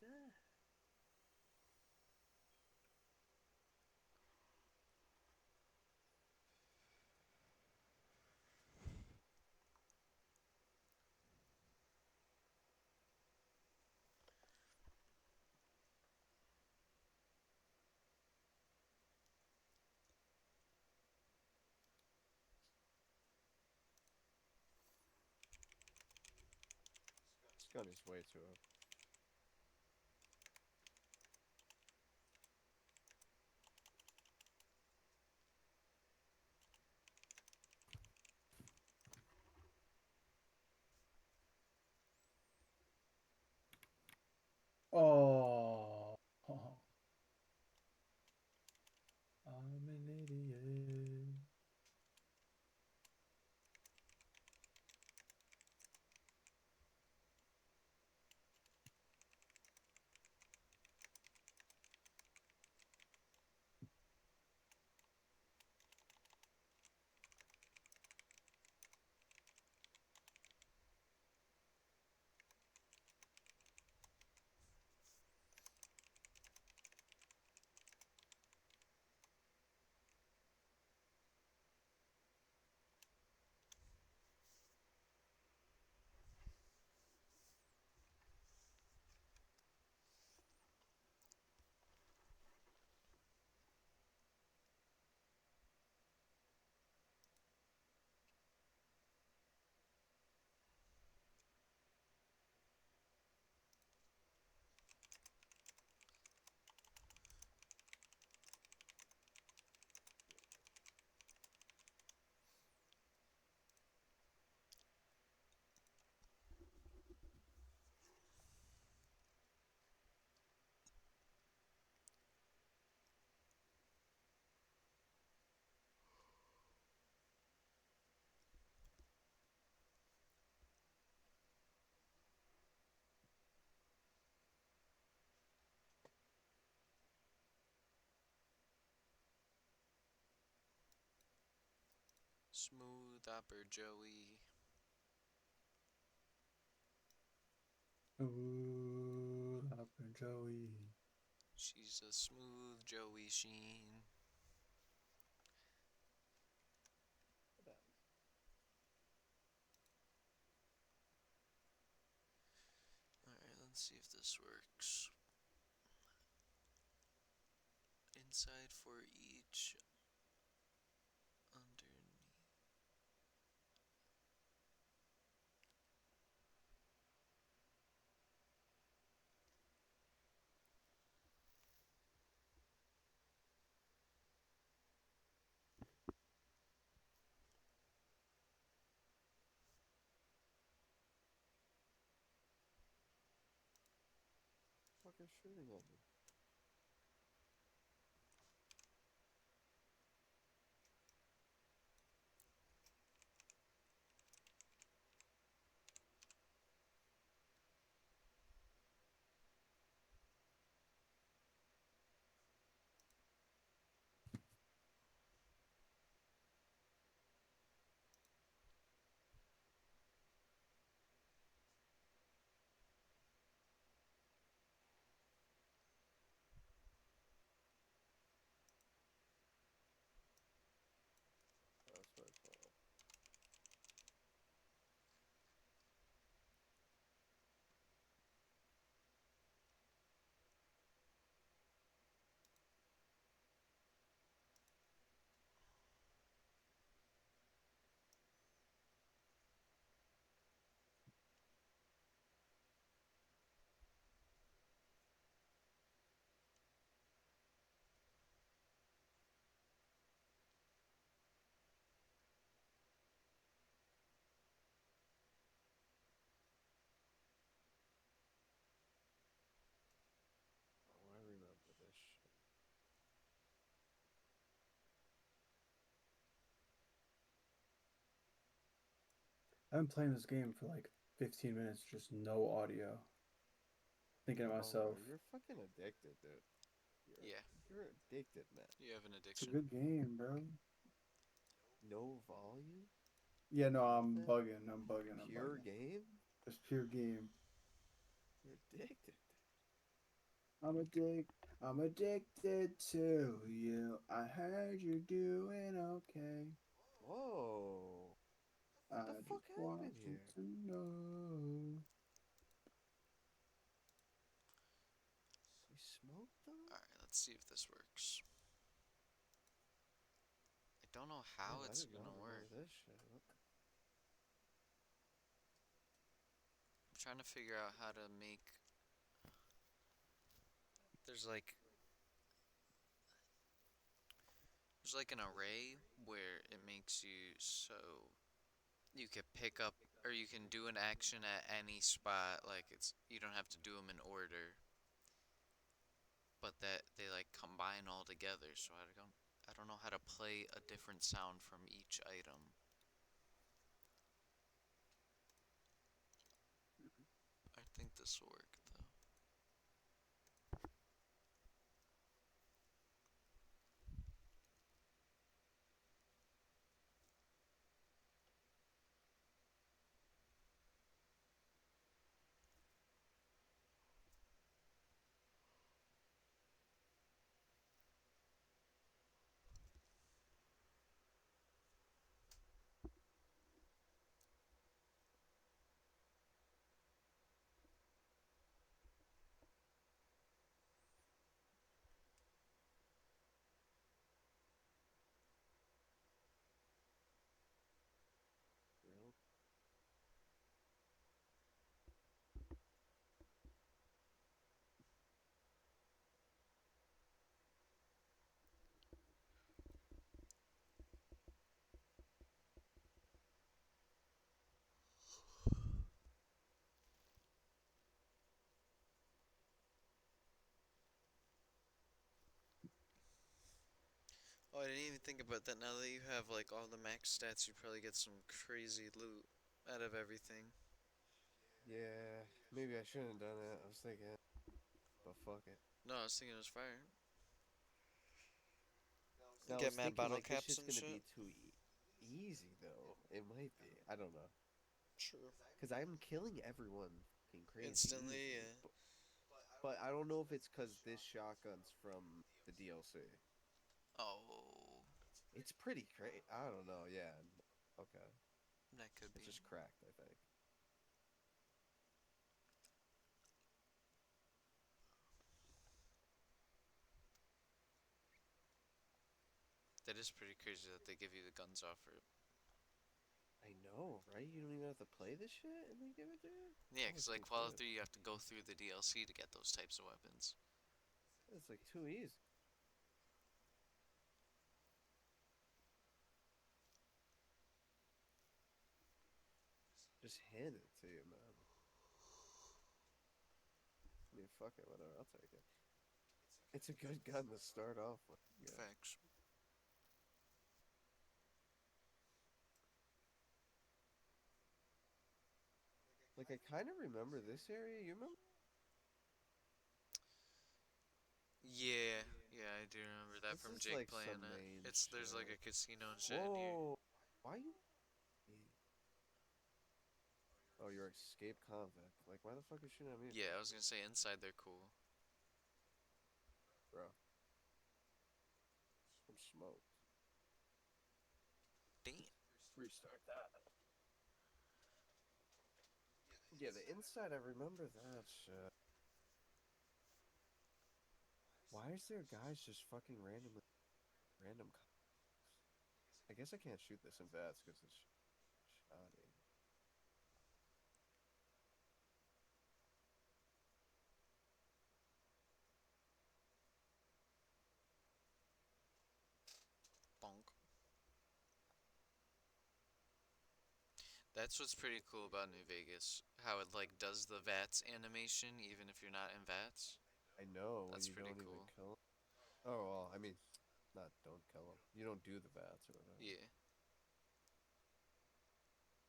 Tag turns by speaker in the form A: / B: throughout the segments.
A: that?
B: This gun is way too up.
C: Oh. I'm an idiot.
D: Smooth Upper Joey.
C: Ooh, Upper Joey.
D: She's a smooth Joey Sheen. Alright, let's see if this works. Inside for each, underneath.
B: Fucking shooting at me. That's what I thought. Oh, I remember this shit.
C: I've been playing this game for like 15 minutes, just no audio. Thinking to
B: Oh, bro,
C: myself,
B: you're fucking addicted, dude. You're
D: Yeah,
B: you're addicted, man.
D: you have an
C: it's a
D: addiction.
C: good game, bro.
B: No volume,
C: Yeah, no, I'm
B: nothing.
C: bugging. I'm bugging. I'm
B: Pure
C: bugging.
B: game.
C: Just pure game.
B: You're addicted.
C: I'm addicted to you. I heard you're doing okay.
B: Whoa. What the
C: I
B: fuck
C: just want
B: happened
C: you
B: here?
C: to know.
B: We smoked them?
D: Alright, let's see if this works. I don't know
B: Damn,
D: how
B: I
D: it's
B: did not
D: gonna
B: remember
D: work.
B: this shit.
D: I'm trying to figure out how to make. There's like there's like an array where it makes you so you can pick up or you can do an action at any spot. Like it's you don't have to do them in order, but that they like combine all together. So I don't know how to play a different sound from each item. I think this will work though.
B: Real?
D: Oh, I didn't even think about that. Now that you have like all the max stats, you probably get some crazy loot out of everything.
B: Yeah, maybe I shouldn't have done that. I was thinking, but fuck it.
D: No, I was thinking it was fire.
B: Now I
D: Get
B: was
D: mad
B: thinking
D: bottle
B: like this
D: caps
B: shit's
D: and
B: gonna
D: shit.
B: be too easy though. It might be. I don't know.
D: True.
B: Cause I'm killing everyone fucking crazy
D: Instantly,
B: easy,
D: yeah.
B: but I don't know if it's cause this shotgun's from the DLC.
D: Oh,
B: It's pretty crazy. I don't know. Yeah. Okay.
D: that could
B: It's
D: be.
B: just cracked. I think.
D: That is pretty crazy that they give you the guns offer.
B: I know, right? You don't even have to play this shit and they give it to you.
D: Yeah,
B: That
D: because
B: was
D: like
B: too
D: Fallout
B: good.
D: 3, you have to go through the DLC to get those types of weapons.
B: It's like too easy. Just hand it to you, man. I mean, fuck it, whatever. I'll take it. It's a good gun to start off with. Yeah.
D: Facts.
B: Like I kind of remember this area. You remember?
D: Yeah, yeah, I do remember that
B: This
D: from
B: is
D: Jake
B: like
D: playing
B: some
D: it.
B: main
D: There's like
B: shit.
D: a casino and shit in here.
B: Whoa! Why you? Oh, you're escape convict. Like, why the fuck is shooting at me
D: Yeah,
B: for,
D: I was gonna say inside they're cool.
B: bro? I'm smoked.
D: Damn.
B: Restart that. Yeah, the inside. I remember that shit. Why is there guys just fucking randomly random? I guess I can't shoot this in VATS because it's shoddy.
D: Bonk. That's what's pretty cool about New Vegas. How it like does the VATS animation even if you're not in VATS.
B: I know when
D: That's
B: you
D: pretty
B: don't even
D: cool.
B: kill 'em. Oh well, I mean, not don't kill them. You don't do the VATS or whatever.
D: Yeah.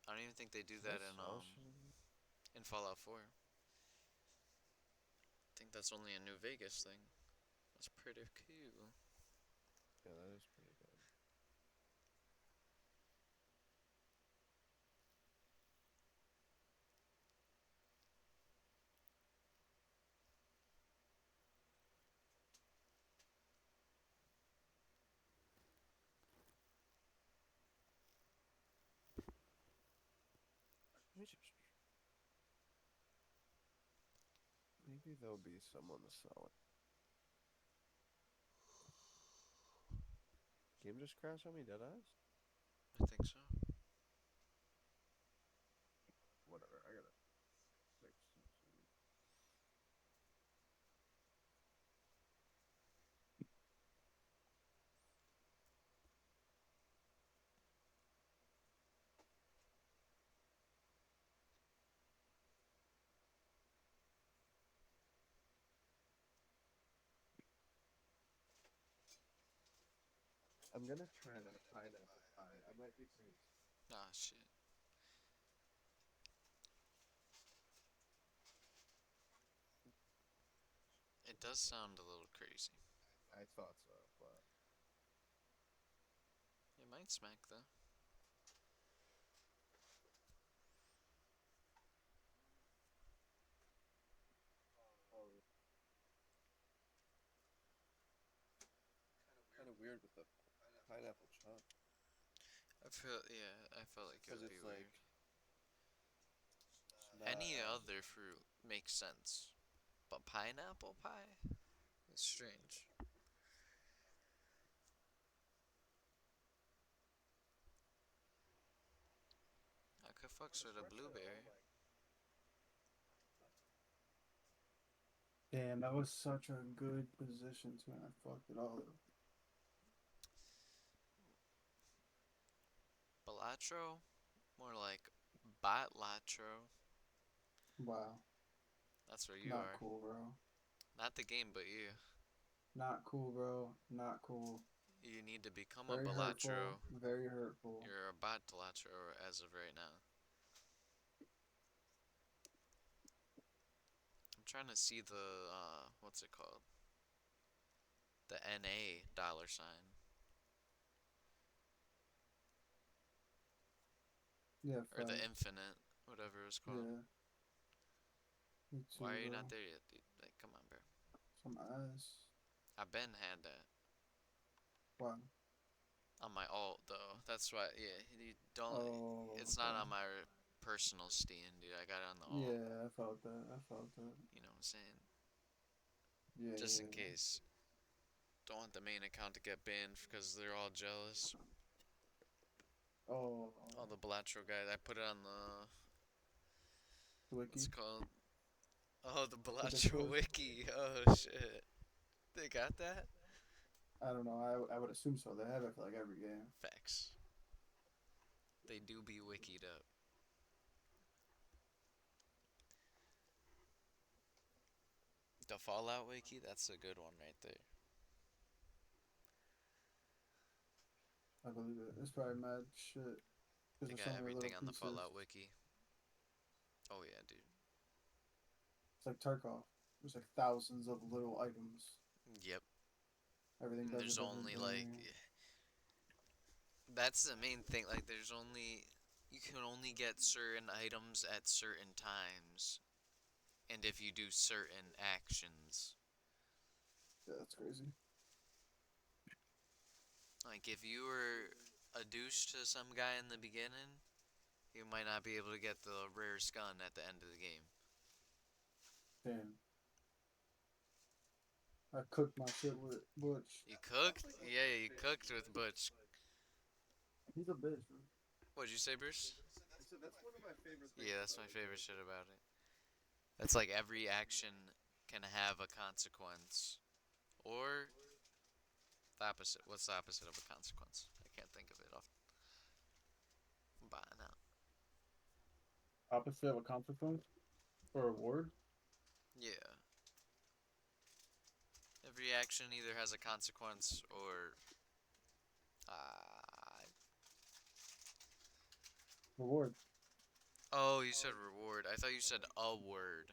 D: I don't even think they do
B: Did I
D: that
B: sell shit?
D: in Fallout 4. I think that's only a New Vegas thing. That's pretty cool.
B: Yeah, that is pretty good. Maybe there'll be someone to sell it. Game just crashed on me, deadass?
D: I think so.
B: Whatever, I gotta fix something. I'm gonna try that pineapple pie. I might be crazy.
D: Ah, shit. It does sound a little crazy.
B: I thought so, but
D: It might smack though.
B: kind of weird with the pineapple chunk.
D: I felt like it
B: Because
D: would be
B: it's
D: weird.
B: like, it's not
D: Any
B: as.
D: other fruit makes sense, but pineapple pie is strange. I could fucks with a blueberry.
C: Damn, that was such a good position too, and I fucked it all up.
D: Balatro? More like Batlatro.
C: Wow.
D: That's where you
C: Not
D: are.
C: cool, bro.
D: Not the game, but you.
C: Not cool, bro. Not cool.
D: You need to become a
C: Very hurtful.
D: Balatro.
C: Very hurtful.
D: You're a Batlatro as of right now. I'm trying to see the, what's it called? The NA dollar sign.
C: Yeah,
D: Or the
C: facts.
D: infinite, whatever it's called.
C: Yeah. Me too,
D: Why are you
C: bro.
D: not there yet, dude? Like, come on, bro.
C: Some ass.
D: I been had that.
C: Wow.
D: On my alt, though. That's why, yeah, you don't,
C: Oh,
D: it's not
C: okay.
D: on my personal Steam, dude. I got it on the alt.
C: Yeah, I felt that. I felt that.
D: You know what I'm saying?
C: Yeah,
D: Just in
C: yeah.
D: case. Don't want the main account to get banned because they're all jealous.
C: Oh,
D: All the Balatro guys. I put it on the, what's
C: wiki.
D: it called? Oh, the
C: The
D: Balatro
C: Discord.
D: wiki. Oh, shit. They got that?
C: I don't know. I would assume so. They have it for like every game.
D: Facts. They do be wikied up. The Fallout wiki, that's a good one right there.
C: I believe it. It's probably mad shit.
D: They
C: Because of
D: got
C: so many little
D: everything on the
C: pieces.
D: Fallout wiki. Oh yeah, dude.
C: It's like Tarkov. There's like thousands of little items.
D: Yep.
C: Everything
D: And
C: does a
D: there's
C: different
D: only like,
C: thing.
D: that's the main thing. Like, there's only, you can only get certain items at certain times, and if you do certain actions.
C: Yeah, that's crazy.
D: Like, if you were a douche to some guy in the beginning, you might not be able to get the rarest gun at the end of the game.
C: Damn. I cooked my shit with Butch.
D: You cooked? Yeah, you cooked with Butch.
C: He's a bitch, bro.
D: What'd you say, Bruce?
B: I said that's one of my favorite things.
D: Yeah, that's my favorite shit about it. That's like every action can have a consequence. Or the opposite. What's the opposite of a consequence? I can't think of it off by now.
C: Opposite of a consequence or reward?
D: Yeah. Every action either has a consequence or
C: Reward.
D: oh, you said reward. I thought you said a word.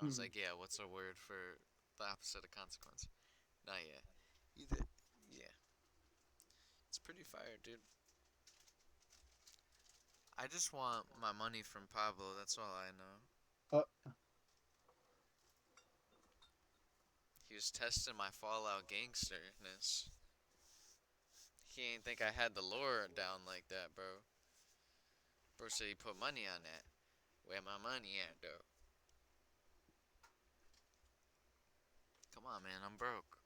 D: I was
C: Hmm.
D: like, yeah, what's a word for the opposite of consequence? Not yet. Either yeah. It's pretty fire, dude. I just want my money from Pablo, that's all I know.
C: Uh,
D: He was testing my Fallout gangsterness. He ain't think I had the lore down like that, bro. Bro said he put money on that. Where my money at, though? Come on, man. I'm broke.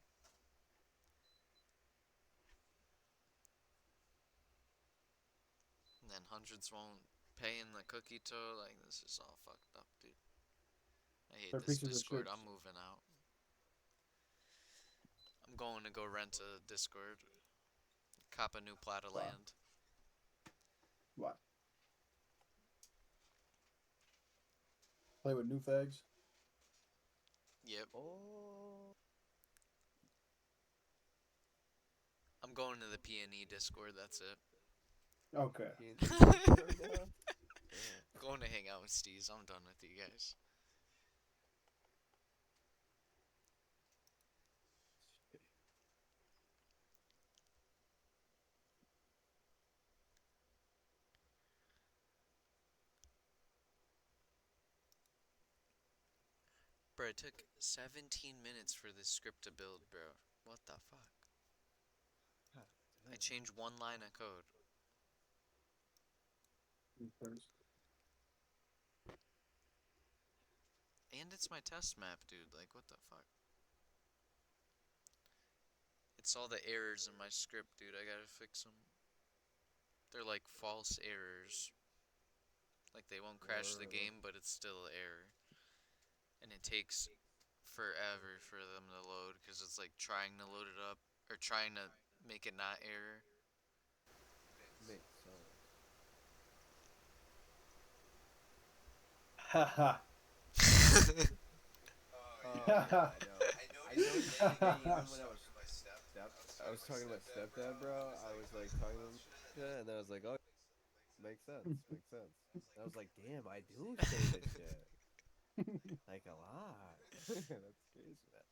D: And then hundreds won't pay in the cookie toe. Like, this is all fucked up, dude. I hate
C: They're
D: this
C: pieces of
D: Discord.
C: shit.
D: I'm moving out. I'm going to go rent a Discord. Cop a new plot of
C: Wow.
D: land.
C: What? Play with new fags?
D: Yep.
B: Oh,
D: I'm going to the P&E Discord. That's it.
C: Okay.
B: PNC Discord now? Yeah.
D: Going to hang out with Steez. I'm done with you guys. Bro, it took 17 minutes for this script to build, bro. What the fuck?
B: God
D: I
B: damn.
D: changed one line of code.
C: First.
D: And it's my test map, dude. Like, what the fuck? It's all the errors in my script, dude. I gotta fix them. They're like false errors. Like, they won't crash the
B: Word.
D: game, but it's still an error. And it takes forever for them to load, because it's like trying to load it up, or trying to make it not error.
B: Makes sense.
C: Haha.
B: Oh yeah, I know. I noticed today, even when I was I was talking to my stepdad, bro. I was like talking to him, shit, and then I was like, oh, makes sense, makes sense. And I was like, damn, I do say this shit like a lot. That's crazy, man.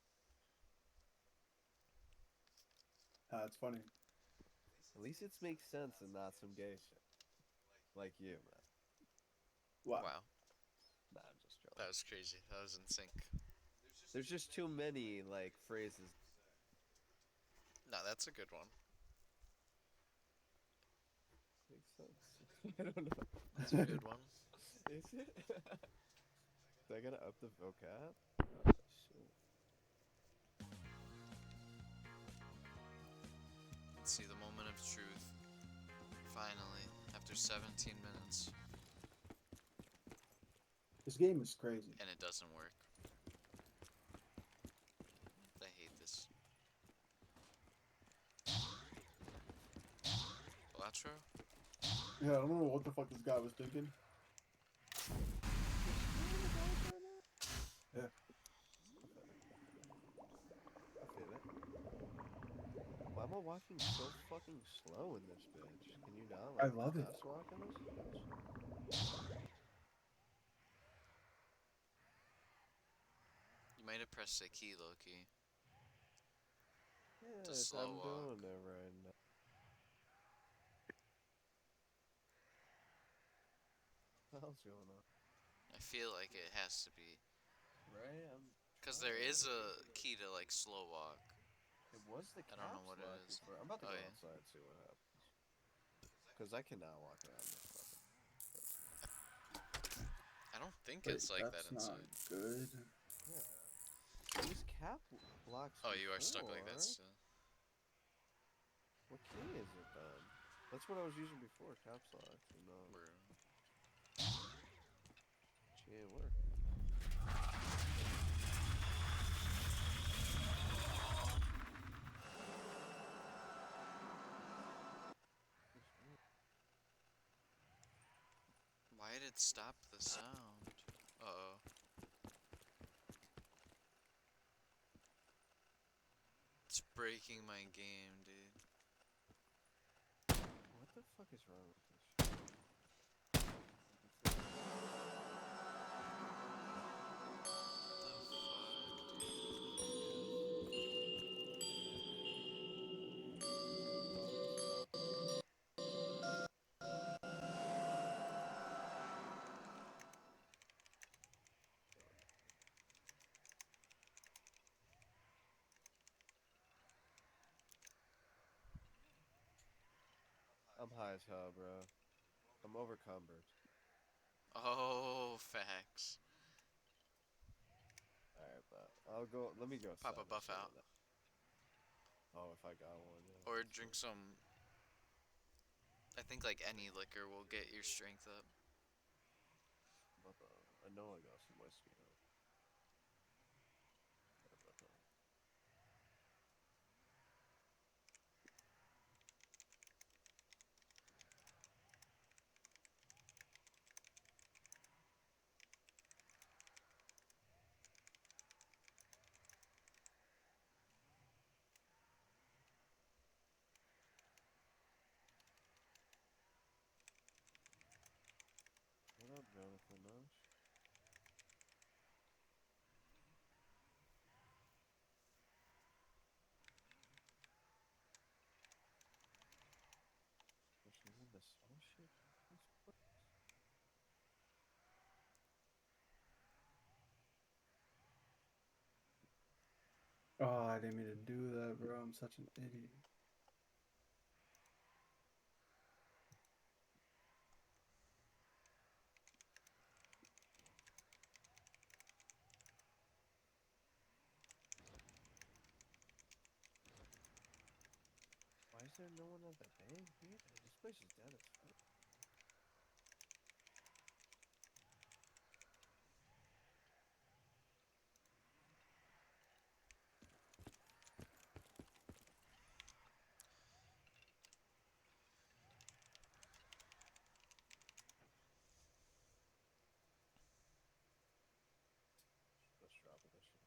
C: It's funny.
B: At least it makes sense and not some gay shit like you, man.
C: Wow.
D: Wow,
B: Nah, I'm just
D: that
B: joking.
D: was crazy. That was in sync.
B: There's just too many like phrases.
D: No, that's a good one.
B: Makes sense. I don't know.
D: That's a good one.
B: Is it? So I gotta up the vocab? Oh, shit.
D: Let's see the moment of truth. Finally, after 17 minutes.
C: This game is crazy.
D: And it doesn't work. I hate this. Blatro?
C: Yeah, I don't know what the fuck this guy was thinking. Yeah.
B: I feel it. Why am I walking so fucking slow in this bitch? Can you not
C: I
B: like
C: love it.
B: fast walk in this bitch?
D: You might have pressed a key, Loki.
B: Yes,
D: slow
B: I'm
D: walk.
B: doing it right now. What the hell's going on?
D: I feel like it has to be.
B: Right? I'm
D: Because
B: trying
D: there
B: to
D: is
B: like
D: a key to, like, slow walk.
B: it was the
D: I don't know
B: caps
D: what it
B: lock
D: is.
B: before. I'm about to
D: Oh,
B: go
D: yeah.
B: outside and see what happens. Cause I cannot walk around this fucking.
D: I don't think
C: Wait,
D: it's like that
C: that's not
D: inside.
C: good.
B: Yeah. These cap locks.
D: Oh, you are stuck like that
B: before.
D: still.
B: What key is it then? That's what I was using before, caps lock. You know,
D: Bro.
B: she ain't work.
D: Why did it stop the sound? Uh-oh. It's breaking my game, dude.
B: What the fuck is wrong with this shit? I'm high as hell, bro. I'm overcumbered.
D: Oh, facts.
B: Alright, but I'll go. Let me go
D: Pop a
B: sub or
D: buff out.
B: something. Oh, if I got one, yeah.
D: Or
B: Sure.
D: drink some. I think like any liquor will get your strength up.
B: But I know I got some whiskey now. What up, Jonathan Nash? Especially in this. Oh shit.
C: Oh, I didn't mean to do that, bro. I'm such an idiot.
B: Why is there no one at the bank here? This place is dead as fuck. Let's drop it. This shit.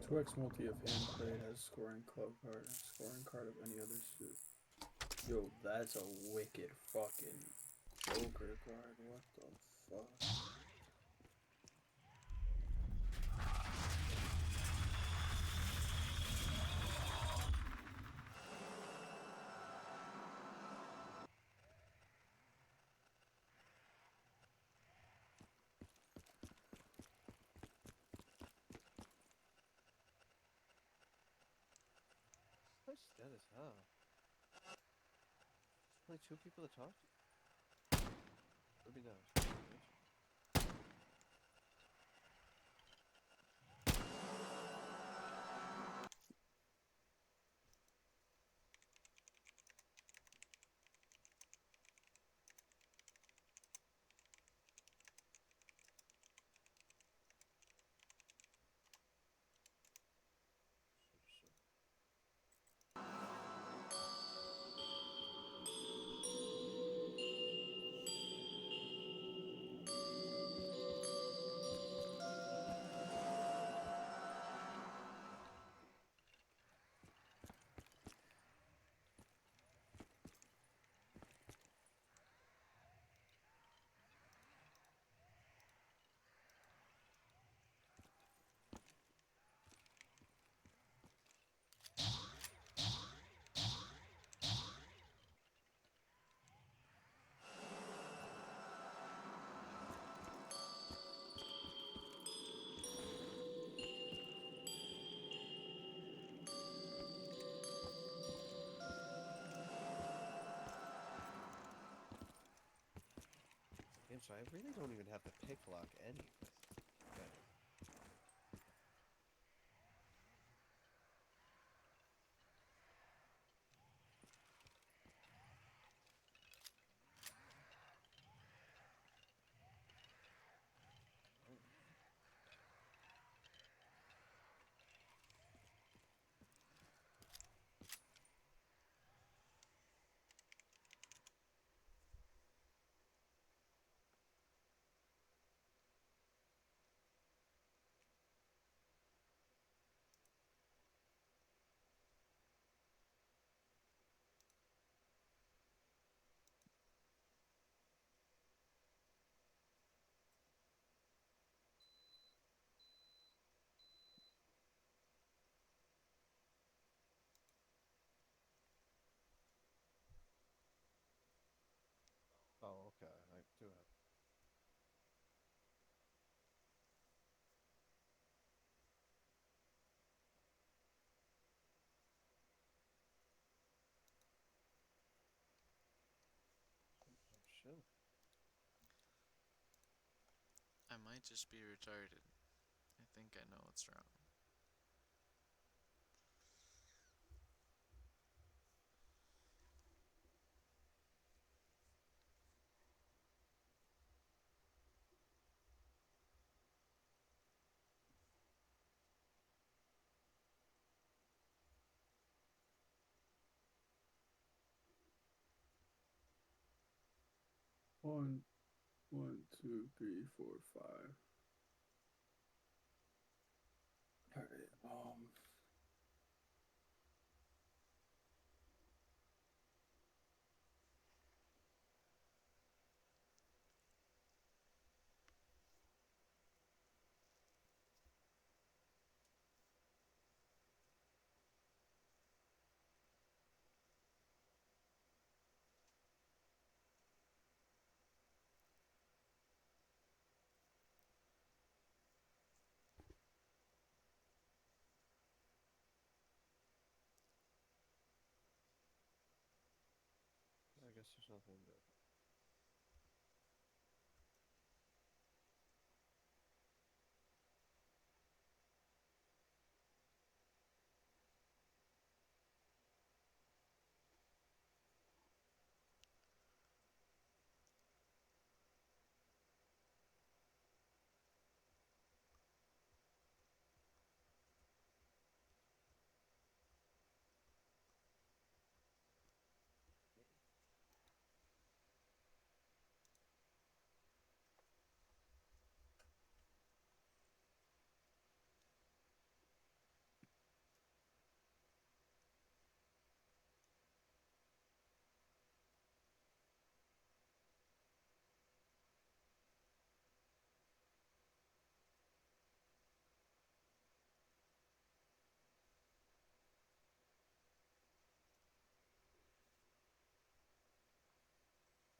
C: Two X multi of hand played has scoring club card and scoring card of any other suit. Yo, that's a wicked fucking Joker card. What the fuck?
B: This place is dead as hell. There's only two people to talk to. Would be nice. Damn, so I really don't even have to pick lock anything. Okay. Oh.
D: might just be retarded. I think I know what's wrong.
C: One, one, two, three, four, five. All right.
B: I guess there's nothing to.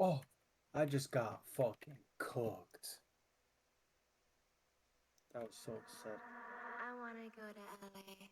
C: Oh, I just got fucking cooked. That was so upsetting.
A: I wanna go to LA.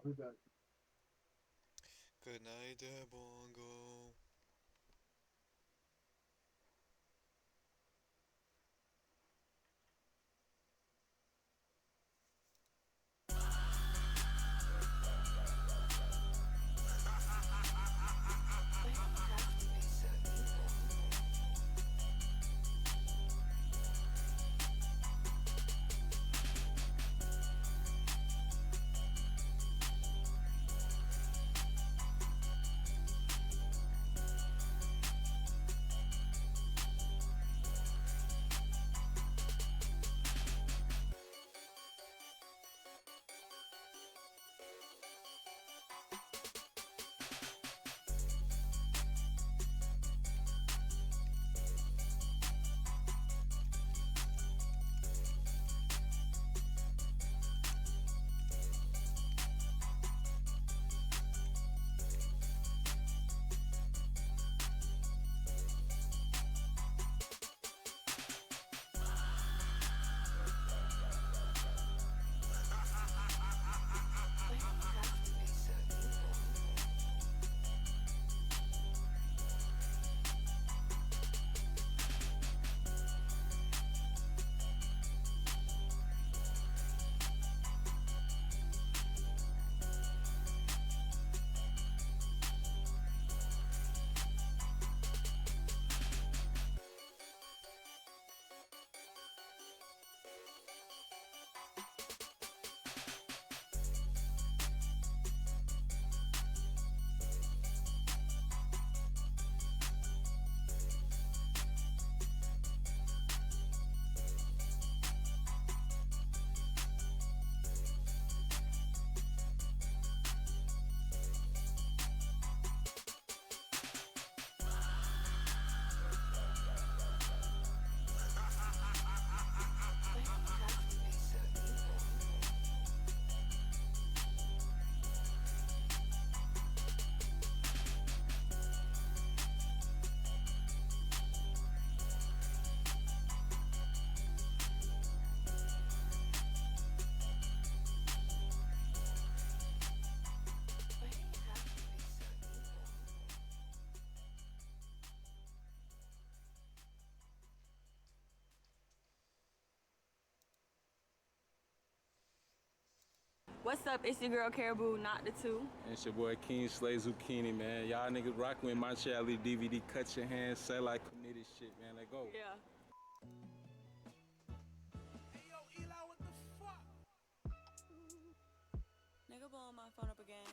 D: Good night, Bongo.
E: What's up? It's your girl Caribou, not the two.
F: And it's your boy King Slay Zucchini, man. Y'all niggas rockin' with my Charlie DVD. Cut your hands, say like committed shit, man. Let go.
E: Yeah.
G: Hey yo, Eli, what the fuck?
E: Nigga blowing my phone up again.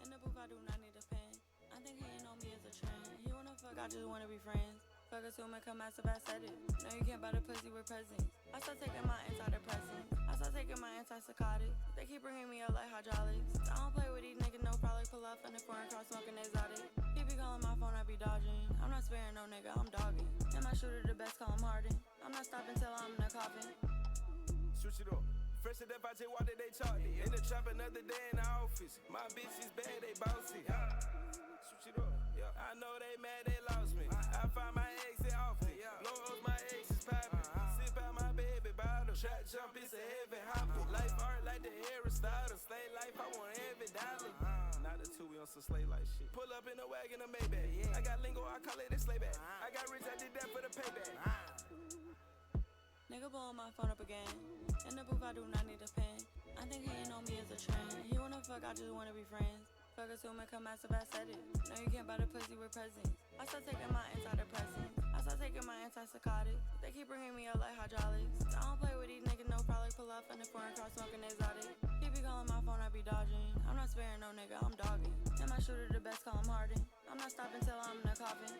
E: In the booth, I do not need a pen. I think hating on me is a trend. He wanna fuck, I just wanna be friends. Fuck assuming come out, so I said it. No, you can't buy the pussy with presents. I start taking my antidepressants. I start taking my antipsychotics. They keep bringing me up like hydraulics. I don't play with these niggas, no frolic. Pull up in the foreign car smoking exotic. He be calling my phone, I be dodging. I'm not sparing no nigga, I'm dogging. And my shooter the best, call him Harden. I'm not stopping till I'm in the coffin.
G: Switch it up. Fresh to death, I just walked it, they charged it. In the trap another day in the office. My bitch is bad, they bossy. Switch it up. I know they mad, they lost me. I find my exit often. Blow my ex is popping. Sip out my baby bottle. Trap jump, it's a heavy hopper. Life art like the Aristotle. Slay life, I want every dollar. Not the two, we on some slay life shit. Pull up in a wagon, a Maybach. I got lingo, I call it a slay back. I got rich, I did that for the payback.
E: Nigga blowing my phone up again. In the booth, I do not need a pen. I think hating on me is a trend. He wanna fuck, I just wanna be friends. Fuck assuming come out, so I said it. No, you can't buy the pussy with presents. I start taking my antidepressants. I start taking my antipsychotics. They keep bringing me up like hydraulics. I don't play with these niggas, no frolic. Pull up in the foreign car smoking exotic. He be calling my phone, I be dodging. I'm not sparing no nigga, I'm dogging. And my shooter the best, call him Harden. I'm not stopping till I'm in the coffin.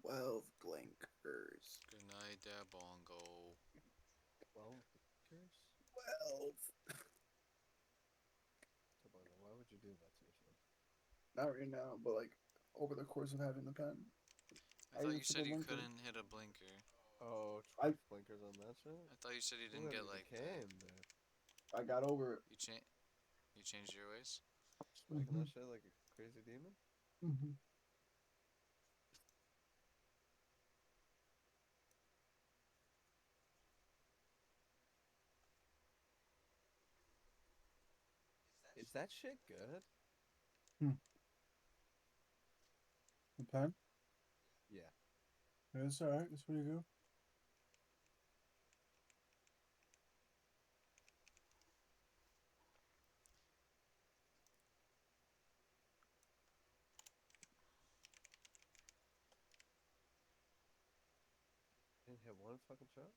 C: 12 blinkers.
D: Good night, there, Bongo.
B: 12 years?
C: 12.
B: Tabana, why would you do that to yourself?
C: Not right now, but like over the course of having the pen.
D: I thought you
C: used to
D: said
C: go
D: you
C: blinker.
D: couldn't hit a blinker.
B: Oh,
C: I-
B: 12 blinkers on that shit?
D: I thought you said you
B: Who
D: didn't
B: ever
D: get
B: even
D: like that.
B: came, dude?
C: I got over it.
D: You changed your ways?
B: Smacking that shit like a crazy demon?
C: Mm-hmm.
B: Is that shit good?
C: The pen?
B: Yeah.
C: It's alright. It's pretty good.
B: Didn't hit one fucking shot?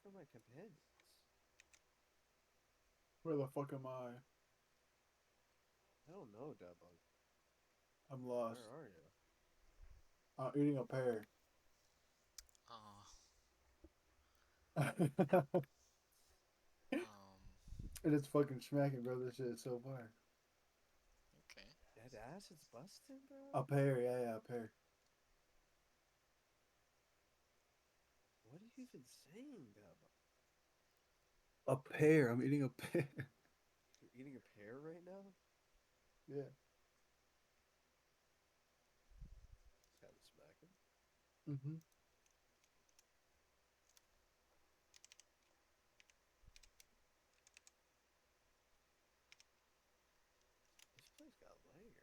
B: are my companions?
C: Where the fuck am I?
B: I don't know, Debug.
C: I'm lost.
B: Where are you?
C: I'm eating a pear.
D: Oh,
C: And
D: um,
C: it's fucking smacking, bro. This shit is so fire.
D: okay.
B: Dead ass, it's busting,
C: A
B: bro.
C: pear, yeah, a pear.
B: What are you even saying, Debug?
C: A pear. I'm eating a pear.
B: You're eating a pear right now?
C: Yeah.
B: It's kind of smacking.
C: Mm-hmm.
B: This place got layers.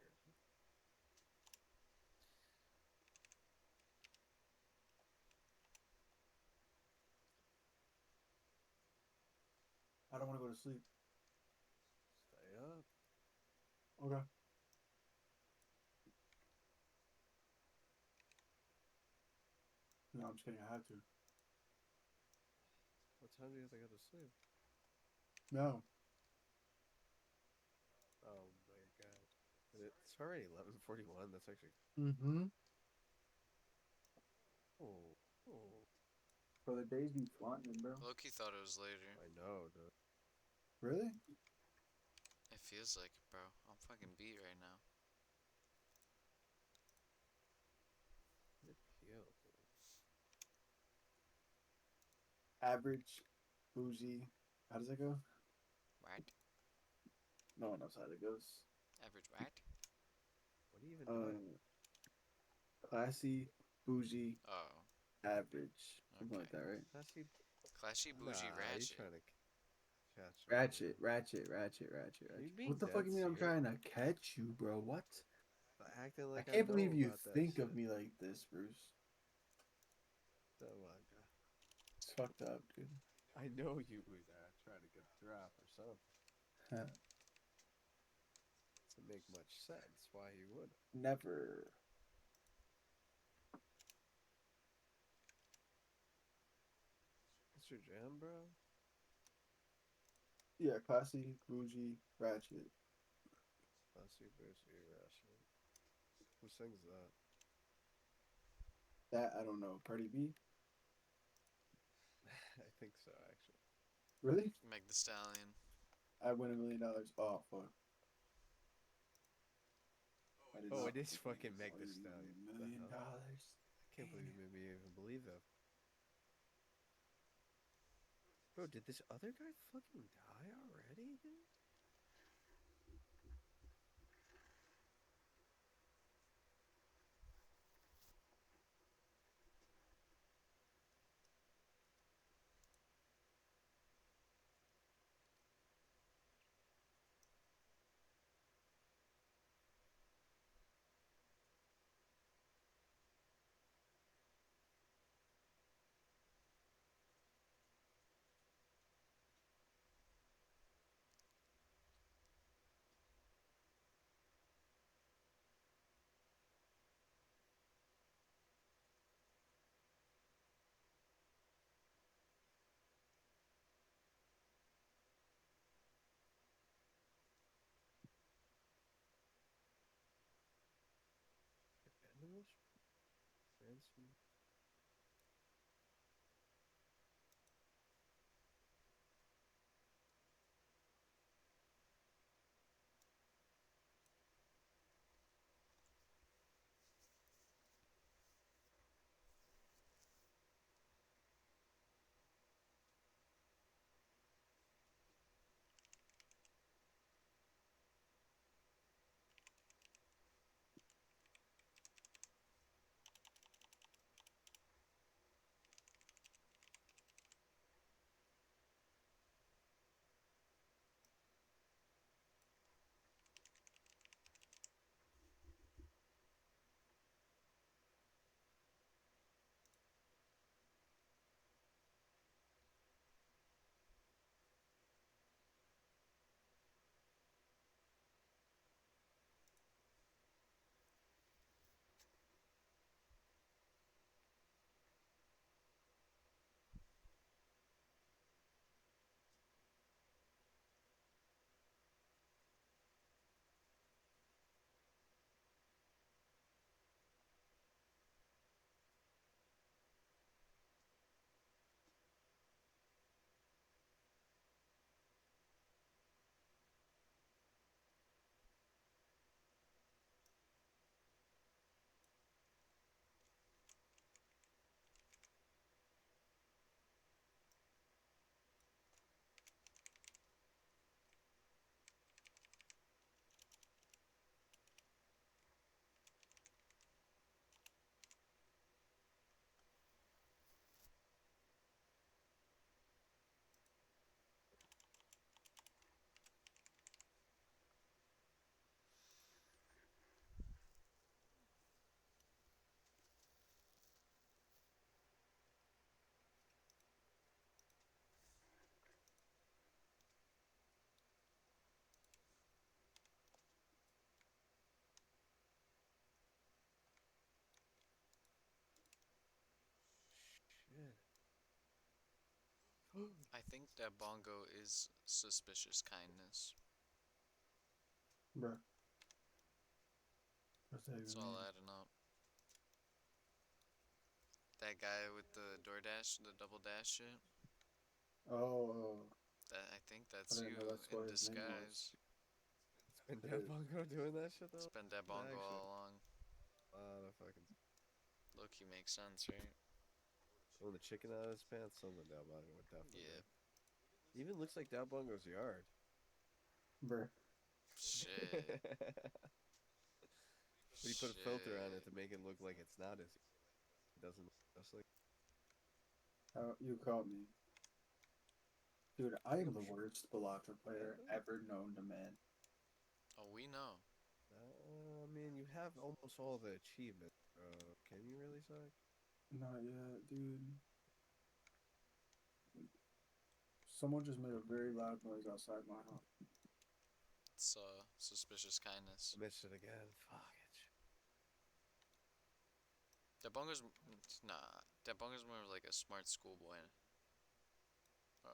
C: I don't want to go to sleep.
B: Stay up.
C: Okay. No, I'm just kidding. I had to.
B: What time do you have to go to sleep?
C: No.
B: Oh my god. It's already 11:41. That's actually.
C: Mm-hmm.
B: Oh. Oh.
C: For the days be flying, bro.
D: Loki thought it was later.
B: I know, dude.
C: Really?
D: It feels like it, bro. I'm fucking beat right now.
B: It feels, dude.
C: Average, bougie. How does it go?
D: What?
C: No one knows how it goes.
D: Average what?
B: What are you even
C: Uh,
B: doing?
C: classy, bougie,
D: Oh,
C: average. Something
D: okay.
C: like that, right?
B: Classy.
D: Classy, bougie,
B: Nah, you
D: ratchet.
B: trying to catch me,
C: Ratchet,
B: bro.
C: ratchet, ratchet, ratchet,
B: Are you
C: ratchet.
B: being
C: What the fuck
B: dead
C: you mean I'm
B: serious?
C: trying to catch you, bro? What?
B: Acting
C: I
B: like I
C: can't
B: know
C: believe you
B: about that
C: think of
B: shit.
C: me like this, Bruce.
B: Oh my god.
C: It's fucked up, dude.
B: I know you were trying to get a drop or something. Doesn't make much sense why you would.
C: Never.
B: What's your jam, bro?
C: Yeah, classy, bougie, ratchet.
B: Classy, bougie, Russian. Who sings that?
C: That I don't know. Cardi B?
B: I think so, actually.
C: Really?
D: Meg the Stallion.
C: I win $1 million. Oh fuck. I did
B: Oh,
C: not
B: it is
C: win
B: fucking Meg the Stallion.
C: $1
B: What the
C: million.
B: hell? I can't believe you made me even believe that. Bro, did this other guy fucking die already, dude? Animals? Ransom?
D: I think that bongo is suspicious kindness.
C: Bruh. What's that
D: It's
C: even
D: all
C: mean?
D: adding up. That guy with the DoorDash, the double dash shit.
C: Oh,
D: That I think
C: I
D: that's
C: didn't
D: you
C: know that's
D: in
C: what his name was.
D: disguise.
B: It's been
C: Dude.
B: that Bongo doing that shit
D: It's
B: though.
D: been that
B: That
D: bongo
B: actually,
D: all along.
B: fucking
D: Loki makes sense, right?
B: pulling the chicken out of his pants. Something that Bongo would definitely
D: Yeah.
B: do. Even looks like that Bongo's yard.
C: Bruh.
D: Shit.
B: But he put a filter on it
D: Shit.
B: to make it look like it's not his. It doesn't just like.
C: How you caught me. Dude, I am
B: I'm
C: the
B: sure.
C: worst Balatro player
B: Yeah.
C: ever known to man.
D: Oh, we know.
B: I mean, you have almost all the achievements. Can you really suck?
C: Not yet, dude. Someone just made a very loud noise outside my house.
D: It's suspicious kindness.
B: I missed it again. Fuck it.
D: That bongo's nah. That bongo's more of like a smart schoolboy.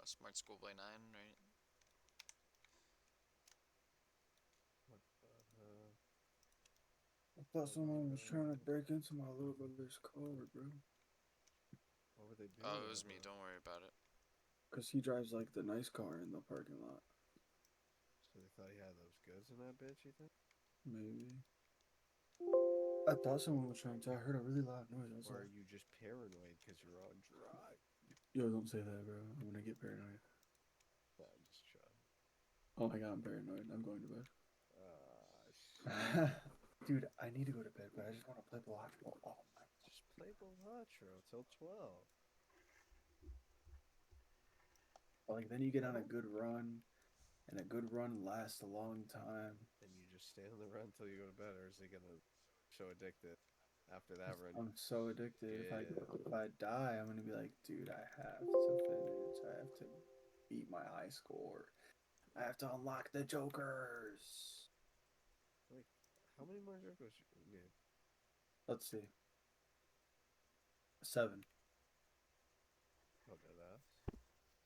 D: Smart schoolboy 9, right?
B: What the?
C: I thought someone was trying to break into my little brother's car, bro.
B: What would they do
D: Oh, it
B: there,
D: was me.
B: bro?
D: Don't worry about it.
C: Cause he drives like the nice car in the parking lot.
B: So they thought he had those goods in that bitch, you think?
C: Maybe. I thought someone was trying to. I heard a really loud noise. I was
B: Or are
C: like,
B: you just paranoid because you're on drive?
C: yo, don't say that, bro. I'm gonna get paranoid.
B: Nah, I'm just trying.
C: Oh my god, I'm paranoid. I'm going to bed.
B: Shit.
C: Dude, I need to go to bed, but I just want to play Balatro. Oh my.
B: Just play Balatro till 12.
C: Like then you get on a good run, and a good run lasts a long time.
B: And you just stay on the run till you go to bed, or is he gonna so addicted after that run?
C: I'm so addicted.
B: Yeah.
C: If I die, I'm gonna be like, dude, I have to finish. I have to beat my high score. I have to unlock the jokers.
B: Like, how many more Jokos you need?
C: Let's see. 7.
B: Oh, that.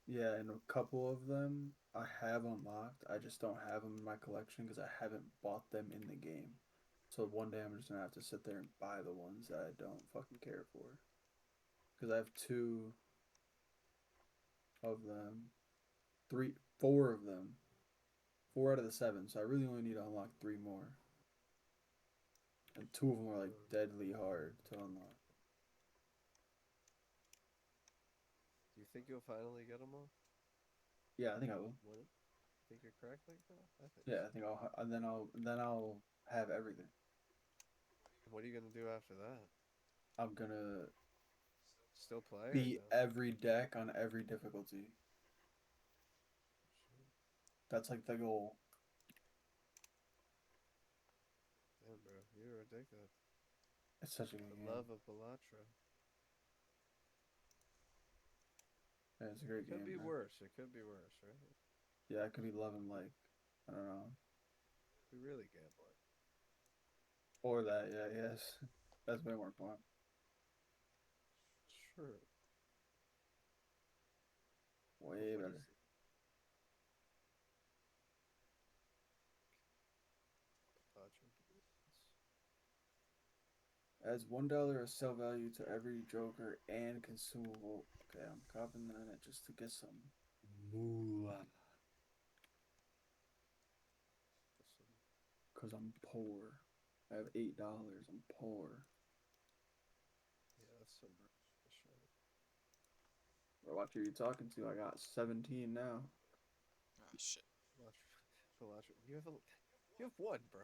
C: Yeah, and a couple of them I have unlocked. I just don't have them in my collection because I haven't bought them in the game. So one day I'm just gonna have to sit there and buy the ones that I don't fucking care for. Because I have 2 of them, 3, 4 of them, 4 out of the 7. So I really only need to unlock 3 more, and 2 of them are like deadly hard to unlock.
B: Do you think you'll finally get them all?
C: Yeah, I think I will.
B: What? Think you're correct like that? I think.
C: Yeah,
B: So.
C: I think and then I'll have everything.
B: What are you gonna do after that?
C: I'm gonna
B: Still play or
C: beat
B: no?
C: every deck on every difficulty. That's like the goal.
B: Damn, bro, you're addicted.
C: It's such a good
B: The
C: game.
B: love of Balatro.
C: Yeah, it's a great
B: Could
C: game,
B: be
C: man.
B: worse. It could be worse, right?
C: Yeah, I could be loving like I don't know.
B: Be really gambling.
C: Or that, yeah, yes. That's way more fun.
B: Sure.
C: Way
B: What
C: better.
B: is Balatro?
C: Adds $1 of sell value to every Joker and consumable. Okay, I'm copying that just to get some moolah. Cause I'm poor. I have $8. I'm poor.
B: Yeah, that's some shit.
C: Bro, watch who you're talking to. I got 17 now.
D: Oh shit.
B: Balatro. You have one, bro.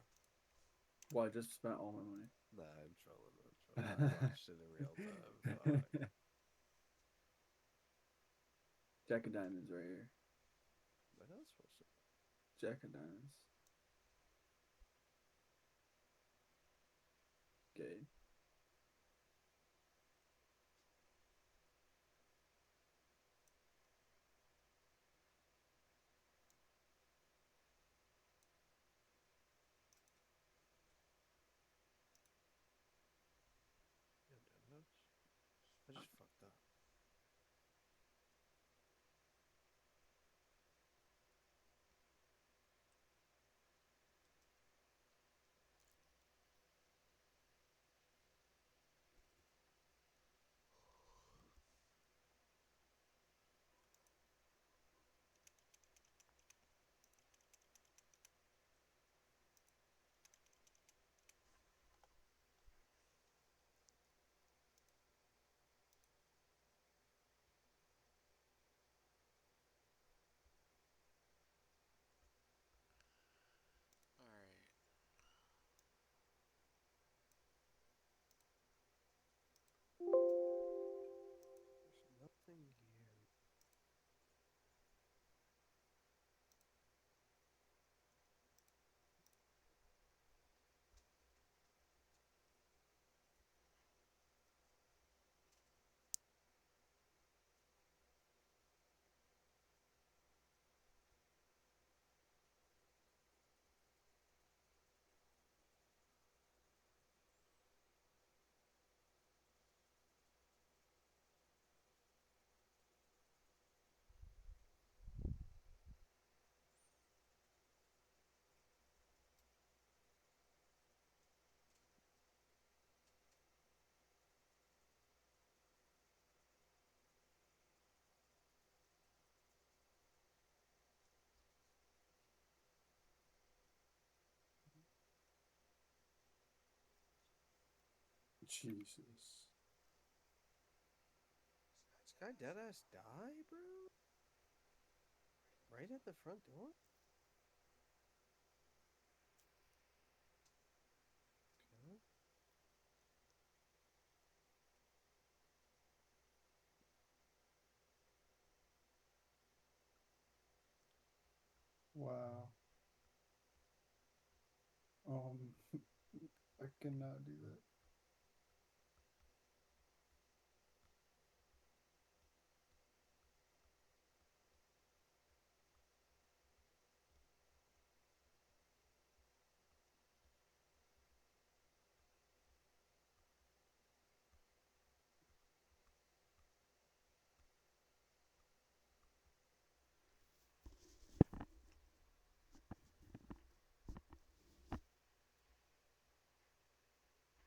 C: Well, I just spent all my money.
B: Nah, I'm trolling. I watched it in real time. Fuck.
C: Jack of Diamonds right here.
B: What else was it?
C: Jack of Diamonds. Okay.
B: Yeah, dude, I just fucked up.
C: Jesus.
B: This guy deadass die, bro? Right at the front door? Okay.
C: Wow. I cannot do that.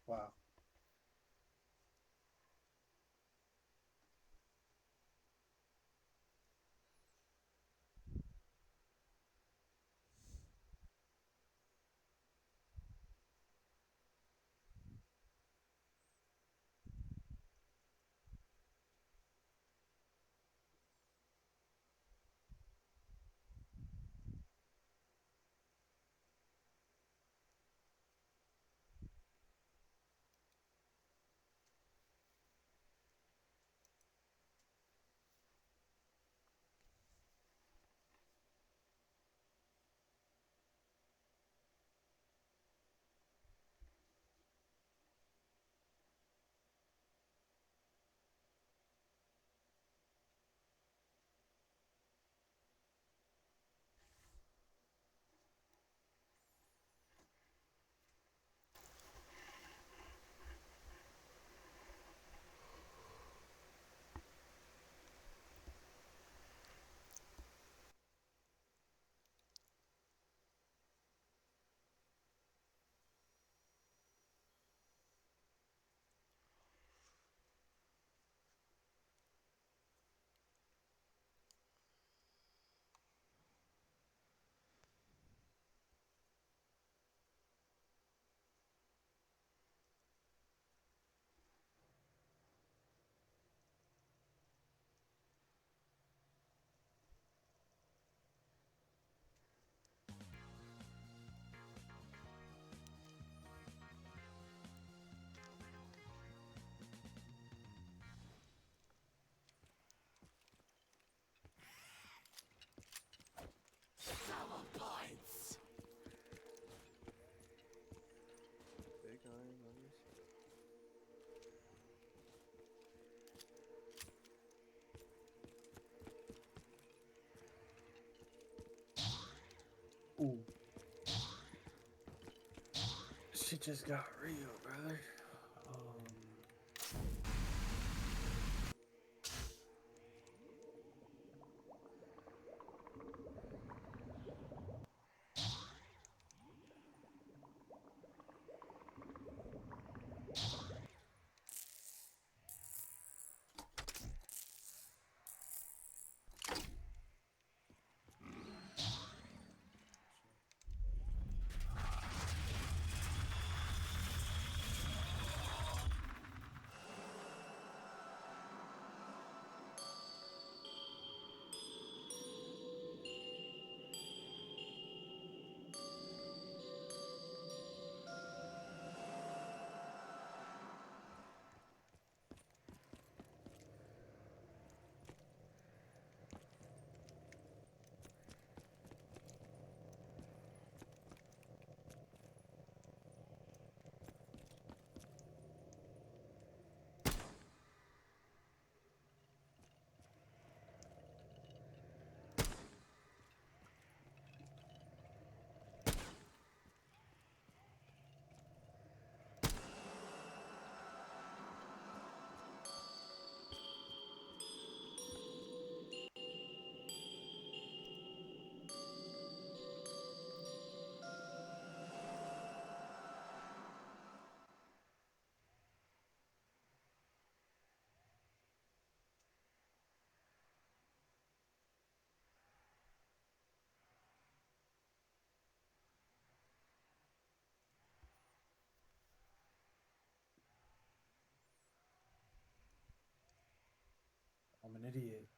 C: Wow.
B: Big iron on your side.
C: Ooh. Shit just got real, brother. an idiot.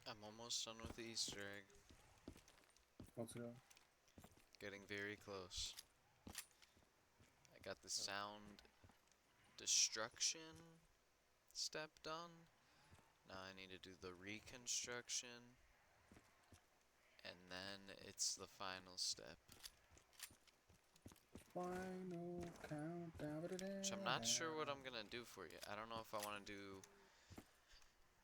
D: I'm almost done with the Easter egg.
C: Let's go.
D: Getting very close. I got the sound destruction step done. Now I need to do the reconstruction. And then it's the final step.
C: Final countdown.
D: Which I'm not sure what I'm gonna do for you. I don't know if I want to do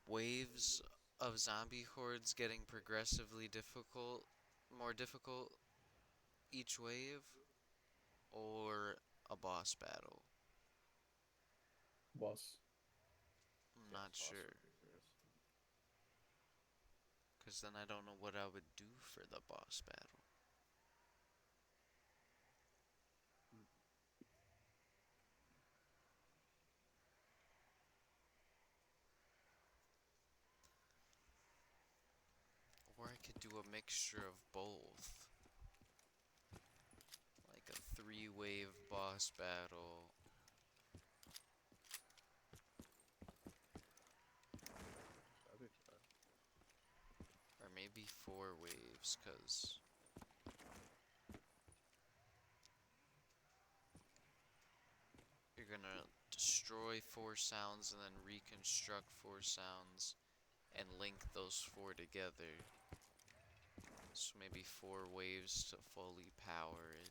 D: waves of zombie hordes getting progressively more difficult each wave, or a boss battle.
C: Boss.
D: I'm not sure. Because then I don't know what I would do for the boss battle. Or I could do a mixture of both. Like a 3-wave boss battle.
B: That'd be fun.
D: Or maybe 4 waves, because you're gonna destroy 4 sounds and then reconstruct 4 sounds and link those 4 together. So maybe 4 waves to fully power it.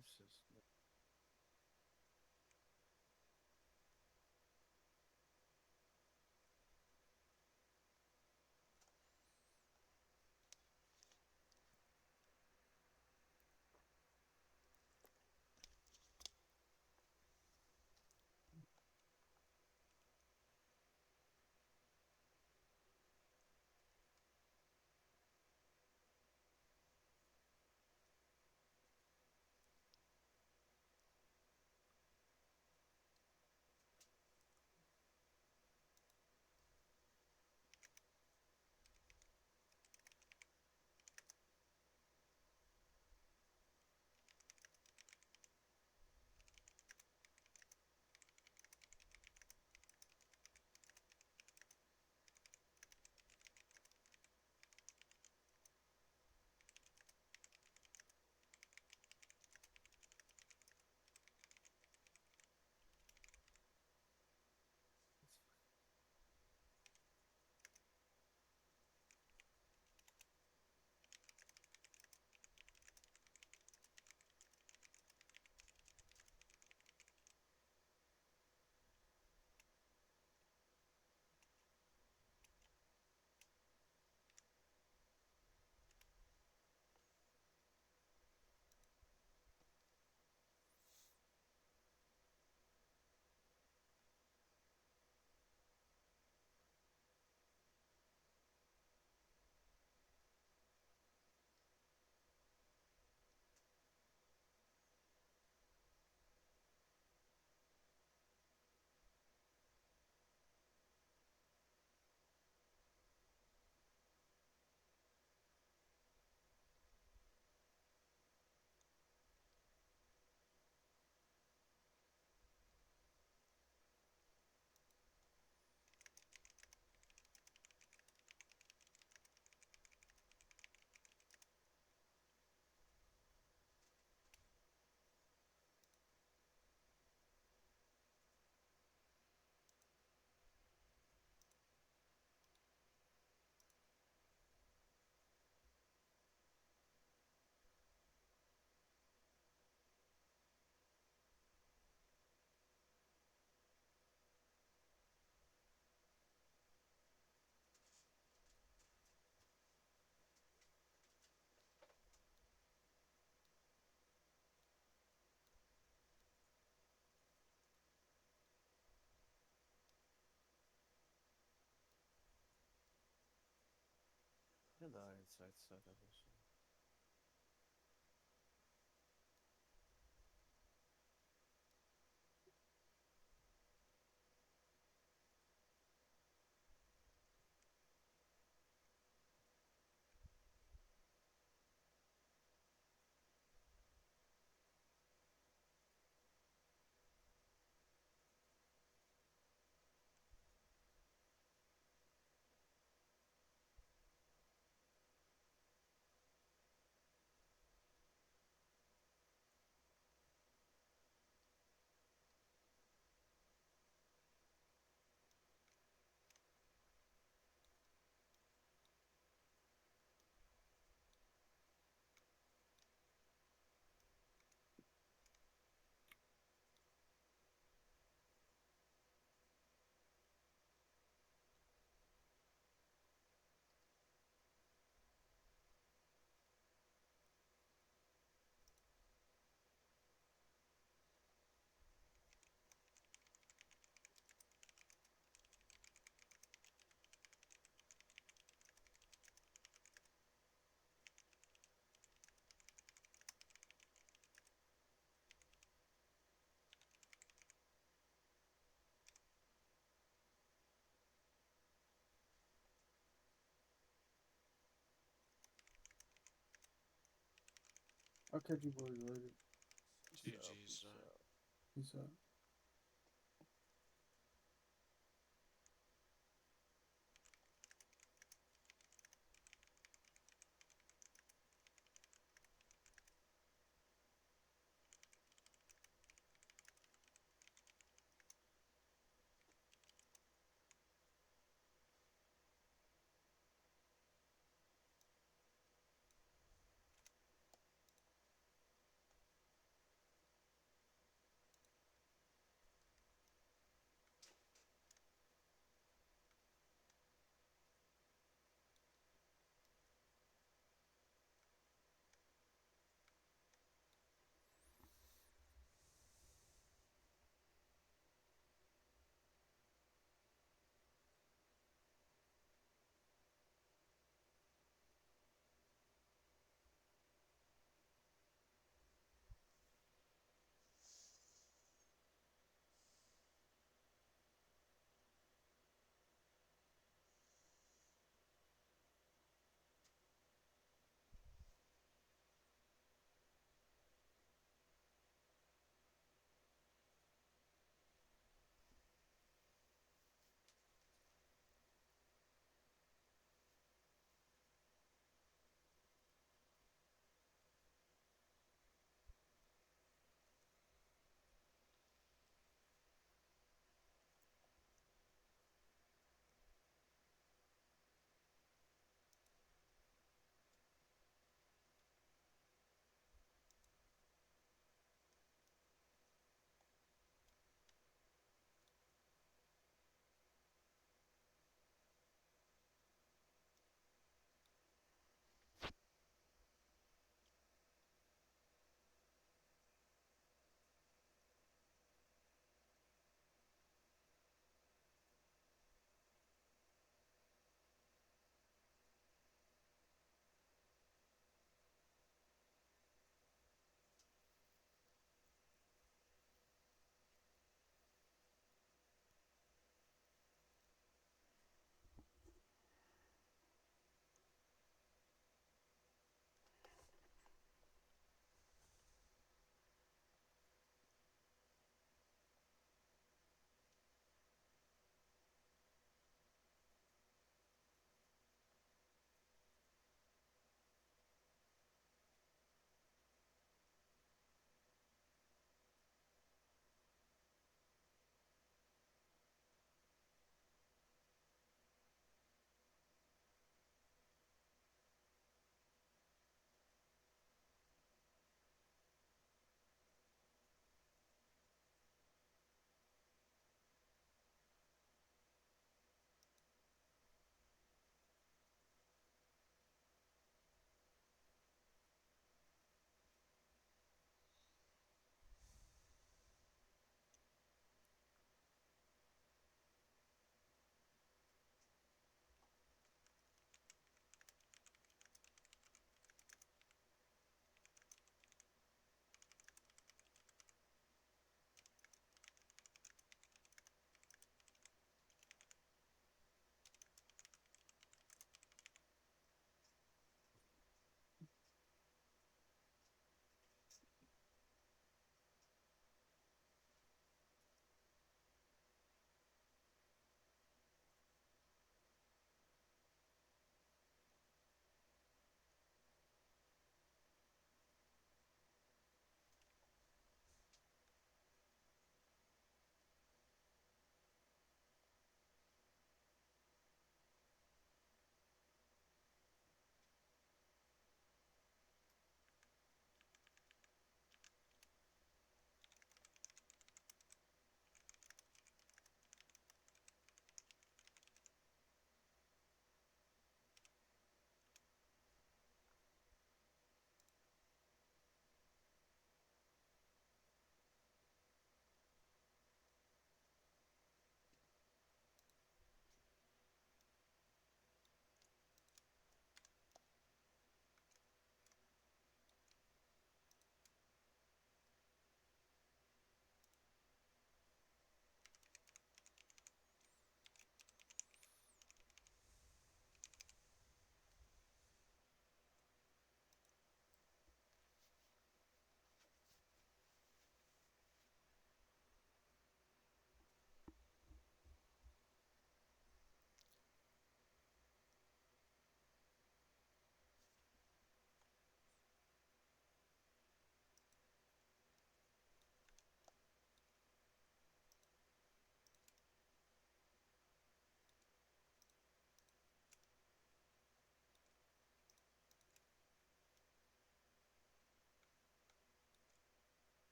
B: This is and the hindsight stuff I wish.
C: I'll catch you boys later.
D: GG's.
C: Peace out.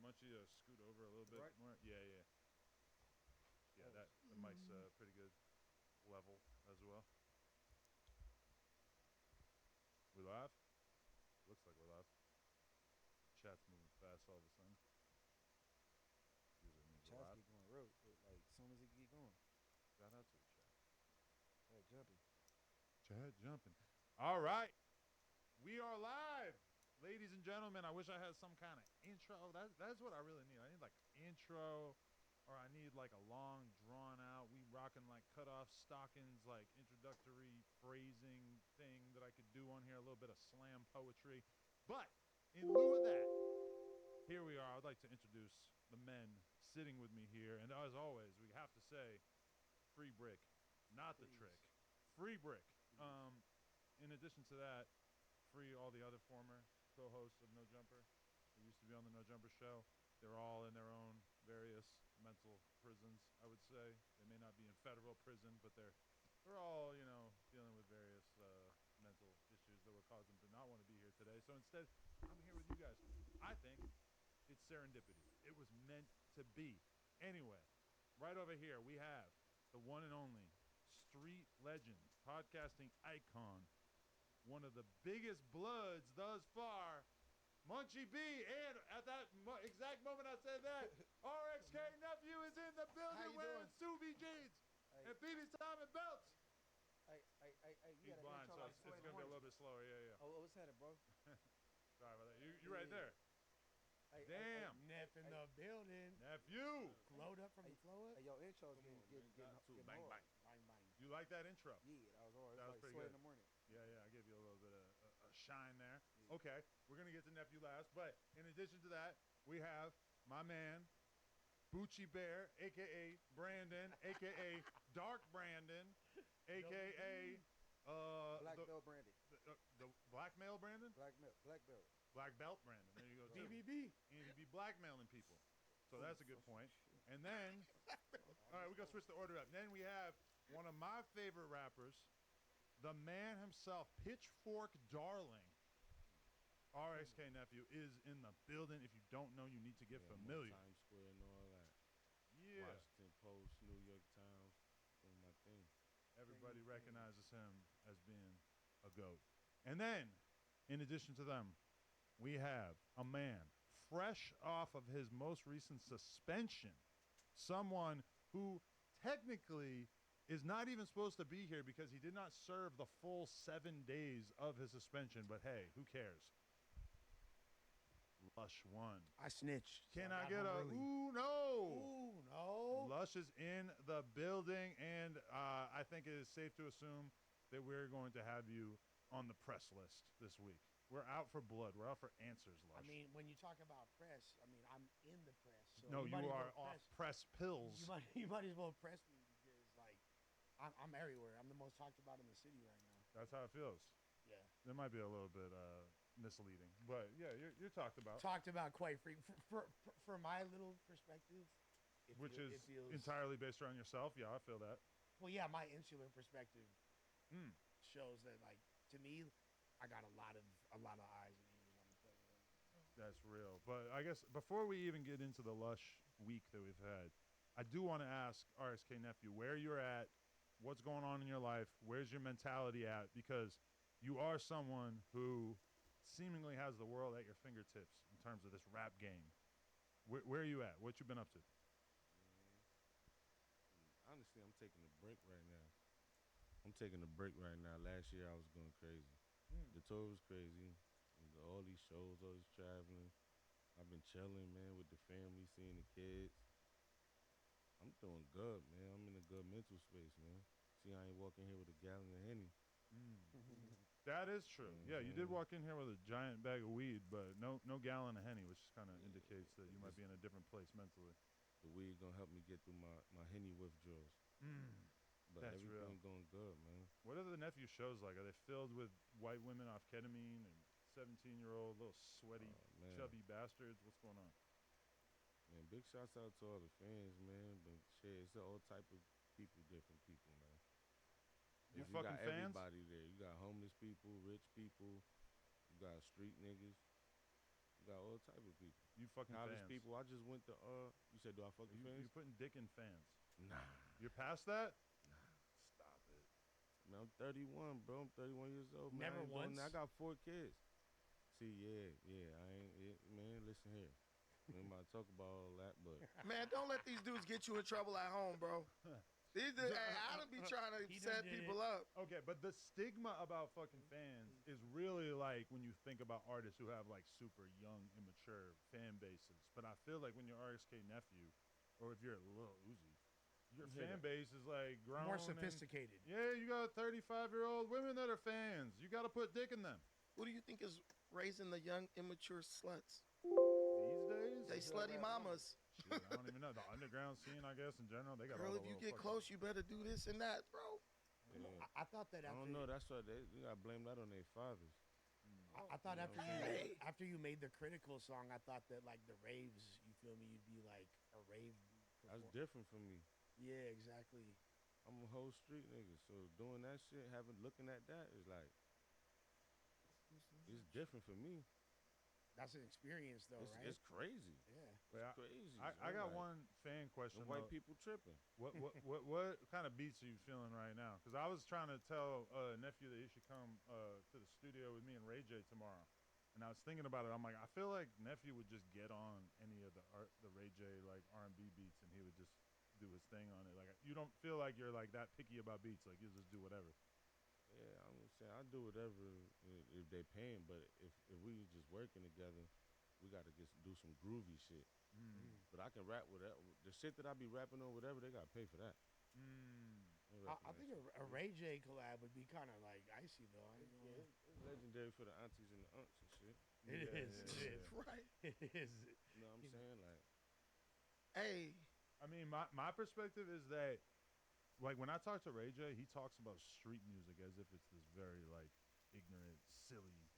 H: Munchie, scoot over a little bit
B: Right.
H: more. Yeah. Yeah, that the mic's pretty good level as well. We live? Looks like we're live. Chat's moving fast all of a sudden. Usually means we're
I: Chats
H: live.
I: get going real like as soon as it get going.
H: Shout out to the chat.
I: Chat jumping.
H: Chat jumping. All right. We are live. Ladies and gentlemen, I wish I had some kind of intro. That's what I really need. I need like an intro, or I need like a long, drawn out, we rocking like cutoff stockings, like introductory phrasing thing that I could do on here, a little bit of slam poetry. But in lieu of that, here we are. I'd like to introduce the men sitting with me here. And as always, we have to say, free brick, not the trick. Free brick. In addition to that, free all the other former co-hosts of No Jumper who used to be on the No Jumper show. They're all in their own various mental prisons, I would say. They may not be in federal prison, but they're all, dealing with various mental issues that would cause them to not want to be here today. So instead, I'm here with you guys. I think it's serendipity. It was meant to be. Anyway, right over here, we have the one and only street legend, podcasting icon, one of the biggest bloods thus far, Munchie B. And at that exact moment I said that, RXK nephew is in the building wearing Subi jeans and BB Simon belts.
I: You
H: He's
I: got
H: blind, so it's going to be a little bit slower. Yeah.
I: Oh, what's happening, bro?
H: Sorry about that. You right there. Damn.
J: Neff in the building.
H: Nephew.
J: Glowed up from the flow up.
I: Hey, yo, intro's getting
H: Bang,
I: hard.
H: bang.
J: Bang, bang.
H: You like that intro?
I: Yeah, that was hard.
H: That was
I: It's like
H: pretty
I: sweat
H: good.
I: in the morning.
H: Yeah, I gave you a little bit of a shine there.
I: Yeah.
H: Okay, we're going to get to nephew last. But in addition to that, we have my man, Bucci Bear, a.k.a. Brandon, a.k.a. Dark Brandon, a.k.a.
I: Black belt Brandy.
H: The blackmail Brandon?
I: Black belt.
H: Black belt Brandon. There you go. Too.
J: BBB.
H: And he'd be blackmailing people. So that's a good point. And then, all right, we're going to switch the order up. Then we have one of my favorite rappers, the man himself, Pitchfork Darling. RXK nephew is in the building. If you don't know, you need to get familiar.
F: Times Square and all that.
H: Yeah.
F: Washington Post, New York Times, doing my thing.
H: Everybody recognizes him as being a GOAT. And then, in addition to them, we have a man fresh off of his most recent suspension. Someone who technically is not even supposed to be here because he did not serve the full 7 days of his suspension. But hey, who cares? Lush won.
J: I snitched.
H: Can
J: so
H: I get a ooh no?
J: Ooh, no.
H: Lush is in the building, and I think it is safe to assume that we're going to have you on the press list this week. We're out for blood. We're out for answers, Lush.
J: I mean, when you talk about press, I'm in the press. So
H: no, you
J: might as
H: are
J: well
H: off press pills.
J: You might as well press me because, like, I'm everywhere. I'm the most talked about in the city right now.
H: That's how it feels.
J: Yeah.
H: It might be a little bit misleading, but yeah, you're talked about.
J: Talked about quite free for my little perspective,
H: Which
J: it
H: is
J: feels,
H: entirely based around yourself. Yeah, I feel that.
J: well, yeah, my insular perspective shows that, like, to me, I got a lot of eyes and ears on the plate.
H: That's real. But I guess before we even get into the Lush week that we've had, I do want to ask RXK nephew where you're at, what's going on in your life, where's your mentality at, because you are someone who seemingly has the world at your fingertips in terms of this rap game. Where are you at? What you been up to?
F: Honestly, I'm taking a break right now. Last year, I was going crazy. The tour was crazy. All these shows, all this traveling. I've been chilling, man, with the family, seeing the kids. I'm doing good, man. I'm in a good mental space, man. See, I ain't walking here with a gallon of Henny.
H: That is true. Yeah, you did walk in here with a giant bag of weed, but no gallon of Henny, which kind of indicates that you might be in a different place mentally.
F: The weed gonna help me get through my Henny withdrawals. But
H: That's
F: everything
H: real.
F: going good, man.
H: What are the nephew shows like? Are they filled with white women off ketamine and 17-year-old little sweaty,
F: Man.
H: chubby bastards? What's going on?
F: Man, big shouts out to all the fans, man. But shit, it's all type of people, different people, man.
H: You
F: got
H: fucking fans?
F: everybody there. You got homeless people, rich people. You got street niggas. You got all type of people.
H: You fucking
F: College
H: fans.
F: people. I just went to you said, do I fuck with fans?
H: You putting dick in fans.
F: Nah.
H: You're past that?
F: Nah.
H: Stop it.
F: Man, I'm 31, bro. I'm 31 years old. Man,
J: Never
F: I ain't doing
J: once?
F: that. I got 4 kids. See, yeah. I ain't, man, listen here. We ain't about to talk about all that, but.
K: Man, don't let these dudes get you in trouble at home, bro. These dudes, I don't be trying to set people up.
H: Okay, but the stigma about fucking fans is really like when you think about artists who have like super young, immature fan bases. But I feel like when you're RSK nephew, or if you're Lil Uzi, your fan base is like grown.
J: More sophisticated.
H: Yeah, you got 35-year-old women that are fans. You got to put dick in them.
K: Who do you think is raising the young, immature sluts?
H: These days?
K: They slutty mamas.
H: Shit, I don't even know. The underground scene, I guess, in general, they got
K: Girl,
H: all
K: if
H: the
K: you
H: little
K: get
H: fucking-
K: close, you better do this and that, bro.
F: Yeah.
J: I thought that
F: I
J: after
F: don't know. That's why they gotta blame that on their fathers.
J: I thought
F: You know
J: after
F: what I'm
J: you after you made the critical song, I thought that like the raves, you feel me, you'd be like a rave.
F: That's different for me.
J: Yeah, exactly.
F: I'm a whole street nigga, so doing that shit, looking at that is like, it's different for me.
J: That's an experience, though, right?
F: It's crazy.
J: Yeah,
F: it's crazy.
H: I got one fan question.
F: The white
H: though.
F: people tripping.
H: What kind of beats are you feeling right now? Because I was trying to tell nephew that he should come to the studio with me and Ray J tomorrow, and I was thinking about it. I'm like, I feel like nephew would just get on any of the Ray J like R&B beats, and he would just do his thing on it. Like you don't feel like you're like that picky about beats. Like you just do whatever.
F: Yeah, I'm saying I do whatever if they paying, but if we just working together, we got to do some groovy shit. But I can rap with that. The shit that I be rapping on, whatever, they got to pay for that.
J: I think a Ray J collab would be kind of like icy, though.
F: Yeah, it's legendary for the aunties and the aunts and shit.
J: It is.
K: Right.
J: It is.
F: You know what I'm saying? Like,
K: hey.
H: I mean, my perspective is that, like, when I talk to Ray J, he talks about street music as if it's this very, like, ignorant, silly,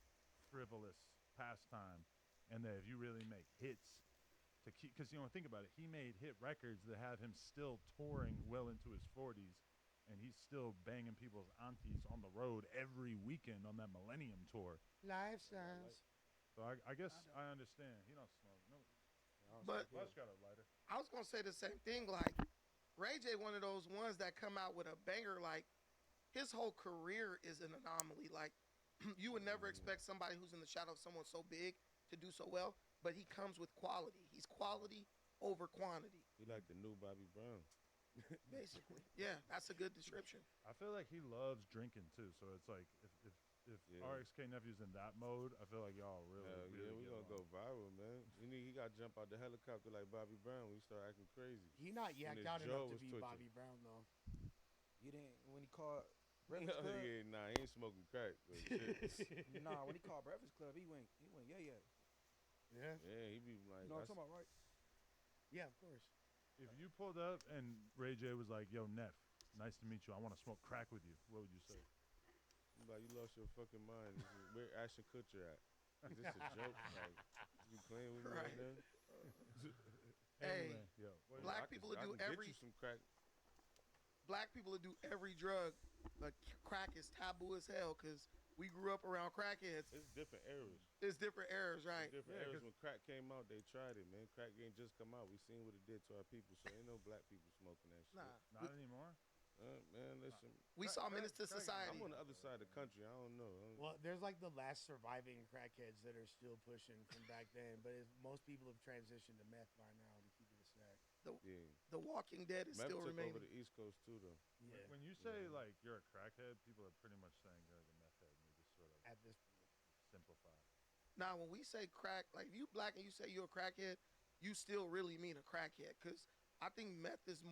H: frivolous pastime. And that if you really make hits to keep, because, you know, think about it. He made hit records that have him still touring well into his 40s. And he's still banging people's aunties on the road every weekend on that Millennium Tour.
J: Lifestyles.
H: So I guess I understand. He don't smoke. No.
K: But
H: Flesh got a lighter.
K: I was going to say the same thing. Like, Ray J, one of those ones that come out with a banger. Like, his whole career is an anomaly. Like, you would never expect somebody who's in the shadow of someone so big to do so well, but he comes with quality. He's quality over quantity.
F: he like the new Bobby Brown.
K: Basically. Yeah, that's a good description.
H: I feel like he loves drinking too, so it's like if RXK nephew's in that mode, I feel like y'all really,
F: yeah, we
H: get
F: gonna go viral, man. He got to jump out the helicopter like Bobby Brown when he start acting crazy.
J: He not yacked
F: his
J: out
F: jaw
J: enough to
F: was
J: be
F: twitching.
J: Bobby Brown, though.
I: You didn't when he called Breakfast Club.
F: Yeah, nah, he ain't smoking crack. But shit.
I: Nah, when he called Breakfast Club, he went yeah.
J: Yeah.
F: Yeah, he be like,
I: You know what I'm talking about, right?
J: Yeah, of course.
H: If you pulled up and Ray J was like, "Yo, Neff, nice to meet you. I want to smoke crack with you," what would you say?
F: like, you lost your fucking mind. Where Ashton Kutcher at? Is this a joke? Like, you playing with me right now?
K: Hey,
H: Anyway, yo,
K: black people will do
F: get
K: every
F: you some crack.
K: black people will do every drug, but crack is taboo as hell because we grew up around crackheads.
F: It's different eras.
K: It's different eras, right?
F: It's different eras. When crack came out, they tried it, man. Crack ain't just come out. We seen what it did to our people, so ain't no black people smoking that shit.
K: Nah,
H: Not anymore.
F: Man, listen.
K: we saw Menace to Society.
F: I'm on the other side of the country. I don't know.
J: Well, there's like the last surviving crackheads that are still pushing from back then, but most people have transitioned to meth by now, to keep it a stack.
K: The Walking Dead is
F: Meth
K: still
F: took
K: remaining.
F: over the East Coast too, though.
J: Yeah.
H: When you say like you're a crackhead, people are pretty much saying you're the meth head, and you just sort of
J: At this point.
H: simplify.
K: Now, when we say crack, like if you black and you say you're a crackhead, you still really mean a crackhead. Because I think meth is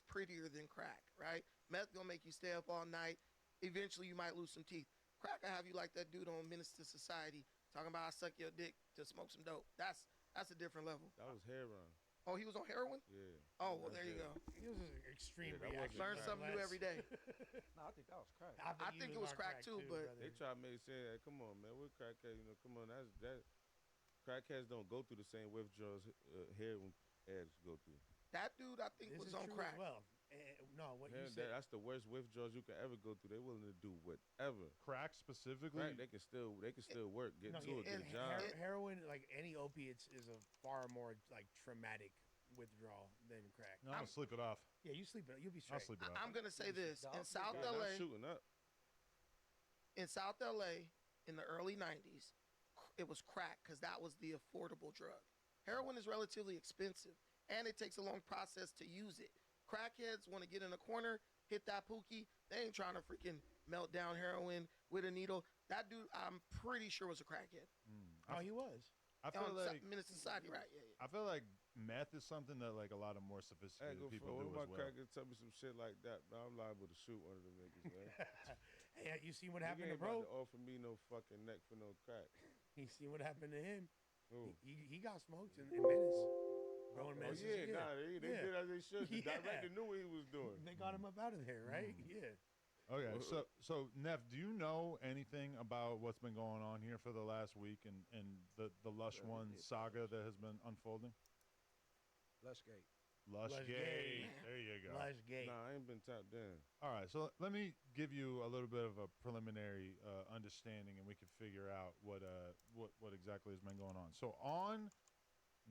K: prettier than crack, right? Meth gonna make you stay up all night. Eventually, you might lose some teeth. Crack will have you like that dude on Menace to Society talking about I suck your dick to smoke some dope. That's a different level.
F: That was heroin.
K: Oh, he was on heroin?
F: Yeah.
K: Oh, well, there you go.
J: He was an extreme
F: that
J: reaction.
K: Learn something new every day.
I: Nah, I think that was crack.
K: I think it was crack too, but
F: They try to make say, hey, come on, man, we're crackheads. You know, come on, that. Crackheads don't go through the same withdrawals heroin addicts go through.
K: that dude I think
J: This
K: was
J: is
K: on
J: true
K: crack.
J: as well. No, what you
F: Man,
J: said.
F: that's the worst withdrawals you could ever go through. They're willing to do whatever.
H: Crack specifically.
F: Crack, they can still work, get
J: No,
F: to it, get a job.
J: Heroin, like any opiates, is a far more like traumatic withdrawal than crack.
H: No, I'll sleep it off.
J: Yeah, you sleep it. You'll be straight.
H: I'll sleep it off.
K: I'm gonna say this in South
F: Yeah,
K: LA.
F: not shooting up.
K: In South LA, in the early '90s, it was crack because that was the affordable drug. Heroin is relatively expensive, and it takes a long process to use it. Crackheads want to get in a corner, hit that pookie. They ain't trying to freaking melt down heroin with a needle. That dude, I'm pretty sure, was a crackhead.
J: Oh, he was.
H: I feel like
K: Menace Society, right? Yeah, yeah.
H: I feel like meth is something that like a lot of more sophisticated people do
F: my
H: as well.
F: crackers tell me some shit like that, man, I'm liable to shoot one of them niggas, man.
J: Hey, you see what
F: Nigga
J: happened to
F: ain't about
J: bro?
F: to offer me no fucking neck for no crack.
J: You see what happened to him?
F: Who?
J: He got smoked in Menace. Bro in
F: Oh
J: Menace.
F: yeah, nah, they did as they should. The director knew what he was doing.
J: They got him up out of there, right? Yeah.
H: Okay, so Neff, do you know anything about what's been going on here for the last week and the Lush One saga that has been unfolding?
I: Lushgate.
H: Lushgate. There you go.
J: Lushgate.
F: Nah, I ain't been tapped in.
H: All right, so let me give you a little bit of a preliminary understanding, and we can figure out what exactly has been going on. So on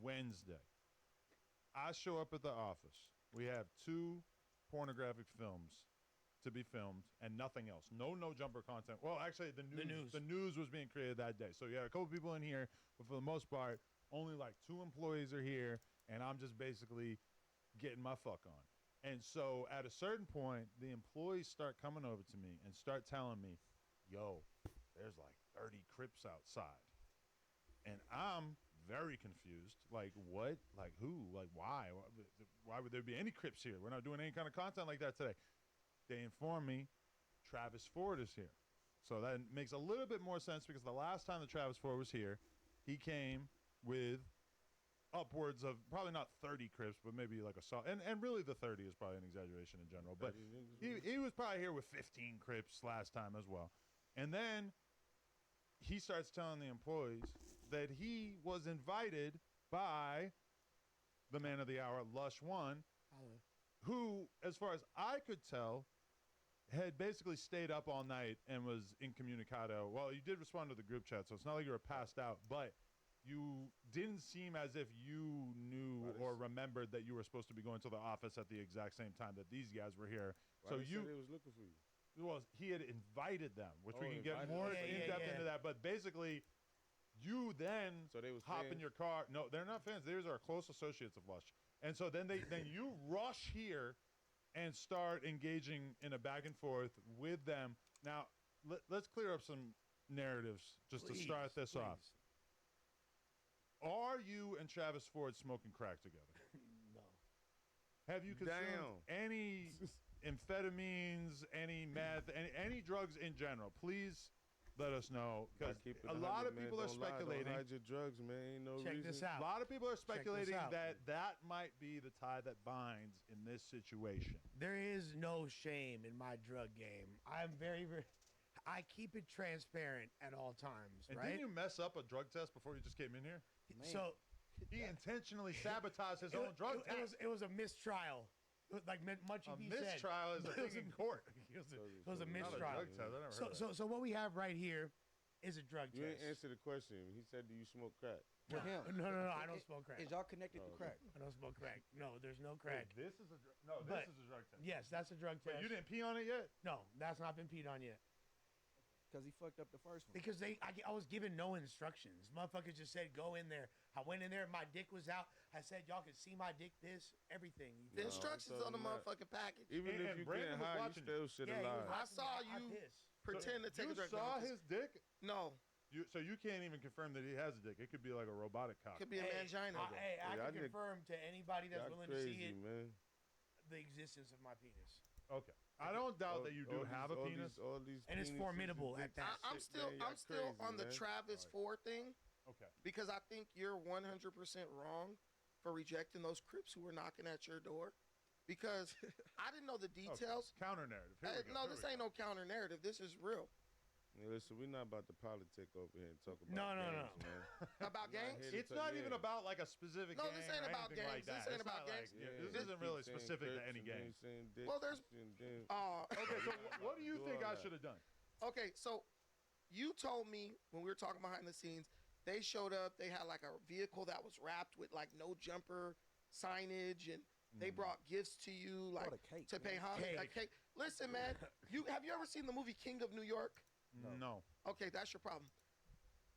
H: Wednesday, I show up at the office. We have 2 pornographic films to be filmed and nothing else. No jumper content. Well, actually, the news was being created that day. So you had a couple people in here, but for the most part, only like 2 employees are here, and I'm just basically getting my fuck on. And so at a certain point, the employees start coming over to me and start telling me, yo, there's like 30 Crips outside. And I'm very confused. Like, what? Like, who? Like, why? Why would there be any Crips here? We're not doing any kind of content like that today. They inform me Travis Ford is here. So that makes a little bit more sense because the last time that Travis Ford was here, he came with upwards of probably not 30 Crips, but maybe like and really the 30 is probably an exaggeration in general. But he was probably here with 15 Crips last time as well. And then he starts telling the employees that he was invited by the man of the hour, Lush One, who, as far as I could tell, had basically stayed up all night and was incommunicado. Well, you did respond to the group chat, so it's not like you were passed out, but you didn't seem as if you knew or remembered that you were supposed to be going to the office at the exact same time that these guys were here.
F: So he was looking for you.
H: Well, he had invited them, which we can get more in-depth into that. But basically, you then hop in your car. No, they're not fans. These are close associates of Lush. And so then you rush here and start engaging in a back and forth with them. Now, let's clear up some narratives just to start this off. Are you and Travis Ford smoking crack together?
J: No.
H: Have you consumed any amphetamines, any meth, any drugs in general? Please let us know, because a lot of people are speculating.
F: Don't hide your drugs, man. Ain't no
J: Check
F: reason.
J: this out.
H: A lot of people are speculating
J: out.
H: that might be the tie that binds in this situation.
J: There is no shame in my drug game. I'm very, very. I keep it transparent at all times.
H: And
J: right?
H: didn't you mess up a drug test before you just came in here?
I: Man.
J: So
H: he intentionally sabotaged his own drug test.
J: It was a mistrial. Like Munchy
H: A
J: B said.
H: mistrial is a thing in court.
J: It was a
H: Not a
J: mistrial.
H: drug test. I never heard of that.
J: So what we have right here is a drug
F: You
J: test.
F: ain't answer the question. He said, "Do you smoke crack?"
I: For him.
J: No, I don't smoke crack.
I: Is y'all connected to crack?
J: I don't smoke crack. No, there's no crack.
H: This is a this is a drug test.
J: Yes, that's a drug test.
H: But you didn't pee on it yet?
J: No, that's not been peed on yet.
I: Because he fucked up the first one.
J: Because I was given no instructions. Motherfuckers just said, go in there. I went in there, my dick was out. I said, y'all can see my dick, this, everything.
K: The instructions on the motherfucking package.
F: Even if you
H: Brandon
F: getting
H: was
F: high, you
H: watching
F: still should have lied.
K: I saw you pretend to take a drug.
H: You saw his dick?
K: No.
H: So you can't even confirm that he has a dick. It could be like a robotic cock.
K: Could be a mangina.
J: I can confirm to anybody that's willing to see it,
F: man.
J: the existence of my penis.
H: Okay. I don't doubt that you do have a penis.
J: And it's formidable at that.
K: I'm still on the Travis Ford thing.
H: Okay.
K: Because I think you're 100% wrong for rejecting those Crips who were knocking at your door. Because I didn't know the details.
H: Counter narrative.
K: No, this ain't no counter narrative. This is real.
F: Yeah, listen, we're not about to politic over here and talk about
J: No.
F: man.
K: About games?
H: It's not even about like a specific
K: No,
H: gang
K: this ain't
H: or
K: about
H: anything
K: games.
H: like that.
K: This ain't
H: It's
K: about
H: not
K: games.
H: like this isn't really specific to any game.
K: Well, there's.
H: Okay, so what do you think I should have done?
K: Okay, so you told me when we were talking behind the scenes, they showed up. They had like a vehicle that was wrapped with like no jumper signage, and they brought gifts to you, like
I: a cake,
K: to pay homage. A cake. Listen, man, have you ever seen the movie King of New York?
H: No.
K: Okay, that's your problem.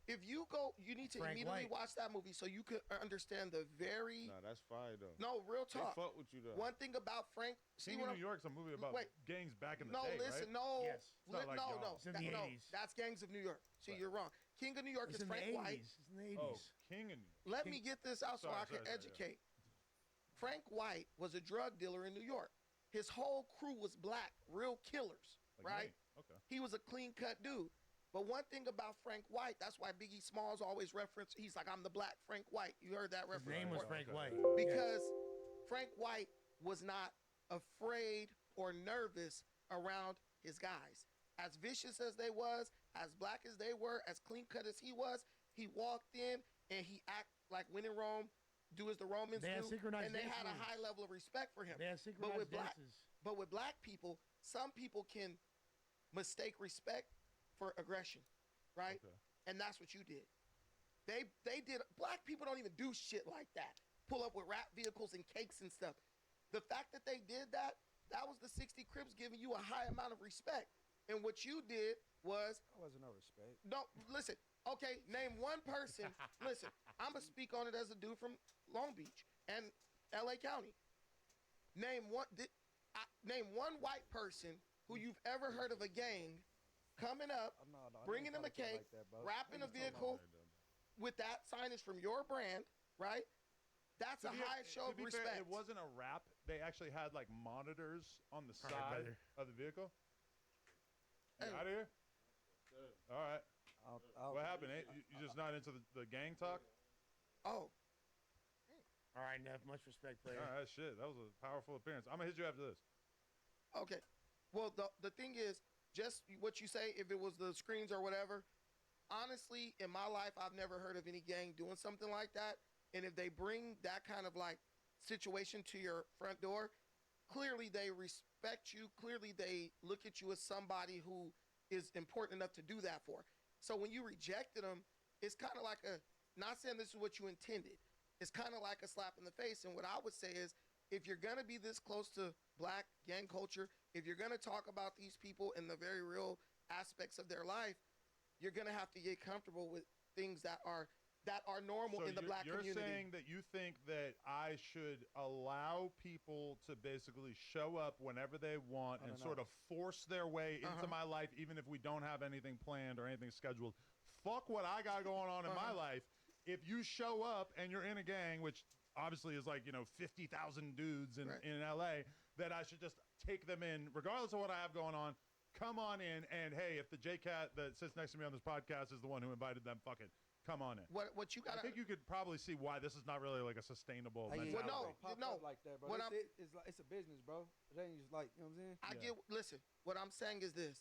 K: If you go, you need to
J: Frank
K: immediately
J: White.
K: watch that movie so you can understand the very.
F: Nah, that's fire though.
K: No, real
F: They
K: talk.
F: fuck with you though.
K: One thing about Frank.
H: King of New York's a movie about gangs back in the
K: No,
H: day,
K: listen,
H: right?
K: no,
J: Yes.
H: It's not like y'all.
J: It's in the 80s.
K: That's Gangs of New York. See, you're wrong. King of New York
J: It's
K: is
J: in the
K: Frank
J: 80s.
K: White.
J: It's in the 80s.
H: Oh, King and
K: Let me get this out so
H: Sorry,
K: I can
H: sorry, yeah.
K: educate. Frank White was a drug dealer in New York. His whole crew was black, real killers, right?
H: me. Okay.
K: He was a clean-cut dude. But one thing about Frank White, that's why Biggie Smalls always reference, he's like, I'm the black Frank White. You heard that
J: His
K: reference
J: name was
K: before?
J: Frank White.
K: Because Frank White was not afraid or nervous around his guys. As vicious as they was, as black as they were, as clean-cut as he was, he walked in and he act like when in Rome, do as the Romans
J: They had
K: do,
J: synchronized
K: and they had a
J: dances.
K: high level of respect for him.
J: They had synchronized dances.
K: But with black people, some people can mistake respect for aggression, right?
H: Okay.
K: And that's what you did. They did. Black people don't even do shit like that. Pull up with rap vehicles and cakes and stuff. The fact that they did that, that was the 60 Crips giving you a high amount of respect. And what you did was
I: That wasn't no respect.
K: no. Listen, okay, name one person. Listen, I'm gonna speak on it as a dude from Long Beach and L.A. County. Name one white person who you've ever heard of a gang coming up, bringing them a cake, wrapping a vehicle with that signage from your brand, right? That's a high show of
H: to be fair,
K: respect.
H: it wasn't a wrap. They actually had like monitors on the
J: All right,
H: side
J: brother.
H: of the vehicle.
K: Hey.
H: Out of here. All right.
I: I'll
H: What happened? You just not into the gang talk?
K: Oh,
J: All right, Neff. Much respect, player.
H: All right, shit. That was a powerful appearance. I'm gonna hit you after this.
K: okay. Well, the thing is, just what you say, if it was the screens or whatever, honestly, in my life, I've never heard of any gang doing something like that. And if they bring that kind of like situation to your front door, clearly they respect you. Clearly they look at you as somebody who is important enough to do that for. So when you rejected them, it's kind of like not saying this is what you intended. It's kind of like a slap in the face. And what I would say is, if you're going to be this close to black gang culture, if you're going to talk about these people in the very real aspects of their life, you're going to have to get comfortable with things that are normal
H: So
K: in the black
H: you're
K: community.
H: saying that you think that I should allow people to basically show up whenever they want and sort of force their way into my life, even if we don't have anything planned or anything scheduled. Fuck what I got going on in my life. If you show up and you're in a gang, which obviously is like, 50,000 dudes in LA, that I should just take them in, regardless of what I have going on. Come on in, and hey, if the J-Cat that sits next to me on this podcast is the one who invited them, fuck it. Come on in.
K: What you got?
H: I think you could probably see why this is not really like a sustainable
I: Hey,
H: mentality.
K: Well,
I: pop
K: no.
I: up like that, bro.
K: What
I: It's like it's a business, bro. It ain't just like, you know what I'm saying?
K: Listen, what I'm saying is this.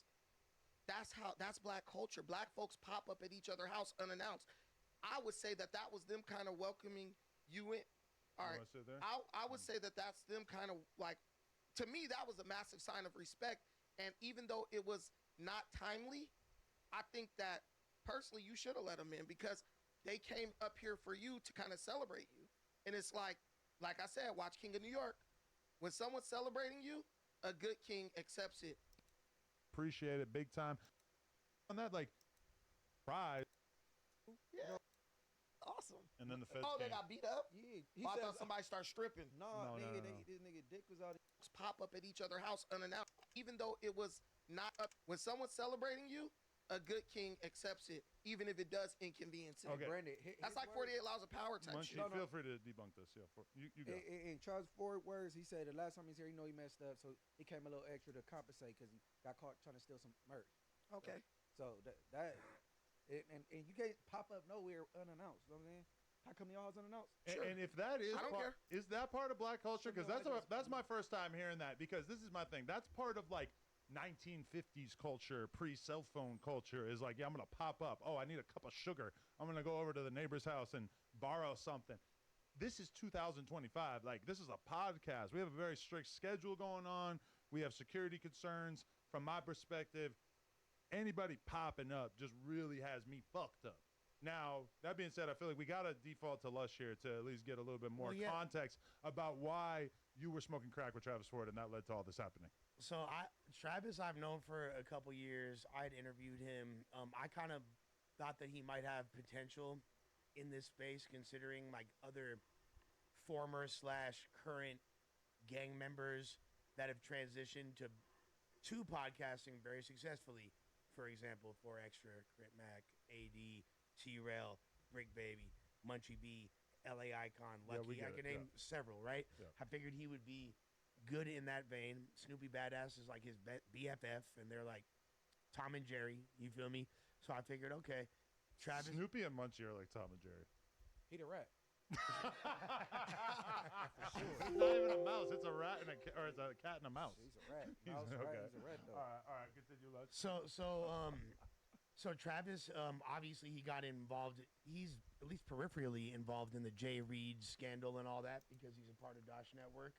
K: That's black culture. Black folks pop up at each other's house unannounced. I would say that was them kind of welcoming you in. All right.
H: wanna sit there?
K: I would say that that's them kind of like, to me, that was a massive sign of respect. And even though it was not timely, I think that personally you should have let them in, because they came up here for you to kind of celebrate you. And it's like I said, watch King of New York. When someone's celebrating you, a good king accepts it.
H: Appreciate it big time. On that, like, pride,
K: Yeah. Awesome.
H: and then the feds
K: Oh, they
H: came.
K: got beat up?
I: Yeah.
K: Oh, I thought somebody started stripping.
I: No,
H: No,
I: nigga,
H: no.
I: this nigga dick was out.
K: Pop up at each other's house unannounced. Even though it was not up. When someone's celebrating you, a good king accepts it, even if it does inconvenience him.
H: Okay.
I: Brandon,
K: That's like 48 laws of power type
H: Munchie,
K: shit.
H: feel free to debunk this. Yeah, you go.
I: In Charles Ford words, he said the last time he was here, he know he messed up, so he came a little extra to compensate because he got caught trying to steal some merch.
K: Okay.
I: So and you can't pop up nowhere unannounced. You know what I'm saying? How come y'all was unannounced?
K: Sure.
H: And if that is
K: I don't
H: part, is that part of black culture? Because
I: Something like
H: that's my first time hearing that. Because this is my thing. That's part of like 1950s culture, pre-cell phone culture is like, yeah, I'm gonna pop up. Oh, I need a cup of sugar. I'm gonna go over to the neighbor's house and borrow something. This is 2025. Like, this is a podcast. We have a very strict schedule going on. We have security concerns. From my perspective, anybody popping up just really has me fucked up. Now, that being said, I feel like we got to default to Lush here to at least get a little bit more context about why you were smoking crack with Travis Ford and that led to all this happening.
J: So Travis, I've known for a couple years. I had interviewed him. I kind of thought that he might have potential in this space, considering like other former / current gang members that have transitioned to podcasting very successfully. For example, 4Extra, Crit Mac, AD, T-Rail, Brick Baby, Munchie B, LA Icon, Lucky. I can name several, right?
H: Yeah.
J: I figured he would be good in that vein. Snoopy Badass is like his BFF, and they're like Tom and Jerry. You feel me? So I figured, okay, Travis.
H: Snoopy and Munchie are like Tom and Jerry.
I: He the rat.
H: It's not even a mouse. It's a rat and or it's a cat and a mouse.
I: He's a rat. Mouse rat.
H: Okay.
I: He's a rat though.
H: All right. Continue, Lush.
J: So Travis, obviously he got involved. He's at least peripherally involved in the Jay Reed scandal and all that because he's a part of Dosh Network.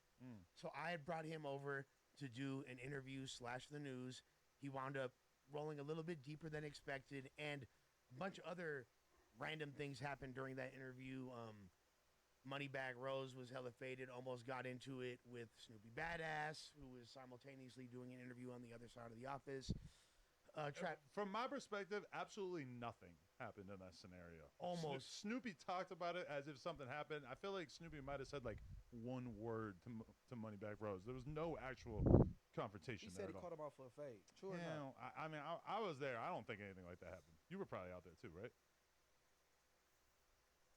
J: So I had brought him over to do an interview / the news. He wound up rolling a little bit deeper than expected, and a bunch of other random things happened during that interview. Moneybag Rose was hella faded, almost got into it with Snoopy Badass, who was simultaneously doing an interview on the other side of the office.
H: From my perspective, absolutely nothing happened in that scenario.
J: Almost.
H: Snoopy talked about it as if something happened. I feel like Snoopy might have said like one word to Moneybag Rose. There was no actual confrontation.
I: He said
H: there
I: he
H: at
I: caught
H: all.
I: him out for a fade. True or
H: Yeah,
I: not?
H: I mean, I was there. I don't think anything like that happened. You were probably out there too, right?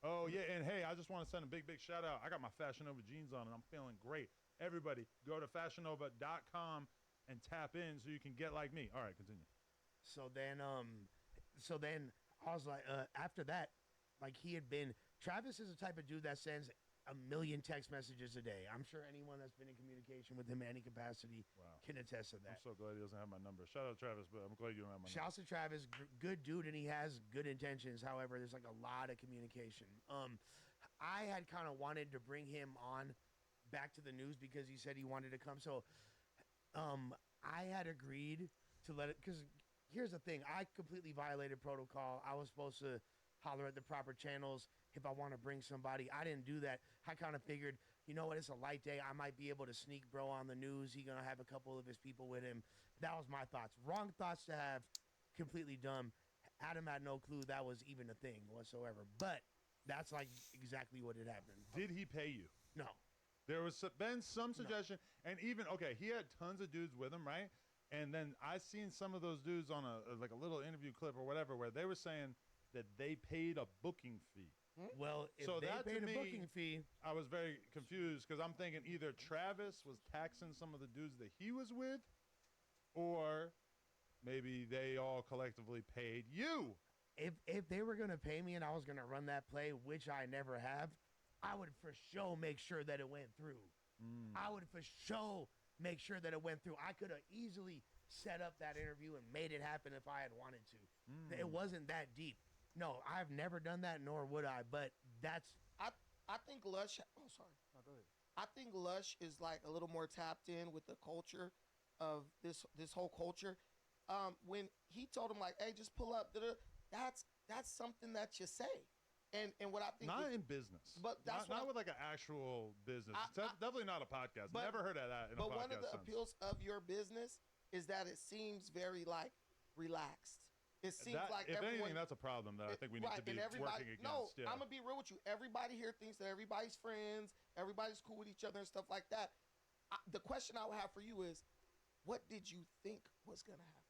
H: Oh, yeah, and hey, I just want to send a big shout out. I got my Fashion Nova jeans on, and I'm feeling great. Everybody, go to fashionnova.com and tap in so you can get like me. All right, continue.
J: So then I was like, after that, like Travis is the type of dude that sends a million text messages a day. I'm sure anyone that's been in communication with him in any capacity can attest to that.
H: I'm so glad he doesn't have my number. Shout out Travis, but I'm glad you don't have my number.
J: Shouts to Travis, good dude, and he has good intentions. However, there's like a lot of communication. I had kind of wanted to bring him on back to the news because he said he wanted to come. So I had agreed to let it, because here's the thing. I completely violated protocol. I was supposed to holler at the proper channels if I want to bring somebody. I didn't do that. I kind of figured, you know what, it's a light day. I might be able to sneak bro on the news. He's going to have a couple of his people with him. That was my thoughts. Wrong thoughts to have. Completely dumb. Adam had no clue that was even a thing whatsoever. But that's like exactly what had happened.
H: Did he pay you?
J: No.
H: There was been some suggestion, and even, okay, he had tons of dudes with him, right? And then I seen some of those dudes on a little interview clip or whatever where they were saying that they paid a booking fee.
J: Well, if
H: so
J: they
H: that
J: paid
H: to
J: a
H: me,
J: booking fee,
H: I was very confused because I'm thinking either Travis was taxing some of the dudes that he was with, or maybe they all collectively paid you.
J: if they were gonna pay me and I was gonna run that play, which I never have, I would for sure make sure that it went through. I would for sure make sure that it went through. I could have easily set up that interview and made it happen if I had wanted to. It wasn't that deep. No, I've never done that, nor would I. But that's
K: I think Lush. Oh, sorry.
I: No, go ahead.
K: I think Lush is like a little more tapped in with the culture of this whole culture. When he told him like, "Hey, just pull up," that's something that you say. And what I think
H: not in business,
K: but that's
H: not with like an actual business. Definitely not a podcast. Never heard of that in a podcast.
K: But one of the
H: sense.
K: appeals of your business is that it seems very like relaxed. It seems like
H: if
K: everyone,
H: anything, that's a problem that I think we need to be working against.
K: No,
H: yeah.
K: I'm gonna be real with you. Everybody here thinks that everybody's friends, everybody's cool with each other and stuff like that. The question I would have for you is, what did you think was gonna happen?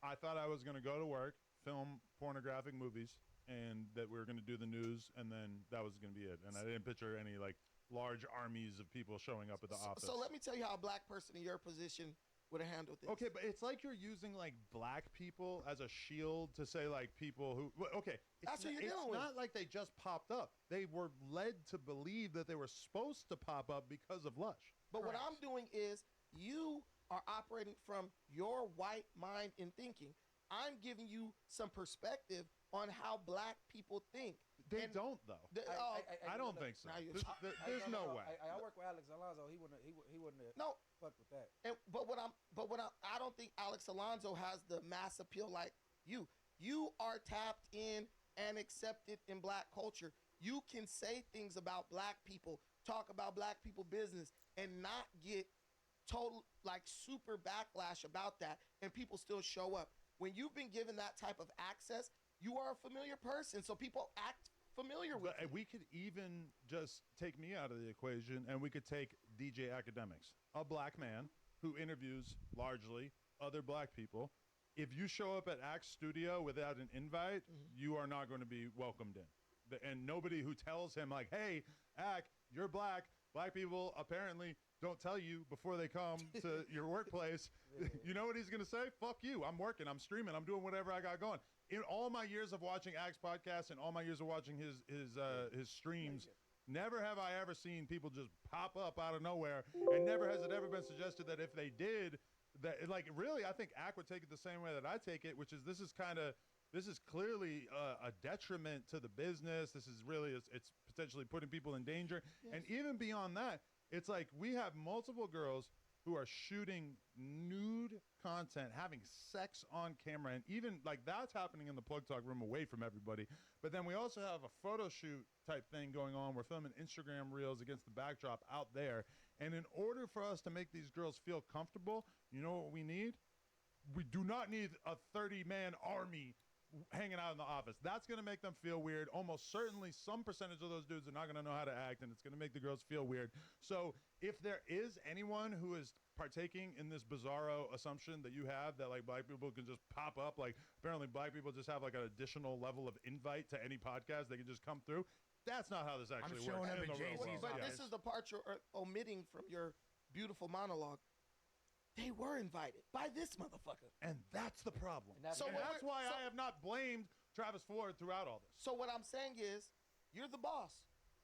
H: I thought I was gonna go to work, film pornographic movies, and that we were gonna do the news, and then that was gonna be it. And I didn't picture any like large armies of people showing up at the office.
K: So let me tell you how a black person in your position would have handled this.
H: Okay, but it's like you're using like black people as a shield to say like people who. Okay,
K: that's what you're dealing with.
H: It's not like they just popped up. They were led to believe that they were supposed to pop up because of Lush.
K: But what I'm doing is you are operating from your white mind and thinking. I'm giving you some perspective on how black people think.
H: They don't though. I don't think so. There's no way.
I: I work with Alex Alonso. He wouldn't have
K: No.
I: fucked with that.
K: I don't think Alex Alonso has the mass appeal like you. You are tapped in and accepted in black culture. You can say things about black people, talk about black people business, and not get total like super backlash about that, and people still show up. When you've been given that type of access, you are a familiar person, so people act familiar with you.
H: We could even just take me out of the equation, and we could take DJ Academics, a black man who interviews largely other black people. If you show up at Axe Studio without an invite, you are not going to be welcomed in. And nobody who tells him like, hey, Ack, you're black. Black people apparently don't tell you before they come to your workplace. You know what he's going to say? Fuck you. I'm working. I'm streaming. I'm doing whatever I got going. In all my years of watching Axe podcast and all my years of watching his streams, never have I ever seen people just pop up out of nowhere, and never has it ever been suggested that if they did, that like really, I think Ack would take it the same way that I take it, which is this is clearly a detriment to the business. This is really it's potentially putting people in danger, and even beyond that, it's like we have multiple girls who are shooting nude content, having sex on camera, and even like that's happening in the Plug Talk room away from everybody. But then we also have a photo shoot type thing going on. We're filming Instagram reels against the backdrop out there. And in order for us to make these girls feel comfortable, you know what we need? We do not need a 30-man army hanging out in the office. That's going to make them feel weird. Almost certainly some percentage of those dudes are not going to know how to act, and it's going to make the girls feel weird. So if there is anyone who is partaking in this bizarro assumption that you have that like black people can just pop up, like apparently black people just have like an additional level of invite to any podcast, they can just come through. That's not how this actually works.
J: I'm showing up in JC's
K: But
J: office.
K: this is the part you're omitting from your beautiful monologue. They were invited by this motherfucker.
H: And that's the problem.
K: And that's
H: why I have not blamed Travis Ford throughout all this.
K: So what I'm saying is, you're the boss.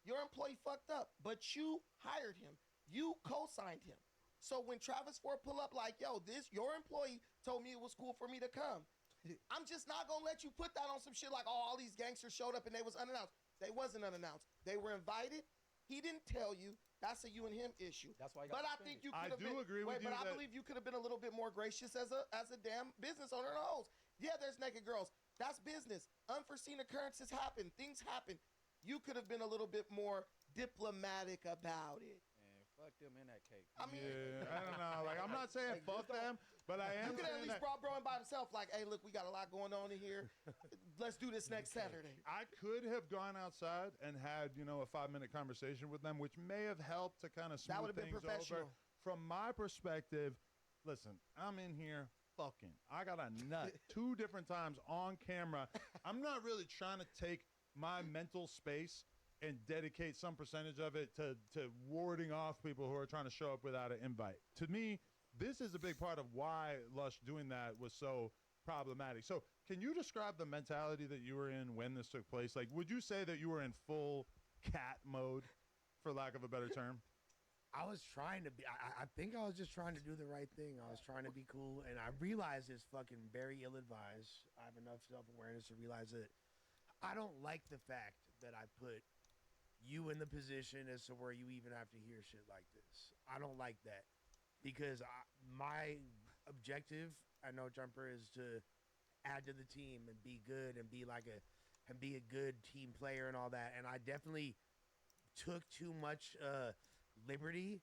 K: Your employee fucked up, but you hired him. You co-signed him. So when Travis Ford pull up like, yo, your employee told me it was cool for me to come. I'm just not going to let you put that on some shit like, oh, all these gangsters showed up and they was unannounced. They wasn't unannounced. They were invited. He didn't tell you. That's a you and him issue.
I: That's why.
K: But I think you could have been.
H: agree with you.
K: But I believe you could have been a little bit more gracious as a damn business owner and host. Yeah, there's naked girls. That's business. Unforeseen occurrences happen. Things happen. You could have been a little bit more diplomatic about it.
I: And fuck them in that cake.
K: I mean,
H: I don't know. Like, I'm not saying fuck them, but I am
K: you could have at
H: saying
K: least brought bro in by himself. Like, hey, look, we got a lot going on in here. Let's do this next Saturday.
H: I could have gone outside and had, a 5-minute conversation with them, which may have helped to kind of smooth
K: That would have been
H: things
K: professional.
H: over. From my perspective, listen, I'm in here fucking. I got a nut 2 different times on camera. I'm not really trying to take my mental space and dedicate some percentage of it to warding off people who are trying to show up without an invite. To me, this is a big part of why Lush doing that was so problematic. So can you describe the mentality that you were in when this took place? Like, would you say that you were in full cat mode, for lack of a better term?
J: I was trying to be. I think I was just trying to do the right thing. I was trying to be cool, and I realized it's fucking very ill-advised. I have enough self-awareness to realize that I don't like the fact that I put you in the position as to where you even have to hear shit like this. I don't like that because my objective, I know Jumper, is to add to the team and be good and be a good team player and all that. And I definitely took too much liberty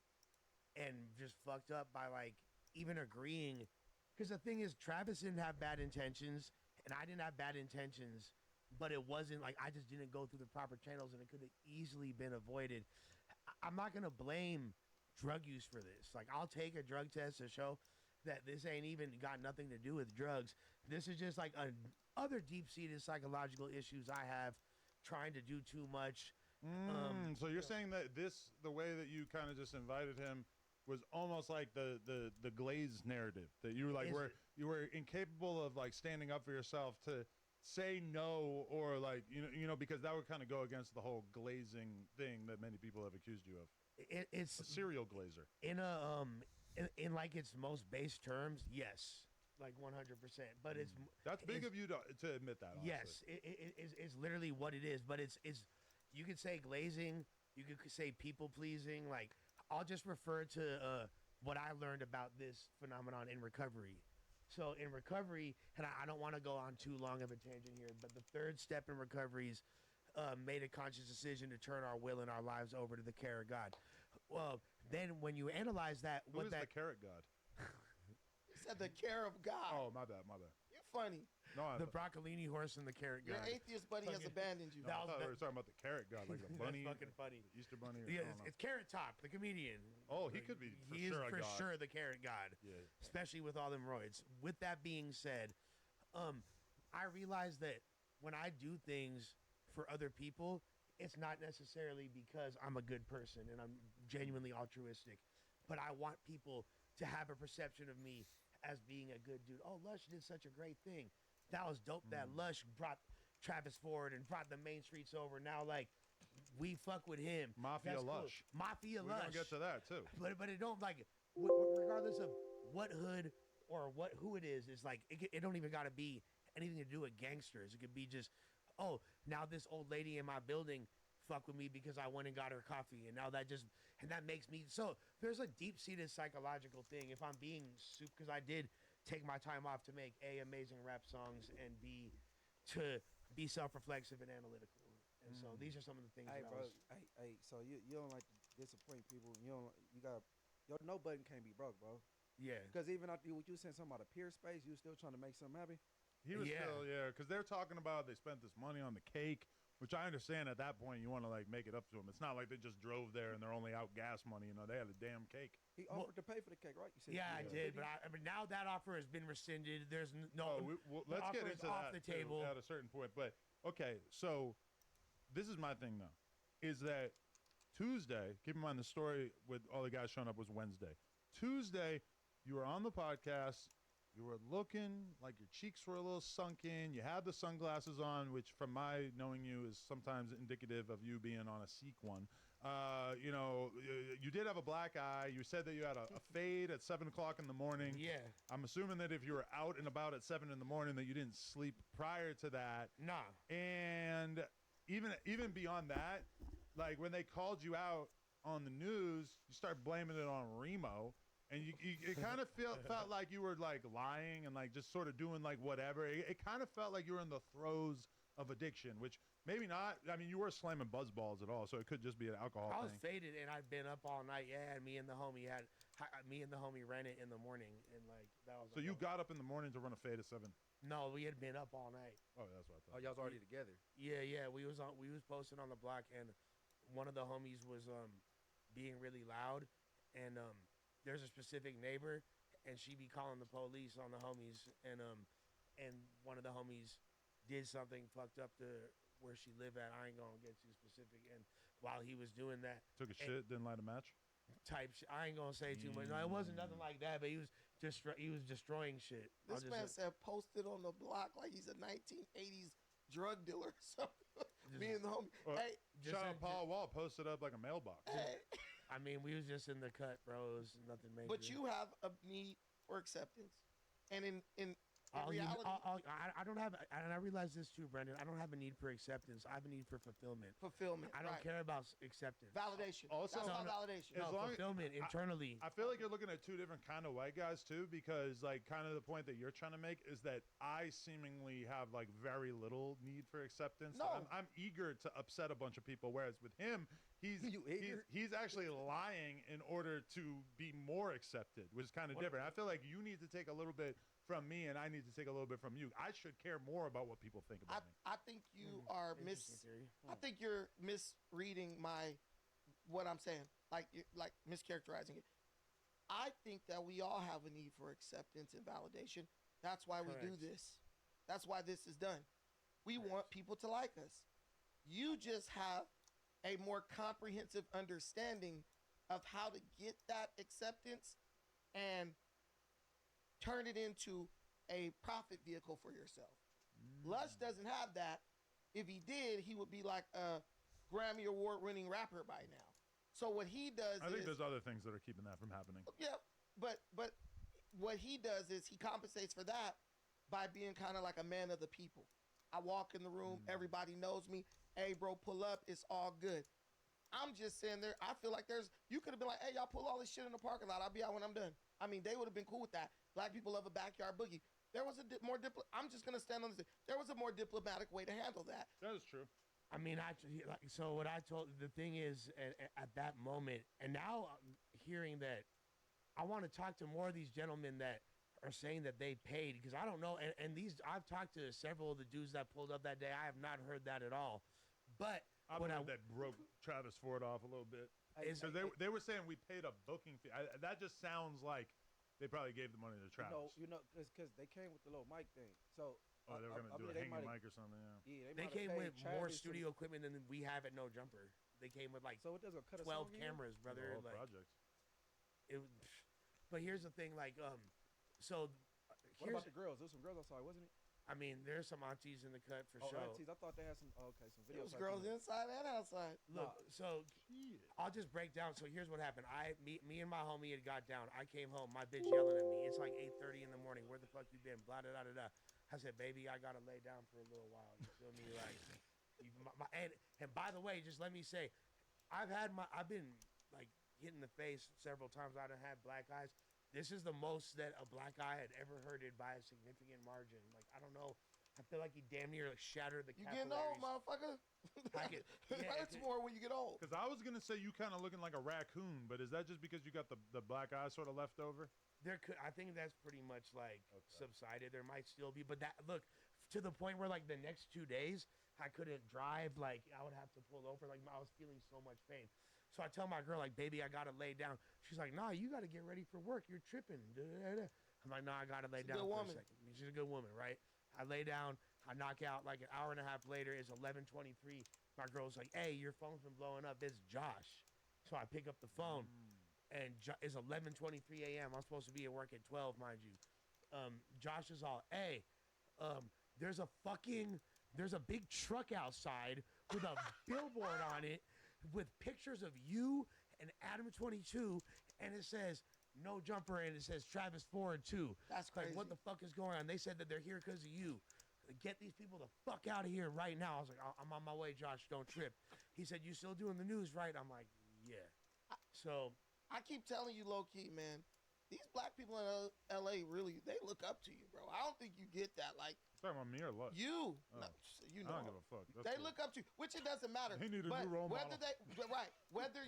J: and just fucked up by like even agreeing. Because the thing is, Travis didn't have bad intentions and I didn't have bad intentions, but it wasn't like I just didn't go through the proper channels and it could have easily been avoided. I'm not going to blame drug use for this. Like, I'll take a drug test to show that this ain't even got nothing to do with drugs. This is just like other deep-seated psychological issues I have trying to do too much.
H: So you're saying that the way that you kind of just invited him was almost like the Glaze narrative, that you were like, you were incapable of like standing up for yourself to say no, or like, because that would kind of go against the whole glazing thing that many people have accused you of.
J: It's
H: a serial glazer.
J: In in like its most base terms, yes, like 100%. But
H: That's big
J: it's-
H: of you to admit that. Honestly.
J: yes, it's literally what it is. But it's you could say glazing, you could say people pleasing. Like I'll just refer to what I learned about this phenomenon in recovery. So in recovery, and I don't want to go on too long of a tangent here, but the third step in recovery is made a conscious decision to turn our will and our lives over to the care of God. Well, then when you analyze that,
H: Who
J: what
H: is
J: that
H: the carrot god?
K: He said the care of God.
H: Oh, my bad.
K: You're funny.
H: No,
J: the broccolini horse and the carrot
K: Your
J: god.
K: atheist buddy has abandoned you.
H: No, I thought we were talking about the carrot god, like the bunny.
J: That's fucking funny.
H: The Easter bunny. Or,
J: Yeah,
H: I don't know.
J: it's Carrot Top, the comedian.
H: Oh, he could be for
J: He
H: sure
J: is
H: a
J: for
H: god.
J: sure the carrot god.
H: Yeah.
J: Especially with all them roids. With that being said, I realize that when I do things for other people, it's not necessarily because I'm a good person and I'm genuinely altruistic, but I want people to have a perception of me as being a good dude. Oh, Lush did such a great thing. That was dope. That Lush brought Travis forward and brought the main streets over. Now, like, we fuck with him.
H: Mafia
J: That's cool.
H: Lush.
J: Mafia
H: We're
J: Lush.
H: gonna get to that too.
J: But it don't like regardless of what hood or who it is like it don't even gotta be anything to do with gangsters. It could be just, oh, now this old lady in my building fuck with me because I went and got her coffee, and now that makes me so. There's a deep seated psychological thing. If I'm being because I did take my time off to make amazing rap songs and to be self reflexive and analytical. And so these are some of the things.
I: Hey, bro. Hey. So you don't like to disappoint people. You got your no button can't be broke, bro.
J: Yeah.
I: Because even after what you saying something about a peer space, you still trying to make something happen.
H: He was still, because they're talking about they spent this money on the cake, which I understand at that point you want to like make it up to them. It's not like they just drove there and they're only out gas money. You know, they had a damn cake.
I: He offered to pay for the cake, right? You said
J: Yeah, I did, but I mean now that offer has been rescinded. There's no.
H: Let's get
J: offer is
H: into
J: off
H: that
J: the table
H: at a certain point. But okay, so this is my thing though, is that Tuesday? Keep in mind the story with all the guys showing up was Wednesday. Tuesday, you were on the podcast. You were looking like your cheeks were a little sunken. You had the sunglasses on, which from my knowing you is sometimes indicative of you being on a Seek one. You know, you did have a black eye. You said that you had a fade at 7 o'clock in the morning.
J: Yeah.
H: I'm assuming that if you were out and about at 7 in the morning that you didn't sleep prior to that.
J: Nah.
H: And even beyond that, like when they called you out on the news, you start blaming it on Remo. And it kind of felt like you were like lying and like just sort of doing like whatever. It kind of felt like you were in the throes of addiction, which maybe not. I mean, you were slamming buzz balls at all, so it could just be an alcohol
J: I was
H: thing.
J: faded and I'd been up all night. Yeah, and me and the homie ran it in the morning, and like that was.
H: So you got up in the morning to run a fade at 7?
J: No, we had been up all night.
H: Oh, that's what I thought.
I: Oh, y'all was already together.
J: Yeah. We was posted on the block, and one of the homies was being really loud, and there's a specific neighbor, and she be calling the police on the homies, and one of the homies did something fucked up to where she lived at. I ain't gonna get too specific. And while he was doing that,
H: Took a shit, didn't light a match.
J: type shit, I ain't gonna say too much. No, it wasn't nothing like that, but he was destroying shit.
K: This man said posted on the block like he's a 1980s drug dealer or something. Me and the homie.
H: Well,
K: Hey,
H: shout out Paul Wall, posted up like a mailbox.
K: hey.
J: I mean, we was just in the cut, bro. It was nothing major.
K: But you have a need for acceptance, and in reality,
J: I don't have, and I realize this too, Brendan. I don't have a need for acceptance. I have a need for fulfillment.
K: fulfillment.
J: I don't
K: right.
J: care about acceptance.
K: Validation.
H: Also-
K: That's
H: No,
K: not validation.
H: As
J: No,
H: long as-
J: fulfillment internally.
H: I feel like you're looking at two different kind of white guys too, because like kind of the point that you're trying to make is that I seemingly have like very little need for acceptance.
K: No.
H: I'm eager to upset a bunch of people, whereas with him, he's actually lying in order to be more accepted, which is kind of different. I feel like you need to take a little bit from me, and I need to take a little bit from you. I should care more about what people think about me.
K: I think you are
J: Interesting theory.
K: I think you're misreading what I'm saying. Like mischaracterizing it. I think that we all have a need for acceptance and validation. That's why we do
J: Correct.
K: this. That's why this is done. We want people to like us. You just have a more comprehensive understanding of how to get that acceptance and turn it into a profit vehicle for yourself. Lush doesn't have that. If he did, he would be like a Grammy Award winning rapper by now. So what he does
H: I think
K: is,
H: there's other things that are keeping that from happening.
K: yeah, but what he does is he compensates for that by being kind of like a man of the people. I walk in the room, everybody knows me. Hey, bro, pull up. It's all good. I'm just sitting there. I feel like you could have been like, hey, y'all pull all this shit in the parking lot. I'll be out when I'm done. I mean, they would have been cool with that. Black people love a backyard boogie. There was a I'm just going to stand on this. There was a more diplomatic way to handle that.
H: That is true.
J: I mean, so what I told the thing is at that moment, and now I'm hearing that I want to talk to more of these gentlemen that are saying that they paid because I don't know. And these I've talked to several of the dudes that pulled up that day. I have not heard that at all. But
H: I heard that broke Travis Ford off a little bit. So they were saying we paid a booking fee. That just sounds like they probably gave the money to Travis.
I: Because they came with the little mic thing. So
H: they were gonna do a hanging mic or something.
I: Yeah,
J: they came with more studio equipment than we have at No Jumper. They came with like 12 cameras, brother.
H: The whole
J: like
H: project.
J: But here's the thing, like so.
I: What about the girls? There was some girls outside, wasn't it?
J: I mean, there's some aunties in the cut for sure.
I: Aunties. I thought they had some. Okay, some videos.
K: There's girls inside and outside.
J: Look, so I'll just break down. So here's what happened. Me and my homie had got down. I came home. My bitch yelling at me. It's like 8:30 in the morning. Where the fuck you been? Blah da da da da. I said, baby, I gotta lay down for a little while. You feel me? Like, and by the way, just let me say, I've been like hit in the face several times. I done had black eyes. This is the most that a black eye had ever hurted by a significant margin. Like, I don't know. I feel like he damn near shattered the capillaries.
K: You getting old, motherfucker. It hurts more when you get old.
H: Because I was going to say you kind of looking like a raccoon, but is that just because you got the black eye sort of left over?
J: I think that's pretty much like subsided. There might still be, but that look to the point where like the next 2 days I couldn't drive. Like I would have to pull over. Like I was feeling so much pain. So I tell my girl, like, baby, I gotta lay down. She's like, nah, you gotta get ready for work. You're tripping. I'm like, nah, I gotta lay down for a second. She's a good woman, right? I lay down. I knock out. Like an hour and a half later, it's 11:23. My girl's like, hey, your phone's been blowing up. It's Josh. So I pick up the phone, and it's 11:23 a.m. I'm supposed to be at work at 12, mind you. Josh is all, hey, there's a big truck outside with a billboard on it with pictures of you and Adam 22, and it says No Jumper, and it says Travis Ford too.
K: That's crazy.
J: Like, what the fuck is going on? They said that they're here because of you. Get these people the fuck out of here right now. I was like, I'm on my way, Josh. Don't trip. He said, you still doing the news, right? I'm like, yeah. So
K: I keep telling you, low key, man. These black people in LA really, they look up to you, bro. I don't think you get that. Like,
H: talking about me or what?
K: You.
H: Oh.
K: No, you know.
H: I don't give a fuck.
K: They look up to you, which it doesn't matter.
H: They need a new role
K: whether
H: model.
K: whether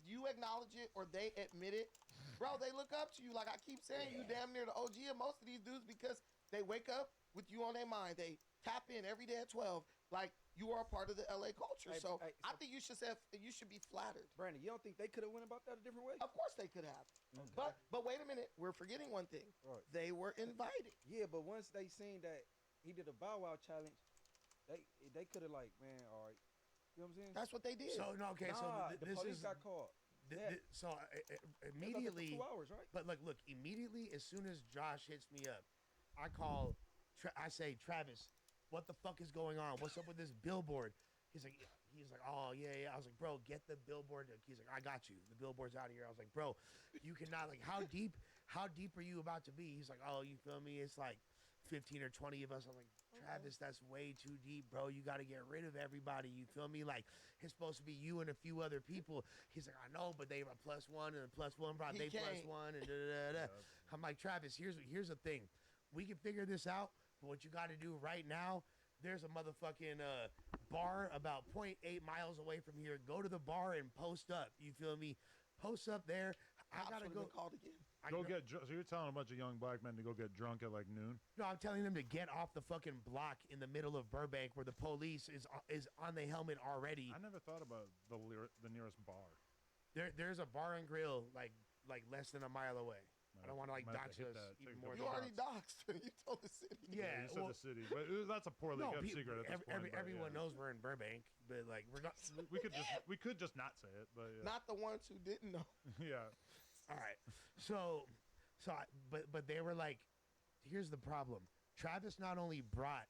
K: you acknowledge it or they admit it, bro, they look up to you. Like I keep saying, you damn near the OG of most of these dudes because they wake up with you on their mind. They tap in every day at 12. Like you are a part of the LA culture. So I think you should be flattered.
I: Brandon, you don't think they could have went about that a different way?
K: Of course they could have. Okay. But wait a minute, we're forgetting one thing.
I: Right.
K: They were invited.
I: Yeah, but once they seen that he did a Bow Wow challenge, they could have like, man, all right. You know what I'm saying?
K: That's what they did.
J: So no, okay.
I: The police got caught.
J: Immediately,
I: 2 hours, right?
J: But look, immediately as soon as Josh hits me up, I call. I say, Travis, what the fuck is going on? What's up with this billboard? He's like, oh yeah. I was like, bro, get the billboard. He's like, I got you. The billboard's out here. I was like, bro, you cannot. Like, how deep are you about to be? He's like, oh, you feel me? It's like 15 or 20 of us. I'm like, Travis, that's way too deep, bro. You got to get rid of everybody. You feel me? Like, it's supposed to be you and a few other people. He's like, I know, but they were +1 and a +1 brought they +1 and da. I'm like, Travis, here's the thing. We can figure this out, but what you got to do right now, there's a motherfucking bar about 0.8 miles away from here. Go to the bar and post up. You feel me? Post up there. I gotta go.
K: Called again.
H: So you're telling a bunch of young black men to go get drunk at like noon?
J: No, I'm telling them to get off the fucking block in the middle of Burbank where the police is on the helmet already.
H: I never thought about the nearest bar.
J: There's a bar and grill like less than a mile away. I don't want to dox us even more.
K: You already doxed. You told the city.
J: Yeah,
H: you said the city, but that's a poorly kept secret. At this point,
J: everyone knows we're in Burbank, but like we're not.
H: we could just not say it, but yeah.
K: Not the ones who didn't know.
H: Yeah.
J: All right. But they were like, here's the problem. Travis not only brought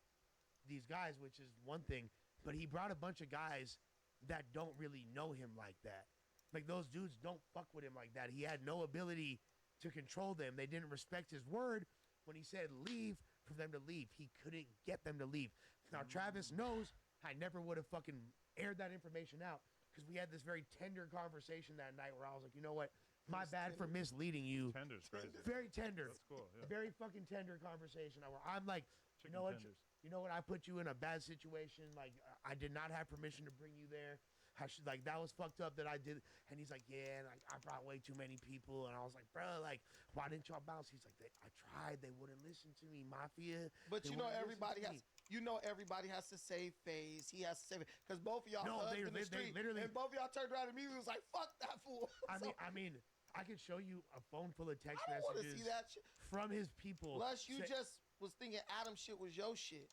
J: these guys, which is one thing, but he brought a bunch of guys that don't really know him like that. Like those dudes don't fuck with him like that. He had no ability to control them. They didn't respect his word when he said leave for them to leave. He couldn't get them to leave. Now, Travis knows I never would have fucking aired that information out because we had this very tender conversation that night where I was like, you know what? My bad for misleading you.
H: Tender's crazy.
J: Very tender.
H: That's cool. Yeah.
J: Very fucking tender conversation where I'm like,
H: Chicken
J: you know what?
H: tenders.
J: You know what? I put you in a bad situation. Like, I did not have permission to bring you there. I should, like, that was fucked up that I did. And he's like, yeah, and I brought way too many people. And I was like, bro, like, why didn't y'all bounce? He's like, I tried. They wouldn't listen to me. Mafia.
K: But
J: they
K: you know
J: wouldn't
K: everybody
J: listen to
K: has.
J: me.
K: You know everybody has to save phase. He has to save it because both of y'all
J: No,
K: hugged
J: they-
K: in the
J: they
K: street,
J: literally-
K: and both of y'all turned around and immediately was like, "Fuck that fool."
J: I mean, I could show you a phone full of text
K: I don't want to
J: messages
K: see that shit.
J: from his people.
K: Plus, you
J: say-
K: just was thinking Adam shit was your shit.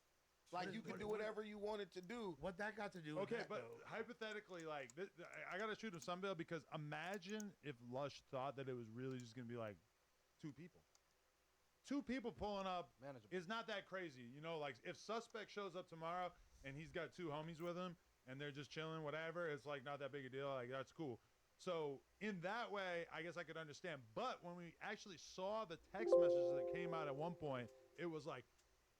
K: Like you could do
J: what-
K: whatever you wanted to do.
J: What that got to do with
H: Okay,
J: that,
H: but
J: though?
H: hypothetically, like, I gotta shoot him some bill because imagine if Lush thought that it was really just gonna be like 2 people. 2 people pulling up
I: Manageable.
H: is not that crazy, you know. Like, if Suspect shows up tomorrow and he's got 2 homies with him and they're just chilling, whatever, it's like not that big a deal. Like, that's cool. So in that way, I guess I could understand. But when we actually saw the text messages that came out at one point, it was like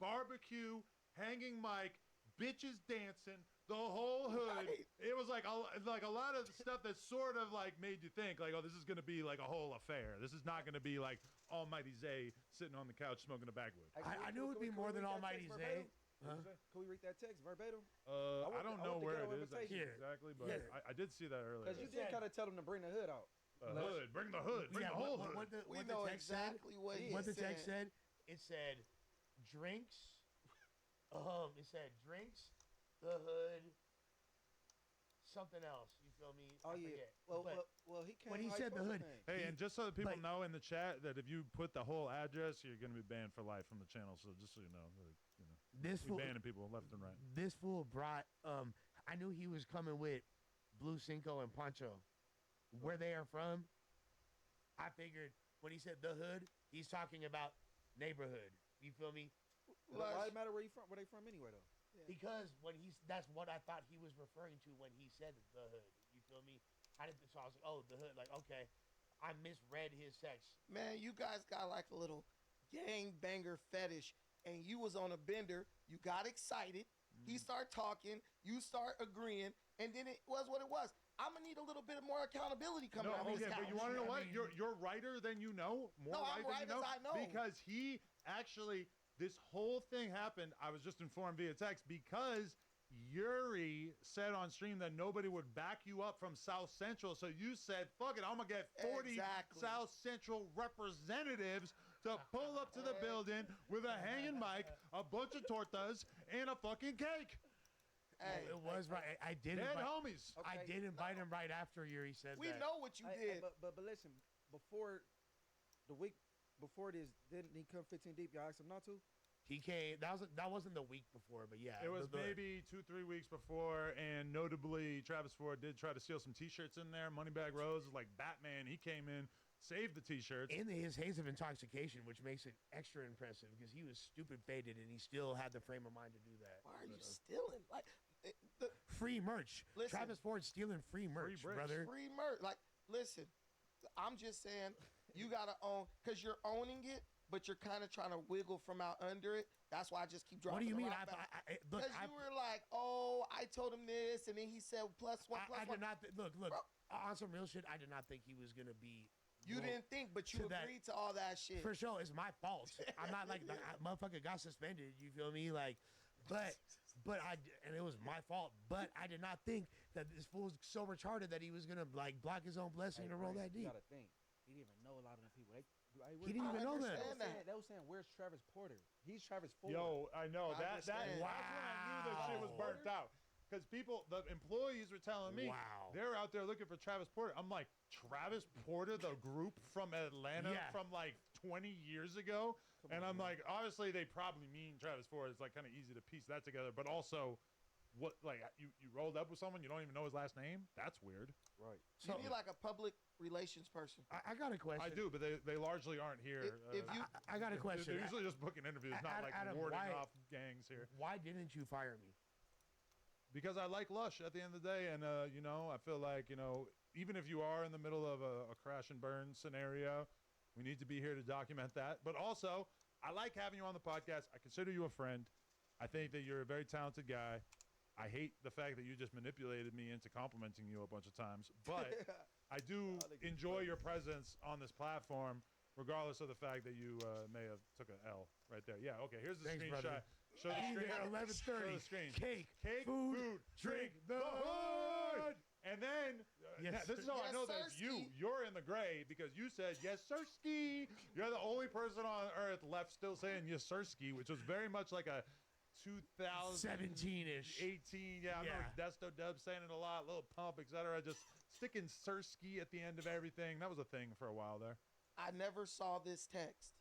H: barbecue, hanging mic, bitches dancing, the whole hood.
K: Right.
H: It was like a lot of stuff that sort of like made you think like, oh, this is gonna be like a whole affair. This is not gonna be like Almighty Zay sitting on the couch smoking a backwood.
J: I knew it would be more than Almighty Zay.
I: Huh? Can we read that text verbatim?
H: I don't know where it is
I: Here.
H: exactly, but
J: Here.
H: I did see that earlier.
I: Because you did kind of tell him to bring the hood out.
H: The hood, bring the hood, bring
J: Yeah,
H: the whole
J: what
H: hood.
K: We
J: the
K: know
J: text
K: exactly what he
J: what the
K: said.
J: text said, it said drinks. It said drinks, the hood, something else. You feel me?
I: Oh
J: I
I: yeah.
J: forget.
I: Well, he came.
J: when he
I: how
J: said the
I: supposed
J: hood,
I: to name.
H: Hey,
J: he-
H: and just so that people
J: but-
H: know in the chat that if you put the whole address, you're gonna be banned for life from the channel. So just so you know, like,
J: this
H: we
J: fool,
H: banning people left and right.
J: this fool brought. I knew he was coming with Blue Cinco and Pancho. Where they are from, I figured when he said the hood, he's talking about neighborhood. You feel me?
I: Why
K: Lush,
I: it matter where you from? Where they from anyway though?
J: Because that's what I thought he was referring to when he said the hood. You feel me? I didn't. So I was like, oh, the hood. Like, okay, I misread his text.
K: man, you guys got like a little gang banger fetish, and you was on a bender. You got excited. He started talking. You start agreeing, and then it was what it was. I'm gonna need a little bit more accountability coming
H: No,
K: out of
H: okay,
K: this guy.
H: but you want to know
J: I
H: what?
J: mean-
H: You're righter than you know. More
K: No, I'm
H: right than you
K: right as I know.
H: because he actually this whole thing happened. I was just informed via text because Yuri said on stream that nobody would back you up from South Central, so you said, "Fuck it, I'm gonna get 40
K: Exactly.
H: South Central representatives to pull up to the building with a hanging mic, a bunch of tortas, and a fucking cake."
K: Hey,
J: It was right. I did.
H: Dead
J: invite-
H: homies.
J: I
I: Okay.
J: did invite him right after Yuri said
K: we
J: that.
K: know what you did.
I: But listen, before the week before this, didn't he come 15 deep? Y'all asked him not to.
J: He came. That wasn't the week before, but yeah,
H: It was
J: the-
H: maybe 2-3 weeks before, and notably, Travis Ford did try to steal some T-shirts in there. Moneybag Rose was like Batman. He came in, saved the T-shirts.
J: in his haze of intoxication, which makes it extra impressive because he was stupid faded and he still had the frame of mind to do that.
K: Why are you
J: But,
K: stealing? Like
J: free merch?
K: Listen.
J: Travis Ford stealing free merch,
H: bricks.
J: brother.
K: free merch. Like, listen, I'm just saying you gotta own because you're owning it, but you're kind of trying to wiggle from out under it. That's why I just keep dropping.
J: What do you
K: the
J: mean?
K: rock back.
J: Look,
K: Because you were like, oh, I told him this, and then he said plus one, plus
J: I
K: one.
J: did not look.
K: Bro.
J: On some real shit, I did not think he was gonna be.
K: You
J: well,
K: didn't think, but you
J: to that-
K: agreed to all that shit.
J: For sure, it's my fault. I'm not like motherfucker got suspended. You feel me? Like, but and it was my fault. But I did not think that this fool was so retarded that he was gonna like block his own blessing to roll that
I: You
J: deep.
I: gotta think. He didn't even know a lot of them people.
J: He didn't even know that.
K: understand
I: They was saying, "Where's Travis Porter? He's Travis Ford."
H: Yo, I know
K: I
H: that's when I
K: understand.
H: knew that shit was
J: Wow.
H: burnt out. Because the employees were telling me
J: Wow.
H: they're out there looking for Travis Porter. I'm like, Travis Porter, the group from Atlanta
J: Yeah.
H: from like 20 years ago?
I: Come
H: And
I: on,
H: I'm
I: man.
H: like, obviously they probably mean Travis Ford. It's like kind of easy to piece that together. But also, what like you rolled up with someone, you don't even know his last name? That's weird.
I: Right.
K: You need like a public relations person.
J: I got a question.
H: I do, but they largely aren't here.
K: If you,
J: I got a question.
H: They're usually just booking interviews, not like
J: Adam,
H: warding
J: why-
H: off gangs here.
J: Why didn't you fire me?
H: Because I like Lush at the end of the day, and I feel like even if you are in the middle of a crash and burn scenario, We need to be here to document that. But also, I like having you on the podcast. I consider you a friend. I think that you're a very talented guy. I hate the fact that you just manipulated me into complimenting you a bunch of times, but I do enjoy your presence on this platform, regardless of the fact that you may have took an L right there. Yeah, okay, here's the screenshot. Show the screen.
J: 11:30.
H: Show the screen.
J: Cake,
H: food, drink, the hood. And then, this is how I know that it's you. You're in the gray because you said, yes, sirski. You're the only person on earth left still saying yes, sirski, which was very much like a
J: 2017-ish,
H: 18. Yeah, I remember Desto Dub saying it a lot, Lil Pump, etc. Just sticking Sirski at the end of everything. That was a thing for a while there.
K: I never saw this text,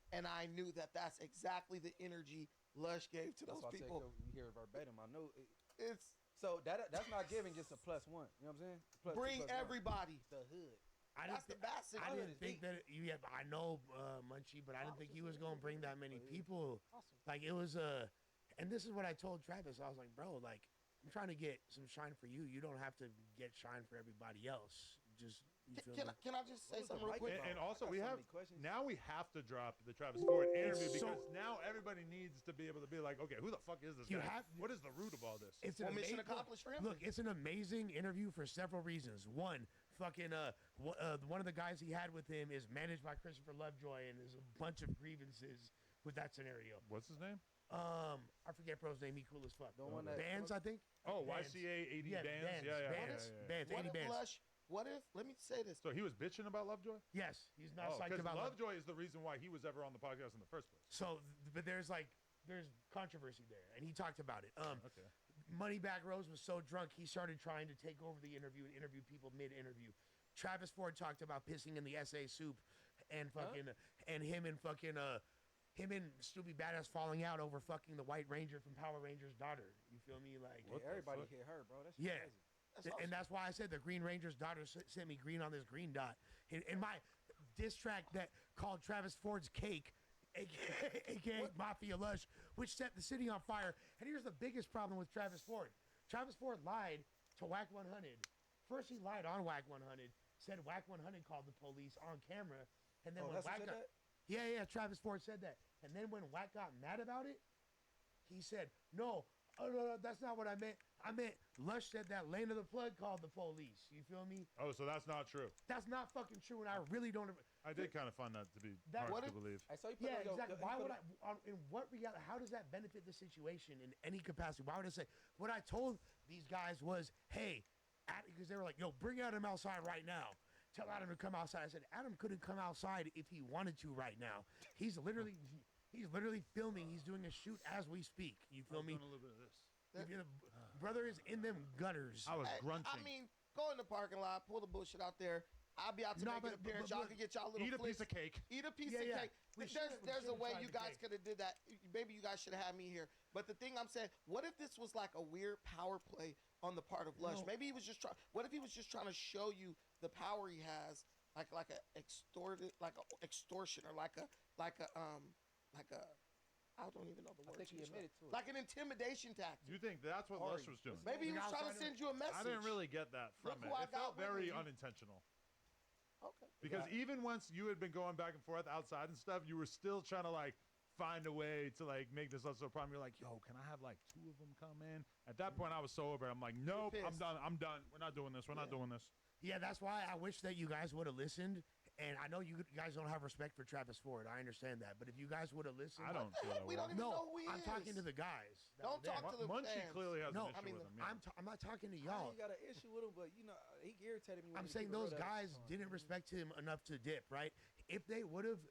K: and I knew that that's exactly the energy Lush gave to those people.
I: You hear it verbatim. I know
K: it's
I: so that's not giving just a +1. You know what I'm saying?
K: Bring everybody.
I: The hood.
K: That's the best.
J: I didn't think that I know Munchie, but I didn't think he was gonna bring that many people.
I: Awesome.
J: Like it was and this is what I told Travis. I was like, bro, like I'm trying to get some shine for you. You don't have to get shine for everybody else. Just
K: can I just say something real quick?
H: And also we have to drop the Travis Ford interview because now everybody needs to be able to be like, okay, who the fuck is this guy? What is the root of all this?
J: It's
K: mission accomplished for him.
J: Look, it's an amazing interview for several reasons. One, fucking one of the guys he had with him is managed by Christopher Lovejoy, and there's a bunch of grievances with that scenario.
H: What's his name?
J: I forget bro's name. He cool as fuck. Bands, I think.
H: Oh, YCA 80 bands.
J: Bands. 80 bands.
K: Lush, what if? Let me say this.
H: So he was bitching about Lovejoy?
J: Yes, he's not psyched about
H: Lovejoy is the reason why he was ever on the podcast in the first place.
J: So, but there's controversy there, and he talked about it.
H: Okay.
J: Moneybag Rose was so drunk he started trying to take over the interview and interview people mid-interview. Travis Ford talked about pissing in the SA soup, and fucking and him and Stupid Badass falling out over fucking the White Ranger from Power Ranger's daughter. You feel me? Like
I: everybody hit her, bro. That's
J: crazy.
K: That's awesome.
J: And that's why I said the Green Ranger's daughter sent me green on this green dot. In my diss track that called Travis Ford's Cake, aka Mafia Lush, which set the city on fire. And here's the biggest problem with Travis Ford. Travis Ford lied to Whack 100. First he lied on Whack 100, said Whack 100 called the police on camera, and then when Whack got, Travis Ford said that. And then when Whack got mad about it, he said, no, that's not what I meant. I meant Lush said that Lane of the Plug called the police. You feel me?
H: Oh, so that's not true.
J: That's not fucking true, and I really don't.
H: I did kind of find that to be hard to believe.
J: Exactly. Why would I? In what reality? How does that benefit the situation in any capacity? Why would I say? What I told these guys was, hey, because they were like, yo, bring Adam outside right now. Tell Adam to come outside. I said, Adam couldn't come outside if he wanted to right now. He's literally filming. He's doing a shoot as we speak. You feel me?
H: A little bit of this.
J: Brother is in them gutters.
H: I was grunting.
K: I mean, go in the parking lot, pull the bullshit out there. I'll be out to make an appearance. Y'all can get y'all little
H: eat a piece of cake.
K: Eat a piece of cake. There's a way you guys could have did that. Maybe you guys should have had me here. But the thing I'm saying, what if this was like a weird power play on the part of Lush? Maybe he was just trying. What if he was just trying to show you the power he has, like a extortion, or like a I don't even know the word.
I: I think he admitted to it.
K: Like an intimidation tactic.
H: You think that's what Lush was doing?
K: Maybe he was trying to send you a message.
H: I didn't really get that from it. It felt very unintentional.
K: Okay.
H: Because even once you had been going back and forth outside and stuff, you were still trying to like find a way to like make this less of a problem. You're like, yo, can I have like 2 of them come in? At that point, I was sober. I'm like, nope, I'm done. We're not doing this. We're not doing this.
J: Yeah, that's why I wish that you guys would have listened. And I know you guys don't have respect for Travis Ford. I understand that. But if you guys would have listened,
H: I don't feel that way.
K: We don't even know who he is.
J: I'm talking to the guys.
K: Don't talk to the
H: Munchie
K: fans.
H: clearly has an issue with him. Yeah.
J: I'm not talking to
I: I
J: y'all.
I: ain't got an issue with him, but he irritated me.
J: I'm saying those guys didn't respect him enough to dip, right? If they would have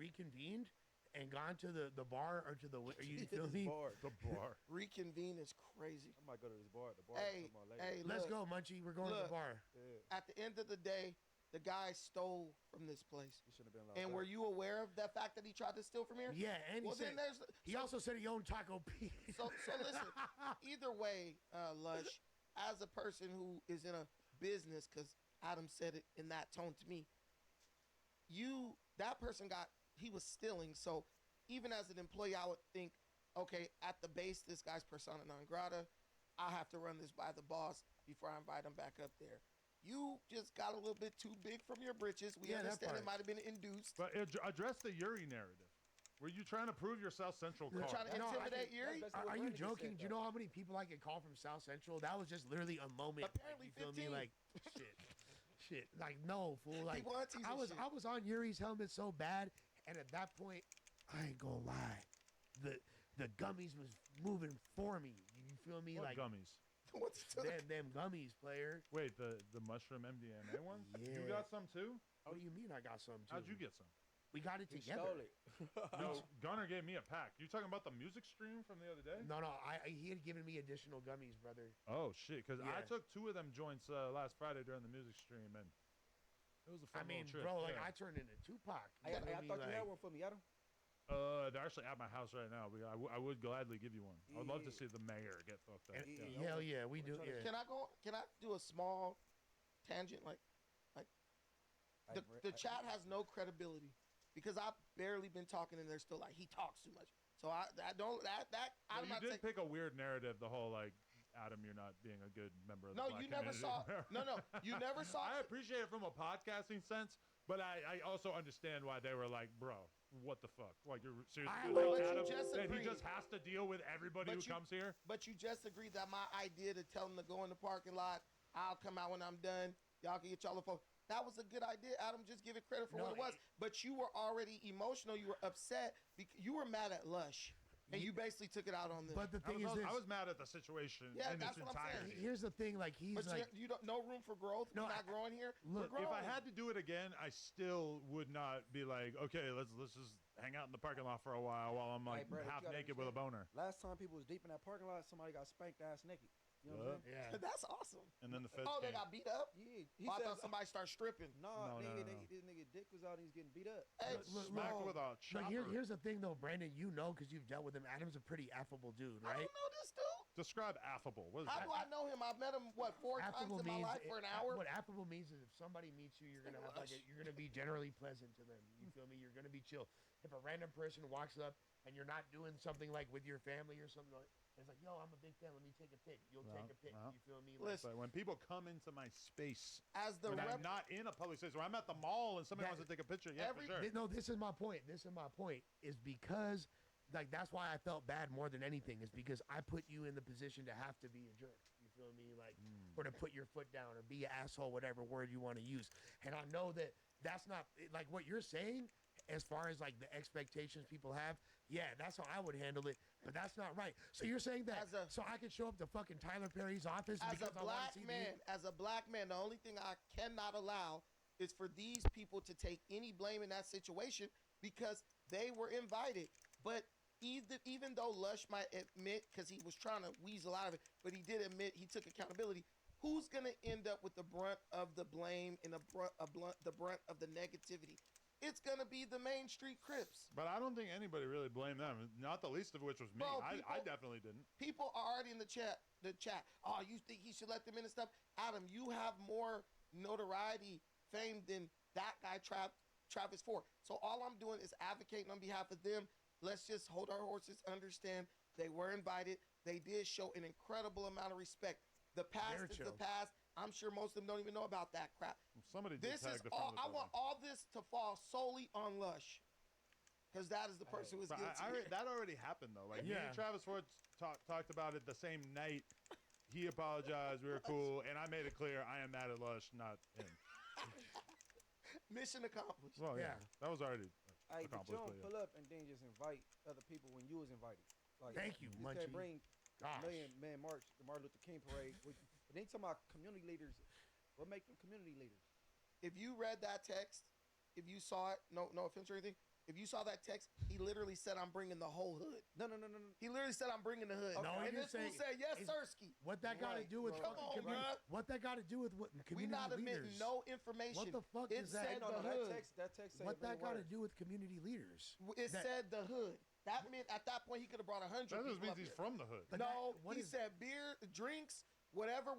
J: reconvened and gone to the bar or to the, you feel me?
H: The bar.
K: Reconvene is crazy.
I: I might go to this bar. The bar.
K: Hey,
J: let's go, Munchie. We're going to the bar.
I: Yeah.
K: At the end of the day, the guy stole from this place.
I: He shouldn't have been
K: And were you aware of the fact that he tried to steal from here?
J: Yeah, and he also said he owned Taco P.
K: So listen, either way, Lush, as a person who is in a business, because Adam said it in that tone to me, that person he was stealing. So even as an employee, I would think, okay, at the base, this guy's persona non grata. I have to run this by the boss before I invite him back up there. You just got a little bit too big from your britches. We understand it might have been induced.
H: But address the Yuri narrative. Were you trying to prove your South Central card?
K: Trying to intimidate Yuri?
J: Are you joking? Do you know how many people I get called from South Central? That was just literally a moment.
K: Apparently,
J: like, you feel
K: 15.
J: me? Like, shit. Like, no, fool. Like, I was on Yuri's helmet so bad, and at that point, I ain't gonna lie, the gummies was moving for me. You feel me?
H: What
J: like
H: gummies?
K: What's
J: them gummies, player?
H: Wait, the mushroom MDMA ones?
J: Yeah.
H: You got some too?
J: What do you mean I got some too?
H: How'd you get some?
J: We got it
I: He
J: together.
I: stole it.
H: No, Gunner gave me a pack. You talking about the music stream from the other day?
J: No, he had given me additional gummies, brother.
H: Oh shit! Because I
J: Yeah.
H: took 2 of them joints last Friday during the music stream, and it was a fun little trip.
J: bro, like
H: yeah.
J: I turned into Tupac.
I: I
J: feel
I: thought
J: me?
I: you had
J: Like,
I: one for me, Adam.
H: They're actually at my house right now. I would gladly give you one. I would love to see the mayor get fucked up.
J: Hell yeah, we do. Yeah.
K: Can I do a small tangent? Like the chat has no credibility because I've barely been talking and they're still like he talks too much. So I don't that I'm
H: You
K: not
H: did
K: saying.
H: pick a weird narrative. The whole like Adam, you're not being a good member of the
K: No,
H: black
K: you never
H: community.
K: saw. No, you never saw.
H: I appreciate it from a podcasting sense, but I also understand why they were like, bro, what the fuck? Like you're seriously
K: But you
H: Adam
K: just
H: that he
K: agreed.
H: just has to deal with everybody who comes here.
K: But you just agreed that my idea to tell them to go in the parking lot, I'll come out when I'm done. Y'all can get y'all the phone. That was a good idea, Adam. Just give it credit for what it was. But you were already emotional. You were upset. You were mad at Lush. And you basically took it out on them.
J: But the thing is this.
H: I was mad at the situation in its entirety.
J: Here's the thing, like he's
K: But
J: like,
K: you don't no room for growth.
J: No,
K: We're not growing here.
J: look,
K: We're
H: If
K: growing.
H: I had to do it again, I still would not be like, okay, let's just hang out in the parking lot for a while I'm like
I: Hey, Brad,
H: half
I: you gotta
H: naked with a boner.
I: Last time people was deep in that parking lot, somebody got spanked ass naked. You know what I'm saying?
J: yeah.
K: That's awesome.
H: And then the feds
K: Oh, they
H: came.
K: got beat up.
I: Yeah.
K: I thought somebody started stripping.
I: No,
H: No,
I: nigga,
H: no.
I: this nigga dick was out and he's getting beat up.
K: Hey,
H: Smacked with a
J: But
H: chopper.
J: here's the thing, though, Brandon. You know, because you've dealt with him. Adam's a pretty affable dude,
K: I
J: right?
K: don't know this dude.
H: Describe affable. What is
K: How
H: that?
K: do I know him? I've met him four times in my life for an hour.
J: What affable means is if somebody meets you, you're gonna have you're gonna be generally pleasant to them. You feel me? You're gonna be chill. If a random person walks up and you're not doing something like with your family or something, like it's like, yo, I'm a big fan. Let me take a pic. You'll take a pic. You feel me? Like,
H: But when people come into my space,
K: As the
H: when
K: rep,
H: I'm not in a public space, when I'm at the mall and somebody
J: That-
H: wants to take a picture, yeah, for sure.
J: No, this is my point. This is my point. Is because, like, that's why I felt bad more than anything. Is because I put you in the position to have to be a jerk. You feel me? Like, or to put your foot down or be an asshole, whatever word you want to use. And I know that that's not like what you're saying. As far as like the expectations people have, yeah, that's how I would handle it. But that's not right. So you're saying that so I can show up to fucking Tyler Perry's office
K: as a
J: because I want
K: black
J: to see
K: man, the only thing I cannot allow is for these people to take any blame in that situation because they were invited. But even though Lush might admit, because he was trying to weasel out of it, but he did admit he took accountability. Who's gonna end up with the brunt of the blame and the brunt of the negativity? It's gonna be the Main Street Crips.
H: But I don't think anybody really blamed them. Not the least of which was me.
K: Bro,
H: I definitely didn't.
K: People are already in the chat. Oh, you think he should let them in and stuff? Adam, you have more notoriety, fame than that guy Travis Ford. So all I'm doing is advocating on behalf of them. Let's just hold our horses. Understand they were invited. They did show an incredible amount of respect. The past is the past. I'm sure most of them don't even know about that crap.
H: Somebody did
K: This
H: tag
K: is
H: the
K: all.
H: front of the
K: I want all this to fall solely on Lush, because that is the person who was
H: But
K: guilty.
H: that already happened though. Like me
J: Yeah.
H: and Travis Ford talked about it the same night. He apologized. We were cool, and I made it clear I am mad at Lush, not him.
K: Mission accomplished.
H: Well, yeah, that was already
I: Hey, but you
H: accomplished.
I: don't
H: but
I: pull up and then just invite other people when you was invited. Like,
J: Thank you,
I: you
J: Munchie.
I: can't bring
J: Gosh.
I: man march, the Martin Luther King parade. But then talking about community leaders. What make them community leaders?
K: If you read that text, if you saw it, no offense or anything. If you saw that text, he literally said, "I'm bringing the whole hood."
I: No.
K: He literally said, "I'm bringing the hood."
J: No,
K: and
J: he
K: this
J: didn't
K: fool
J: say-
K: said, "Yes,
J: is-
K: Sirski."
J: What that got to
I: Right,
J: do with
I: right.
K: Come
J: fucking
K: on,
J: community?
K: bruh.
J: What that got to do with what
K: We
J: community
K: not admitting
J: leaders?
K: no information.
J: What the fuck
K: it
J: is that?
K: said
I: No,
K: the
I: that
K: hood.
I: text said
J: What that got to
I: word.
J: do with community leaders?
K: It
J: that-
K: said the hood. That meant at that point he could have brought 100
H: That just
K: people
H: means
K: up
H: he's
K: here.
H: from the hood.
J: But
K: No,
J: what
K: he
J: is-
K: said beer, drinks, whatever,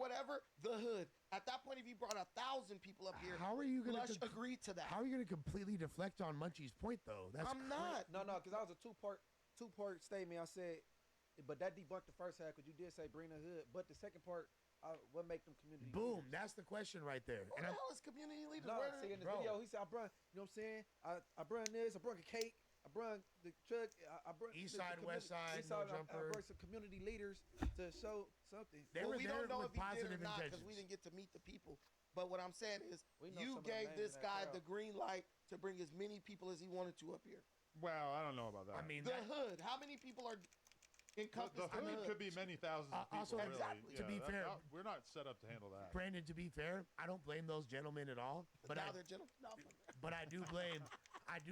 K: the hood. At that point, if you brought 1,000 people up here,
J: How are you going
K: Lush
J: to
K: agreed to that.
J: How are you going to completely deflect on Munchie's point though? That's
K: I'm not.
I: No, because that was a two part statement. I said but that debunked the first half because you did say bring the hood. But the second part, what make them community
J: Boom.
I: leaders?
J: That's the question right there.
K: Who
J: And
K: the
J: I'm,
K: hell is community leaders?
I: No,
K: Where
I: see in this
J: Bro.
I: video, he said I brung. You know what I'm saying? I brung this. I brung a cake. I brung the truck. I brung
J: East
I: the
J: side, west side,
I: East
J: no
I: side, I
J: jumper.
I: brought some community leaders to show something.
J: They
K: well,
J: were
K: we
J: there
K: don't know
J: with
K: if he did
J: positive
K: or not because
J: intentions.
K: we didn't get to meet the people. But what I'm saying is,
I: We know
K: you
I: some of the
K: gave
I: names
K: this
I: in that
K: guy
I: crowd.
K: the green light to bring as many people as he wanted to up here.
H: Well, I don't know about that.
J: I mean,
K: The
J: that,
K: hood. How many people are encompassed
H: the
K: in the
H: hood
K: hood?
H: could be many thousands of people.
J: also,
H: really.
K: Exactly.
J: to be
H: Yeah,
J: fair-
H: we're not set up to handle that.
J: Brandon, to be fair, I don't blame those gentlemen at all. But
K: now
J: I,
K: they're gentlemen. No,
J: but I do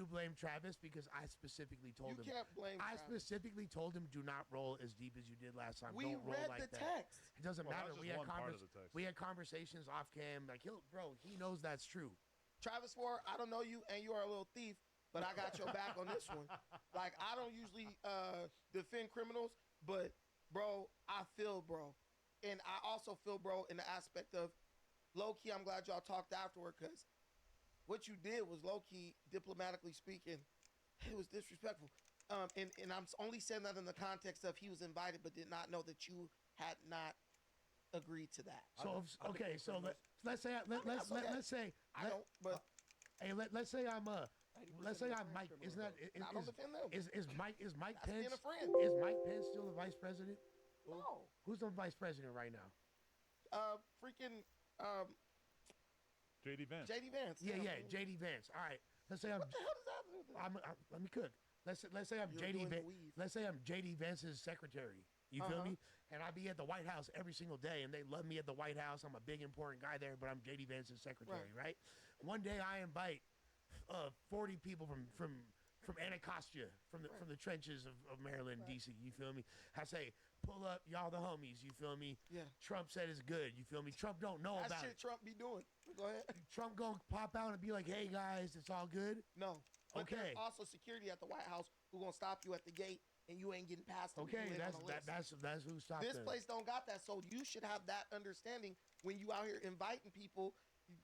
J: blame Travis because I specifically told
K: you
J: him.
K: can't blame
J: I
K: Travis.
J: specifically told him do not roll as deep as you did last time.
K: We
J: Don't roll
K: read
J: like
K: the
J: that.
K: text.
J: It doesn't
H: Well,
J: matter.
H: that's just one part of the text.
J: We had conversations off cam. Like, he knows that's true.
K: Travis Ford, I don't know you, and you are a little thief, but I got your back on this one. Like, I don't usually defend criminals, but, bro, I feel, bro. And I also feel, bro, in the aspect of, low-key, I'm glad y'all talked afterward, because what you did was low-key, diplomatically speaking, it was disrespectful. And I'm only saying that in the context of he was invited but did not know that you had not agreed to that.
J: So okay, so let's say let's say
K: I don't, but
J: hey, let's say I'm Mike. Isn't that
K: I don't defend them.
J: is Mike
K: That's
J: Pence?
K: being a friend.
J: Is Mike Pence still the vice president?
K: No.
J: Who's the vice president right now?
K: Freaking
H: JD Vance.
K: JD Vance.
J: Yeah, JD Vance. All right, let's say I'm.
K: What the hell does that have to do with this?
J: Let me cook. Let's say I'm
K: You're
J: JD.
K: doing the weave.
J: Let's say I'm JD Vance's secretary. You feel
K: Uh-huh.
J: me? And I be at the White House every single day, and they love me at the White House. I'm a big important guy there, but I'm JD Vance's secretary, right? One day I invite 40 people from Anacostia, from the trenches of Maryland, D.C. You feel me? I say, pull up, y'all the homies. You feel me?
K: Yeah.
J: Trump said it's good. You feel me? Trump don't know
K: That
J: about
K: shit
J: it.
K: Trump be doing. Go ahead.
J: Trump gonna pop out and be like, hey guys, it's all good.
K: No. But
J: Okay.
K: there's also security at the White House who gonna stop you at the gate and you ain't getting past them.
J: Okay,
K: You ain't on the list.
J: that's who stopped
K: This
J: them.
K: place don't got that, so you should have that understanding when you out here inviting people,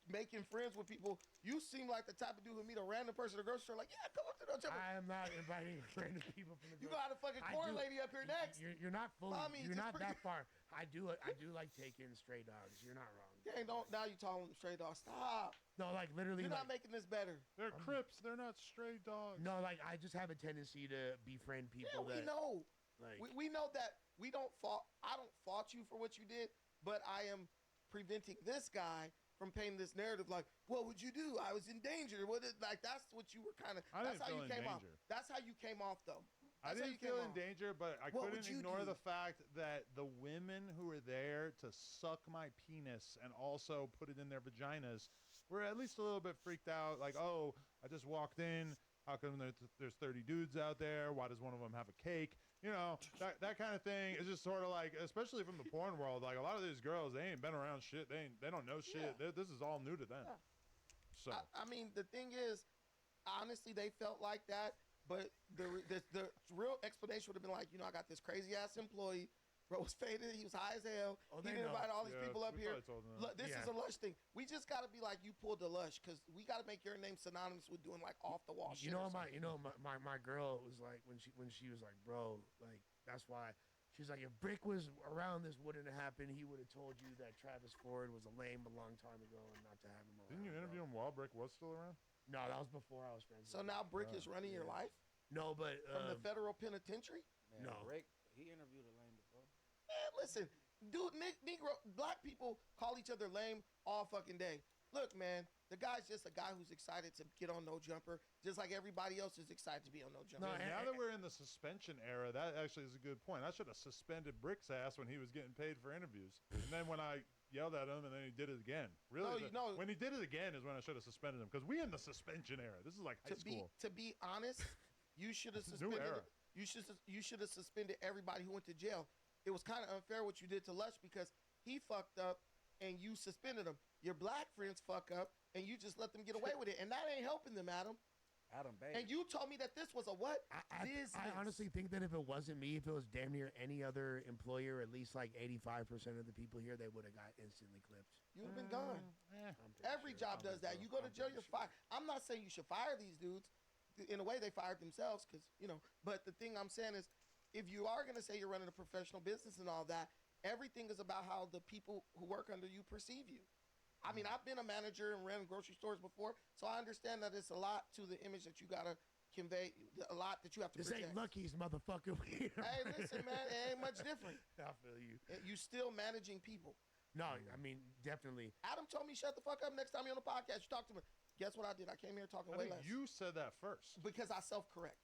K: making friends with people. You seem like the type of dude who meet a random person at the grocery store, like, yeah, come up to the jumper.
J: I am not inviting random people from the.
K: You got a fucking corn lady up here next.
J: You're not fully.
K: Mommy,
J: You're
K: just
J: not
K: bring
J: that far. I do like taking stray dogs. You're not wrong.
K: Dang, don't now you calling them stray dogs. Stop.
J: No, like literally.
K: You're
J: like,
K: not making this better.
H: They're Crips. They're not stray dogs.
J: no, like I just have a tendency to befriend
K: Yeah,
J: people
K: we
J: that.
K: know.
J: Like,
K: We know that we don't fault. I don't fault you for what you did, but I am preventing this guy from painting this narrative like, what would you do? I was in danger. Like that's what you were kind of.
H: I
K: That's
H: didn't
K: how
H: feel
K: you
H: in
K: came off.
H: danger.
K: That's how you came off, though.
H: I
K: That's how
H: didn't
K: you came
H: feel in
K: off.
H: danger, but I
K: What would
H: couldn't
K: you
H: ignore
K: do?
H: the fact that the women who were there to suck my penis and also put it in their vaginas were at least a little bit freaked out. Like, oh, I just walked in. How come there's 30 dudes out there? Why does one of them have a cake? You know, that kind of thing is just sort of like, especially from the porn world, like a lot of these girls, they ain't been around shit. They don't know shit.
K: Yeah.
H: This is all new to them.
K: Yeah.
H: So
K: I mean, the thing is, honestly, they felt like that, but the real explanation would have been like, I got this crazy ass employee. Bro was faded. He was high as hell.
J: Oh,
K: He
J: they
K: didn't
J: know.
K: invite all these
H: Yeah,
K: people up
H: we
K: here.
H: probably told them that.
K: Look, this is a lush thing. We just got to be like, you pulled the lush, because we got to make your name synonymous with doing like off the wall shit.
J: You know,
K: or something.
J: my girl was like when she was like, bro, like that's why. She's like, if Brick was around, this wouldn't have happened. He would have told you that Travis Ford was a lame a long time ago and not to have him around.
H: didn't you interview him while Brick was still around?
J: No, that was before I was friends.
K: So
J: with him.
K: now Brick is running your life
J: No, but
K: from the federal penitentiary?
I: Man,
J: No.
I: Rick, he interviewed a lame before.
K: Man, listen, dude, Negro, black people call each other lame all fucking day. Look, man, the guy's just a guy who's excited to get on No Jumper, just like everybody else is excited to be on No Jumper.
J: No,
H: Yeah, now that we're in the suspension era, that actually is a good point. I should have suspended Brick's ass when he was getting paid for interviews. And then when I yelled at him and then he did it again. Really?
K: No,
H: when he did it again is when I should have suspended him, because we in the suspension era. This is like high school.
K: To be honest, you should have
H: New
K: suspended.
H: era.
K: You should have suspended everybody who went to jail. It was kind of unfair what you did to Lush because he fucked up and you suspended him. Your black friends fuck up and you just let them get away with it, and that ain't helping them, Adam.
I: Adam Bates.
K: And you told me that this was a what?
J: I honestly think that if it wasn't me, if it was damn near any other employer, at least like 85% of the people here, they would have got instantly clipped.
K: You would have been gone.
J: I'm pretty
K: Every
J: sure.
K: job does that. You go to jail, you're fired. I'm not saying you should fire these dudes. In a way, they fired themselves because, but the thing I'm saying is if you are gonna say you're running a professional business and all that, everything is about how the people who work under you perceive you. I mean, I've been a manager and ran grocery stores before, so I understand that it's a lot to the image that you gotta convey, a lot that you have to
J: This
K: project.
J: ain't Lucky's motherfucker.
K: Hey, listen, man, it ain't much different.
J: I feel you.
K: You still managing people.
J: No, I mean, definitely.
K: Adam told me shut the fuck up next time you're on the podcast. You talk to me. Guess what I did? I came here talking
H: I
K: way
H: think
K: less.
H: you said that first.
K: Because I self-correct.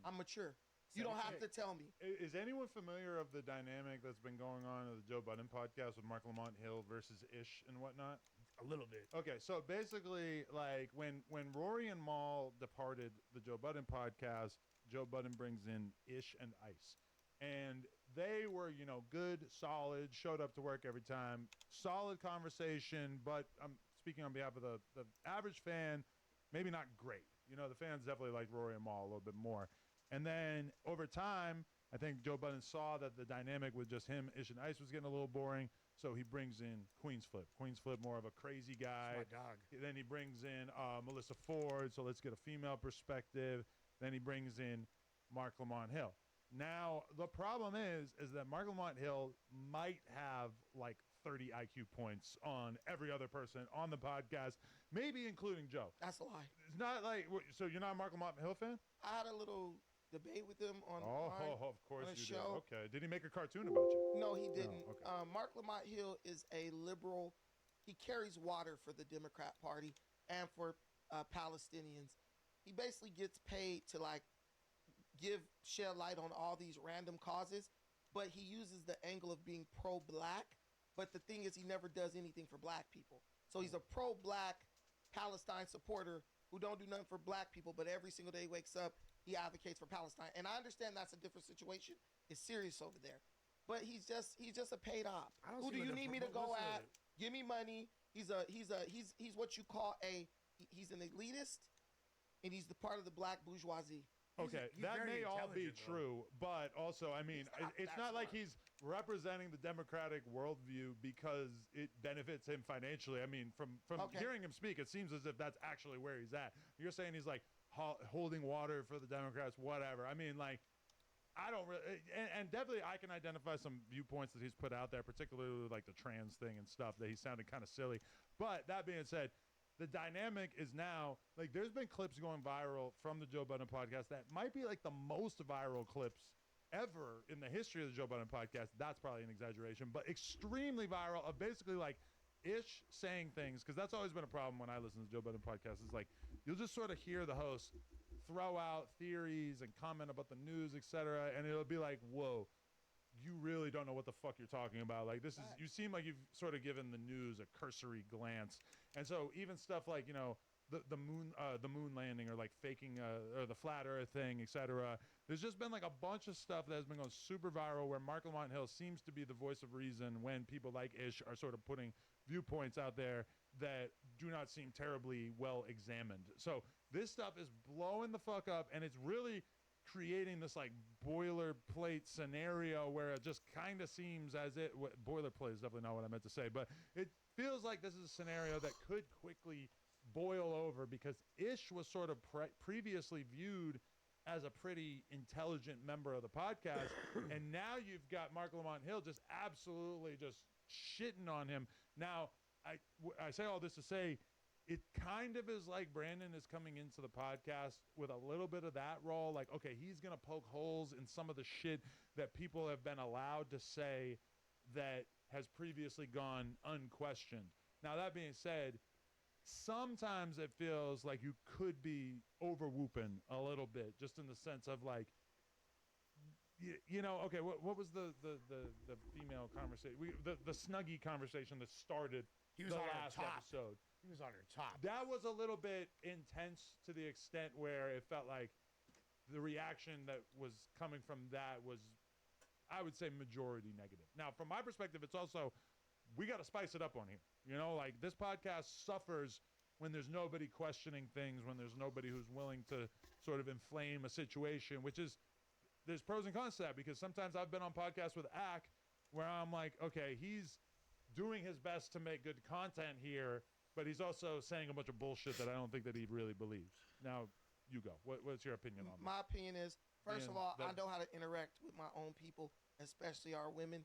K: I'm mature. You don't have to tell me.
H: Is anyone familiar of the dynamic that's been going on in the Joe Budden podcast with Mark Lamont Hill versus Ish and whatnot?
J: A little bit.
H: Okay, so basically, like when Rory and Maul departed the Joe Budden podcast, Joe Budden brings in Ish and Ice. And they were, good, solid, showed up to work every time. Solid conversation, but I'm speaking on behalf of the average fan, maybe not great. The fans definitely liked Rory and Maul a little bit more. And then over time, I think Joe Budden saw that the dynamic with just him, Ish, and Ice was getting a little boring, so he brings in Queens Flip. Queens Flip, more of a crazy guy.
J: That's my dog.
H: Then he brings in Melissa Ford, so let's get a female perspective. Then he brings in Mark Lamont Hill. Now, the problem is that Mark Lamont Hill might have like 30 IQ points on every other person on the podcast, maybe including Joe.
K: That's a lie.
H: It's not like, so you're not a Mark Lamont Hill fan?
K: I had a little debate with him on
H: of course
K: on a
H: you
K: show.
H: did. Okay. Did he make a cartoon about you?
K: No, he didn't.
H: Oh, okay.
K: Mark Lamont Hill is a liberal. He carries water for the Democrat Party and for Palestinians. He basically gets paid to shed light on all these random causes, but he uses the angle of being pro-black. But the thing is, he never does anything for black people. So he's a pro-black Palestine supporter who don't do nothing for black people, but every single day he wakes up, he advocates for Palestine. And I understand that's a different situation. It's serious over there. But he's just a paid op. Who do you need me to go at? Give me money. He's what you call he's an elitist, and he's the part of the black bourgeoisie.
H: Okay, that may all be true, but also, I mean, it's not like he's representing the democratic worldview because it benefits him financially. I mean, from hearing him speak, it seems as if that's actually where he's at. You're saying he's like holding water for the Democrats, whatever. I mean, like, I don't really, and definitely I can identify some viewpoints that he's put out there, particularly like the trans thing and stuff that he sounded kind of silly. But that being said, the dynamic is now, like, there's been clips going viral from the Joe Budden podcast that might be like the most viral clips ever in the history of the Joe Budden podcast. That's probably an exaggeration, but extremely viral of basically like Ish saying things, because that's always been a problem when I listen to the Joe Budden podcast, is like you'll just sort of hear the host throw out theories and comment about the news, etc., and it'll be like, whoa, you really don't know what the fuck you're talking about. Like, this is, you seem like you've sort of given the news a cursory glance. And so even stuff like, the moon landing, or like faking or the flat earth thing, etc. There's just been like a bunch of stuff that has been going super viral where Mark Lamont Hill seems to be the voice of reason when people like Ish are sort of putting viewpoints out there that do not seem terribly well examined. So this stuff is blowing the fuck up, and it's really creating this like boilerplate scenario where it just kind of seems as it boilerplate is definitely not what I meant to say, but it feels like this is a scenario that could quickly boil over, because Ish was sort of previously viewed as a pretty intelligent member of the podcast, and now you've got Mark Lamont Hill just absolutely just shitting on him. Now I say all this to say, it kind of is like Brandon is coming into the podcast with a little bit of that role. Like, okay, he's going to poke holes in some of the shit that people have been allowed to say that has previously gone unquestioned. Now, that being said, sometimes it feels like you could be over-whooping a little bit, just in the sense of like, okay, what was the female conversation? The Snuggie conversation that started the last episode.
J: He was on her top.
H: That was a little bit intense to the extent where it felt like the reaction that was coming from that was, I would say, majority negative. Now, from my perspective, it's also, we got to spice it up on here. Like, this podcast suffers when there's nobody questioning things, when there's nobody who's willing to sort of inflame a situation, which is, there's pros and cons to that, because sometimes I've been on podcasts with Ack where I'm like, okay, he's doing his best to make good content here, but he's also saying a bunch of bullshit that I don't think that he really believes. Now, you go. What's your opinion on
K: My opinion is, first of
H: Man,
K: all, I
H: that-
K: know how to interact with my own people, especially our women.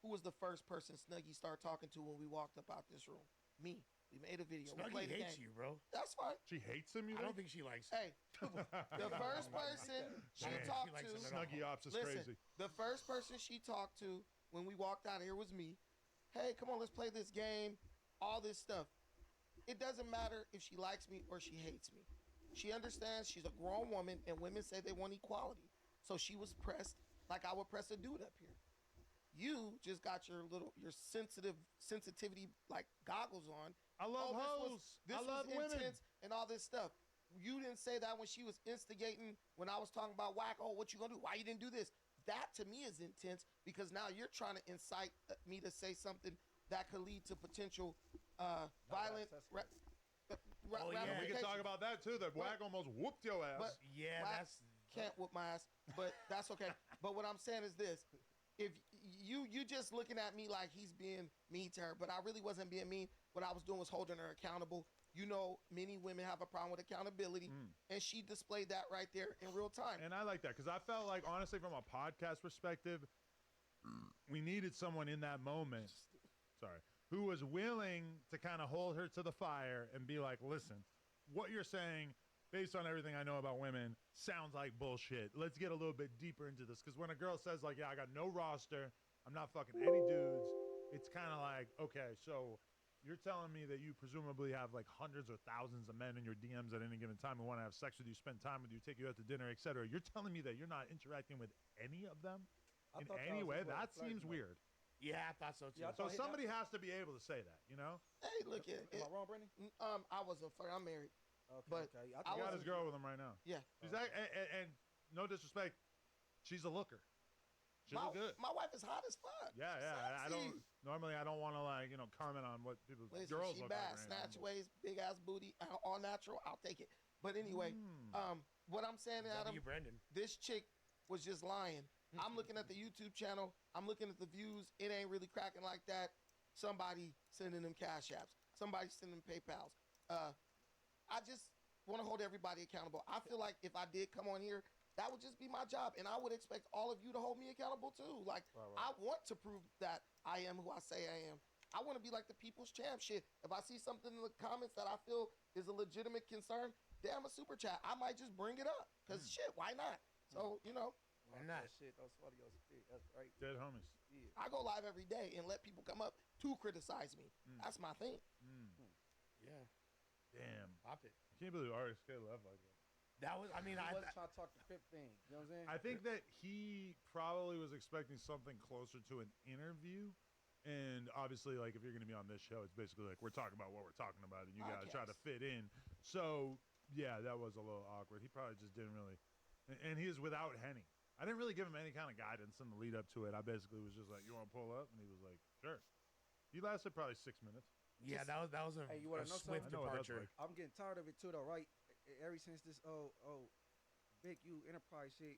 K: Who was the first person Snuggie started talking to when we walked up out this room? Me. We made a video. We
J: Snuggie
K: played a
J: hates
K: game.
J: you, bro.
K: That's fine.
H: She hates him. You
J: I don't
H: think?
J: think she likes.
K: Hey, the first person she
H: Man,
K: talked
J: likes
K: to.
J: him at all.
H: Snuggie Ops is
K: Listen,
H: crazy.
K: the first person she talked to when we walked out of here was me. Hey, come on, let's play this game. All this stuff. It doesn't matter if she likes me or she hates me. She understands she's a grown woman and women say they want equality. So she was pressed like I would press a dude up here. You just got your sensitivity like goggles on.
H: I love hoes.
K: This
H: I love
K: was
H: women.
K: intense and all this stuff. You didn't say that when she was instigating, when I was talking about whack. Oh, what you gonna do? Why you didn't do this? That to me is intense because now you're trying to incite me to say something that could lead to potential violent.
J: Oh, yeah.
H: We can talk about that too. That whack almost whooped your ass.
K: But
J: Yeah,
K: Whack
J: that's
K: can't whoop my ass, but that's okay. But what I'm saying is this: if you just looking at me like he's being mean to her, but I really wasn't being mean. What I was doing was holding her accountable. You know, many women have a problem with accountability, and she displayed that right there in real time.
H: And I like that because I felt like, honestly, from a podcast perspective, we needed someone in that moment, who was willing to kind of hold her to the fire and be like, listen, what you're saying, based on everything I know about women, sounds like bullshit. Let's get a little bit deeper into this. Because when a girl says, like, yeah, I got no roster, I'm not fucking any dudes, it's kind of like, okay, so you're telling me that you presumably have like hundreds or thousands of men in your DMs at any given time who want to have sex with you, spend time with you, take you out to dinner, etc. You're telling me that you're not interacting with any of them in any way? That seems weird.
J: yeah. I thought so too.
I: Yeah, I
H: So
I: thought
H: somebody has to be able to say that, you know?
K: Hey, look at
I: Am I wrong, Brandon?
K: I wasn't. I'm married.
I: Okay,
K: But
I: okay.
K: I
H: He got
K: wasn't-
H: his girl with him right now.
K: Yeah.
H: She's and no disrespect, she's a looker. She look good.
K: My wife is hot as fuck.
H: Yeah, yeah. I don't
K: Sexy.
H: normally I don't want to like comment on what people's
K: Listen,
H: girls
K: she
H: look
K: bad.
H: like. or
K: Snatch
H: anything,
K: waist, big ass booty, all natural. I'll take it. But anyway, what I'm saying, Adam,
J: W. Brendan.
K: this chick was just lying. I'm looking at the YouTube channel. I'm looking at the views. It ain't really cracking like that. Somebody sending them cash apps. Somebody sending them PayPals. I just want to hold everybody accountable. I feel like if I did come on here, that would just be my job, and I would expect all of you to hold me accountable too. Like I want to prove that I am who I say I am. I want to be like the people's champ. Shit, if I see something in the comments that I feel is a legitimate concern, damn a super chat, I might just bring it up. Cause shit, why not? So you know,
J: Why not?
I: That shit, that's funny. That's right.
H: Dead homies.
I: Yeah.
K: I go live every day and let people come up to criticize me. That's my thing.
J: Yeah.
H: Damn.
J: Pop it.
H: I can't believe RSK left like that.
J: That was. I mean,
I: He
J: I.
I: was trying to talk the Crip thing. You know what I'm saying?
H: I think that he probably was expecting something closer to an interview. And obviously, like, if you're going to be on this show, it's basically like we're talking about what we're talking about, and you got to try to fit in. So, yeah, that was a little awkward. He probably just didn't really. And he is without Henny. I didn't really give him any kind of guidance in the lead up to it. I basically was just like, you want to pull up? And he was like, sure. He lasted probably 6 minutes.
J: Yeah, that was a,
I: Hey, you wanna
J: a
I: know
J: swift
I: something?
H: I know what that's
J: departure.
H: like.
I: I'm getting tired of it too, though, right? Ever since this, Vic, you enterprise shit.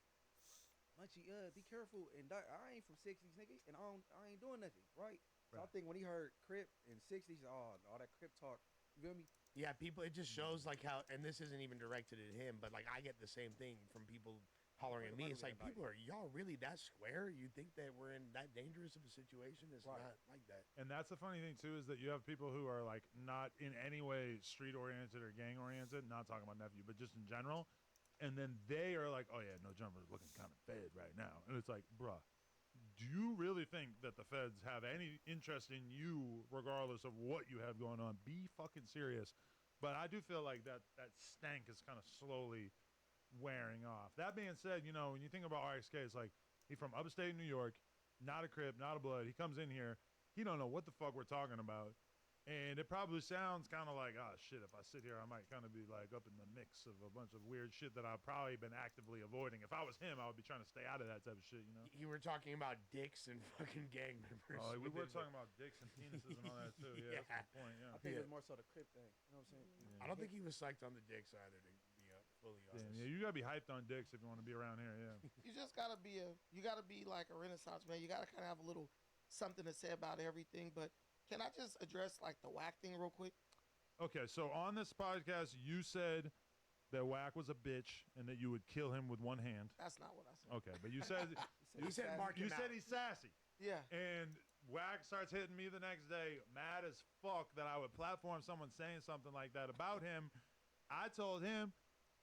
I: Munchie, be careful. And I ain't from 60s, nigga, and I ain't doing nothing, right? So I
H: Right.
I: think when he heard Crip in 60s, all that Crip talk, you feel me?
J: Yeah, people. It just shows like how, and this isn't even directed at him, but like I get the same thing from people hollering at me. It's like people are y'all really that square? You think that we're in that dangerous of a situation? It's
I: Right.
J: not like that.
H: And that's the funny thing, too, is that you have people who are, like, not in any way street-oriented or gang-oriented, not talking about nephew, but just in general. And then they are like, oh, yeah, no jumper's looking kind of fed right now. And it's like, bruh, do you really think that the feds have any interest in you regardless of what you have going on? Be fucking serious. But I do feel like that stank is kind of slowly wearing off. That being said, you know, when you think about RXK, it's like he's from upstate New York, not a Crip, not a Blood. He comes in here, he don't know what the fuck we're talking about. And it probably sounds kind of like, oh, shit, if I sit here, I might kind of be like up in the mix of a bunch of weird shit that I've probably been actively avoiding. If I was him, I would be trying to stay out of that type of shit, you know?
J: You were talking about dicks and fucking gang members.
H: Oh, we were
J: within
H: talking about dicks and penises and all that, too. Yeah,
J: Yeah.
H: that's the point, yeah.
I: I think it was more so the Crip thing. You know what I'm saying?
J: I don't think he was psyched on the dicks either, to be fully honest.
H: Damn, yeah, you gotta be hyped on dicks if you want to be around here, yeah.
K: You just gotta be like a Renaissance man. You gotta kind of have a little something to say about everything. But can I just address like the whack thing real quick?
H: Okay, so on this podcast, you said that Whack was a bitch and that you would kill him with one hand.
K: That's not what I said.
H: Okay, but you said
J: You said
K: sassy.
J: mark
H: you
J: him
H: said
J: out.
H: he's sassy.
K: Yeah.
H: And Whack starts hitting me the next day, mad as fuck that I would platform someone saying something like that about him. I told him,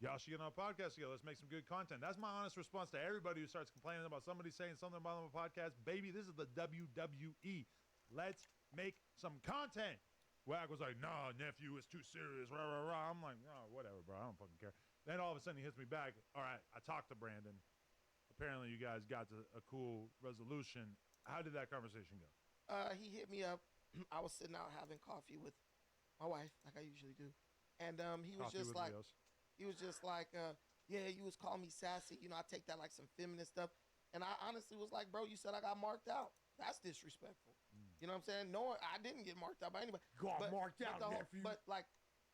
H: y'all should get on a podcast together. Let's make some good content. That's my honest response to everybody who starts complaining about somebody saying something about them on a podcast. Baby, this is the WWE. Let's make some content. Whack was like, nah, nephew, it's too serious. Rah, rah, rah. I'm like, oh, whatever, bro. I don't fucking care. Then all of a sudden he hits me back. All right, I talked to Brandon. Apparently you guys got to a cool resolution. How did that conversation go?
K: He hit me up. I was sitting out having coffee with my wife, like I usually do, and he was
H: Coffee
K: just
H: with
K: like,
H: Leos.
K: yeah, you was calling me sassy. You know, I take that like some feminist stuff, and I honestly was like, bro, you said I got marked out. That's disrespectful. You know what I'm saying? No, I didn't get marked out by anybody.
J: Got marked out,
K: the whole-
J: nephew.
K: But like,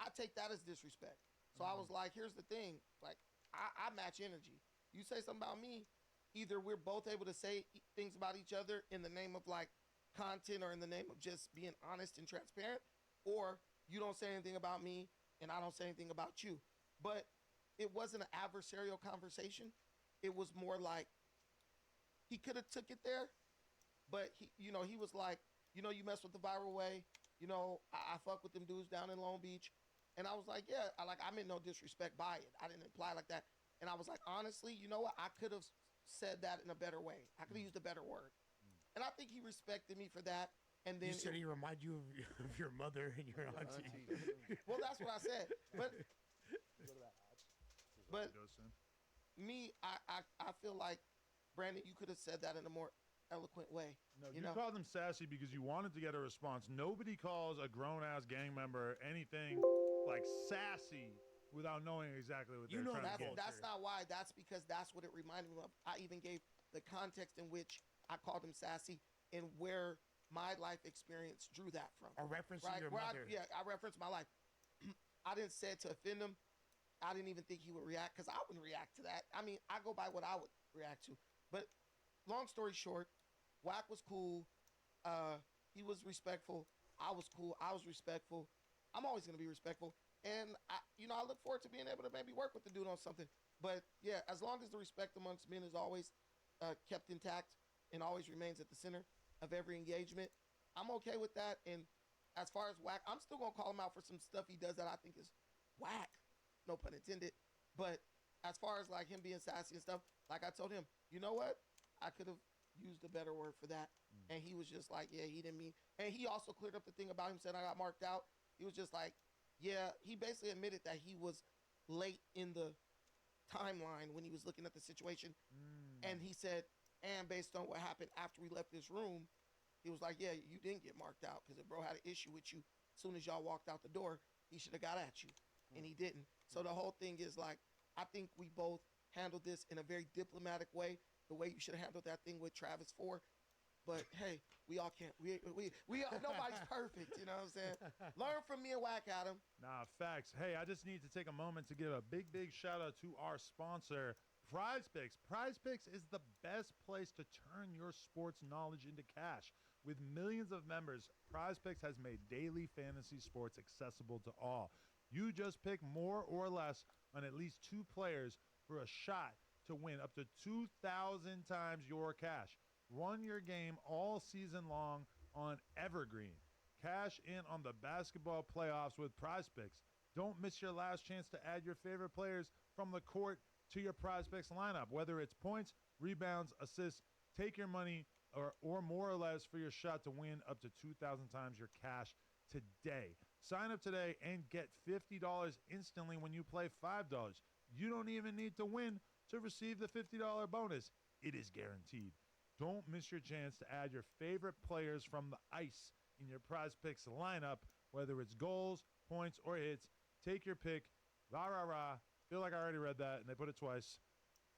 K: I take that as disrespect. So I was like, here's the thing. Like, I match energy. You say something about me, either we're both able to say things about each other in the name of like content or in the name of just being honest and transparent, or you don't say anything about me and I don't say anything about you. But it wasn't an adversarial conversation. It was more like he could have took it there, but he was like, you mess with the viral way. I fuck with them dudes down in Long Beach. And I was like, yeah, I meant no disrespect by it. I didn't imply like that. And I was like, honestly, you know what? I could have said that in a better way. I could have used a better word. And I think he respected me for that. And then
J: You said he reminded you of your mother and your auntie.
K: well, that's what I said. But But-
H: Goes soon.
K: me, I feel like, Brandon, you could have said that in a more eloquent way.
H: No,
K: You
H: you
K: know?
H: called him sassy because you wanted to get a response. Nobody calls a grown-ass gang member anything like sassy without knowing exactly what
J: You
H: they're
J: know
H: trying
K: That's
H: to get.
K: that's not why. That's because that's what it reminded me of. I even gave the context in which I called him sassy and where my life experience drew that from.
J: A reference
K: Right?
J: to your
K: Where
J: mother.
K: I referenced my life. I didn't say it to offend him. I didn't even think he would react because I wouldn't react to that. I mean, I go by what I would react to. But long story short, Wack was cool. He was respectful. I was cool. I was respectful. I'm always going to be respectful. And I look forward to being able to maybe work with the dude on something. But yeah, as long as the respect amongst men is always kept intact and always remains at the center of every engagement, I'm okay with that. And as far as Wack, I'm still going to call him out for some stuff he does that I think is whack. No pun intended. But as far as like him being sassy and stuff, like I told him, you know what? I could have used a better word for that. And he was just like, yeah, he didn't mean. And he also cleared up the thing about him saying I got marked out. He was just like, yeah, he basically admitted that he was late in the timeline when he was looking at the situation. And he said, and based on what happened after we left this room, he was like, yeah, you didn't get marked out because if bro had an issue with you as soon as y'all walked out the door, he should have got at you. And he didn't. So the whole thing is like, I think we both handled this in a very diplomatic way, the way you should have handled that thing with Travis 4. But hey, we all can't. We nobody's perfect. You know what I'm saying? Learn from me and Whack Adam.
H: Nah, facts. Hey, I just need to take a moment to give a big shout out to our sponsor, PrizePicks. PrizePicks is the best place to turn your sports knowledge into cash. With millions of members, PrizePicks has made daily fantasy sports accessible to all. You just pick more or less on at least 2 players for a shot to win up to 2,000 times your cash. Run your game all season long on Evergreen. Cash in on the basketball playoffs with PrizePicks. Don't miss your last chance to add your favorite players from the court to your PrizePicks lineup. Whether it's points, rebounds, assists, take your money or more or less for your shot to win up to 2,000 times your cash today. Sign up today and get $50 instantly when you play $5. You don't even need to win to receive the $50 bonus. It is guaranteed. Don't miss your chance to add your favorite players from the ice in your PrizePicks lineup, whether it's goals, points, or hits. Take your pick. Rah, rah, rah. Feel like I already read that, and they put it twice.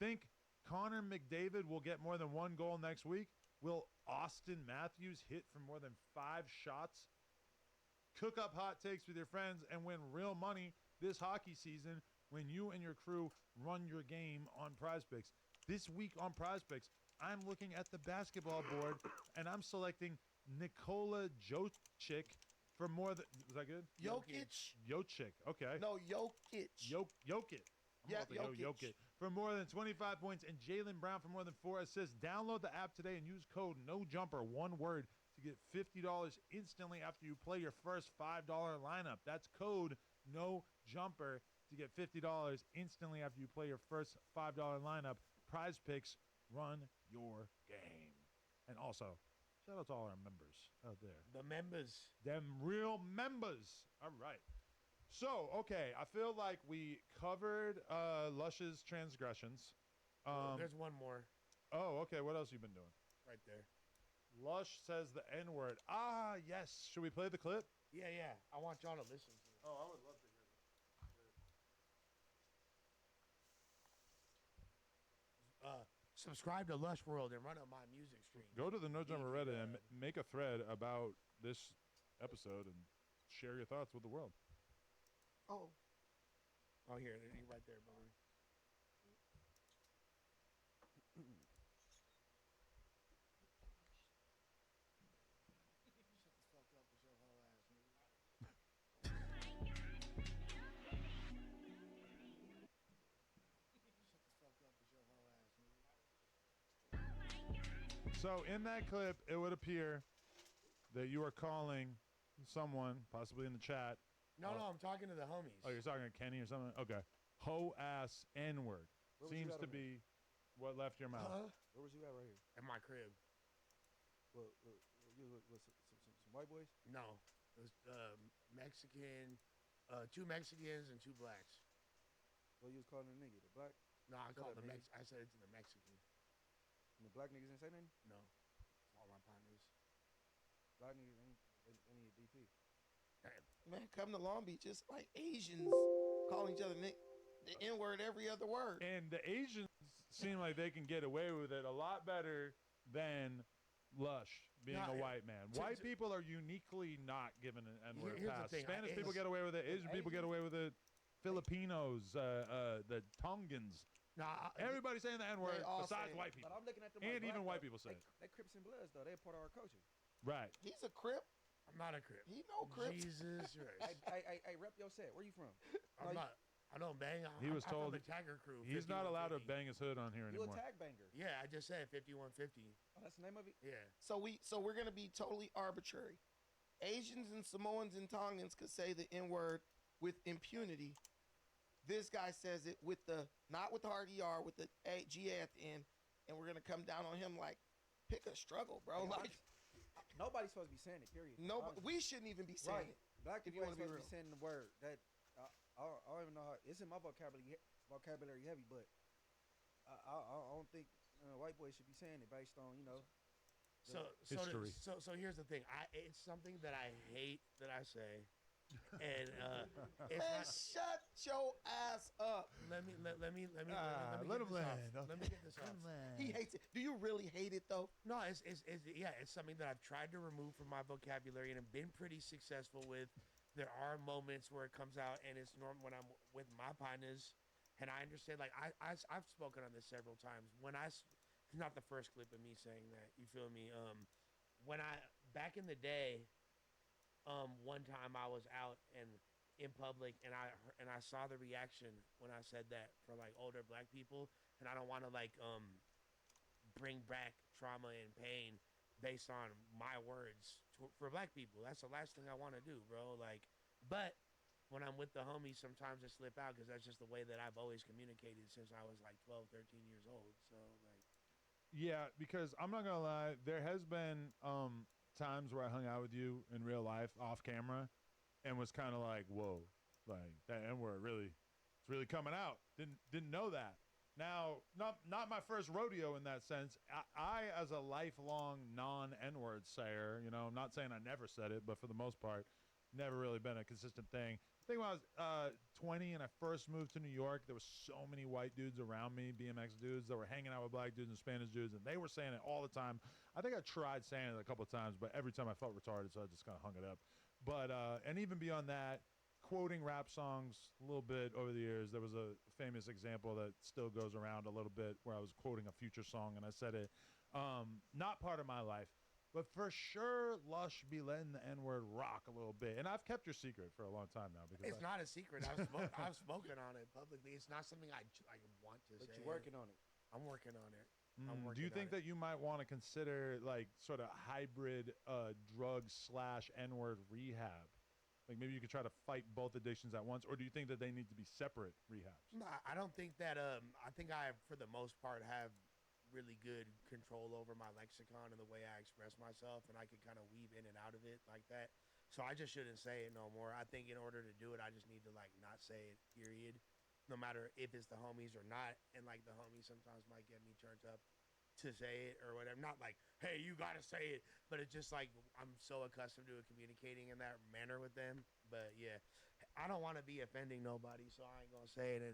H: Think Connor McDavid will get more than 1 goal next week? Will Austin Matthews hit for more than 5 shots? Cook up hot takes with your friends and win real money this hockey season when you and your crew run your game on PrizePicks. This week on PrizePicks, I'm looking at the basketball board and I'm selecting Nikola Jokic for more than was that good?
K: Jokic.
H: Jokic. Okay.
K: No, Jokic.
H: Jokic.
K: Yeah,
H: Jokic. For more than 25 points and Jaylen Brown for more than 4 assists. Download the app today and use code NOJUMPER, one word, to get $50 instantly after you play your first $5 lineup. That's code NOJUMPER to get $50 instantly after you play your first $5 lineup. Prize Picks, run your game. And also, shout out to all our members out there.
J: The members.
H: Them real members. All right. So, okay, I feel like we covered Lush's transgressions.
J: There's one more.
H: Oh, okay. What else you been doing?
J: Right there.
H: Lush says the N-word. Ah, yes. Should we play the clip?
J: Yeah. I want y'all to listen to it.
H: Oh, I would love to hear
J: this. Subscribe to Lush World and run up my music stream.
H: Go to the No Jumper Reddit and make a thread about this episode and share your thoughts with the world.
K: Oh,
J: here, right there, brother.
H: So in that clip, it would appear that you are calling someone, possibly in the chat.
J: No, I'm talking to the homies.
H: Oh, you're talking to Kenny or something? Okay. Ho-ass N-word. Seems to be what left your mouth.
I: Where was you at right here?
J: At my crib.
I: What you with some white boys?
J: No. It was Mexican, 2 Mexicans and 2 blacks.
I: Well, you was calling a nigga, the black?
J: No, I
I: Shut
J: called
I: up,
J: the
I: nigga.
J: I said it to the Mexican.
I: And the black niggas didn't say nothing?
J: No. It's all my partners.
I: Black niggas ain't your DP.
K: man, come to Long Beach, it's like Asians calling each other the N-word every other word.
H: And the Asians seem like they can get away with it a lot better than Lush being a white man. White people are uniquely not given an N-word pass. Spanish people get away with it. Asian people get away with it. Filipinos, the Tongans. Everybody's saying the N-word besides white people.
I: But I'm looking at them
H: and even white people say it.
I: They Crips and Bloods, though. They're part of our culture.
H: Right.
K: He's a Crip.
J: I'm not a Crip.
K: He no Crip.
J: Jesus Christ.
I: Hey, rep your set. Where you from?
J: I'm not. I don't bang.
H: He was told
J: the Tagger crew.
H: He's not allowed to bang his hood on here
I: You
H: anymore.
I: a tag banger.
J: Yeah, I just said 5150.
I: Oh, that's the name of it?
J: Yeah.
K: So we're gonna be totally arbitrary. Asians and Samoans and Tongans could say the N-word with impunity. This guy says it with not with the hard ER, with the GA at the end, and we're gonna come down on him like, pick a struggle, bro. Like
I: nobody's supposed to be saying it. Period.
K: No, we shouldn't even be saying it.
I: Black
K: if
I: people
K: you
I: ain't
K: want to be
I: supposed
K: real.
I: to be saying the word. That I don't even know how it's in my vocabulary heavy, but I don't think white boys should be saying it based on
H: history.
J: So here's the thing. It's something that I hate that I say. And it's
K: man, shut your ass up.
J: Let me
H: let him
J: get
H: land.
J: Let me get this off.
K: He hates it. Do you really hate it though?
J: No, it's something that I've tried to remove from my vocabulary and have been pretty successful with. There are moments where it comes out, and it's normal when I'm with my partners, and I understand. Like I've spoken on this several times. It's not the first clip of me saying that. You feel me? When back in the day. One time I was out and in public, and I saw the reaction when I said that for like older black people, and I don't want to bring back trauma and pain based on my words for black people. That's the last thing I want to do, bro. But when I'm with the homies, sometimes I slip out because that's just the way that I've always communicated since I was like 12, 13 years old. So
H: yeah, because I'm not gonna lie, there has been times where I hung out with you in real life off camera and was kind of like, whoa, like that N-word it's really coming out. Didn't know that. Now, not my first rodeo in that sense. I as a lifelong non-N-word sayer, I'm not saying I never said it, but for the most part, never really been a consistent thing. I think when I was 20 and I first moved to New York, there was so many white dudes around me, BMX dudes, that were hanging out with black dudes and Spanish dudes, and they were saying it all the time. I think I tried saying it a couple of times, but every time I felt retarded, so I just kind of hung it up. But, and even beyond that, quoting rap songs a little bit over the years, there was a famous example that still goes around a little bit where I was quoting a Future song, and I said it, not part of my life. But for sure, Lush be letting the N-word rock a little bit. And I've kept your secret for a long time now because
J: It's not a secret. I've spoken on it publicly. It's not something I want to say.
I: But you're working on it.
J: I'm working on it.
H: Do you think that you might want to consider like sort of hybrid drug / N-word rehab? Like maybe you could try to fight both addictions at once, or do you think that they need to be separate rehabs?
J: No, I don't think that. I think I, for the most part, have really good control over my lexicon and the way I express myself, and I can kind of weave in and out of it like that. So I just shouldn't say it no more. I think in order to do it, I just need to like not say it. Period. No matter if it's the homies or not, and like the homies sometimes might get me turned up to say it or whatever. Not like, hey, you gotta say it, but it's just like I'm so accustomed to communicating in that manner with them. But yeah, I don't want to be offending nobody, so I ain't gonna say it.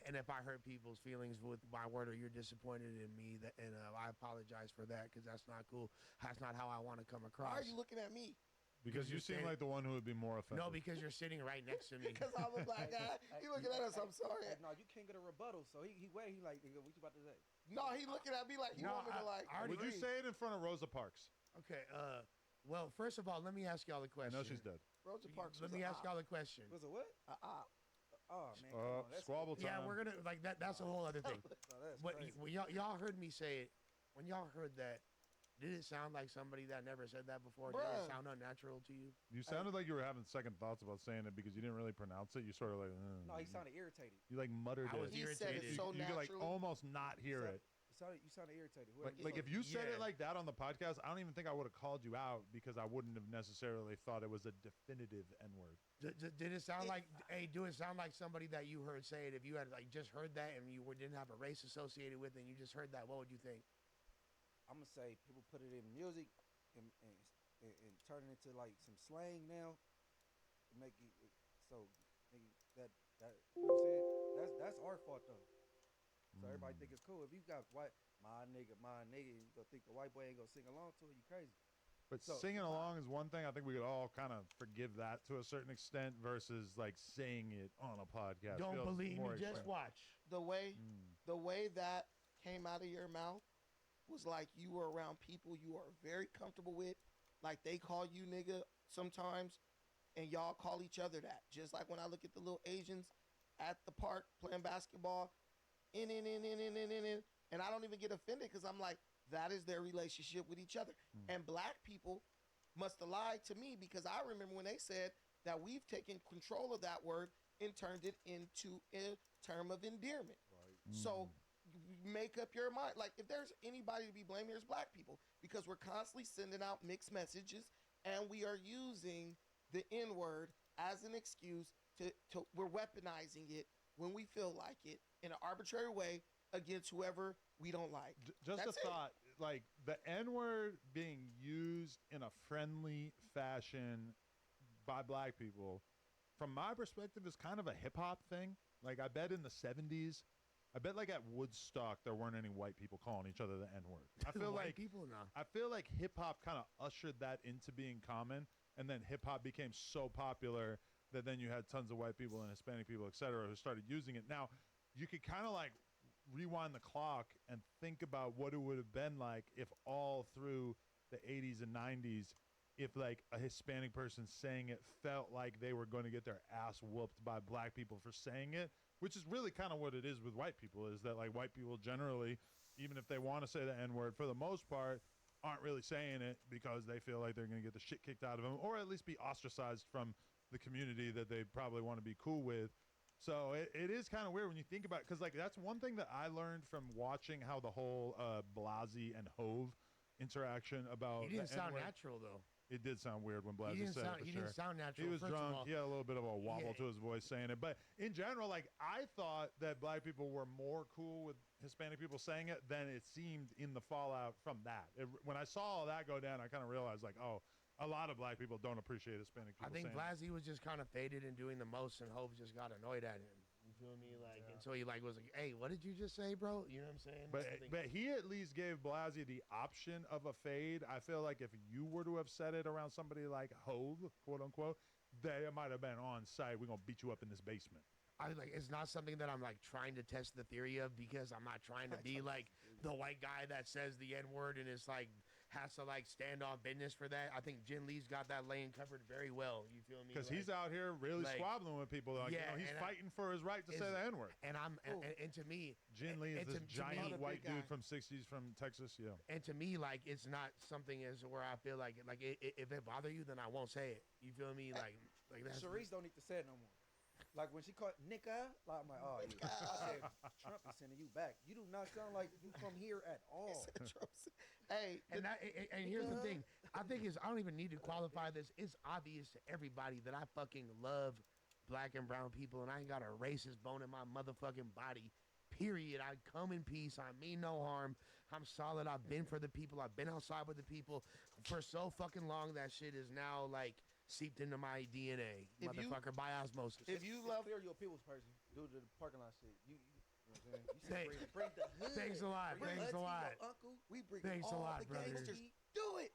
J: And if I hurt people's feelings with my word or you're disappointed in me, I apologize for that because that's not cool. That's not how I want to come across.
K: Why are you looking at me?
H: Because you seem like the one who would be more offended.
J: No, because you're sitting right next to me.
K: Because I'm a black guy. He looking at us. I'm sorry.
I: Hey, no, you can't get a rebuttal. So he like, nigga, what you about to say?
K: No, he looking at me like he want me to like.
H: Would you say it in front of Rosa Parks?
J: Okay. Well, first of all, let me ask y'all a question.
H: I know she's dead.
K: Rosa Parks.
J: Let me ask y'all a question.
I: Was it what? Oh man. Come on. That's
H: Squabble time.
J: Yeah, we're gonna like that. That's a whole other thing.
I: that's
J: But
I: crazy.
J: when y'all heard me say it, when y'all heard that, did it sound like somebody that never said that before? Did
K: Bruh.
J: it sound unnatural to you?
H: You sounded like you were having second thoughts about saying it because you didn't really pronounce it. You sort of like.
I: No, he sounded irritated.
H: You like muttered
J: I
H: it.
J: was
K: He said
J: irritated.
K: it so
H: You could like
K: naturally.
H: almost not hear it.
I: You sounded irritated.
H: Like if you said it
J: Yeah.
H: like that on the podcast, I don't even think I would have called you out because I wouldn't have necessarily thought it was a definitive N word.
J: Did it sound like? Hey, do it sound like somebody that you heard say it? If you had like just heard that and you didn't have a race associated with it, and you just heard that, what would you think?
I: I'm gonna say people put it in music and turn it into like some slang now. To make it so that you know what I'm saying? That's our fault though. So everybody think it's cool. If you got my nigga, you gonna think the white boy ain't gonna sing along to it? You crazy?
H: But
I: So-
H: singing along is one thing. I think we could all kind of forgive that to a certain extent versus like saying it on a podcast.
J: Don't
H: feels
J: believe me,
H: more
J: just
H: extreme.
J: watch.
K: The way that came out of your mouth was like you were around people you are very comfortable with, like they call you nigga sometimes, and y'all call each other that. Just like when I look at the little Asians at the park playing basketball, and I don't even get offended because I'm like, that is their relationship with each other. And black people must have lied to me because I remember when they said that we've taken control of that word and turned it into a term of endearment. So make up your mind. Like if there's anybody to be blamed here, it's black people because we're constantly sending out mixed messages and we are using the N word as an excuse to we're weaponizing it when we feel like it in an arbitrary way against whoever we don't like.
H: Just
K: That's
H: a
K: it.
H: thought, like the N word being used in a friendly fashion by black people, from my perspective, is kind of a hip hop thing. Like I bet in the 70s, I bet like at Woodstock there weren't any white people calling each other the N word. I feel
J: White
H: like
J: people now.
H: I feel like hip hop kind of ushered that into being common, and then hip hop became so popular that then you had tons of white people and Hispanic people, et cetera, who started using it. Now, you could kind of like rewind the clock and think about what it would have been like if all through the 80s and 90s, if like a Hispanic person saying it felt like they were going to get their ass whooped by black people for saying it, which is really kind of what it is with white people, is that like white people generally, even if they want to say the N-word, for the most part, aren't really saying it because they feel like they're going to get the shit kicked out of them or at least be ostracized from the community that they probably want to be cool with. So it is kind of weird when you think about it, because like that's one thing that I learned from watching how the whole Blasey and Hove interaction about
J: He didn't
H: the
J: sound
H: N-word.
J: natural though.
H: It did sound weird when Blasey said it, for
J: He
H: sure.
J: didn't sound natural.
H: He was
J: First of
H: drunk.
J: all,
H: He had a little bit of a wobble
J: Yeah.
H: to his voice saying it. But in general, like I thought that black people were more cool with Hispanic people saying it than it seemed in the fallout from that. When I saw all that go down, I kind of realized like, oh, a lot of black people don't appreciate Hispanic people
J: I think
H: saying it.
J: Blasey was just kind of faded and doing the most, and Hove just got annoyed at him. You feel me? Like, and so he like was like, "Hey, what did you just say, bro?" You know what I'm saying?
H: But
J: I think-
H: but he at least gave Blasey the option of a fade. I feel like if you were to have said it around somebody like Hove, quote unquote, they might have been on site. We're gonna beat you up in this basement.
J: I like it's not something that I'm like trying to test the theory of because I'm not trying to be like the white guy that says the N word and it's like has to like stand on business for that. I think Jin Lee's got that lane covered very well. You feel me?
H: Because he's out here really squabbling with people. Like, he's fighting for his right to say the N-word.
J: And to me,
H: Jin Lee is this giant white dude from '60s from Texas. Yeah.
J: And to me, like, it's not something as where I feel like if it bother you, then I won't say it. You feel me? Like that's.
I: Sharice don't need to say it no more. Like when she called Nika, like I'm like, oh yeah. I said Trump is sending you back. You do not sound like you from here at all.
K: Hey,
J: and here's the thing. I think I don't even need to qualify this. It's obvious to everybody that I fucking love black and brown people, and I ain't got a racist bone in my motherfucking body. Period. I come in peace. I mean no harm. I'm solid. I've been for the people. I've been outside with the people for so fucking long. That shit is now like seeped into my DNA, motherfucker, by osmosis.
I: If you love her, you're a people's person. Do the parking lot shit. You know what I'm saying? You bring the hood.
J: Thanks a lot. Thanks a lot.
I: Uncle, we bring
J: Thanks a
I: all
J: lot,
I: the
J: brother.
I: gangsters.
K: Do it.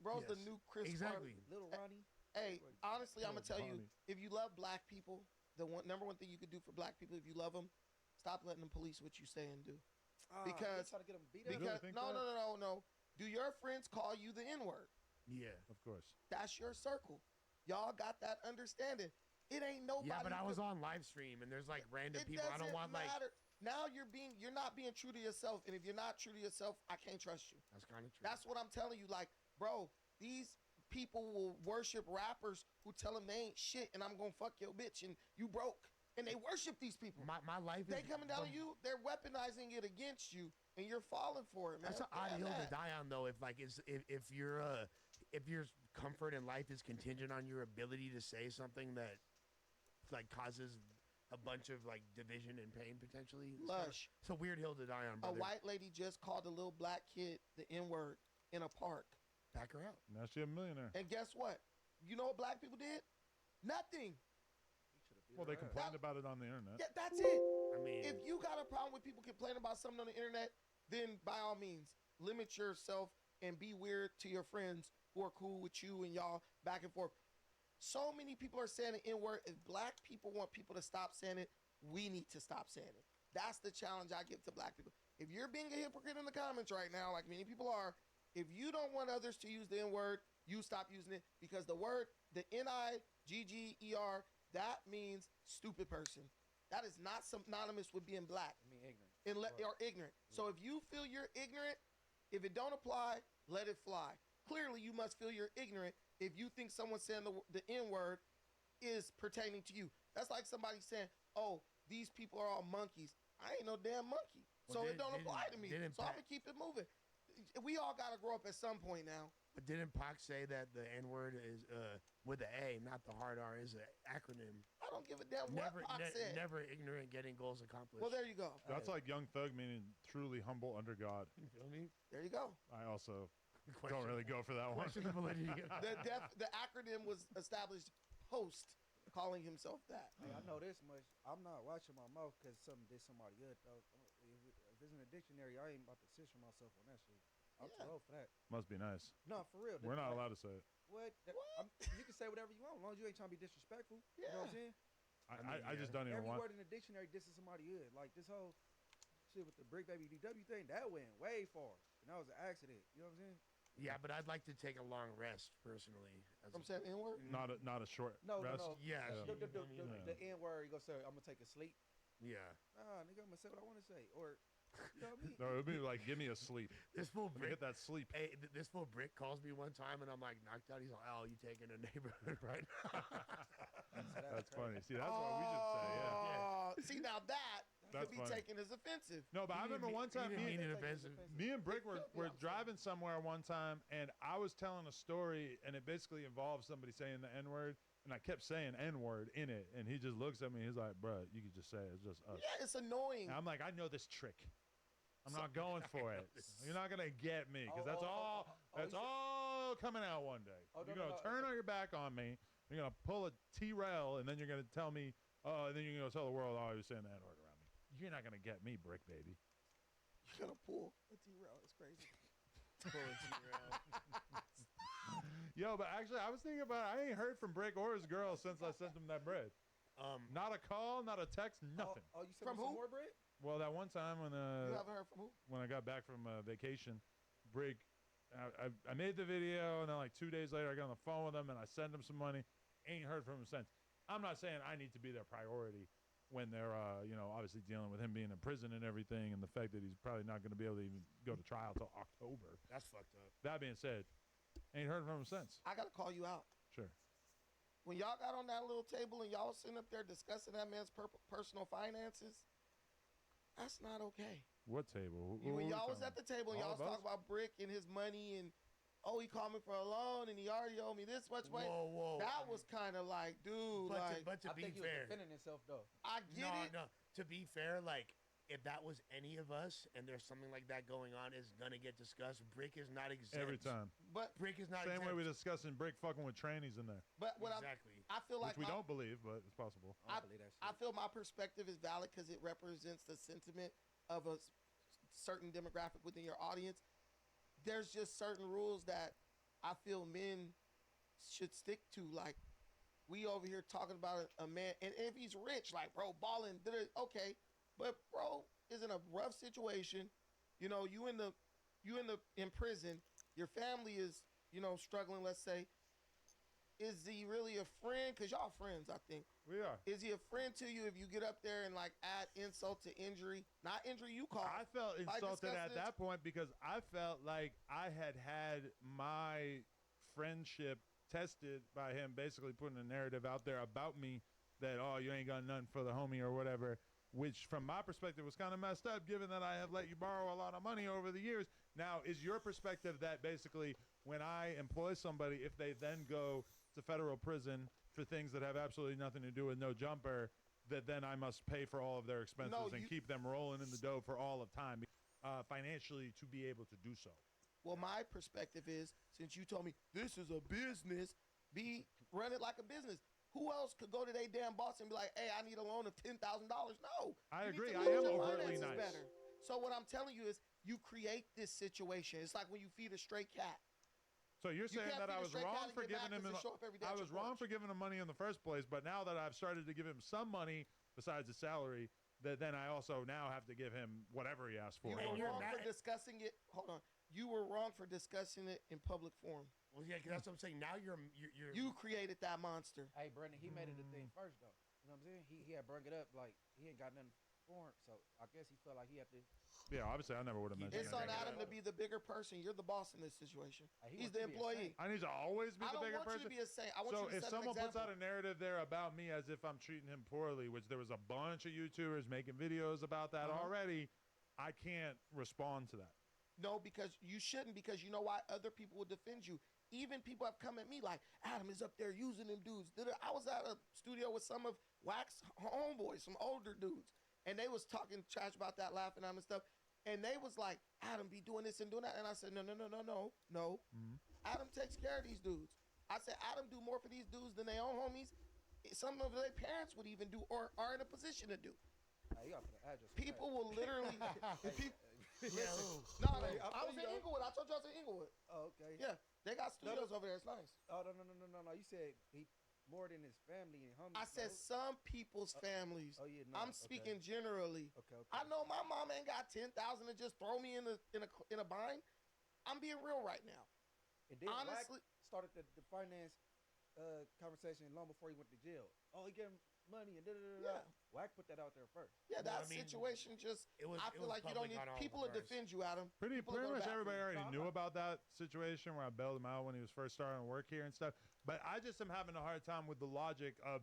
K: Bro's
J: Yes.
K: the new Chris
J: Exactly.
K: Farley.
I: Little Ronnie.
K: Hey, honestly, I'm gonna tell you,
H: Ronnie.
K: if you love black people, the number one thing you could do for black people, if you love them, stop letting them police what you say and do. Because
I: try to get them beat up.
K: Because
H: think
K: no.
H: that?
K: Do your friends call you the N-word?
J: Yeah.
H: Of course.
K: That's your circle. Y'all got that understanding. It ain't nobody.
J: Yeah, but I
K: who
J: was
K: could-
J: on live stream, and there's like random
K: It
J: people. I don't
K: doesn't
J: want like.
K: matter. Now you're not being true to yourself, and if you're not true to yourself, I can't trust you.
J: That's kind of true.
K: That's what I'm telling you. Like, bro, these people will worship rappers who tell them they ain't shit, and I'm gonna fuck your bitch, and you broke, and they worship these people.
J: My life is.
K: They coming down to you. They're weaponizing it against you, and you're falling for it, man.
J: That's an odd
K: Damn
J: hill to
K: that.
J: die on, though. If your comfort in life is contingent on your ability to say something that like causes a bunch of like division and pain potentially.
K: Lush.
J: It's a weird hill to die on,
K: A
J: brother.
K: white lady just called a little black kid the N-word in a park.
J: Back her out.
H: Now she a millionaire.
K: And guess what? You know what black people did? Nothing.
H: Well, they complained about it on the internet.
K: Yeah, that's it.
J: I mean,
K: If you got a problem with people complaining about something on the internet, then by all means, limit yourself and be weird to your friends who are cool with you and y'all back and forth. So many people are saying the N-word. If black people want people to stop saying it, we need to stop saying it. That's the challenge I give to black people. If you're being a hypocrite in the comments right now, like many people are, if you don't want others to use the N-word, you stop using it, because the word, the N-I-G-G-E-R, that means stupid person. That is not synonymous with being black.
I: I mean ignorant.
K: Or ignorant. So if you feel you're ignorant, if it don't apply, let it fly. Clearly, you must feel you're ignorant if you think someone saying the N-word is pertaining to you. That's like somebody saying, oh, these people are all monkeys. I ain't no damn monkey.
J: Well,
K: So it don't apply to me. So I'm
J: Pac-
K: going to keep it moving. We all got to grow up at some point now.
J: But didn't Pac say that the N-word is with the A, not the hard R, is an acronym?
K: I don't give a damn what Pac said.
J: Never ignorant, getting goals accomplished.
K: Well, there you go.
H: That's like Young Thug meaning truly humble under God.
J: You feel me?
K: There you go.
H: I also don't really go for that one.
J: Question the validity.
K: The acronym was established post calling himself that.
I: Hey, I know this much. I'm not watching my mouth because something did somebody good, though. If it's in a dictionary, I ain't about to censor myself on that shit. I'm too old for that.
H: Must be nice.
I: No, for real.
H: We're not allowed to say it.
I: What? You can say whatever you want as long as you ain't trying to be disrespectful. You know what I'm saying?
H: I just don't even
I: Every
H: want.
I: word in the dictionary disses somebody good. Like this whole shit with the Brick Baby DW thing, that went way far. And that was an accident. You know what I'm saying?
J: Yeah, but I'd like to take a long rest personally.
K: From saying N-word?
H: Not a short rest.
I: No.
J: Yeah.
I: The N word, you gonna say, I'm gonna take a sleep.
J: Yeah.
I: Nah, nigga, I'm gonna say what I want to say. Or, you know what I mean?
H: No, it'd be like, give me a sleep.
J: This fool
H: Let me
J: Brick,
H: get that sleep.
J: hey, this fool Brick calls me one time, and I'm like knocked out. He's like, "Oh, you taking a neighborhood right now?"
H: That's funny. See, that's what we should say. Yeah.
K: See, now that
H: That's
K: could be
H: funny.
K: taken as offensive.
H: No, but I remember one time me and Brick were driving somewhere one time, and I was telling a story, and it basically involved somebody saying the N-word, and I kept saying N-word in it, and he just looks at me, he's like, "Bro, you could just say it. It's just us."
K: Yeah, it's annoying.
H: And I'm like, "I know this trick. I'm not going for it. You're not gonna get me, because that's all coming out one day. You're gonna turn on your back on me. You're gonna pull a T-rail, and then you're gonna tell me, and then you're gonna tell the world, oh, you're saying the N-word around me. You're not gonna get me, Brick baby."
K: You're gonna pull a T-rail. It's crazy.
H: Yo, but actually, I was thinking about it. I ain't heard from Brick or his girl since I sent him that bread. Not a call, not a text, nothing.
I: Oh, you sent
K: From
I: me some
K: who?
I: more bread?
H: Well, that one time when
K: You haven't heard from who?
H: when I got back from vacation, Brick I made the video, and then like 2 days later, I got on the phone with him, and I sent him some money. Ain't heard from him since. I'm not saying I need to be their priority when they're, obviously dealing with him being in prison and everything, and the fact that he's probably not going to be able to even go to trial till October.
J: That's fucked up.
H: That being said, ain't heard from him since.
K: I gotta call you out.
H: Sure.
K: When y'all got on that little table and y'all was sitting up there discussing that man's personal finances, that's not okay.
H: What table?
K: When y'all was at the table and y'all was talking about Brick and his money and, oh, he called me for a loan and he already owed me this much money.
J: Whoa.
K: That was kind of like, dude.
J: But to be fair,
I: defending himself though.
K: I get it.
J: No. To be fair, like if that was any of us and there's something like that going on, it's gonna get discussed. Brick is not exempt.
H: Every time.
K: But
J: Brick is not
H: Same
J: exempt.
H: way we discussing Brick fucking with trannies in there.
K: But what
J: exactly.
K: I feel like
H: Which we don't believe, but it's possible.
K: I feel my perspective is valid because it represents the sentiment of a certain demographic within your audience. There's just certain rules that I feel men should stick to. Like, we over here talking about a man, and if he's rich, like, bro, balling, okay, but bro is in a rough situation. You know, you in prison. Your family is, struggling. Let's say, is he really a friend? Cause y'all friends, I think.
H: We are.
K: Is he a friend to you if you get up there and like add insult to injury? Not injury you caused.
H: I felt insulted at that point because I felt like I had my friendship tested by him basically putting a narrative out there about me that, oh, you ain't got nothing for the homie or whatever, which from my perspective was kind of messed up given that I have let you borrow a lot of money over the years. Now, is your perspective that basically when I employ somebody, if they then go to federal prison for things that have absolutely nothing to do with no jumper, that then I must pay for all of their expenses and keep them rolling in the dough for all of time financially to be able to do so?
K: Well, my perspective is, since you told me this is a business, run it like a business. Who else could go to their damn boss and be like, hey, I need a loan of $10,000? No.
H: I agree.
K: I
H: am overtly nice.
K: Better. So what I'm telling you is you create this situation. It's like when you feed a stray cat.
H: So you're saying that I was wrong for giving him money in the first place, but now that I've started to give him some money besides the salary, that then I also now have to give him whatever he asked for.
K: You were wrong for discussing it. Hold on. You were wrong for discussing it in public forum.
J: Well, yeah, that's what I'm saying. Now
K: you created that monster.
I: Hey, Brendan, he made it a thing first though. You know what I'm saying? He had brought it up like he ain't got nothing for him, so I guess he felt like he had to.
H: Yeah, obviously I never would have mentioned it.
K: It's on Adam to be the bigger person. You're the boss in this situation. He's the employee.
H: I need to always be the bigger person.
K: I don't want you to be a saint. I want you to
H: if
K: set an
H: someone puts
K: example.
H: out a narrative there about me as if I'm treating him poorly, which there was a bunch of YouTubers making videos about that already, I can't respond to that.
K: No, because you shouldn't, because you know why? Other people will defend you. Even people have come at me like, Adam is up there using them dudes. I was at a studio with some of Wax homeboys, some older dudes, and they was talking trash about that, laughing at him and stuff. And they was like, Adam be doing this and doing that. And I said, no.
H: Mm-hmm.
K: Adam takes care of these dudes. I said, Adam do more for these dudes than their own homies. Some of their parents would even do or are in a position to do. People will literally... Listen, no, I was in Inglewood. I told you I was in Inglewood.
I: Oh, okay.
K: Yeah, they got studios over there. It's nice.
I: Oh, no. You said he more than his family and homies.
K: I said some people's families.
I: Oh, yeah, no.
K: I'm speaking generally.
I: Okay.
K: I know my mom ain't got 10,000 to just throw me in a bind. I'm being real right now.
I: And then
K: honestly,
I: started the finance conversation long before he went to jail. Oh, he gave him money and
K: Yeah.
I: Wack put that out there first.
K: Yeah, that situation just. I feel like you don't need people to defend you, Adam.
H: Pretty much everybody already knew about that situation where I bailed him out when he was first starting to work here and stuff. But I just am having a hard time with the logic of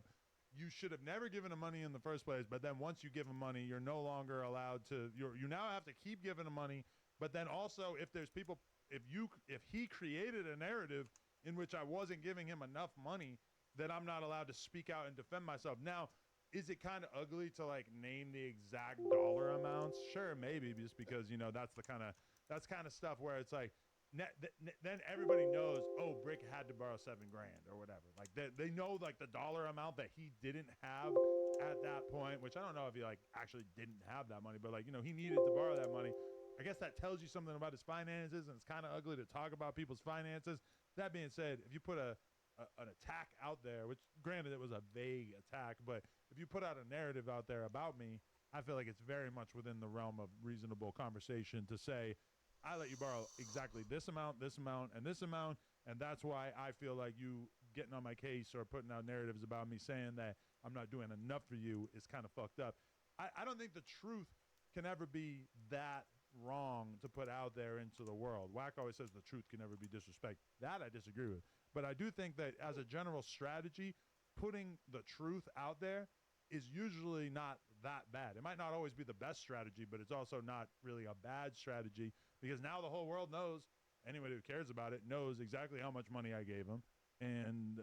H: you should have never given him money in the first place. But then once you give him money, you're no longer allowed to. You now have to keep giving him money. But then also, if there's people, if he created a narrative in which I wasn't giving him enough money, then I'm not allowed to speak out and defend myself. Now, is it kind of ugly to like name the exact dollar amounts? Sure, maybe, just because that's kind of stuff where it's like then everybody knows, oh, Brick had to borrow $7,000 or whatever. Like they know like the dollar amount that he didn't have at that point, which I don't know if he like actually didn't have that money, but like he needed to borrow that money. I guess that tells you something about his finances, and it's kind of ugly to talk about people's finances. That being said, if you put an attack out there, which granted it was a vague attack, but if you put out a narrative out there about me, I feel like it's very much within the realm of reasonable conversation to say, I let you borrow exactly this amount, and this amount, and that's why I feel like you getting on my case or putting out narratives about me saying that I'm not doing enough for you is kind of fucked up. I don't think the truth can ever be that wrong to put out there into the world. Wack always says the truth can never be disrespect. That I disagree with. But I do think that as a general strategy, putting the truth out there is usually not that bad. It might not always be the best strategy, but it's also not really a bad strategy because now the whole world knows, anybody who cares about it knows exactly how much money I gave him. And,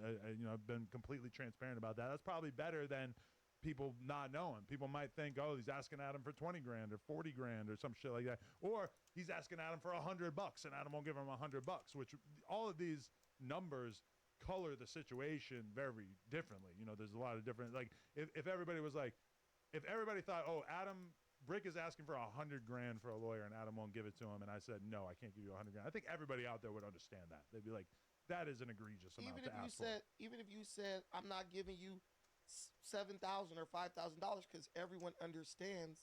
H: I've been completely transparent about that. That's probably better than people not knowing. People might think, oh, he's asking Adam for 20 grand or 40 grand or some shit like that. Or he's asking Adam for $100 and Adam won't give him $100, which all of these numbers color the situation very differently. There's a lot of different, like if everybody was like, if everybody thought, oh, Adam Brick is asking for $100 grand for a lawyer and Adam won't give it to him, and I said, no, I can't give you $100 grand. I think everybody out there would understand that. They'd be like, that is an egregious amount to ask for.
K: Even if you said, I'm not giving you $7,000 or $5,000, because everyone understands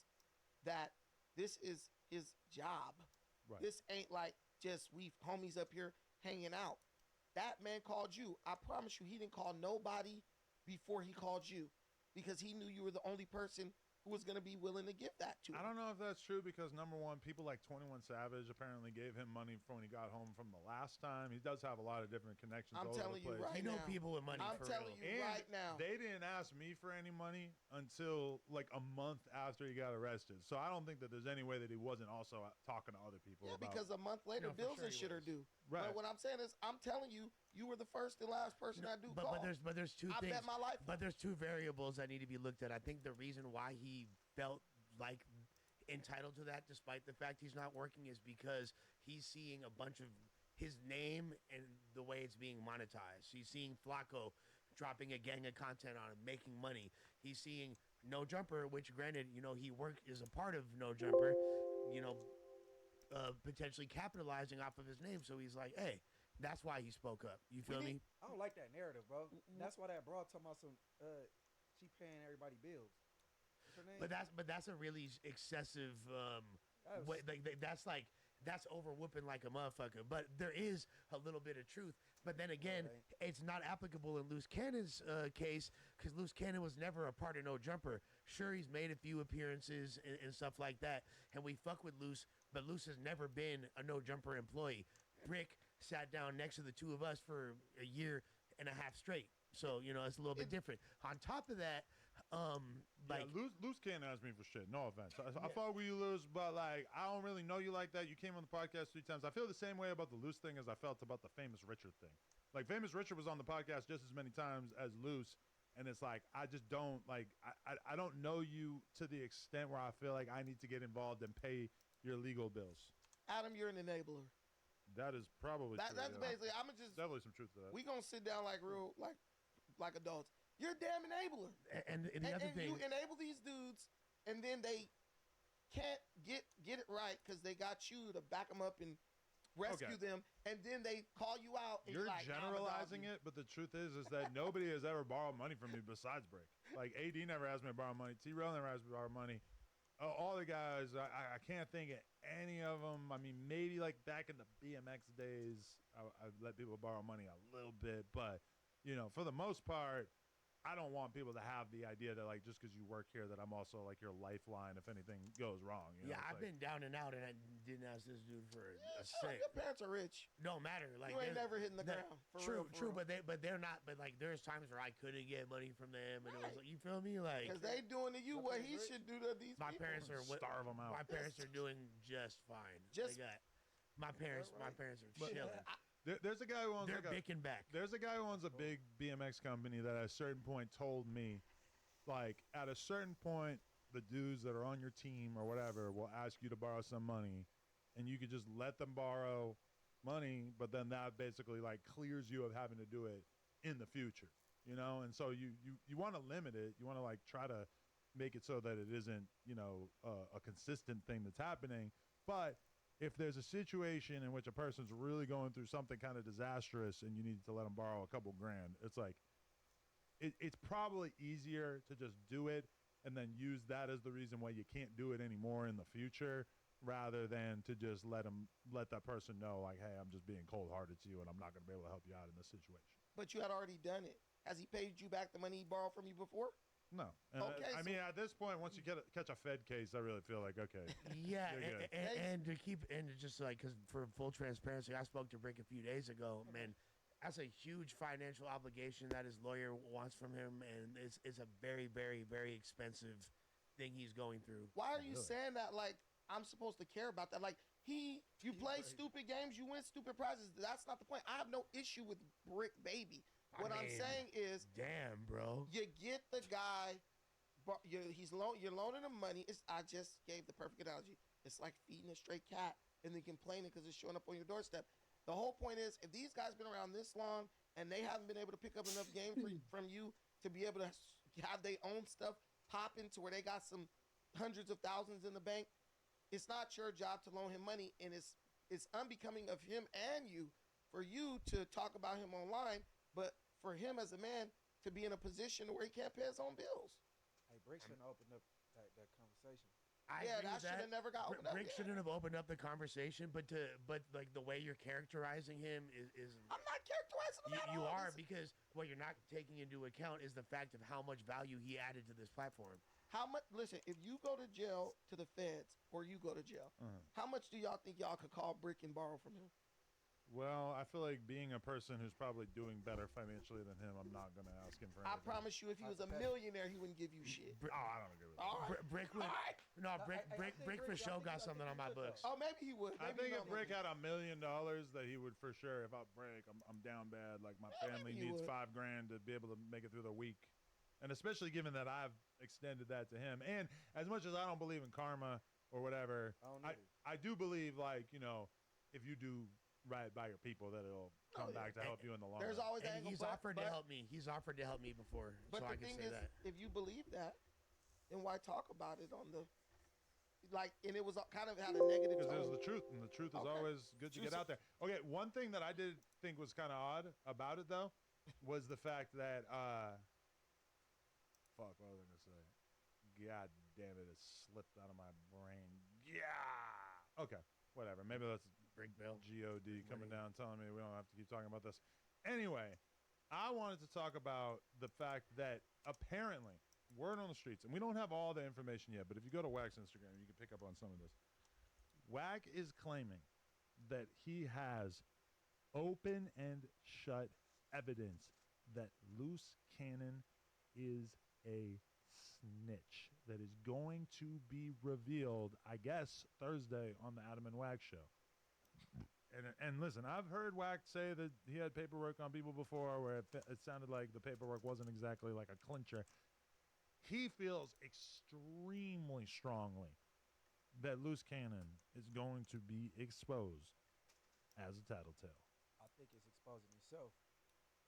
K: that this is his job.
H: Right.
K: This ain't like just we homies up here hanging out. That man called you. I promise you, he didn't call nobody before he called you because he knew you were the only person who was going to be willing to give that to him.
H: I don't know if that's true because, number one, people like 21 Savage apparently gave him money when he got home from the last time. He does have a lot of different connections all over the place.
K: I'm telling you right now.
J: You know people with money
K: I'm
J: for
K: telling
J: real.
K: you right now.
H: They didn't ask me for any money until like a month after he got arrested. So I don't think that there's any way that he wasn't also talking to other people.
K: Yeah,
H: about,
K: because a month later, bills and shit are due.
H: Right.
K: But what I'm saying is, I'm telling you, you were the first and last person I do call.
J: But there's two
K: I
J: things.
K: bet my life.
J: But there's two variables that need to be looked at. I think the reason why he felt like entitled to that, despite the fact he's not working, is because he's seeing a bunch of his name and the way it's being monetized. He's seeing Flacco dropping a gang of content on him, making money. He's seeing No Jumper, which granted, he worked is a part of No Jumper, potentially capitalizing off of his name. So he's like, hey, that's why he spoke up. You feel me?
I: I don't like that narrative, bro. That's why that broad talking about some she paying everybody bills.
J: But that's a really excessive way. That's over whooping like a motherfucker. But there is a little bit of truth. But then again, it's not applicable in Loose Cannon's case because Loose Cannon was never a part of No Jumper. Sure, he's made a few appearances and stuff like that, and we fuck with Loose, but Loose has never been a No Jumper employee. Brick sat down next to the two of us for a year and a half straight. So, it's a little bit different. On top of that,
H: Loose can't ask me for shit. No offense. I fuck with you, Loose, but I don't really know you like that. You came on the podcast 3 times. I feel the same way about the Loose thing as I felt about the Famous Richard thing. Like Famous Richard was on the podcast just as many times as Loose, and it's like I just don't I don't know you to the extent where I feel like I need to get involved and pay your legal bills.
K: Adam, you're an enabler.
H: That is probably true.
K: That's basically. I'm just
H: definitely some truth to that.
K: We gonna sit down like real like adults. You're a damn enabler.
J: And the other thing,
K: you enable these dudes, and then they can't get it right because they got you to back them up and rescue them, and then they call you out. And
H: you're
K: like,
H: generalizing it, but the truth is that nobody has ever borrowed money from me besides Brick. Like AD never asked me to borrow money. T-Rail never asked me to borrow money. All the guys, I can't think of any of them. I mean, maybe like back in the BMX days, I let people borrow money a little bit, but for the most part, I don't want people to have the idea that just because you work here that I'm also your lifeline if anything goes wrong.
J: Yeah, I've been down and out, and I didn't ask this dude for a cent.
K: Your parents are rich.
J: Don't matter.
K: You ain't never hitting the ground.
J: True,
K: real.
J: but they're not. But there's times where I couldn't get money from them, and it was you feel me,
K: because they doing to you what he should do to these
J: my
K: people.
J: Parents are
H: starve them out.
J: My parents are doing just fine. My parents are chilling.
H: There's a guy who owns
J: They're picking back.
H: There's a guy who owns a big BMX company that at a certain point told me, at a certain point, the dudes that are on your team or whatever will ask you to borrow some money, and you could just let them borrow money, but then that basically clears you of having to do it in the future, And so you want to limit it. You want to try to make it so that it isn't, a consistent thing that's happening, but if there's a situation in which a person's really going through something kind of disastrous and you need to let them borrow a couple grand, it's it's probably easier to just do it and then use that as the reason why you can't do it anymore in the future rather than to just let that person know, like, hey, I'm just being cold-hearted to you, and I'm not going to be able to help you out in this situation.
K: But you had already done it. Has he paid you back the money he borrowed from you before?
H: No. And
K: Okay,
H: I mean, at this point, once you catch a Fed case, I really feel like, okay.
J: Yeah,
H: you're good.
J: and to keep and just like because for full transparency, I spoke to Brick a few days ago. Man, that's a huge financial obligation that his lawyer wants from him, and it's a very, very, very expensive thing he's going through.
K: Why are you saying that like I'm supposed to care about that? Like you play stupid games, you win stupid prizes. That's not the point. I have no issue with Brick Baby. What I'm saying is,
J: damn, bro,
K: you get the guy. You're loaning him money. I just gave the perfect analogy. It's like feeding a stray cat and then complaining because it's showing up on your doorstep. The whole point is, if these guys been around this long and they haven't been able to pick up enough game from you to be able to have their own stuff popping to where they got some hundreds of thousands in the bank, it's not your job to loan him money, and it's unbecoming of him and you for you to talk about him online, but for him as a man to be in a position where he can't pay his own bills.
I: Hey, Brick shouldn't have opened up that conversation.
K: That should have never got opened up.
J: Brick shouldn't have opened up the conversation, but like the way you're characterizing him is
K: I'm not characterizing him at
J: you
K: all.
J: are, because what you're not taking into account is the fact of how much value he added to this platform.
K: How much? Listen, if you go to jail to the feds or you go to jail, how much do y'all think y'all could call Brick and borrow from him?
H: Well, I feel like being a person who's probably doing better financially than him, I'm not going to ask him for anything.
K: I promise you, if he was a millionaire, he wouldn't give you shit.
H: I don't agree with that.
K: All right.
J: Brick would. No, Brick for sure got something on my books.
K: Oh, maybe he would.
H: I think if Brick had $1 million, that he would for sure. If I break, I'm down bad. Like my family needs $5,000 to be able to make it through the week, and especially given that I've extended that to him. And as much as I don't believe in karma or whatever, I do believe, like, you know, if you do right by your people, that it'll come back to help you in the long run.
K: There's always
J: and he's offered to help me. He's offered to help me before,
K: but
J: so I
K: the
J: can
K: thing
J: say
K: is,
J: that.
K: if you believe that, then why talk about it on the and it was kind of had a negative tone.
H: Because it was the truth, and the truth is always good to get out there. Okay, one thing that I did think was kind of odd about it, though, was the fact that fuck, what was I gonna say? God damn it, it slipped out of my brain. Yeah. Okay, whatever. Maybe that's
J: Brick Bill.
H: God coming down telling me we don't have to keep talking about this. Anyway, I wanted to talk about the fact that apparently, word on the streets, and we don't have all the information yet, but if you go to Wack's Instagram, you can pick up on some of this. Wack is claiming that he has open and shut evidence that Loose Cannon is a snitch that is going to be revealed, I guess, Thursday on the Adam and Wack show. And listen, I've heard Wack say that he had paperwork on people before where it sounded like the paperwork wasn't exactly like a clincher. He feels extremely strongly that Loose Cannon is going to be exposed as a tattletale.
I: I think it's exposing himself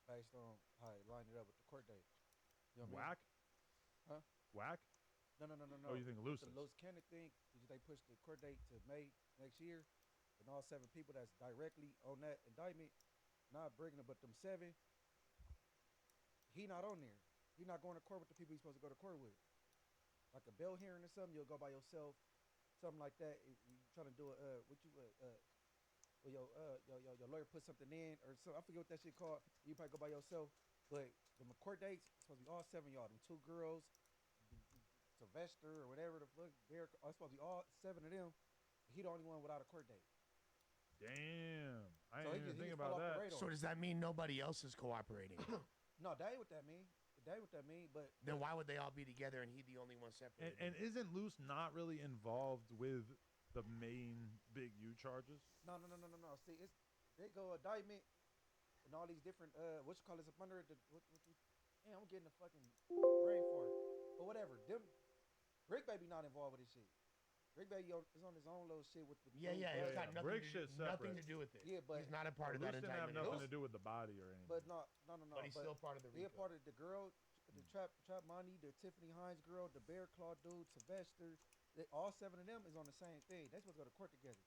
I: based on how he lined it up with the court date. You know
H: Wack?
I: Huh?
H: Wack?
I: No.
H: Oh, you think Loose?
I: The Loose Cannon thing, they pushed the court date to May next year, and all 7 people that's directly on that indictment, not bringing it, but them 7, he not on there. He not going to court with the people he's supposed to go to court with. Like a bail hearing or something, you'll go by yourself, something like that. If you trying to do your lawyer put something in or something. I forget what that shit called. You probably go by yourself. But the court dates, it's supposed to be all 7 of y'all. Them 2 girls, Sylvester or whatever the fuck, Derek, it's supposed to be all 7 of them. He the only one without a court date.
H: Damn. I didn't even think about that.
J: So does that mean nobody else is cooperating?
I: No, that ain't what that mean. That ain't what that mean, but...
J: Then why would they all be together and he the only one separated?
H: And isn't Loose not really involved with the main Big U charges?
I: No. See, they go indictment and all these different, up under the... I'm getting a fucking brain fart. But whatever. Brick Baby not involved with this shit. Brick Baby is on his own little shit with the...
J: It's got
H: Brick shit
J: nothing to do with it.
I: Yeah, but...
J: He's not a part of that
H: Loose didn't have
J: indictment.
H: nothing to do with the body or anything.
I: But no.
J: But he's still part of the
I: He a
J: RICO.
I: part of the girl, the Trap Money, the Tiffany Hines girl, the Bear Claw dude, Sylvester. All 7 of them is on the same thing. They supposed to go to court together.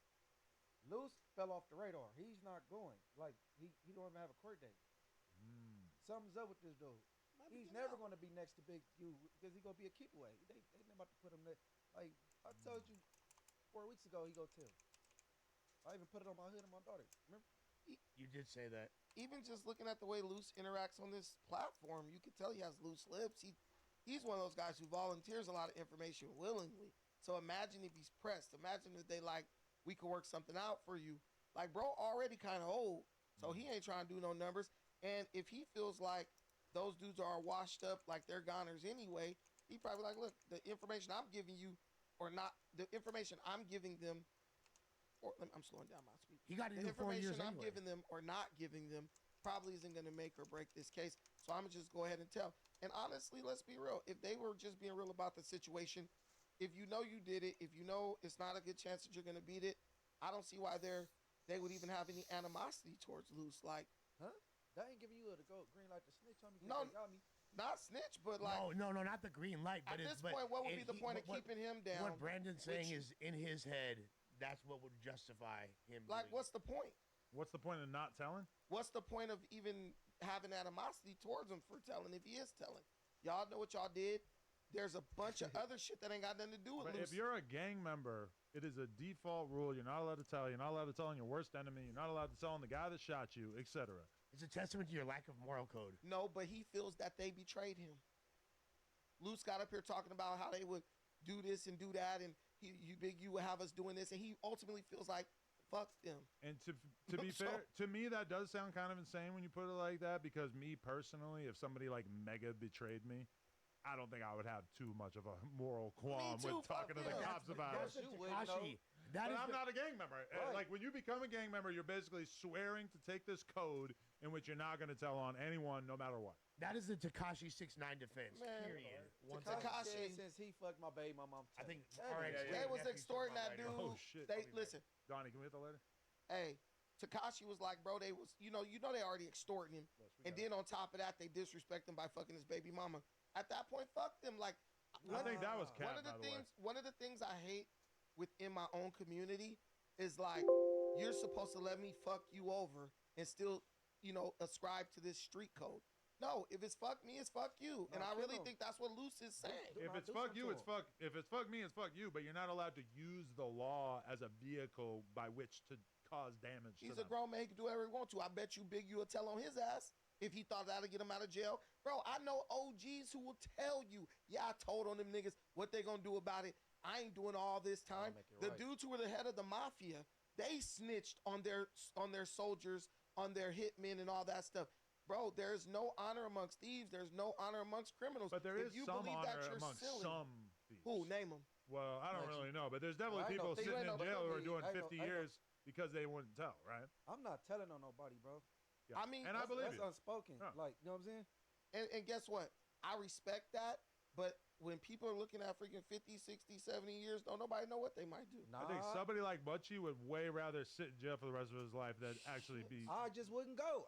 I: Loose fell off the radar. He's not going. Like, he don't even have a court date. Something's up with this dude. He's never going to be next to Big U because he's going to be a keep away. They not about to put him there. Like, I told you, 4 weeks ago, he go tell. I even put it on my hood and my daughter. Remember?
J: You did say that.
K: Even just looking at the way Luce interacts on this platform, you can tell he has loose lips. He's one of those guys who volunteers a lot of information willingly. So imagine if he's pressed. Imagine if they like, we could work something out for you. Like, bro, already kind of old, so he ain't trying to do no numbers. And if he feels like those dudes are washed up, like they're goners anyway, he probably like, look, the information I'm giving you, or not, the information I'm giving them, or I'm slowing down my speech.
J: He got to
K: The
J: do 4 years
K: information I'm
J: anyway.
K: giving them or not giving them probably isn't going to make or break this case. So I'm gonna just go ahead and tell. And honestly, let's be real. If they were just being real about the situation, if you know you did it, if you know it's not a good chance that you're going to beat it, I don't see why they would even have any animosity towards Luce. Like,
I: Huh? That ain't giving you the go green light to snitch on me.
K: No,
I: They got me.
K: not snitch, but like
J: No, not the green light. But
K: at
J: it's,
K: this
J: but
K: point, what would be the
J: he-
K: point of
J: what-
K: keeping him down?
J: What Brandon's saying
K: you.
J: is in his head. That's what would justify him.
K: Like,
J: doing
K: what's the point?
H: What's the point of not telling?
K: What's the point of even having animosity towards him for telling if he is telling? Y'all know what y'all did. There's a bunch of other shit that ain't got nothing to do with
H: But
K: Luce.
H: if you're a gang member, it is a default rule. You're not allowed to tell. You're not allowed to tell on your worst enemy. You're not allowed to tell on the guy that shot you, etc.
J: It's a testament to your lack of moral code.
K: No, but he feels that they betrayed him. Luce got up here talking about how they would do this and do that, and you would have us doing this, and he ultimately feels like fuck them.
H: And to be
K: So-
H: fair, to me that does sound kind of insane when you put it like that. Because me personally, if somebody like mega betrayed me, I don't think I would have too much of a moral qualm
K: too,
H: with talking to the
K: fuck yeah.
H: cops about
J: That's
H: it.
J: the
I: You wouldn't know.
J: Tekashi. That
H: But
J: is
H: I'm
J: the-
H: not a gang member.
I: Right.
H: Like when you become a gang member, you're basically swearing to take this code in which you're not going to tell on anyone, no matter what.
J: That is the Tekashi 6ix9ine defense.
K: Man,
J: Period. Once
K: Tekashi-
J: again.
I: Said since he fucked my baby, my mom.
J: I think
I: Hey,
J: RX
H: yeah,
K: They was
J: Nephew's
K: extorting that
J: talking
K: dude.
J: about
H: Oh shit!
K: They
H: I'll be back.
K: listen.
H: Donnie, can we hit the later?
K: Hey, Tekashi was like, bro, they was, you know, they already extorting him, and then on top of that, they disrespect him by fucking his baby mama. At that point, fuck them. Like,
H: I think that was
K: one
H: cap,
K: of the
H: by the way.
K: things, one of the things I hate within my own community is like, you're supposed to let me fuck you over and still, you know, ascribe to this street code. No, if it's fuck me, it's fuck you, and I
I: kill
K: really
I: him.
K: think that's what Luce is saying.
H: If
I: Nah,
H: it's
I: do
H: fuck
I: something
H: you,
I: to
H: it's
I: him.
H: fuck. If it's fuck me, it's fuck you. But you're not allowed to use the law as a vehicle by which to cause damage.
K: He's
H: to
K: a grown man. He can do whatever he wants to. I bet you Big U will tell on his ass if he thought that'd get him out of jail. Bro, I know OGs who will tell you, yeah, I told on them niggas what they gonna do about it. I ain't doing all this time.
I: make it
K: The
I: right.
K: dudes who were the head of the mafia, they snitched on their soldiers, on their hitmen and all that stuff. Bro, there's no honor amongst thieves. There's no honor amongst criminals.
H: But there
K: If
H: is
K: you
H: some
K: believe
H: honor
K: that you're
H: amongst
K: silly,
H: some thieves.
K: who name them?
H: Well, I don't
I: Like
H: really know, but there's definitely
I: Well, I
H: people
I: know-
H: sitting
I: I
H: in
I: know, but
H: jail who are
I: don't
H: doing
I: be- I know-
H: 50
I: I know.
H: years because they wouldn't tell, right?
I: I'm not telling on nobody, bro.
H: Yeah.
K: I mean,
H: and I
I: That's,
H: believe
I: that's
H: you.
I: unspoken.
H: Yeah.
I: Like, you know what I'm saying?
K: And guess what? I respect that. But when people are looking at freaking 50, 60, 70 years, don't nobody know what they might do.
I: Nah,
H: I think somebody like Butchie would way rather sit in jail for the rest of his life than actually be.
I: I just wouldn't go.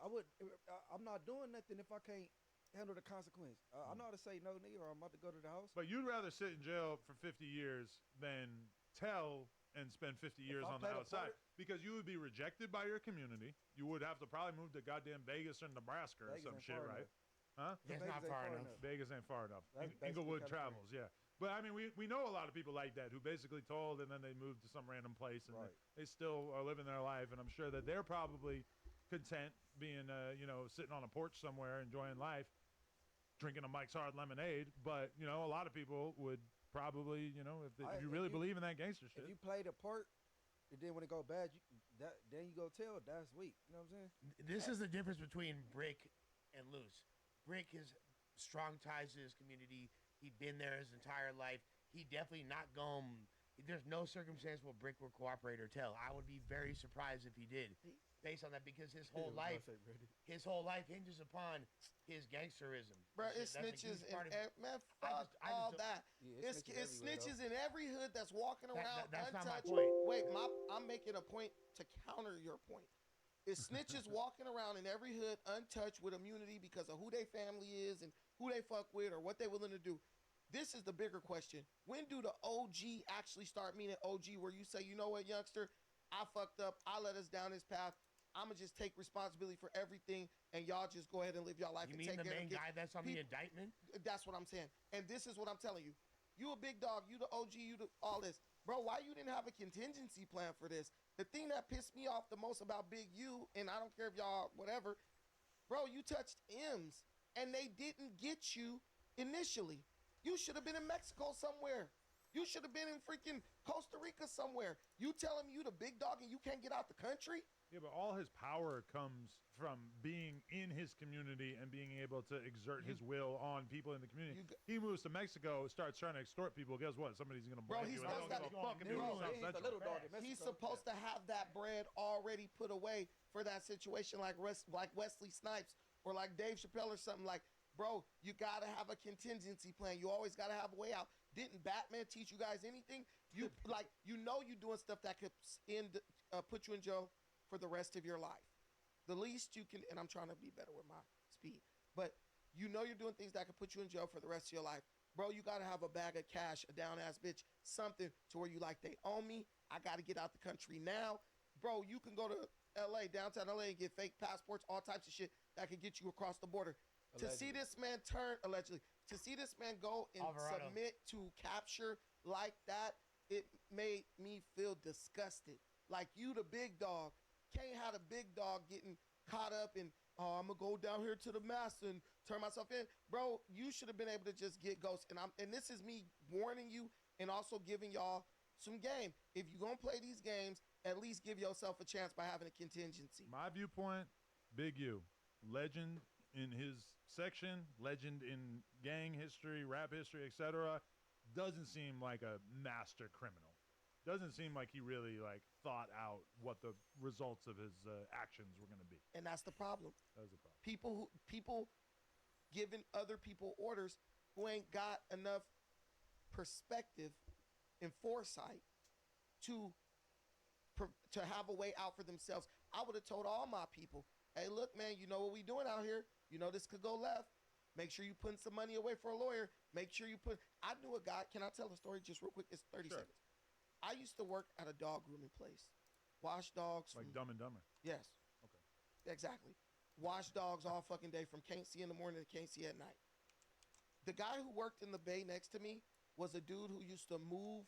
I: I'm not doing nothing if I can't handle the consequence. I know how to say no, nigga, or I'm about to go to the house.
H: But you'd rather sit in jail for 50 years than tell and spend 50 years
I: I
H: on the
I: played a
H: outside
I: part-
H: because you would be rejected by your community. You would have to probably move to goddamn Vegas or Nebraska or
I: Vegas
H: some
I: ain't
H: shit,
I: far
H: right?
I: enough.
H: Huh?
J: Yeah, it's
I: Vegas
J: not
I: ain't
J: far
I: far
J: enough.
I: enough.
H: Vegas ain't far enough.
I: That's basically
H: Inglewood
I: California.
H: travels, yeah. But I mean, we know a lot of people like that who basically told and then they moved to some random place and
I: Right.
H: they still are living their life. And I'm sure that they're probably content being, sitting on a porch somewhere enjoying life, drinking a Mike's Hard Lemonade. But, a lot of people would probably, if you really believe in that gangster shit.
I: If you play the part, and then when it go bad, then you go tell. That's weak. You know what I'm saying?
J: This is the difference between Brick and Luce. Brick has strong ties to his community. He'd been there his entire life. He definitely not going. There's no circumstance where Brick will cooperate or tell. I would be very surprised if he did, based on that, because his whole life hinges upon his gangsterism.
K: Bro, it
J: That's a huge
K: snitches
J: part
K: in
J: of it.
K: man,
J: I
K: fuck
J: just
K: all
J: don't-
K: that.
I: Yeah,
K: It's
I: snitches everywhere,
K: snitches in every hood that's walking around
J: that's not my
K: untouched.
J: point.
K: Wait, I'm making a point to counter your point. It's snitches walking around in every hood untouched with immunity because of who their family is and who they fuck with or what they willing to do. This is the bigger question. When do the OG actually start meaning OG where you say, you know what, youngster, I fucked up. I let us down this path. I'm going to just take responsibility for everything, and y'all just go ahead and live your life
J: You
K: and
J: mean
K: take
J: the
K: care
J: main
K: of kids.
J: guy that's on the
K: People-
J: indictment?
K: That's what I'm saying. And this is what I'm telling you. You a big dog. You the OG. You the all this. Bro, why you didn't have a contingency plan for this? The thing that pissed me off the most about Big U, and I don't care if y'all whatever, bro, you touched M's and they didn't get you initially. You should have been in Mexico somewhere. You should have been in freaking Costa Rica somewhere. You telling me you the big dog and you can't get out the country?
H: Yeah, but all his power comes from being in his community and being able to exert his will on people in the community. He moves to Mexico, starts trying to extort people. Guess what? Somebody's gonna
K: Bro,
H: blame
K: he's
H: you. and
K: supposed
H: they'll
K: to,
H: fucking do
K: bro,
H: something
I: he's the little dog in Mexico.
K: he's supposed to have that bread already put away for that situation, like Wesley Snipes or like Dave Chappelle or something. Like, bro, you gotta have a contingency plan. You always gotta have a way out. Didn't Batman teach you guys anything? You like, you know, you doing stuff that could put you in jail for the rest of your life. The least you can, and I'm trying to be better with my speed, but you know you're doing things that could put you in jail for the rest of your life. Bro, you gotta have a bag of cash, a down ass bitch, something to where you like, they own me. I gotta get out the country now. Bro, you can go to LA, downtown LA, and get fake passports, all types of shit that could get you across the border. Allegedly. To see this man turn, allegedly, to see this man go and
J: Alvarado.
K: submit to capture like that, it made me feel disgusted. Like, you the big dog. Can't have a big dog getting caught up in, oh, I'm gonna go down here to the master and turn myself in. Bro, you should have been able to just get ghosts. And this is me warning you and also giving y'all some game. If you're gonna play these games, at least give yourself a chance by having a contingency.
H: My viewpoint, Big U, legend in his section, legend in gang history, rap history, etc. Doesn't seem like a master criminal. Doesn't seem like he really like thought out what the results of his actions were going to be.
K: And that's the problem.
H: That was the problem.
K: People giving other people orders who ain't got enough perspective and foresight to have a way out for themselves. I would have told all my people, hey, look, man, you know what we doing out here? You know this could go left. Make sure you putting some money away for a lawyer. Make sure you put... I knew a guy... Can I tell a story just real quick? It's 30 seconds. I used to work at a dog grooming place. Wash dogs.
H: Like Dumb and Dumber?
K: Yes.
H: Okay.
K: Exactly. Wash dogs all fucking day from can't see in the morning to can't see at night. The guy who worked in the bay next to me was a dude who used to move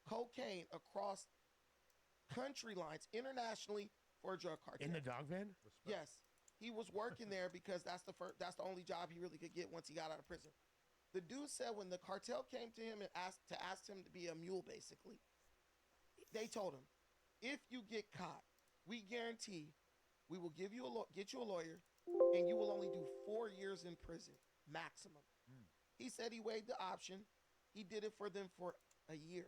K: cocaine across country lines internationally for a drug cartel.
J: In the dog van?
K: Yes. He was working there because that's the only job he really could get once he got out of prison. The dude said when the cartel came to him and asked him to be a mule, basically, they told him, if you get caught, we guarantee we will get you a lawyer, and you will only do 4 years in prison maximum. He said he weighed the option. He did it for them for a year.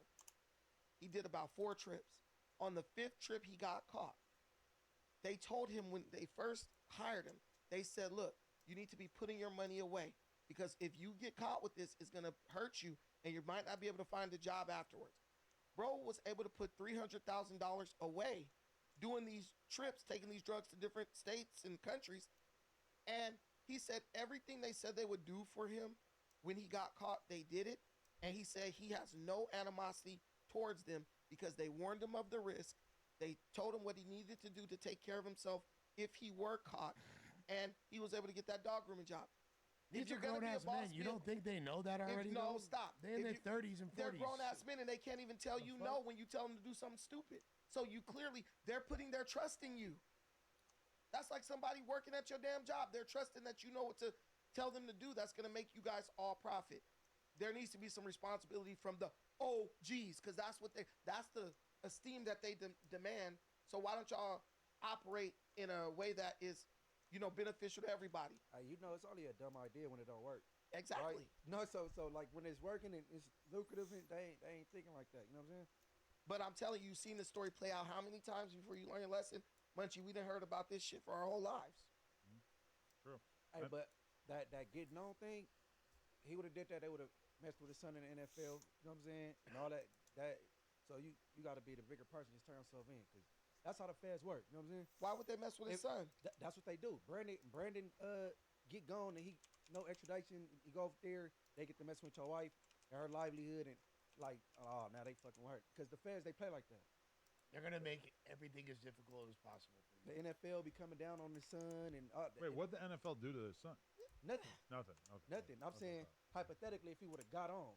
K: He did about 4 trips. On the 5th trip, he got caught. They told him when they first hired him, they said, look, you need to be putting your money away, because if you get caught with this, it's going to hurt you, and you might not be able to find a job afterwards. Bro was able to put $300,000 away doing these trips, taking these drugs to different states and countries. And he said everything they said they would do for him when he got caught, they did it. And he said he has no animosity towards them because they warned him of the risk. They told him what he needed to do to take care of himself if he were caught. And he was able to get that dog grooming job.
J: These are grown-ass men. You don't think they know that already?
K: No, stop.
J: They're in their 30s and 40s.
K: They're grown-ass men, and they can't even tell you no when you tell them to do something stupid. So you clearly, they're putting their trust in you. That's like somebody working at your damn job. They're trusting that you know what to tell them to do. That's going to make you guys all profit. There needs to be some responsibility from the OGs, because that's the esteem that they demand. So why don't y'all operate in a way that is, beneficial to everybody?
I: It's only a dumb idea when it don't work.
K: Exactly.
I: Right? No, so like when it's working and it's lucrative, and they ain't thinking like that. You know what I'm saying?
K: But I'm telling you, you've seen the story play out how many times before you learn your lesson? Munchie, we done heard about this shit for our whole lives.
H: True.
I: Hey, but that getting on thing, he would have did that. They would have messed with his son in the NFL. You know what I'm saying? And all that. So you got to be the bigger person. Just turn yourself in, because that's how the feds work. You know what I'm saying?
K: Why would they mess with his son?
I: That's what they do. Brandon get gone, and he no extradition. You go over there, they get to mess with your wife and her livelihood, and like, oh, now they fucking work, because the feds, they play like that.
J: They're gonna make everything as difficult as possible for you.
I: The NFL be coming down on his son, and
H: wait, what the NFL do to his son?
I: Nothing.
H: Nothing. Okay.
I: Nothing. I'm saying hypothetically, if he would have got on,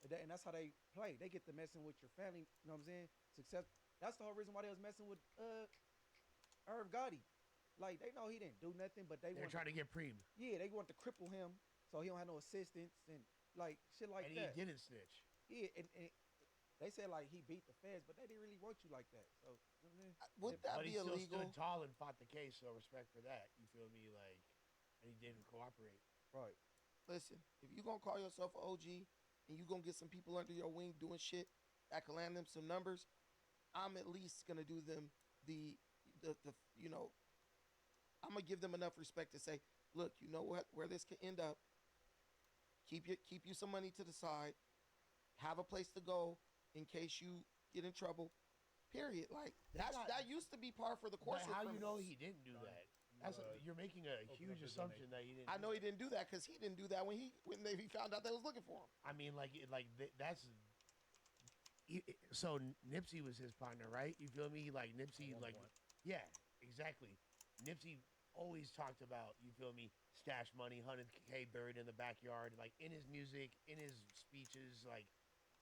I: And that's how they play. They get to messing with your family. You know what I'm saying? Success. That's the whole reason why they was messing with Irv Gotti. Like they know he didn't do nothing, but
J: They're trying to get Preem.
I: Yeah, they want to cripple him so he don't have no assistance and like shit like
J: and
I: that.
J: And he didn't snitch.
I: Yeah, and they said like he beat the feds, but they didn't really want you like that. So you know what I mean?
K: Would that
J: but
K: be
J: he still
K: illegal?
J: stood tall and fought the case, so respect for that. You feel me? Like, and he didn't cooperate.
I: Right.
K: Listen, if you gonna call yourself an OG and you gonna get some people under your wing doing shit that can land them some numbers, I'm at least gonna do them the you know, I'm gonna give them enough respect to say, look, you know what, where this could end up. Keep you some money to the side. Have a place to go in case you get in trouble. Period. Like that used to be par for the course.
J: But how
K: for
J: you know he didn't do that? You're making a huge assumption that he didn't.
K: I know he didn't do that because he didn't do that when he found out they was looking for him.
J: I mean, that's. So Nipsey was his partner, right? You feel me? Like Nipsey, yeah, exactly. Nipsey always talked about, you feel me, stash money, 100K buried in the backyard, like in his music, in his speeches, like.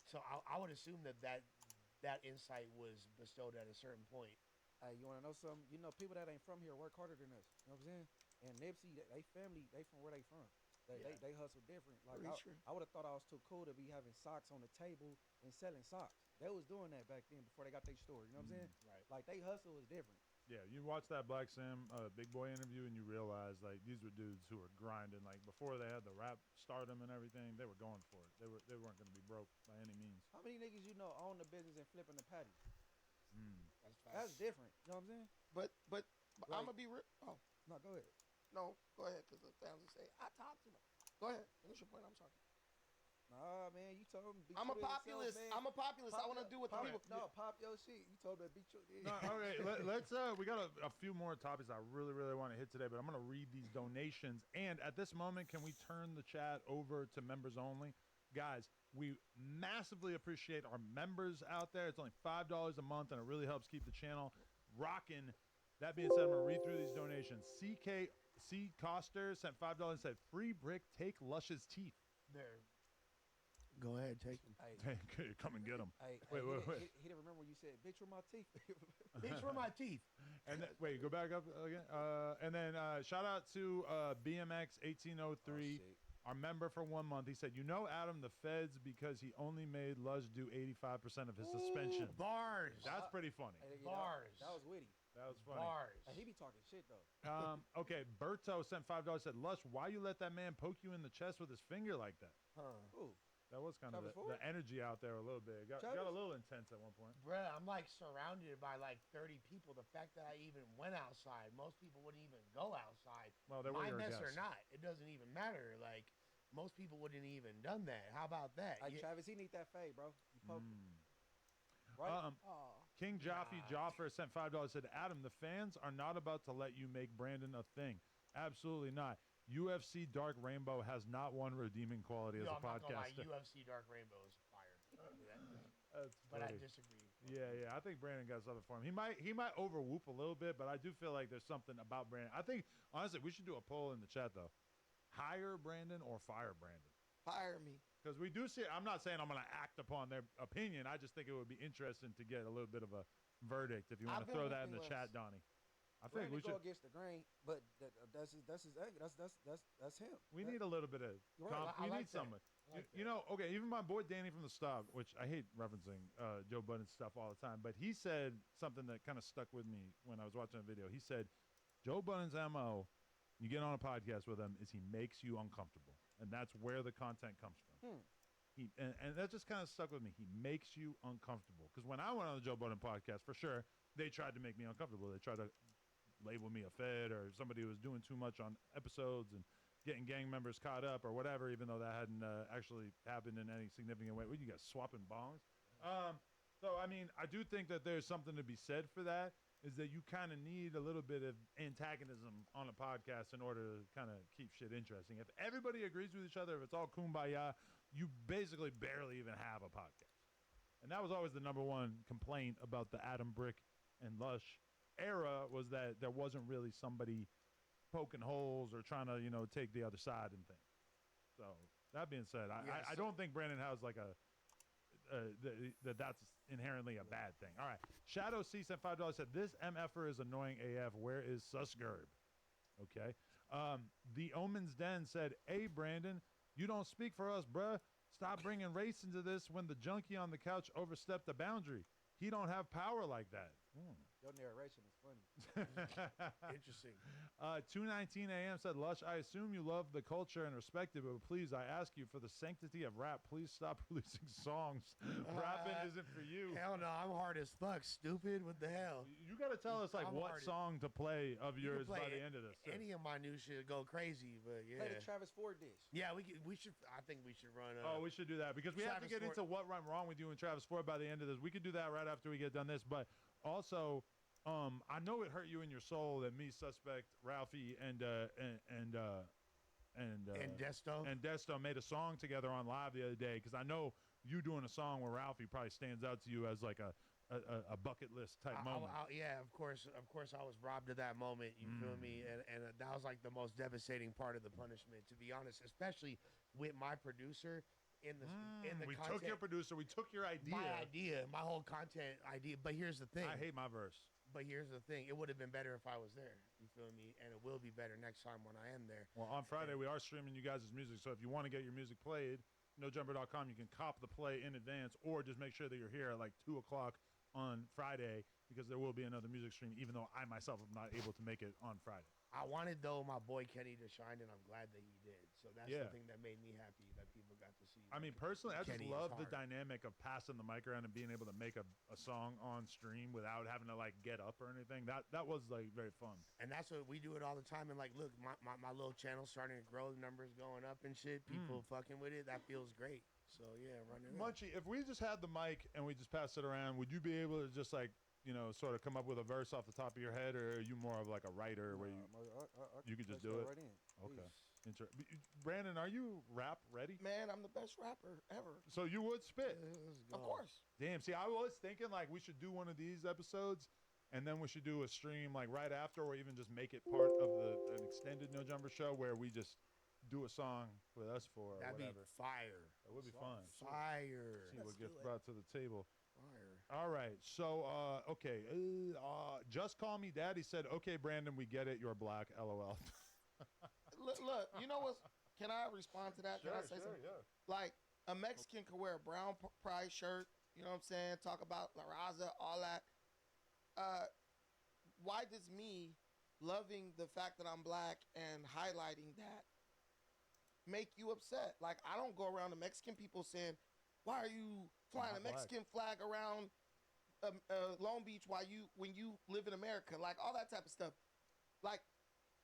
J: So I would assume that insight was bestowed at a certain point.
I: Hey, you want to know something? You know, people that ain't from here work harder than us. You know what I'm saying? And Nipsey, they family, they from where they from. They hustle different. Like I would have thought I was too cool to be having socks on the table and selling socks. They was doing that back then before they got their store. You know what I'm saying?
J: Right.
I: Like they hustle was different.
H: Yeah, you watch that Black Sam Big Boy interview and you realize like these were dudes who were grinding. Like before they had the rap stardom and everything, they were going for it. They weren't going to be broke by any means.
I: How many niggas you know own the business and flipping the patties?
J: That's
I: different. You know what I'm saying?
K: But
I: like,
K: I'm gonna be real. Oh
I: no, go ahead.
K: No, go ahead, because the fans will say I talk too much. Go ahead. Finish your point. I'm sorry.
I: Nah, man, you told him.
K: I'm a populist. I'm a populist. I want to do what the people.
I: No, pop your shit. You told me to beat your.
H: No, okay, let's. We got a few more topics I really want to hit today, but I'm gonna read these donations. And at this moment, can we turn the chat over to members only, guys? We massively appreciate our members out there. It's only $5 a month, and it really helps keep the channel rocking. That being said, I'm gonna read through these donations. C Coster sent $5 and said, "Free brick, take Lush's teeth."
J: There. Go ahead, take them.
H: Hey, come and get them.
I: Hey,
H: wait.
I: He didn't remember when you said, "Bitch, were my teeth."
J: Bitch, were my teeth.
H: And then, wait, go back up again. And then shout out to BMX 1803. Our member for 1 month. He said, "You know Adam the feds because he only made Lush do 85% of his suspension."
J: Bars.
H: That's pretty funny.
J: Bars.
I: That was witty.
H: That was funny.
J: Bars.
I: He be talking shit though.
H: Okay, Berto sent $5. Said, "Lush, why you let that man poke you in the chest with his finger like that?"
I: Ooh.
H: That was kind of the energy out there a little bit. It got a little intense at one point.
J: Bruh, I'm like surrounded by like 30 people. The fact that I even went outside, most people wouldn't even go outside.
H: Well, they were
J: my
H: your
J: mess
H: guests.
J: or not, it doesn't even matter. Like most people wouldn't even done that. How about that?
I: Hey, Travis, he need that fade, bro. You poke.
K: Right?
H: King Joffer sent $5. Said, "Adam, the fans are not about to let you make Brandon a thing. Absolutely not. UFC Dark Rainbow has not one redeeming quality as a podcaster."
J: UFC Dark Rainbow is fire.
H: But
J: I disagree.
H: Yeah. I think Brandon got something for him. He might overwhoop a little bit, but I do feel like there's something about Brandon. I think honestly we should do a poll in the chat though. Hire Brandon or fire Brandon?
K: Fire me.
H: Because we do see. I'm not saying I'm going to act upon their opinion. I just think it would be interesting to get a little bit of a verdict. If you want to throw that in the chat, Donnie. I think we should
I: go against the grain, but that's his that's him.
H: We need a little bit of we need someone. You know, okay, even my boy Danny from the Stop, which I hate referencing Joe Budden's stuff all the time, but he said something that kind of stuck with me when I was watching a video. He said, Joe Budden's MO, you get on a podcast with him, is he makes you uncomfortable. And that's where the content comes from. And that just kind of stuck with me. He makes you uncomfortable. Because when I went on the Joe Budden podcast, for sure, they tried to make me uncomfortable. They tried to label me a fed or somebody who was doing too much on episodes and getting gang members caught up or whatever, even though that hadn't actually happened in any significant way. What, you guys swapping bongs? So, I mean, I do think that there's something to be said for that, is that you kind of need a little bit of antagonism on a podcast in order to kind of keep shit interesting. If everybody agrees with each other, if it's all kumbaya, you basically barely even have a podcast. And that was always the number one complaint about the Adam Brick and Lush era, was that there wasn't really somebody poking holes or trying to, take the other side and things. So that being said, I don't think Brandon has like a that's inherently a bad thing. All right. Shadow C sent $5. Said this MFer is annoying AF. Where is Susgerb? Okay. The Omen's Den said, "Hey Brandon, you don't speak for us, bruh. Stop bringing race into this when the junkie on the couch overstepped the boundary. He don't have power like that."
I: Your narration is funny.
J: Interesting.
H: 2:19 a.m. said, "Lush, I assume you love the culture and respect it, but please, I ask you, for the sanctity of rap, please stop releasing songs. Rapping isn't for you."
J: Hell no, I'm hard as fuck, stupid. What the hell?
H: You got to tell us like
J: I'm
H: what
J: hard.
H: song to play of
J: You can
H: yours by
J: play
H: the end of this. too.
J: Any of my new shit go crazy, but yeah.
I: Play the Travis Ford dish.
J: Yeah, we should. I think we should run.
H: Oh, we should do that because we have to
J: Travis
H: get into what went wrong with you and Travis Ford by the end of this. We could do that right after we get done this, but also, I know it hurt you in your soul that me, Suspect, Ralphie, and Desto made a song together on live the other day, because I know you doing a song with Ralphie probably stands out to you as like a bucket list type moment.
J: Yeah, of course, I was robbed of that moment. You feel me? And that was like the most devastating part of the punishment, to be honest, especially with my producer in the
H: we
J: content.
H: took your producer, we took your idea,
J: my whole content idea. But here's the thing.
H: I hate my verse.
J: But here's the thing. It would have been better if I was there. You feel me? And it will be better next time when I am there.
H: Well, on Friday, we are streaming you guys' music. So if you want to get your music played, nojumper.com, you can cop the play in advance, or just make sure that you're here at like 2 o'clock on Friday, because there will be another music stream, even though I myself am not able to make it on Friday.
J: I wanted, though, my boy Kenny to shine, and I'm glad that he did. So that's the thing that made me happy, that people got to see.
H: I mean, personally, I just
J: Kenny
H: love
J: is
H: the
J: hard.
H: dynamic of passing the mic around and being able to make a song on stream without having to like get up or anything. That was like very fun.
J: And that's what we do it all the time. And like, look, my little channel's starting to grow, the numbers going up and shit. People fucking with it. That feels great. So yeah, running.
H: Munchie, if we just had the mic and we just passed it around, would you be able to just like, you know, sort of come up with a verse off the top of your head, or are you more of like a writer where you could just do it?
I: Right in.
H: Okay. Brandon, are you rap ready?
K: Man, I'm the best rapper ever.
H: So you would spit?
K: Of course.
H: Damn. See, I was thinking like we should do one of these episodes, and then we should do a stream like right after, or even just make it part of an extended No Jumper show where we just do a song with us for.
J: That'd
H: whatever.
J: be fire.
H: That would be fun.
J: Fire.
H: See what gets brought to the table.
J: Fire.
H: All right. So, okay. Just Call Me Daddy said, "Okay, Brandon, we get it. You're black. LOL."
K: Look, you know what? Can I respond to that? Can I say something?
H: Yeah.
K: Like, a Mexican could wear a brown pride shirt, you know what I'm saying? Talk about La Raza, all that. Why does me loving the fact that I'm black and highlighting that make you upset? Like, I don't go around to Mexican people saying, "Why are you flying a Mexican flag around Long Beach when you live in America?" Like, all that type of stuff. Like,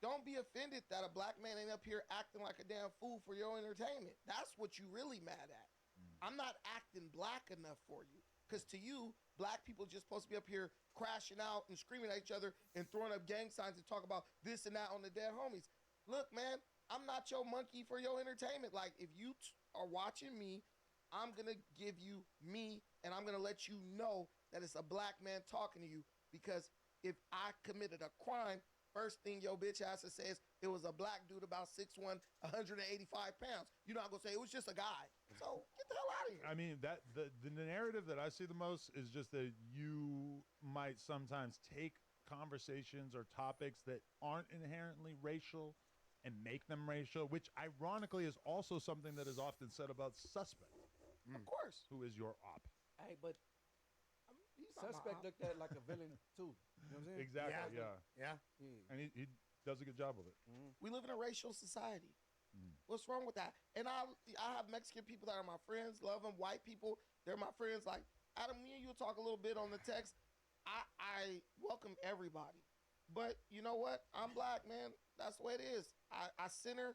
K: don't be offended that a black man ain't up here acting like a damn fool for your entertainment. That's what you really mad at. I'm not acting black enough for you. Because to you, black people just supposed to be up here crashing out and screaming at each other and throwing up gang signs and talk about this and that on the dead homies. Look, man, I'm not your monkey for your entertainment. Like, if you are watching me, I'm going to give you me, and I'm going to let you know that it's a black man talking to you. Because if I committed a crime, first thing your bitch ass says, it was a black dude about 6'1", 185 pounds. You're not going to say it was just a guy. So get the hell out of here.
H: I mean, that the narrative that I see the most is just that you might sometimes take conversations or topics that aren't inherently racial and make them racial, which ironically is also something that is often said about Suspect.
K: Of course.
H: Who is your op.
I: Hey, but Suspect looked at like a villain too. You know what I'm saying?
H: Exactly,
J: Yeah.
H: And he does a good job of it.
K: We live in a racial society. What's wrong with that? And I have Mexican people that are my friends, love them. White people, they're my friends. Like, Adam, me and you'll talk a little bit on the text. I welcome everybody. But you know what? I'm black, man. That's the way it is. I center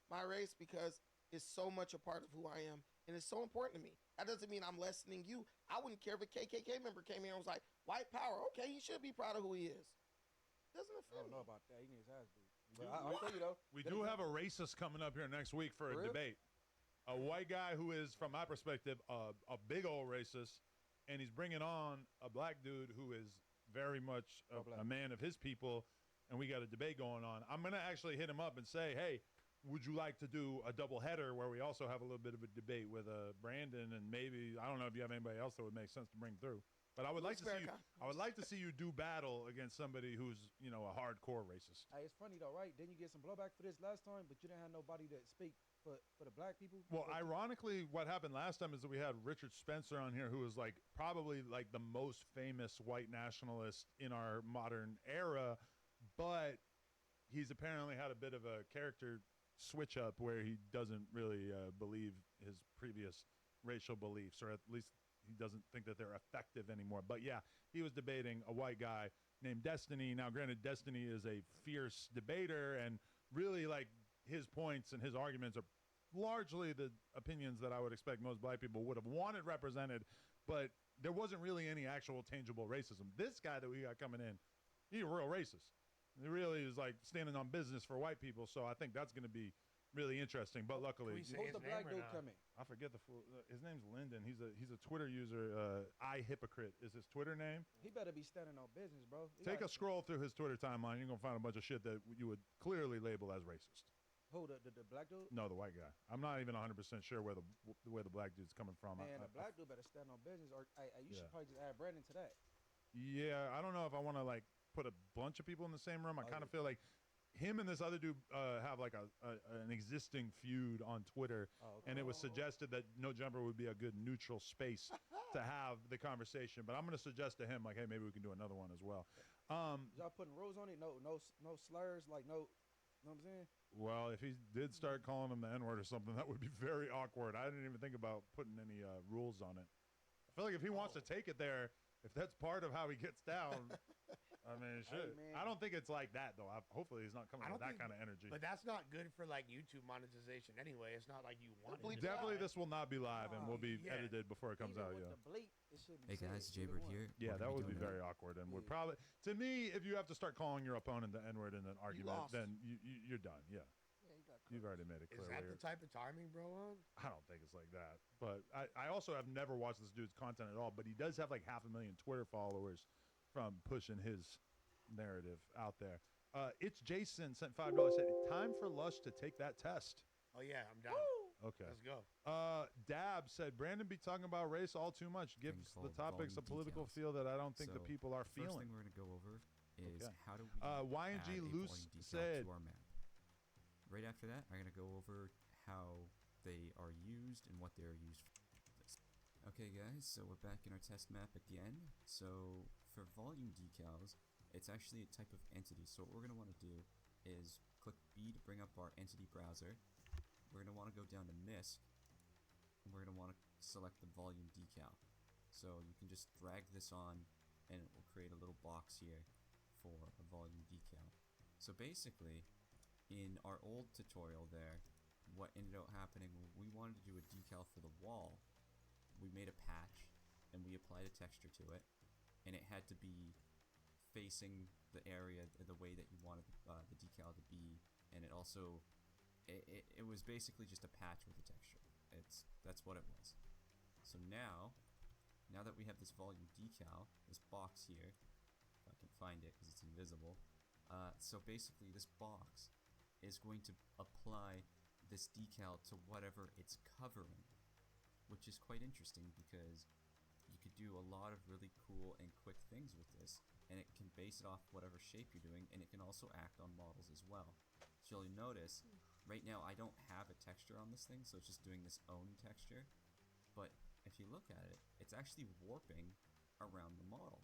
K: my race because it's so much a part of who I am. And it's so important to me. That doesn't mean I'm lessening you. I wouldn't care if a KKK member came here and was like, white power. Okay, he should be proud of who he is. Doesn't
I: I
K: offend
I: don't
K: me.
I: know about that. He needs his ass beat. But I'll tell you though.
H: We do have a racist coming up here next week for a debate. A white guy who is, from my perspective, a big old racist, and he's bringing on a black dude who is very much a man of his people, and we got a debate going on. I'm going to actually hit him up and say, hey, would you like to do a double header where we also have a little bit of a debate with Brandon, and maybe I don't know if you have anybody else that would make sense to bring through. But I would like to see you. I would like to see you do battle against somebody who's a hardcore racist.
I: Hey, it's funny though, right? Didn't you get some blowback for this last time? But you didn't have nobody to speak for the black people.
H: Well, ironically, what happened last time is that we had Richard Spencer on here, who was like probably like the most famous white nationalist in our modern era, but he's apparently had a bit of a character switch up where he doesn't really believe his previous racial beliefs, or at least he doesn't think that they're effective anymore. But yeah, he was debating a white guy named Destiny. Now, granted, Destiny is a fierce debater, and really like his points and his arguments are largely the opinions that I would expect most black people would have wanted represented, but there wasn't really any actual tangible racism. This guy that we got coming in, he's a real racist. He really is like standing on business for white people, so I think that's going to be really interesting. But luckily,
I: who's the black dude coming?
H: I forget his name's Lyndon. He's a Twitter user. I Hypocrite is his Twitter name.
I: He better be standing on business, bro.
H: Take a scroll through his Twitter timeline. You're gonna find a bunch of shit that you would clearly label as racist.
I: Who, the black dude?
H: No, the white guy. I'm not even 100% sure where the black dude's coming from.
I: Man, the black dude better stand on business, or you should probably just add Brandon to that.
H: Yeah, I don't know if I want to like put a bunch of people in the same room. I kind of feel like him and this other dude have like an existing feud on Twitter, and it was suggested that No Jumper would be a good neutral space to have the conversation. But I'm going to suggest to him like, hey, maybe we can do another one as well.
I: Y'all putting rules on it? No slurs, like no. You know what I'm saying?
H: Well, if he did start calling him the N-word or something, that would be very awkward. I didn't even think about putting any rules on it. I feel like if he wants to take it there, if that's part of how he gets down, I mean, shit.
I: Hey,
H: I don't think it's like that, though. Hopefully he's not coming with that kind of energy.
J: But that's not good for, like, YouTube monetization anyway. It's not like you want it.
H: Definitely this will not be live and will be edited before it comes out,
I: Even
H: yeah.
I: with the bleep, it should be
L: Hey guys,
I: said.
L: Jaybird here.
H: Yeah, that would be very awkward and would probably, to me, if you have to start calling your opponent the N-word in an argument,
K: lost.
H: then you're done, yeah. You've already made it clear.
J: Is that the type of timing, bro?
H: I don't think it's like that. But I also have never watched this dude's content at all, but he does have like 500,000 Twitter followers from pushing his narrative out there. It's Jason sent $5, said, time for Lush to take that test.
J: Oh, yeah, I'm down.
H: Okay.
J: Let's go.
H: Dab said, Brandon be talking about race all too much. Gives the topics a political feel that I don't think the people are feeling.
L: First thing we're going to go over is how do we
H: YNG
L: add a
H: Loose
L: volume decal
H: said,
L: to our map. Right after that, I'm going to go over how they are used and what they are used for. Okay guys, so we're back in our test map again. So for volume decals, it's actually a type of entity. So what we're going to want to do is click B to bring up our entity browser. We're going to want to go down to MISC, and we're going to want to select the volume decal. So you can just drag this on, and it will create a little box here for a volume decal. So basically, in our old tutorial there, what ended up happening when we wanted to do a decal for the wall, we made a patch and we applied a texture to it, and it had to be facing the area the way that you wanted the decal to be, and it also it was basically just a patch with a texture. That's what it was. So now that we have this volume decal, this box here, if I can find it because it's invisible, so basically this box is going to apply this decal to whatever it's covering, which is quite interesting because you could do a lot of really cool and quick things with this, and it can base it off whatever shape you're doing, and it can also act on models as well. So you'll notice, right now I don't have a texture on this thing, so it's just doing this own texture, but if you look at it, it's actually warping around the model.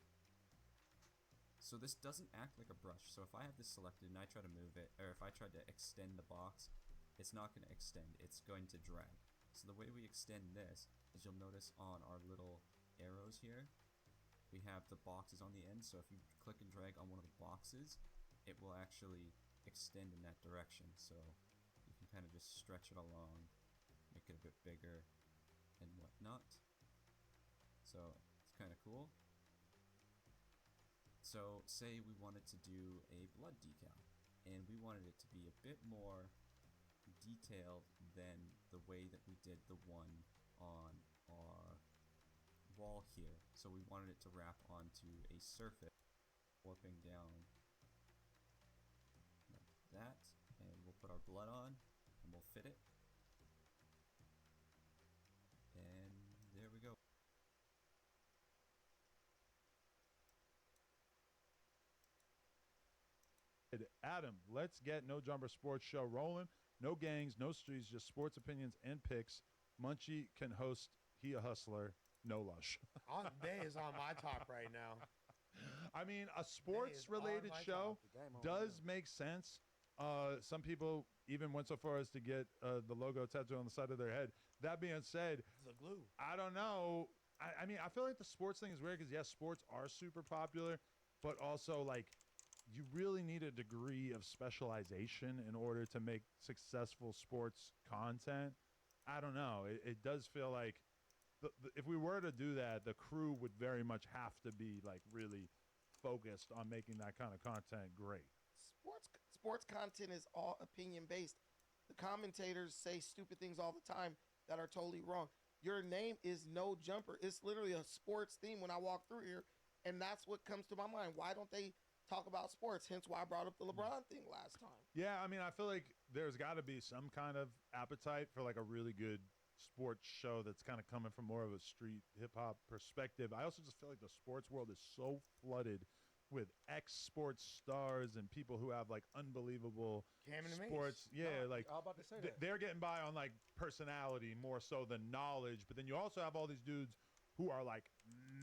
L: So this doesn't act like a brush. So if I have this selected and I try to move it, or if I try to extend the box, it's not going to extend, it's going to drag. So the way we extend this is, you'll notice on our little arrows here, we have the boxes on the end. So if you click and drag on one of the boxes, it will actually extend in that direction. So you can kind of just stretch it along, make it a bit bigger and whatnot. So it's kind of cool. So say we wanted to do a blood decal, and we wanted it to be a bit more detailed than the way that we did the one on our wall here. So we wanted it to wrap onto a surface, warping down like that, and we'll put our blood on, and we'll fit it. And there we go.
H: Adam, let's get No Jumper Sports Show rolling. No gangs, no streets, just sports opinions and picks. Munchie can host He a Hustler, no Lush.
J: Day is on my top right now.
H: I mean, a sports-related show does make sense. Some people even went so far as to get the logo tattooed on the side of their head. That being said,
J: the glue.
H: I don't know. I mean, I feel like the sports thing is weird because, yes, sports are super popular, but also, like, you really need a degree of specialization in order to make successful sports content. I don't know. It does feel like if we were to do that, the crew would very much have to be, like, really focused on making that kind of content great.
K: Sports content is all opinion based. The commentators say stupid things all the time that are totally wrong. Your name is No Jumper. It's literally a sports theme when I walk through here, and that's what comes to my mind. Why don't they talk about sports? Hence why I brought up the LeBron thing last time.
H: Yeah, I mean, I feel like there's got to be some kind of appetite for like a really good sports show that's kind of coming from more of a street hip hop perspective. I also just feel like the sports world is so flooded with ex-sports stars and people who have like unbelievable sports. Yeah, like
I: I was about to say that.
H: they're getting by on like personality more so than knowledge. But then you also have all these dudes who are like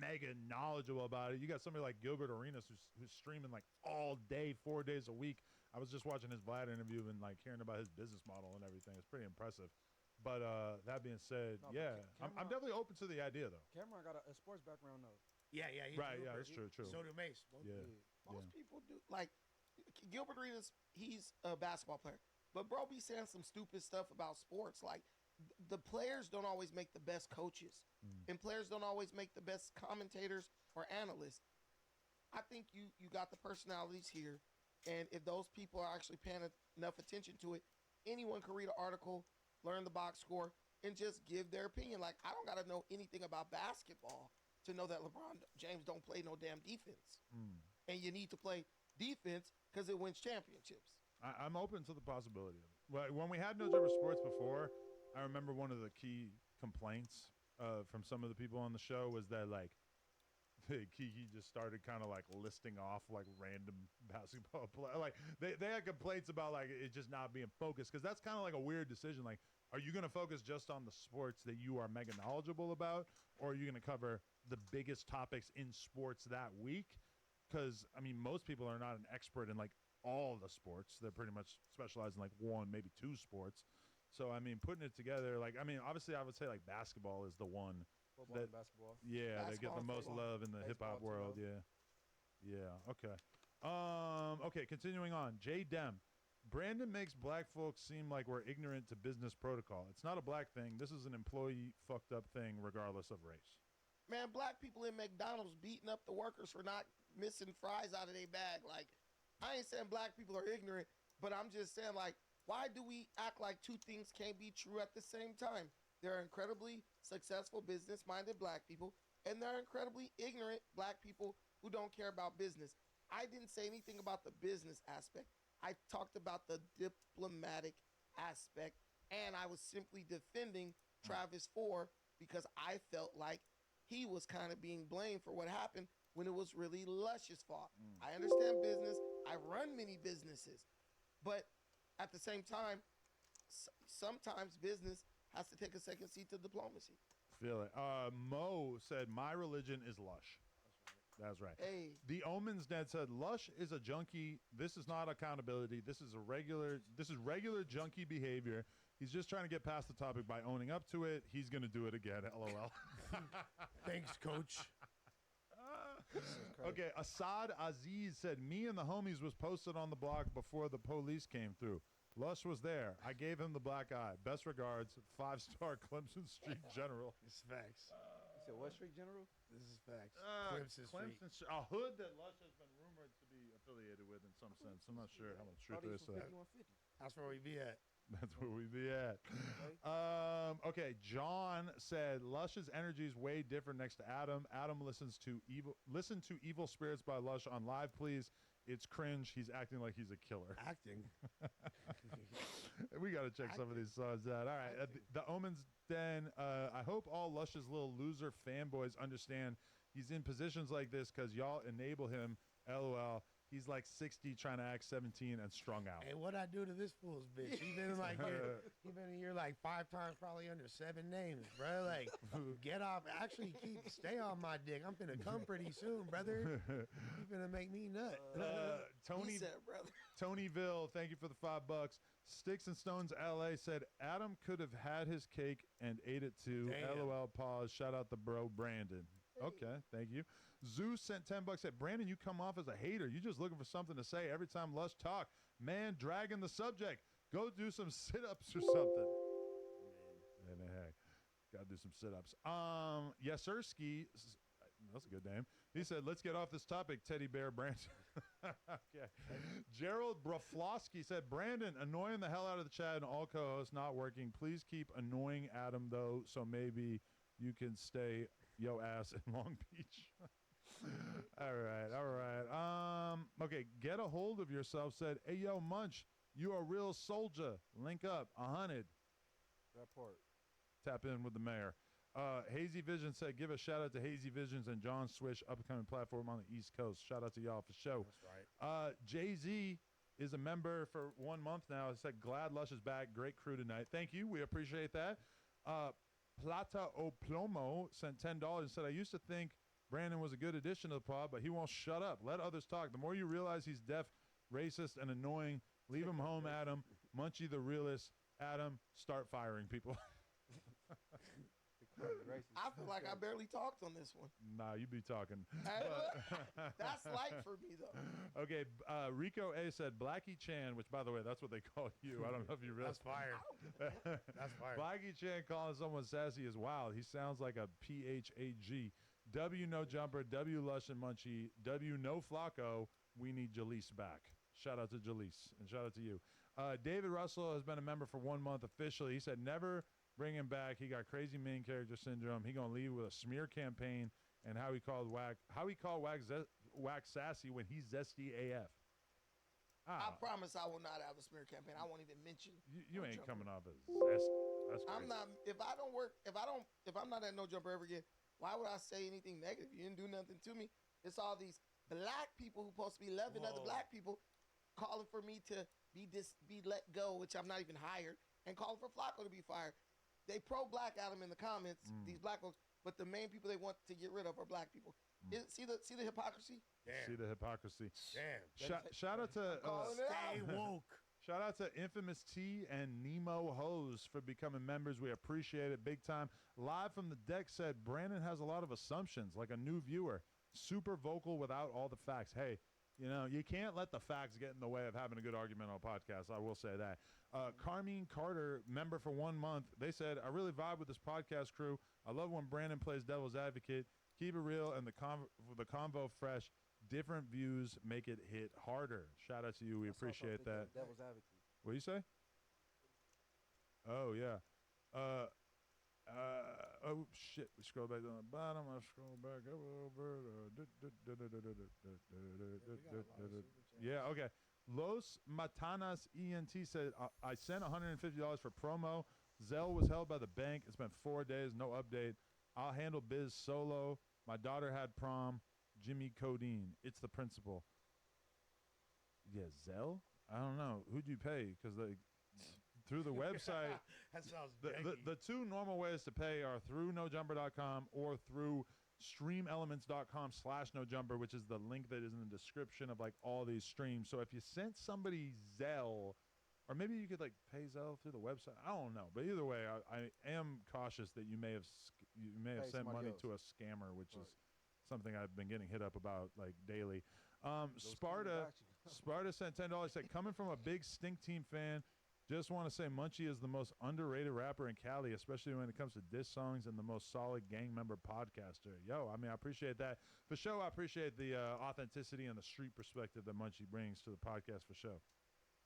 H: mega knowledgeable about it. You got somebody like Gilbert Arenas who's streaming like all day, 4 days a week. I was just watching his Vlad interview and like hearing about his business model and everything. It's pretty impressive. But that being said, I'm definitely open to the idea though.
I: Cameron got a sports background though.
J: Yeah,
H: right. Yeah, that's true.
J: So do Mace.
K: Most people do. Like Gilbert Arenas, he's a basketball player, but bro be saying some stupid stuff about sports. Like the players don't always make the best coaches, and players don't always make the best commentators or analysts. I think you got the personalities here, and if those people are actually paying enough attention to it, anyone can read an article, learn the box score, and just give their opinion. Like I don't got to know anything about basketball to know that LeBron James don't play no damn defense. And you need to play defense because it wins championships.
H: I'm open to the possibility of it. Well, when we had No Jumper Sports before, I remember one of the key complaints from some of the people on the show was that like Kiki just started kind of like listing off like random basketball play. Like they had complaints about like it just not being focused because that's kind of like a weird decision. Like, are you going to focus just on the sports that you are mega knowledgeable about, or are you going to cover the biggest topics in sports that week? Because I mean, most people are not an expert in like all the sports. They're pretty much specialized in like one, maybe two sports. So I mean, putting it together, like I mean, obviously, I would say like basketball is the one.
I: Football and basketball.
H: Yeah, they get the most love in the hip hop world. Yeah. Okay. Okay. Continuing on. J Dem. Brandon makes black folks seem like we're ignorant to business protocol. It's not a black thing. This is an employee fucked up thing, regardless of race.
K: Man, black people in McDonald's beating up the workers for not missing fries out of their bag. Like, I ain't saying black people are ignorant, but I'm just saying, like, why do we act like two things can't be true at the same time? There are incredibly successful business-minded black people, and there are incredibly ignorant black people who don't care about business. I didn't say anything about the business aspect. I talked about the diplomatic aspect, and I was simply defending Travis Ford because I felt like he was kind of being blamed for what happened when it was really Lush's fault. I understand business. I run many businesses. But at the same time, sometimes business has to take a second seat to diplomacy.
H: Feel it. Mo said, my religion is Lush. That's right.
K: Hey.
H: The Omens Net said, Lush is a junkie. This is not accountability. This is regular junkie behavior. He's just trying to get past the topic by owning up to it. He's going to do it again. LOL.
J: Thanks, coach.
H: Okay, Assad Aziz said, me and the homies was posted on the blog before the police came through. Lush was there. I gave him the black eye. Best regards, 5-star Clemson Street General.
J: It's facts.
I: You said what Street General?
J: This is facts.
H: Clemson Street. A hood that Lush has been rumored to be affiliated with in some sense. I'm not sure how much truth there is to that.
J: That's where we be at.
H: That's where we be at. Okay, John said Lush's energy is way different next to Adam. Adam listen to Evil Spirits by Lush on live, please. It's cringe. He's acting like he's a killer.
J: Acting.
H: We got to check some of these songs out. All right. The Omen's Den. I hope all Lush's little loser fanboys understand he's in positions like this because y'all enable him. LOL. He's like 60 trying to act 17 and strung out.
J: Hey, what I do to this fool's bitch? He been like he been in here like 5 times, probably under 7 names, bro. Like, get off. Actually, stay on my dick. I'm finna come pretty soon, brother. You finna make me nut.
H: Tony,
K: said, brother.
H: Tonyville, thank you for the $5. Sticks and Stones LA said Adam could have had his cake and ate it too.
J: Damn.
H: LOL. Pause. Shout out the bro Brandon. Okay, thank you. Zeus sent $10. Said Brandon, you come off as a hater. You just looking for something to say every time Lush talk. Man, dragging the subject. Go do some sit-ups or something. Man, hey, gotta do some sit-ups. Yeserski, that's a good name. He said, let's get off this topic, Teddy Bear Brandon. Okay. Gerald Braflosky said, Brandon, annoying the hell out of the chat and all co-hosts, not working. Please keep annoying Adam, though, so maybe you can stay yo ass in Long Beach. All right. Okay, get a hold of yourself. Said, hey, yo, Munch, you a real soldier. Link up, 100.
I: That part.
H: Tap in with the mayor. Hazy Vision said, give a shout out to Hazy Visions and John Swish, upcoming platform on the East Coast. Shout out to y'all for show.
J: That's right.
H: Jay-Z is a member for 1 month now. It said, glad Lush is back. Great crew tonight. Thank you. We appreciate that. Plata O Plomo sent $10 and said, I used to think Brandon was a good addition to the pod, but he won't shut up. Let others talk. The more you realize he's deaf, racist, and annoying, leave him home, Adam. Munchie the realist. Adam, start firing people.
K: I feel like I barely talked on this one.
H: Nah, you be talking.
K: That's light for me, though.
H: Okay, Rico A said, Blackie Chan, which, by the way, that's what they call you. I don't know if you realize.
J: That's fire. That's fire.
H: Blackie Chan calling someone sassy is wild. He sounds like a PHAG. W No Jumper, W Lush and Munchie, W No Flacco. We need Jaleese back. Shout out to Jaleese, and shout out to you. David Russell has been a member for 1 month officially. He said, never bring him back. He got crazy main character syndrome. He gonna leave with a smear campaign and how he called Wax sassy when he's zesty AF.
K: I promise I will not have a smear campaign. I won't even mention.
H: You ain't
K: Jumper.
H: coming off as zesty. That's crazy.
K: I'm not. If I'm not at No Jumper ever again, why would I say anything negative? You didn't do nothing to me. It's all these black people who supposed to be loving other black people calling for me to be let go, which I'm not even hired, and calling for Flacco to be fired. They pro-black Adam in the comments, these black folks, but the main people they want to get rid of are black people. See the hypocrisy?
H: Damn. See the hypocrisy.
J: Damn.
H: Shout out to
J: stay woke.
H: Shout out to Infamous T and Nemo Hose for becoming members. We appreciate it big time. Live from the deck said Brandon has a lot of assumptions, like a new viewer. Super vocal without all the facts. Hey, you know, you can't let the facts get in the way of having a good argument on a podcast. I will say that. Carmine Carter, member for 1 month, they said, I really vibe with this podcast crew. I love when Brandon plays devil's advocate. Keep it real and the convo fresh. Different views make it hit harder. Shout out to you. We appreciate that.
I: Devil's advocate.
H: What do you say? Oh, yeah. Oh, shit. We scroll back down the bottom. I scroll back over. Yeah, okay. Los Matanas ENT said, I sent $150 for promo. Zelle was held by the bank. It's been 4 days. No update. I'll handle biz solo. My daughter had prom. Jimmy Codeine. It's the principal. Yeah, Zelle? I don't know. Who'd you pay? Because through the website,
J: That sounds
H: the two normal ways to pay are through nojumper.com or through streamelements.com/nojumper, which is the link that is in the description of like all these streams. So if you sent somebody Zelle, or maybe you could like pay Zelle through the website. I don't know, but either way, I am cautious that you may have sent money to a scammer, which is something I've been getting hit up about like daily. Sparta sent $10. Said, coming from a big Stink Team fan, just want to say Munchie is the most underrated rapper in Cali, especially when it comes to diss songs, and the most solid gang member podcaster. Yo, I mean, I appreciate that. For sure, I appreciate the authenticity and the street perspective that Munchie brings to the podcast for sure.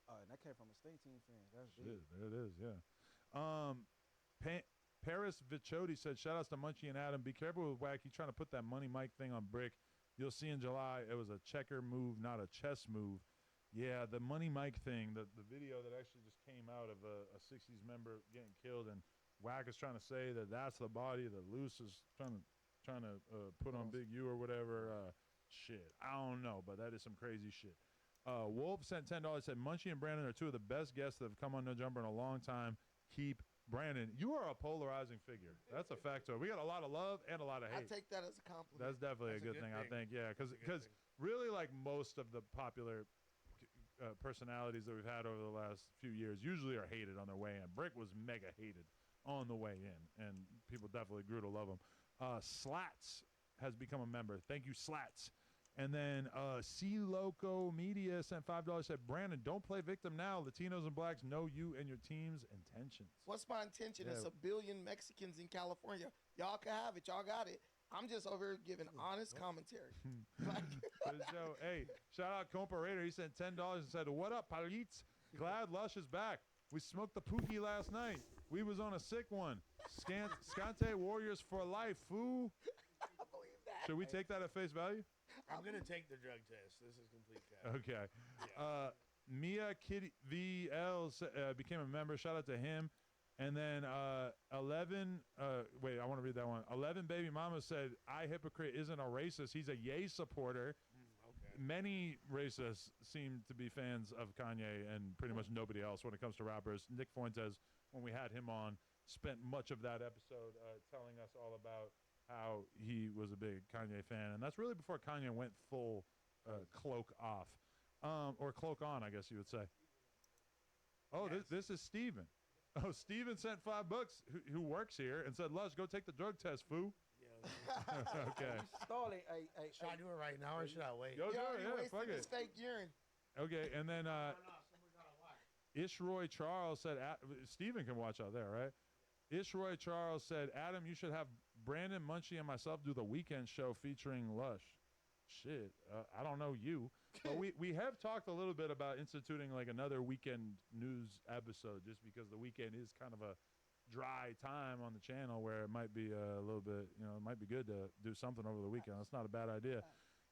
I: And that came from a Stink Team fan. That's
H: big. There it is, yeah. Paris Vichoti said, shout-outs to Munchie and Adam. Be careful with Wack. He's trying to put that money mic thing on brick. You'll see in July it was a checker move, not a chess move. Yeah, the Money Mike thing, the video that actually just came out of a 60s member getting killed, and Wack is trying to say that that's the body that Luce is trying to put on Big U or whatever. Shit, I don't know, but that is some crazy shit. Wolf sent $10. Said Munchie and Brandon are two of the best guests that have come on No Jumper in a long time. Keep Brandon. You are a polarizing figure. That's a fact. So we got a lot of love and a lot of
K: I
H: hate.
K: take that as a compliment.
H: That's definitely a good thing, I think. Yeah, because really, like most of the popular personalities that we've had over the last few years usually are hated on their way in. Brick was mega hated on the way in, and people definitely grew to love him. Slats has become a member. Thank you, Slats. And then C Loco Media sent $5. Said, Brandon, don't play victim now. Latinos and blacks know you and your team's intentions.
K: What's my intention?
H: Yeah.
K: It's 1 billion Mexicans in California. Y'all can have it. Y'all got it. I'm just over here giving honest commentary.
H: So, hey, shout out Comparator. He sent $10 and said, what up, Palitz? Glad Lush is back. We smoked the Pookie last night. We was on a sick one. Scante Warriors for life, fool.
K: I believe that.
H: Should we take that at face value?
J: I'm going to take the drug test. This is complete cap.
H: Okay.
J: Yeah.
H: Mia Kitty VL became a member. Shout out to him. And then 11, wait, I want to read that one. 11 Baby Mama said, I Hypocrite isn't a racist. He's a Ye supporter.
J: Okay.
H: Many racists seem to be fans of Kanye and pretty much nobody else when it comes to rappers. Nick Fuentes, when we had him on, spent much of that episode telling us all about how he was a big Kanye fan. And that's really before Kanye went full cloak off. Or cloak on, I guess you would say. Oh,
J: Yes.
H: this is Steven. Oh, Steven sent $5 who works here and said, Lush, go take the drug test, foo.
J: Yeah,
H: Okay.
I: Stalling.
J: should I do it right now or should I wait?
H: Go do
K: You
H: it,
K: already
H: yeah,
K: wasted
H: fuck
K: this
H: it.
K: fake urine.
H: Okay, and then
J: someone gotta watch.
H: Ishroy Charles said, Steven can watch out there, right? Ishroy Charles said, Adam, you should have Brandon Munchie and myself do the weekend show featuring Lush. Shit, I don't know you. But we have talked a little bit about instituting like another weekend news episode just because the weekend is kind of a dry time on the channel where it might be a little bit, it might be good to do something over the weekend. That's not a bad idea.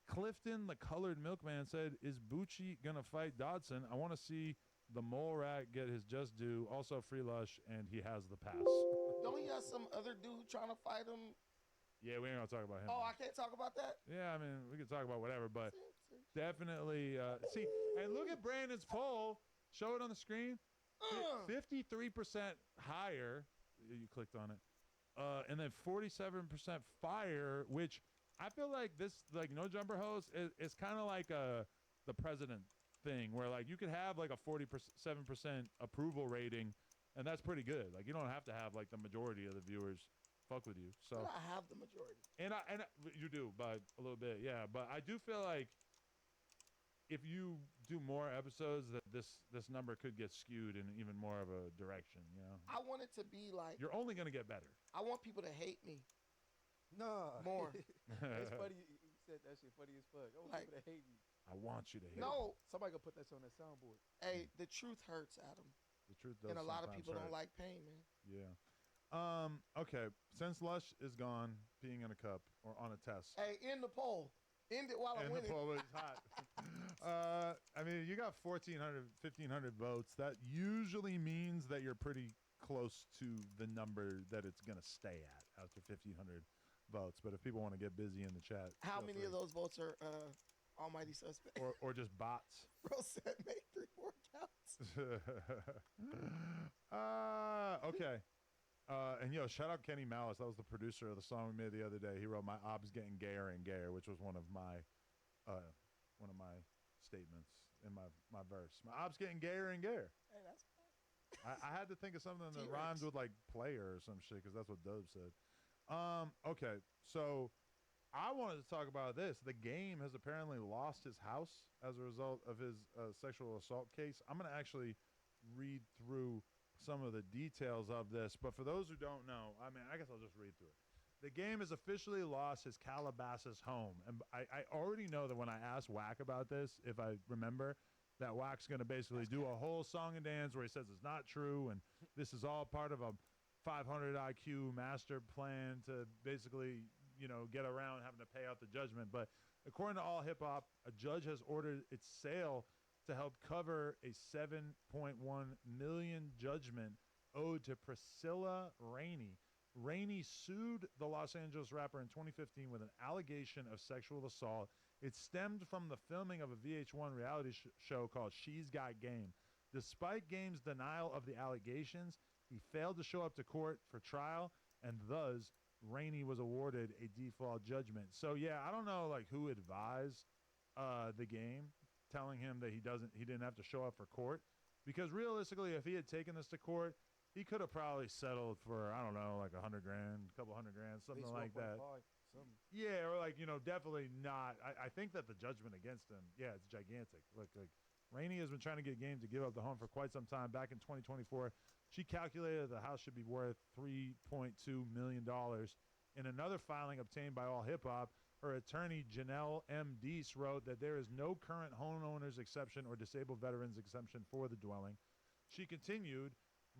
H: Clifton, the colored milkman, said, is Bucci going to fight Dodson? I want to see the mole rat get his just due. Also free Lush, and he has the pass.
K: Don't he have some other dude trying to fight him?
H: Yeah, we ain't going to talk about him.
K: Oh, I can't talk about that?
H: Yeah, I mean, we can talk about whatever, but definitely see. And look at Brandon's poll. Show it on the screen. 53% higher. You clicked on it. And then 47% fire, which I feel like this, like No Jumper host, is kind of like the president thing where like you could have like a 47% approval rating, and that's pretty good. Like you don't have to have like the majority of the viewers fuck with you. So
K: But I have the majority.
H: and you do by a little bit, yeah. But I do feel like if you do more episodes, that this number could get skewed in even more of a direction.
K: I want it to be like,
H: You're only gonna get better.
K: I want people to hate me
I: No.
K: more.
I: It's funny. You said that shit funny as fuck. I want
K: Like-
I: people to hate you.
H: I want you to hate.
K: No,
I: Somebody gonna put that on that soundboard.
K: hey, the truth hurts, Adam.
H: The truth does.
K: And a lot of
H: sometimes
K: people
H: hurt.
K: don't like pain, man.
H: Yeah. Okay. Since Lush is gone, peeing in a cup or on a test.
K: Hey, end the poll. End it while I'm
H: And the
K: winning.
H: poll is hot. I mean, you got 1,400, 1,500 votes. That usually means that you're pretty close to the number that it's going to stay at after 1,500 votes. But if people want to get busy in the chat.
K: How
H: feel
K: many of
H: free.
K: those votes are almighty suspect?
H: Or just bots.
K: Bro said make 3 more counts.
H: Okay. And shout out Kenny Malice. That was the producer of the song we made the other day. He wrote "My Ob's Getting Gayer and Gayer," which was one of my statements in my verse. My ob's getting gayer and gayer.
K: Hey, that's
H: I had to think of something that
K: T-Rex.
H: rhymed with like player or some shit because that's what Dove said. Okay, so I wanted to talk about this. The game has apparently lost his house as a result of his sexual assault case. I'm going to actually read through some of the details of this, but for those who don't know, I mean, I guess I'll just read through it. The game has officially lost his Calabasas home, and I already know that when I asked Wack about this, if I remember, that Wack's going to basically do a whole song and dance where he says it's not true, and this is all part of a 500 IQ master plan to basically, get around having to pay out the judgment. But according to All Hip Hop, a judge has ordered its sale to help cover a $7.1 million judgment owed to Priscilla Rainey. Rainey sued the Los Angeles rapper in 2015 with an allegation of sexual assault. It stemmed from the filming of a VH1 reality show called She's Got Game. Despite Game's denial of the allegations, he failed to show up to court for trial, and thus Rainey was awarded a default judgment. So yeah, I don't know like who advised the Game, telling him that he didn't have to show up for court, because realistically, if he had taken this to court, he could have probably settled for, I don't know, like $100,000, a couple $100,000, something like that.
I: Something.
H: Yeah, or like, definitely not. I think that the judgment against him, yeah, it's gigantic. Like Rainey has been trying to get Game to give up the home for quite some time. Back in 2024, she calculated the house should be worth $3.2 million. In another filing obtained by All Hip Hop, her attorney, Janelle M. Deese, wrote that there is no current homeowners exception or disabled veterans exemption for the dwelling. She continued,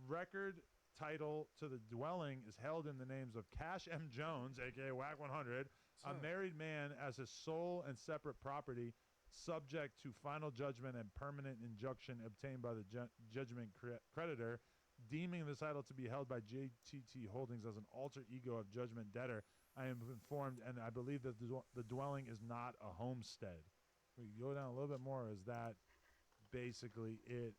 H: record title to the dwelling is held in the names of Cash M. Jones, a.k.a. Whack 100, a married man, as his sole and separate property, subject to final judgment and permanent injunction obtained by the judgment creditor, deeming the title to be held by JTT Holdings as an alter ego of judgment debtor. I am informed, and I believe that the dwelling is not a homestead. We go down a little bit more. Is that basically it?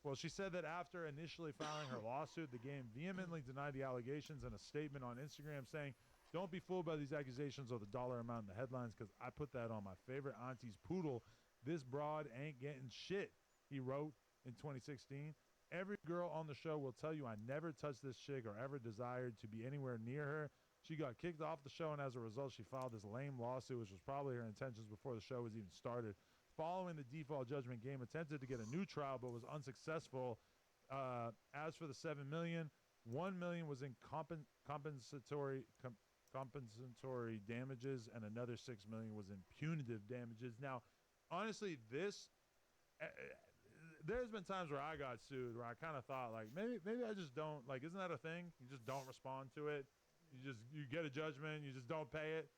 H: Well, she said that after initially filing her lawsuit, the Game vehemently denied the allegations in a statement on Instagram saying, "Don't be fooled by these accusations or the dollar amount in the headlines, because I put that on my favorite auntie's poodle. This broad ain't getting shit," he wrote in 2016. "Every girl on the show will tell you I never touched this chick or ever desired to be anywhere near her. She got kicked off the show, and as a result, she filed this lame lawsuit, which was probably her intentions before the show was even started. Following the default judgment, Game attempted to get a new trial but was unsuccessful. As for the $7 million, $1 million was in compensatory damages, and another $6 million was in punitive damages." Now, honestly, there's been times where I got sued where I kind of thought, like, maybe I just don't, like, isn't that a thing? You just don't respond to it. You get a judgment, you just don't pay it.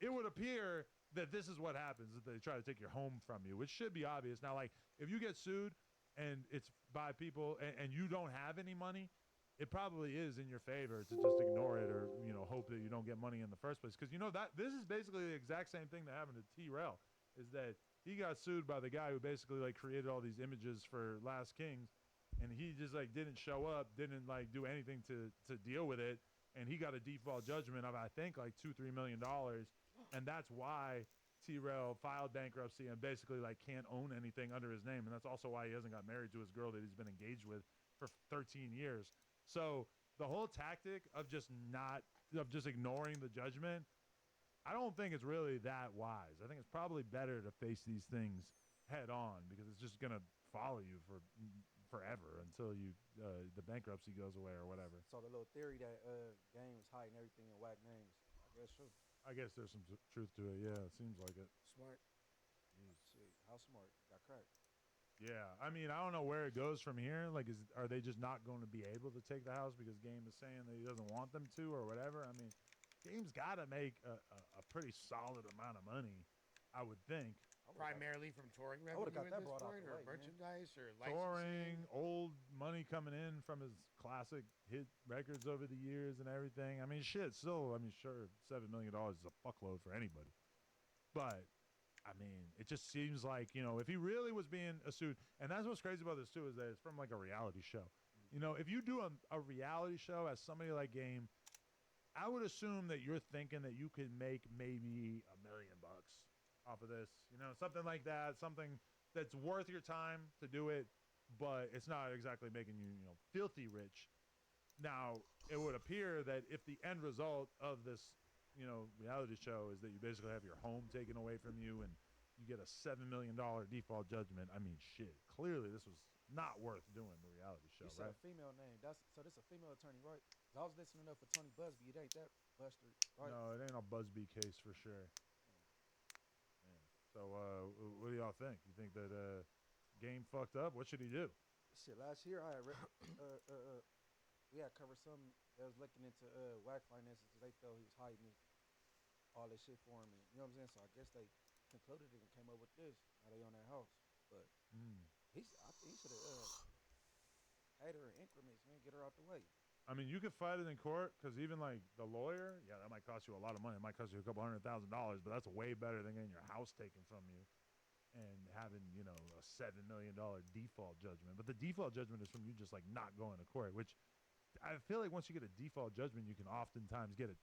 H: It would appear that this is what happens, that they try to take your home from you, which should be obvious. Now, like, if you get sued and it's by people and you don't have any money, it probably is in your favor to just ignore it, or, hope that you don't get money in the first place. Because, that this is basically the exact same thing that happened to T-Rail, is that he got sued by the guy who basically, like, created all these images for Last Kings, and he just, like, didn't show up, didn't, like, do anything to deal with it, and he got a default judgment of, I think, like $2-3 million, and that's why T-Rail filed bankruptcy and basically, like, can't own anything under his name, and that's also why he hasn't got married to his girl that he's been engaged with for 13 years. So the whole tactic of just ignoring the judgment, I don't think it's really that wise. I think it's probably better to face these things head on, because it's just gonna follow you for forever until the bankruptcy goes away or whatever.
I: So the little theory that Game was hiding everything in whack names, I guess true.
H: I guess there's some truth to it. Yeah, it seems like it.
I: Smart. Shit, how smart? Got cracked.
H: Yeah, I mean, I don't know where it goes from here. Like, are they just not going to be able to take the house because Game is saying that he doesn't want them to, or whatever? I mean, Game's got to make a pretty solid amount of money, I would think.
J: Primarily from touring
I: I would've
J: revenue
I: got
J: at
I: that
J: this
I: brought out
J: point,
I: the
J: or
I: way, man.
J: merchandise, or
H: Touring,
J: licensing.
H: old money coming in from his classic hit records over the years and everything. I mean, shit, still, sure, $7 million is a fuckload for anybody. But, I mean, it just seems like, if he really was being sued, and that's what's crazy about this, too, is that it's from, like, a reality show. If you do a reality show as somebody like Game, I would assume that you're thinking that you could make maybe $1 million off of this, something like that, something that's worth your time to do it, but it's not exactly making you, filthy rich. Now, it would appear that if the end result of this, reality show is that you basically have your home taken away from you and you get a $7 million default judgment, I mean, shit, clearly this was not worth doing the reality show,
I: You said
H: right?
I: a female name. So this a female attorney, right? 'Cause I was listening up for Tony Busby. It ain't that Buster, right?
H: No, it ain't a Busby case for sure. So, what do y'all think? You think that Game fucked up? What should he do?
I: Shit, last year I had we had covered some that was looking into whack finances because they felt he was hiding all this shit for him. And, you know what I'm saying? So I guess they concluded it and came up with this. Now they on that house. But I think he should have paid her in increments, man. Get her out the way.
H: I mean, you could fight it in court because even like the lawyer, yeah, that might cost you a lot of money. It might cost you a couple $100,000, but that's way better than getting your house taken from you and having, you know, a $7 million default judgment. But the default judgment is from you just like not going to court, which I feel like once you get a default judgment, you can oftentimes get it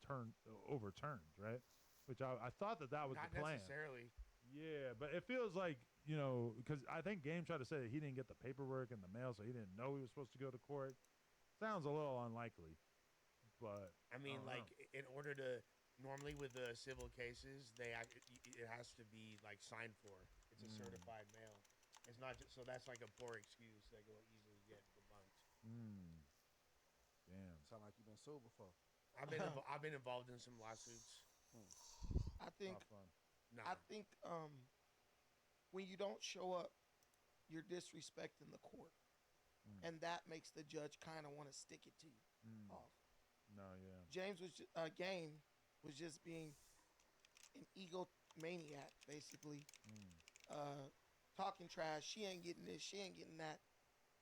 H: overturned, right? Which I thought that was
J: Not
H: the plan.
J: necessarily.
H: Yeah, but it feels like, you know, because I think Game tried to say that he didn't get the paperwork in the mail, so he didn't know he was supposed to go to court. Sounds a little unlikely, but
J: I mean, like in order to normally with the civil cases, it has to be like signed for. It's a certified mail. It's not just so that's like a poor excuse that will easily get debunked.
H: Damn.
I: Sound like you've been sued before.
J: I've been involved in some lawsuits.
K: I think
H: Not fun.
J: Nah.
K: I think when you don't show up, you're disrespecting the court, and that makes the judge kind of want to stick it to you off.
H: No, yeah.
K: James was Game was just being an egomaniac, basically, talking trash. She ain't getting this. She ain't getting that.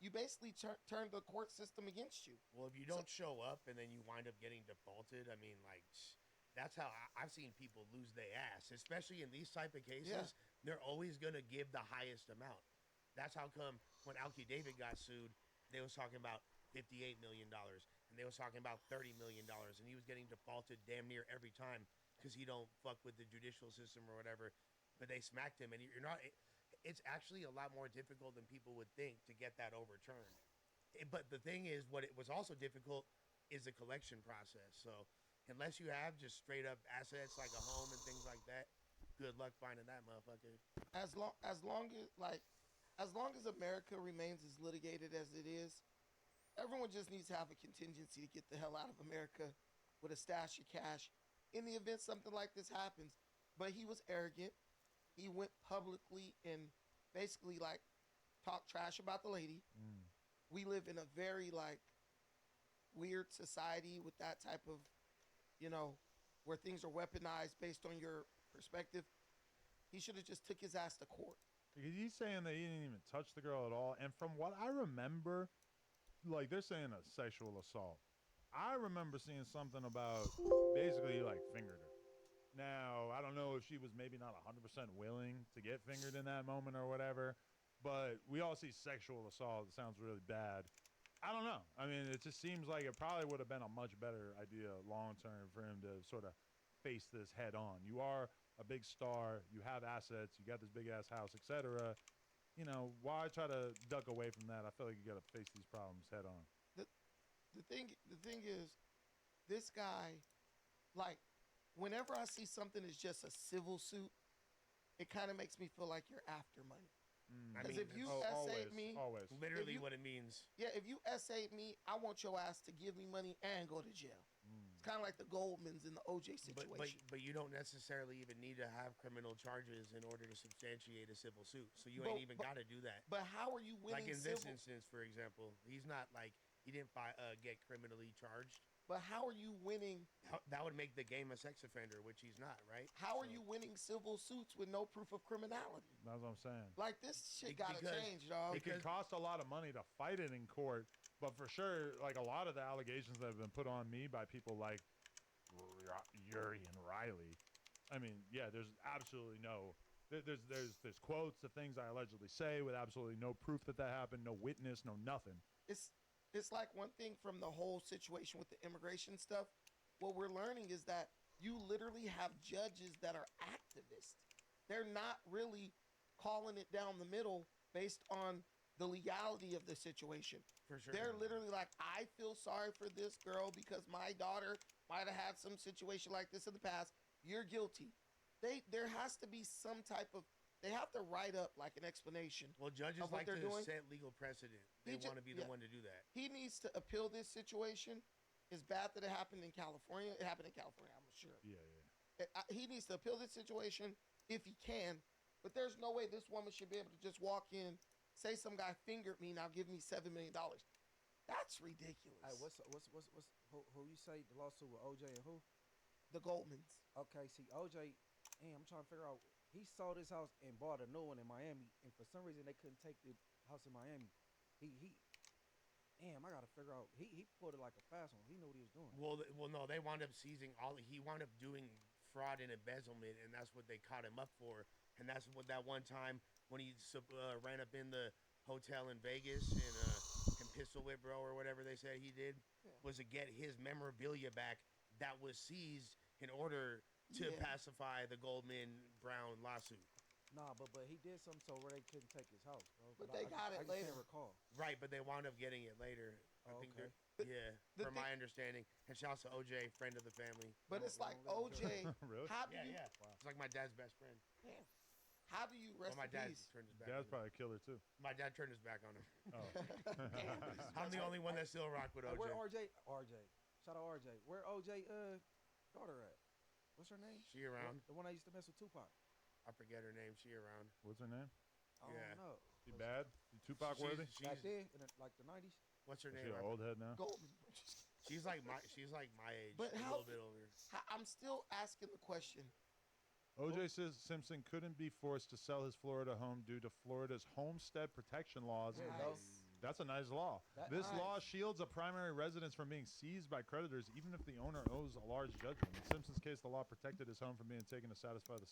K: You basically turn the court system against you.
J: Well, if you don't show up and then you wind up getting defaulted, I mean, like, that's how I've seen people lose their ass, especially in these type of cases.
K: Yeah.
J: They're always going to give the highest amount. That's how come when Alki David got sued, they was talking about $58 million, and they was talking about $30 million, and he was getting defaulted damn near every time because he don't fuck with the judicial system or whatever. But they smacked him, and you're not. It's actually a lot more difficult than people would think to get that overturned. But the thing is, what it was also difficult is the collection process. So unless you have just straight up assets like a home and things like that, good luck finding that motherfucker.
K: As long as America remains as litigated as it is, everyone just needs to have a contingency to get the hell out of America with a stash of cash in the event something like this happens. But he was arrogant. He went publicly and basically like talked trash about the lady. We live in a very like weird society with that type of, you know, where things are weaponized based on your perspective. He should have just took his ass to court.
H: Because he's saying that he didn't even touch the girl at all. And from what I remember, like they're saying a sexual assault. I remember seeing something about basically he like fingered her. Now, I don't know if she was maybe not 100% willing to get fingered in that moment or whatever, but we all see sexual assault. It sounds really bad. I don't know. I mean, it just seems like it probably would have been a much better idea long term for him to sort of face this head on. You are a big star. You have assets. You got this big ass house, etc. You know, why try to duck away from that? I feel like you got to face these problems head on.
K: The thing is, this guy, like, whenever I see something that's just a civil suit, it kind of makes me feel like you're after money. Because if you essayed me,
H: always.
J: Literally what it means.
K: Yeah, if you essayed me, I want your ass to give me money and go to jail. It's kind of like the Goldmans in the OJ situation.
J: But you don't necessarily even need to have criminal charges in order to substantiate a civil suit. So you ain't even got to do that.
K: But how are you winning?
J: Like in this instance, for example, he's not like he didn't get criminally charged.
K: But how are you winning?
J: That would make the game a sex offender, which he's not, right?
K: How are you winning civil suits with no proof of criminality?
H: That's what I'm saying.
K: Like, this shit gotta change, dog.
H: It can cost a lot of money to fight it in court, but for sure, like a lot of the allegations that have been put on me by people like Yuri and Riley, I mean, yeah, there's absolutely no. There's quotes of things I allegedly say with absolutely no proof that happened, no witness, no nothing.
K: It's like one thing from the whole situation with the immigration stuff. What we're learning is that you literally have judges that are activists. They're not really calling it down the middle based on the legality of the situation.
J: For sure.
K: They're literally like, I feel sorry for this girl because my daughter might have had some situation like this in the past. You're guilty. There has to be some type of. They have to write up like an explanation.
J: Well, judges
K: of what
J: like
K: they're
J: to
K: doing.
J: set legal precedent. They want to be the one to do that.
K: He needs to appeal this situation. It's bad that it happened in California. It happened in California, I'm sure.
H: Yeah.
K: He needs to appeal this situation if he can. But there's no way this woman should be able to just walk in, say some guy fingered me, now give me $7 million. That's ridiculous.
I: Hey, who you say the lawsuit with OJ and who?
K: The Goldmans.
I: Okay, see OJ. I'm trying to figure out he sold his house and bought a new one in Miami, and for some reason they couldn't take the house in Miami. He damn, I gotta figure out. He pulled it like a fast one. He knew what he was doing.
J: Well, no, they wound up seizing all. He wound up doing fraud and embezzlement, and that's what they caught him up for. And that's what that one time when he ran up in the hotel in Vegas and pistol whip bro or whatever they said he did was to get his memorabilia back that was seized in order to pacify the Goldman Brown lawsuit.
I: Nah, but he did something so where they couldn't take his house, bro.
K: But they got it
I: I just
K: later.
I: can't recall.
J: Right, but they wound up getting it later. I
I: Oh,
J: think
I: okay.
J: from my understanding. And shouts to OJ, friend of the family.
K: But it's like OJ.
H: Really?
K: How do
J: Yeah,
K: you?
J: yeah. It's like my dad's best friend.
K: Damn. How do you rest
J: Well, my
K: in
J: dad
K: peace?
J: turned his back.
H: Dad's
J: on him.
H: probably a killer too.
J: My dad turned his back on him.
H: Oh.
J: I'm the only one that still rock with OJ.
I: Where RJ? Shout out RJ. Where OJ daughter at? What's her name?
J: She around?
I: The one I used to mess with Tupac.
J: I forget her name. She around?
H: What's her name?
I: I
J: Yeah.
I: don't know.
H: She bad? You Tupac worthy?
I: Back then, in like the 90s.
J: What's her
H: Is
J: name?
H: she an old head now?
K: Goldman.
J: She's like my age.
K: But
J: a
K: how-
J: little bit older.
K: I'm still asking the question.
H: O.J. says Simpson couldn't be forced to sell his Florida home due to Florida's homestead protection laws.
I: There you go.
H: That's a nice law. This
K: Nice.
H: law shields a primary residence from being seized by creditors, even if the owner owes a large judgment. In Simpson's case, the law protected his home from being taken to satisfy the.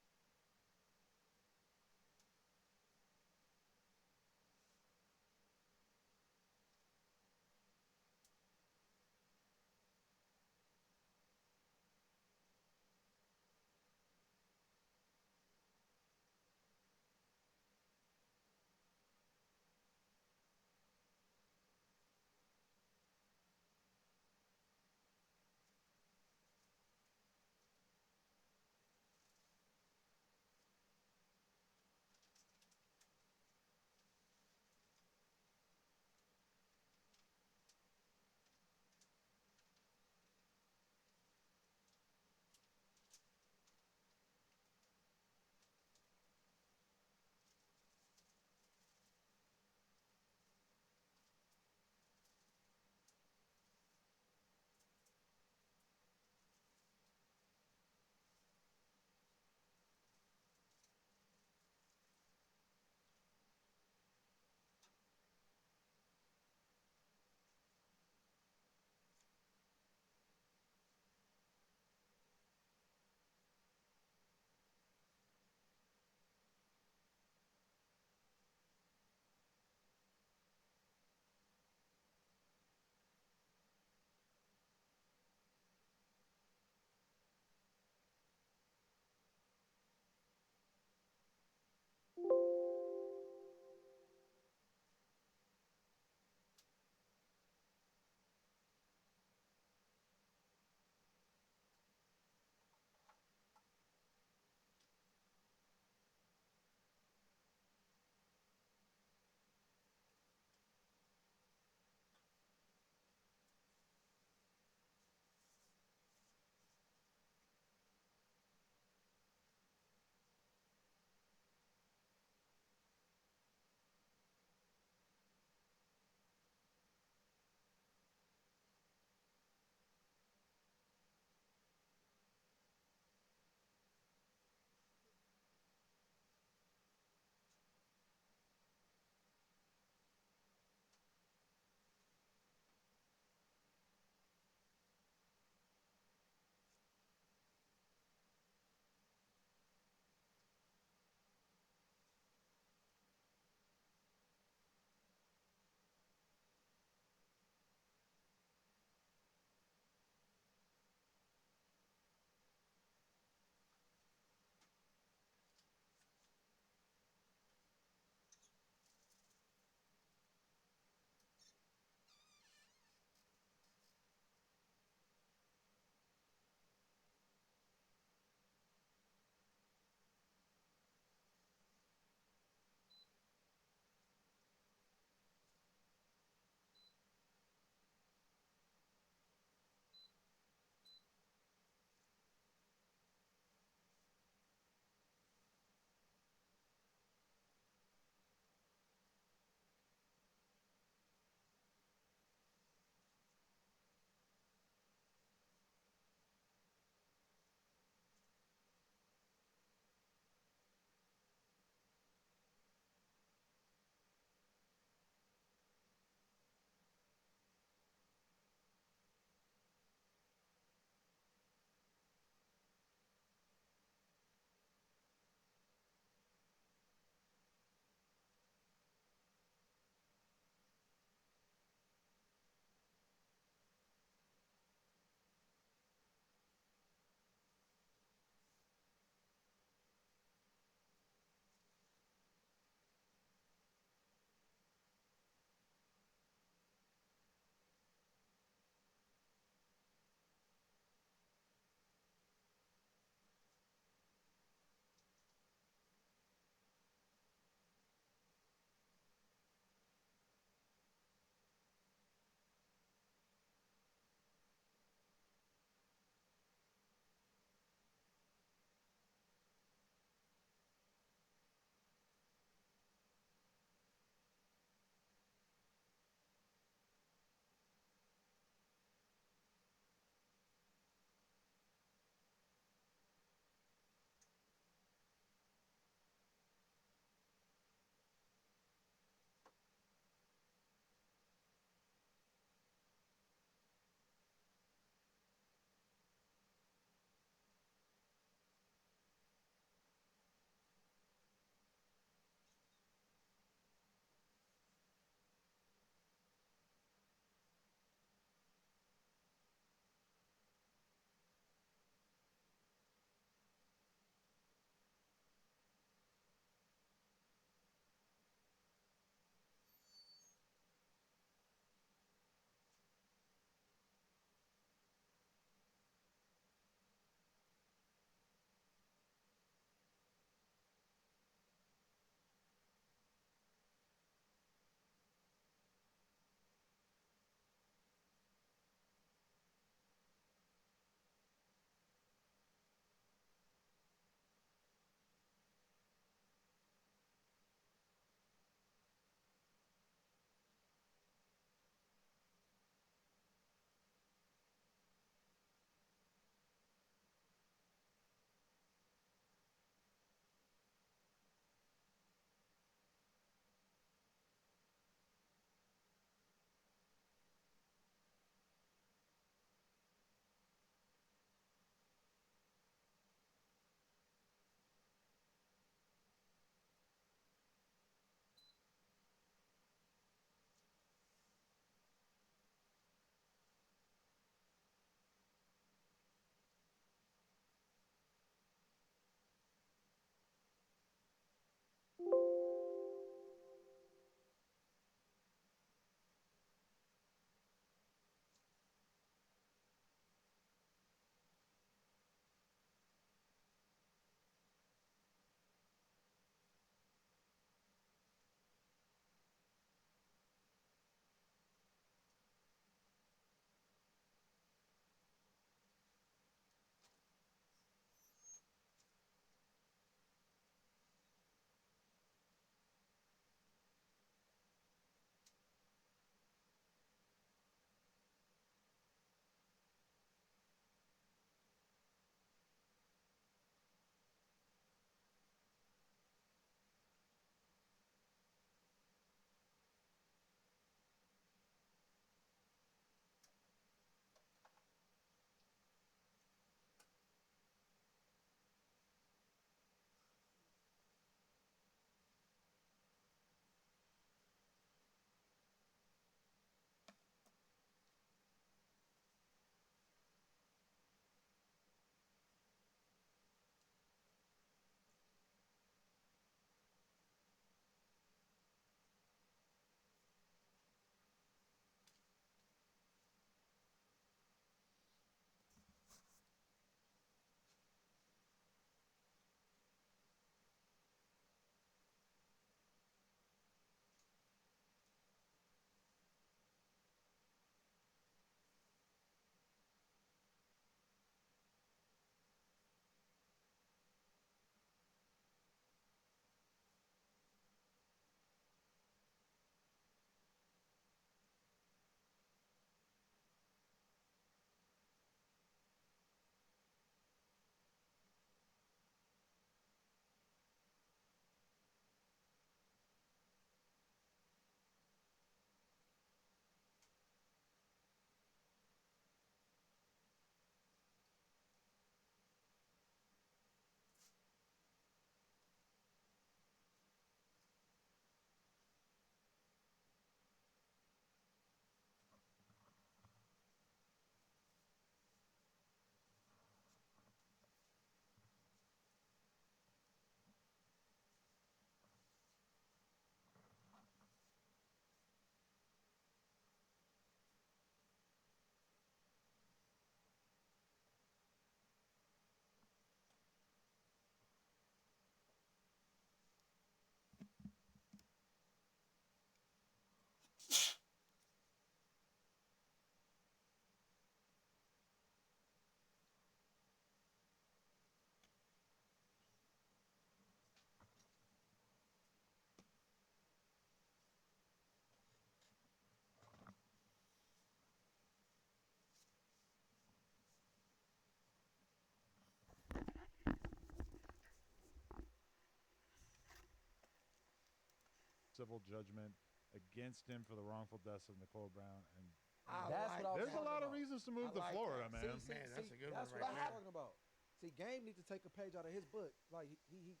H: civil judgment against him for the wrongful deaths of Nicole Brown and.
I: That's what I was
H: There's a
I: talking
H: lot of
I: about.
H: reasons to move
I: I
H: to
I: like
H: Florida,
I: that.
H: man.
J: Man, that's a good
I: That's
J: one
I: what
J: right
I: I'm
J: there.
I: talking about. See, Game needs to take a page out of his book. Like he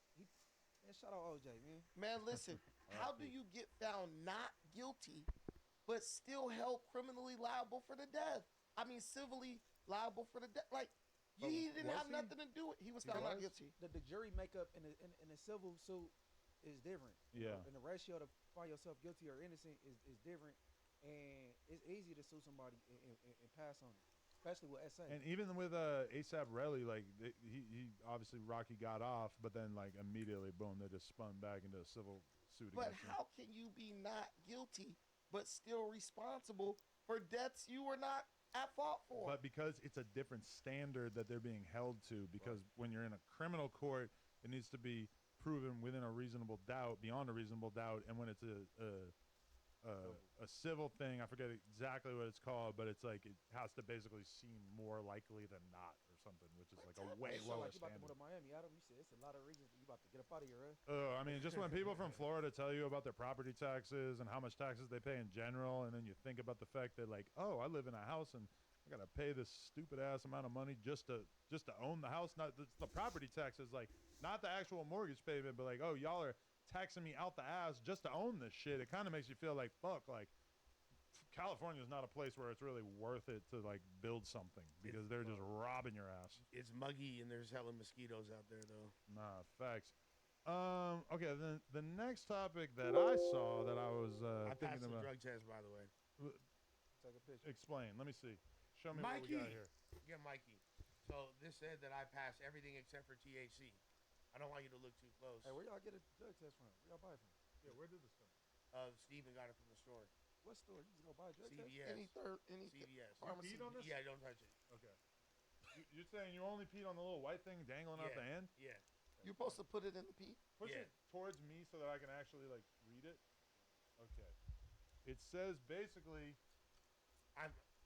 I: man, shout out OJ, man.
K: Man, listen, how do you get found not guilty but still held criminally liable for the death? I mean, civilly liable for the death. Like,
I: But
K: he didn't
I: was
K: have
I: he?
K: nothing to do with it. He was
I: He
K: found not
I: was?
K: guilty.
I: The jury makeup in a civil suit is different.
H: Yeah.
I: And the ratio to find yourself guilty or innocent is different. And it's easy to sue somebody and pass on it, especially with SA.
H: And even with ASAP Relly, like he obviously Rocky got off, but then like immediately, boom, they just spun back into a civil suit
K: But
H: against him.
K: how can you be not guilty but still responsible for deaths you were not at fault for?
H: But because it's a different standard that they're being held to, because when you're in a criminal court, it needs to be proven within a reasonable doubt, beyond a reasonable doubt, and when it's a civil thing, I forget exactly what it's called, but it's like it has to basically seem more likely than not or something, which is like a way
I: It sound
H: lower
I: like you about to
H: standard.
I: move to Miami, Adam. You said it's a lot of reasons you about to get up out of here, huh?
H: I mean, just when people from Florida tell you about their property taxes and how much taxes they pay in general, and then you think about the fact that like, oh, I live in a house and I gotta pay this stupid ass amount of money just to own the house. Not the property taxes, like not the actual mortgage payment, but like, oh, y'all are taxing me out the ass just to own this shit. It kind of makes you feel like fuck, like California is not a place where it's really worth it to like build something because they're just robbing your ass.
J: It's muggy and there's hella mosquitoes out there though.
H: Nah, facts. Okay, then the next topic that I saw that I was
J: I
H: thinking
J: passed the
H: about.
J: drug test, by the way.
I: Take a picture.
H: Explain. Let me see. Show me
J: Mikey.
H: what we got here.
J: Yeah, Mikey. So this said that I passed everything except for THC. I don't want you to look too close.
I: Hey, where y'all get a drug test from? Where y'all buy it from?
H: Yeah, where did this come?
J: Steven got it from the store.
I: What store? You just go buy a drug test?
J: CVS.
K: Any
J: CVS.
K: pharmacy.
H: peed on this?
J: Yeah, don't touch it.
H: Okay. You're saying you only peed on the little white thing dangling out
J: Yeah.
H: the end?
J: Yeah.
K: You're supposed to put it in the pee?
H: Push
J: Yeah.
H: it towards me so that I can actually like read it. Okay. It says basically,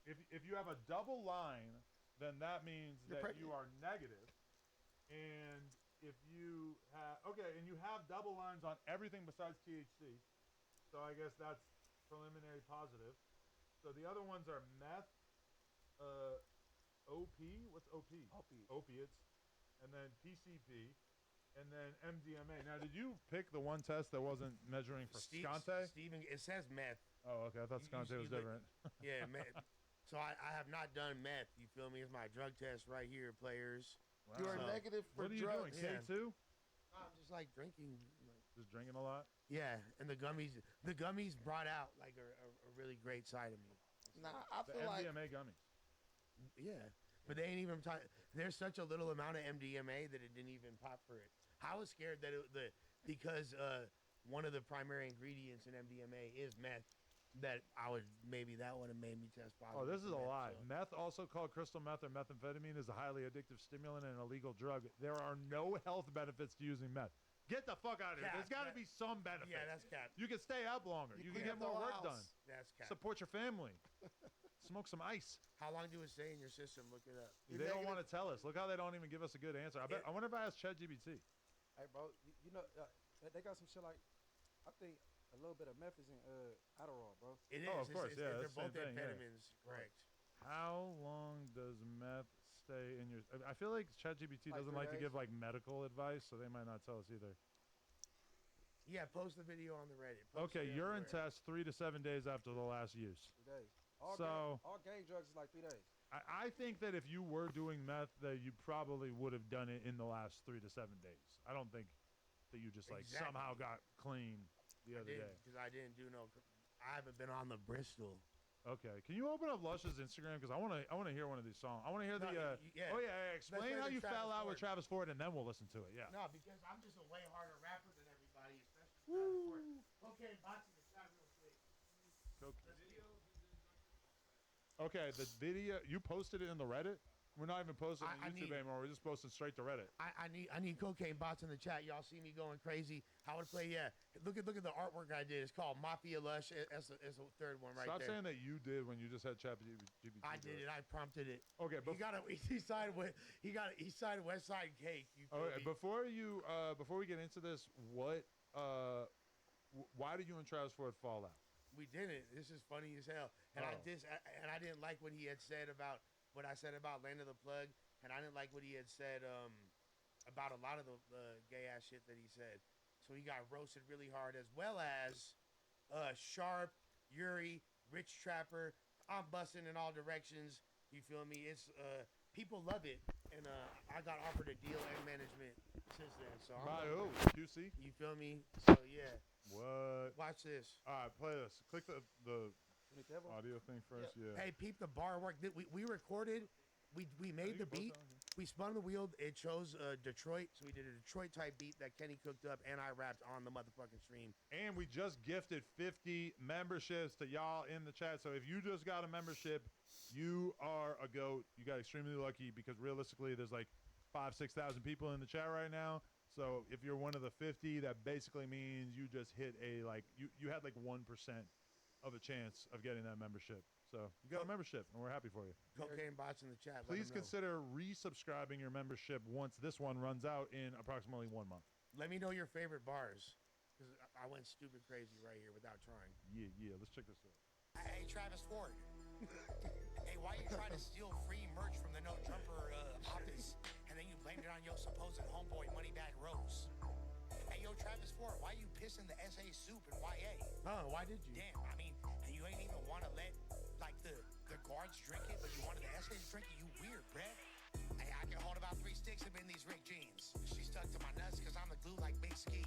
H: if you have a double line, then that means
K: You're
H: that
K: pregnant.
H: you are negative. And if you have and you have double lines on everything besides THC, so I guess that's preliminary positive. So the other ones are meth, OP. What's OP? Opiates, and then PCP, and then MDMA. Now, did you pick the one test that wasn't measuring for Scante?
J: Steven, it says meth.
H: Oh, okay. I thought Scante was different.
J: Yeah, meth. So I have not done meth. You feel me? It's my drug test right here, players.
H: Wow.
K: You are
J: So-
K: negative for
H: What are you
K: drugs.
H: doing?
J: Yeah.
H: K2?
J: I'm just like drinking.
H: Just drinking a lot?
J: Yeah, and the gummies brought out like a really great side of me.
K: Nah, I
H: The
K: feel like
H: MDMA gummies.
J: Yeah, but they ain't even there's such a little amount of MDMA that it didn't even pop for it. I was scared that because one of the primary ingredients in MDMA is meth, that that would have made me test positive.
H: Oh, this is
J: for
H: a
J: meth,
H: lie.
J: so.
H: Meth, also called crystal meth or methamphetamine, is a highly addictive stimulant and an illegal drug. There are no health benefits to using meth. Get the fuck out of here.
J: Cap,
H: There's got to
J: that-
H: be some benefits.
J: Yeah, that's cap.
H: You can stay up longer. You can
K: clean
H: get
K: up the
H: more
K: whole
H: work done.
K: house.
J: That's cap.
H: Support your family. Smoke some ice.
J: How long do it stay in your system? Look it up.
K: You're
H: They don't
K: negative-
H: want to tell us. Look how they don't even give us a good answer. I wonder if I asked ChatGPT.
I: Hey, bro, you know they got some shit like I think a little bit of meth is in Adderall, bro.
J: It is.
H: Oh, of course, yeah,
J: They're
H: that's the
J: both
H: same thing, yeah.
J: amphetamines, correct?
H: How long does meth stay in your? I feel like ChatGPT
I: Like
H: doesn't
I: 3
H: like to
I: days?
H: give like medical advice, so they might not tell us either.
J: Yeah, post the video on the Reddit. Post
H: Okay,
J: it
H: urine
J: everywhere.
H: test 3 to 7 days after the last use.
I: 3 days. All
H: So-
I: gang drugs is like 3 days.
H: I think that if you were doing meth, that you probably would have done it in the last 3 to 7 days. I don't think that you just like
J: Exactly.
H: somehow got clean the other day.
J: Because I didn't do no. I haven't been on the Bristol.
H: Okay, can you open up Lush's Instagram because I want to hear one of these songs. I want to hear
J: No,
H: the.
J: yeah.
H: Oh yeah, explain
J: play
H: how
J: the
H: you
J: Travis
H: fell out with
J: Ford.
H: Travis Ford, and then we'll listen to it. Yeah.
J: No, because I'm just a way harder rapper than everybody, especially Travis Ford. Okay, boxing the shot real quick.
H: Okay, the video you posted it in the Reddit. We're not even posting it
J: I
H: on YouTube
J: need-
H: anymore. We're just posting straight to Reddit.
J: I need cocaine bots in the chat. Y'all see me going crazy. I would play. Yeah, look at the artwork I did. It's called Mafia Lush. That's the third one right
H: Stop
J: there.
H: saying that you did when you just had ChatGPT.
J: I did it. I prompted it.
H: Okay,
J: He got a East Side West Side cake. You feel
H: Okay,
J: me?
H: before we get into this, what why did you and Travis Ford fall out?
J: We didn't. This is funny as hell. And I didn't like what he had said about what I said about Land of the Plug, and I didn't like what he had said about a lot of the gay ass shit that he said. So he got roasted really hard, as well as Sharp, Yuri, Rich Trapper. I'm busting in all directions. You feel me? It's people love it, and I got offered a deal and management since then. So
H: By who? QC?
J: You feel me? So yeah.
H: What?
J: Watch this.
H: All right, play this. Click the audio thing first. Yeah.
J: Hey, peep the bar work. We recorded. We made the beat. We spun the wheel. It chose Detroit, so we did a Detroit type beat that Kenny cooked up, and I rapped on the motherfucking stream.
H: And we just gifted 50 memberships to y'all in the chat. So if you just got a membership, you are a GOAT. You got extremely lucky because realistically, there's like 5,000-6,000 people in the chat right now. So if you're one of the 50, that basically means you just hit you had like 1% of a chance of getting that membership. So you got a membership, and we're happy for you.
J: Cocaine bots in the chat.
H: Please consider resubscribing your membership once this one runs out in approximately 1 month.
J: Let me know your favorite bars, because I went stupid crazy right here without trying.
H: Yeah. Let's check this out.
J: Hey, Travis Ford. Hey, why you trying to steal free merch from the No Jumper office, and then you blamed it on your supposed homeboy Moneybag Rose? Hey, yo, Travis Ford, why you pissing the SA soup in YA? Huh, why did you? Damn, I mean, and you ain't even want to let, like, the guards drink it, but you wanted the SAs drink it? You weird, bruh. Hey, I can hold about 3 sticks up in these Rick jeans. She stuck to my nuts because I'm the glue like Big Ski.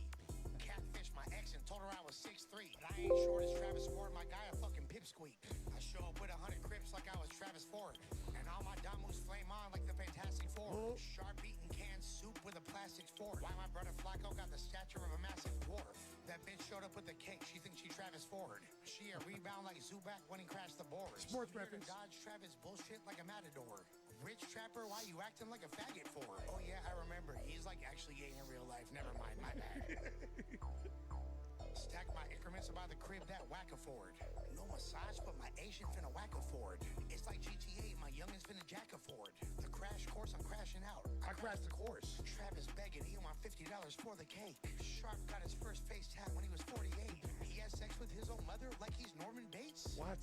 J: Catfish my ex and told her I was 6'3", but I ain't short as Travis Ford, my guy a fucking pipsqueak. I show up with 100 Crips like I was Travis Ford, and all my Damus flame on like the Fantastic Four. Sharp eating canned soup with a plastic fork. Why my brother Flacco got the stature of a massive dwarf? That bitch showed up with the cake, she thinks she Travis Ford. She a rebound like Zubac when he crashed the board. Sports reference. Dodge Travis bullshit like a matador. Rich Trapper, why you acting like a faggot for? Oh yeah, I remember. He's like actually gay in real life. Never mind, my bad. Stack my increments about the crib that whack afford. No massage, but my Asian finna whack afford. It's like GTA, my youngins finna jack afford. The crash course, I'm crashing out. I crashed the course. Travis begging, he want $50 for the cake. Sharp got his first face tat when he was 48. He has sex with his own mother like he's Norman Bates?
H: What?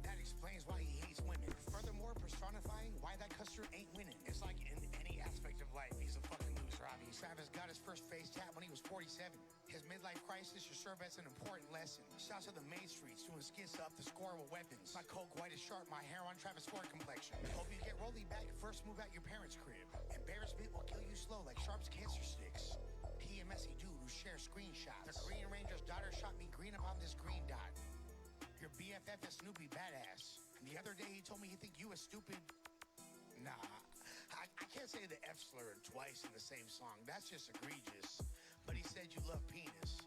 J: That explains why he hates women. Furthermore, personifying why that customer ain't winning. It's like in any aspect of life, he's a fucking loser, obviously. Travis got his first face tat when he was 47. His midlife crisis should serve as an important lesson. Shouts to the main streets doing skits up to score with weapons. My coke white is sharp, my hair on Travis Ford complexion. Hope you get rolly back, first move out your parents' crib. Embarrassment will kill you slow like Sharp's cancer sticks. He a messy dude who shares screenshots. The Green Ranger's daughter shot me green upon this green dot. Your BFF is Snoopy badass. The other day he told me he think you was stupid. Nah, I can't say the F slur twice in the same song. That's just egregious. But he said you love penis.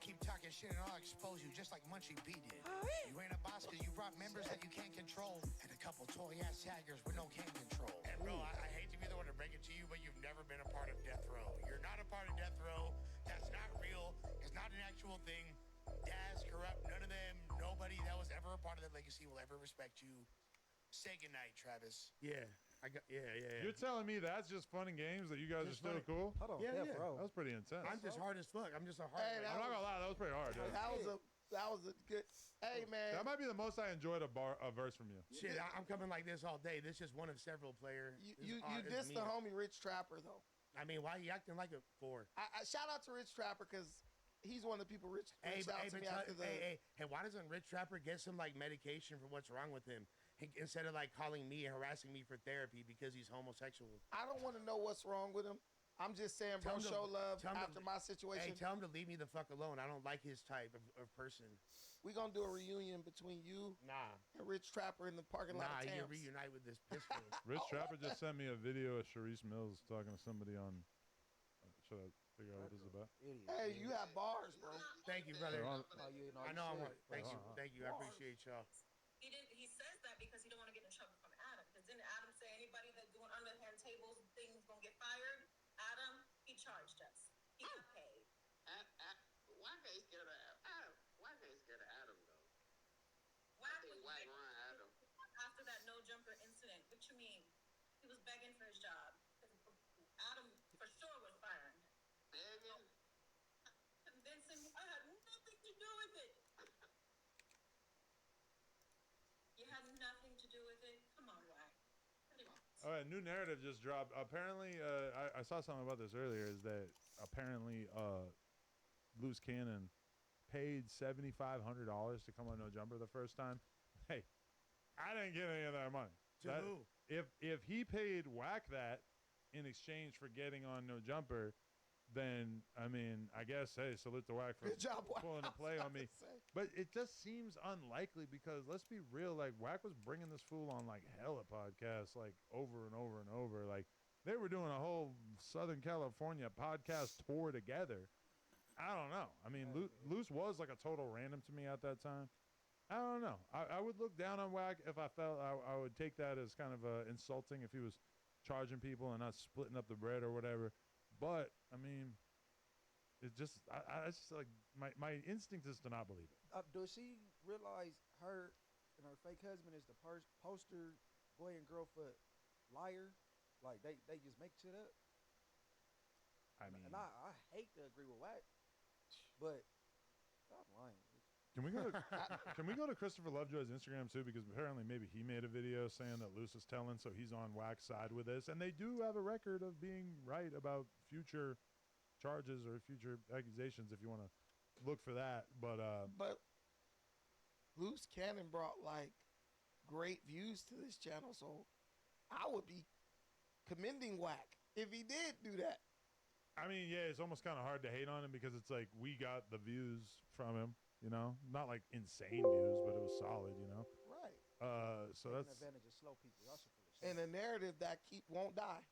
J: Keep talking shit and I'll expose you just like Munchie B did. You ain't a boss because you brought members that you can't control. And a couple toy-ass taggers with no can control. And bro, I hate to be the one to break it to you, but you've never been a part of Death Row. You're not a part of Death Row. That's not real. It's not an actual thing. Daz, corrupt, none of them. Nobody that was ever a part of that legacy will ever respect you. Say goodnight, Travis. Yeah. Yeah.
H: You're telling me that's just fun and games that you guys are still cool?
I: Hold on,
J: Yeah.
H: That was pretty intense.
J: I'm just hard as fuck. I'm just a hard.
K: Hey,
H: I'm not gonna lie, that was pretty hard. Dude.
K: That was a good. Hey man,
H: That might be the most I enjoyed a verse from you.
J: Shit, I'm coming like this all day. This is just one of several players.
K: you dissed the homie Rich Trapper though.
J: I mean, why you acting like a for?
K: I shout out to Rich Trapper because he's one of the people reached out to me after the.
J: Hey, why doesn't Rich Trapper get some like medication for what's wrong with him instead of like calling me and harassing me for therapy because he's homosexual?
K: I don't want to know what's wrong with him. I'm just saying, bro, show love after my situation.
J: Hey, tell him to leave me the fuck alone. I don't like his type of person.
K: We gonna do a reunion between you and Rich Trapper in the parking lot of Tams.
J: You reunite with this pistol.
H: Rich Trapper just sent me a video of Sharice Mills talking to somebody on. Should I figure out what this is about?
K: Hey, you have bars, bro.
J: Thank you, brother. I know. Thank you. I
K: Bars.
J: appreciate y'all.
M: He says that because he don't want to get in trouble from Adam. Because didn't Adam say anybody that doing underhand tables things gonna get fired? Adam, he charged us. He got paid.
N: Why can't he scared of Adam? Why can't he scared of Adam though?
M: What
N: I think White Ryan Adam.
M: After that no jumper incident, what you mean? He was begging for his job. Adam for sure was firing him.
N: Begging?
M: Convincing me I had nothing to
H: All right, new narrative just dropped. Apparently, I saw something about this earlier. Is that apparently Loose Cannon paid $7,500 to come on No Jumper the first time. Hey, I didn't get any of that money.
J: To who?
H: If he paid Whack that in exchange for getting on No Jumper, then I mean, I guess hey, salute to Whack for
K: Good job, Whack.
H: pulling a play on me. But it just seems unlikely because let's be real, like Whack was bringing this fool on like hella podcasts, like over and over and over. Like they were doing a whole Southern California podcast tour together. I don't know. I mean, Loose was like a total random to me at that time. I don't know. I would look down on Whack if I felt I would take that as kind of insulting if he was charging people and not splitting up the bread or whatever. But I mean, it just I just like my instinct is to not believe it.
I: Does she realize her and her fake husband is the poster boy and girl for liar? Like they just make shit up.
H: I mean,
I: and I hate to agree with Whack, but stop lying.
H: Can we go to Christopher Lovejoy's Instagram too? Because apparently maybe he made a video saying that Luce is telling, so he's on Whack's side with this, and they do have a record of being right about future charges or future accusations. If you want to look for that, but
K: Loose Cannon brought like great views to this channel, so I would be commending Whack if he did do that.
H: I mean, yeah, it's almost kind of hard to hate on him because it's like we got the views from him. You know, not like insane views, but it was solid. You know,
K: right?
H: So that's
I: advantage of slow people. Y'all should
K: and a narrative that won't die.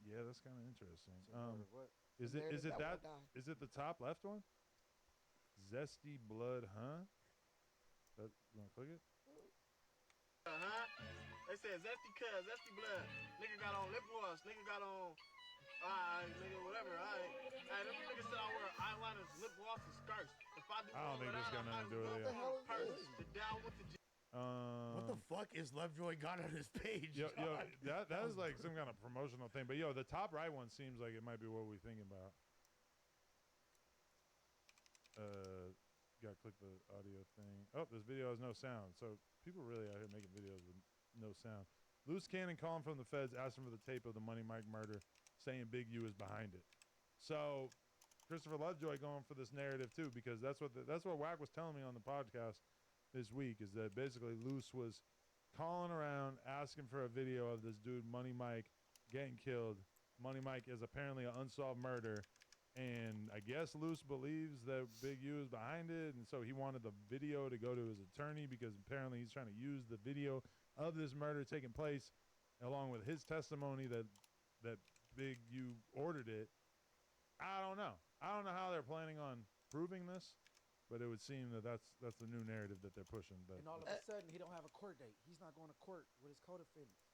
H: Yeah, that's kind of interesting.
I: What?
H: Is it the top left one? Zesty blood, huh? You want to click it?
O: They said zesty blood. Nigga got on lip gloss. Nigga got on. Nigga, whatever. Them niggas said I wear eyeliners, lip gloss, and skirts. If I
H: don't think this got nothing to do with it.
J: What the fuck is Lovejoy got on his page?
H: Yo, that is like some kind of promotional thing. But yo, the top right one seems like it might be what we're thinking about. Gotta click the audio thing. Oh, this video has no sound. So people really out here making videos with no sound. Loose Cannon calling from the feds, asking for the tape of the Money Mike murder, saying Big U is behind it. So Christopher Lovejoy going for this narrative too, because that's what Whack was telling me on the podcast this week, is that basically Loose was calling around asking for a video of this dude Money Mike getting killed. Money Mike is apparently an unsolved murder, and I guess Loose believes that Big U is behind it, and so he wanted the video to go to his attorney because apparently he's trying to use the video of this murder taking place along with his testimony that Big U ordered it. I don't know how they're planning on proving this, but it would seem that that's the new narrative that they're pushing. But
I: and all of a sudden he don't have a court date. He's not going to court with his co-defendants.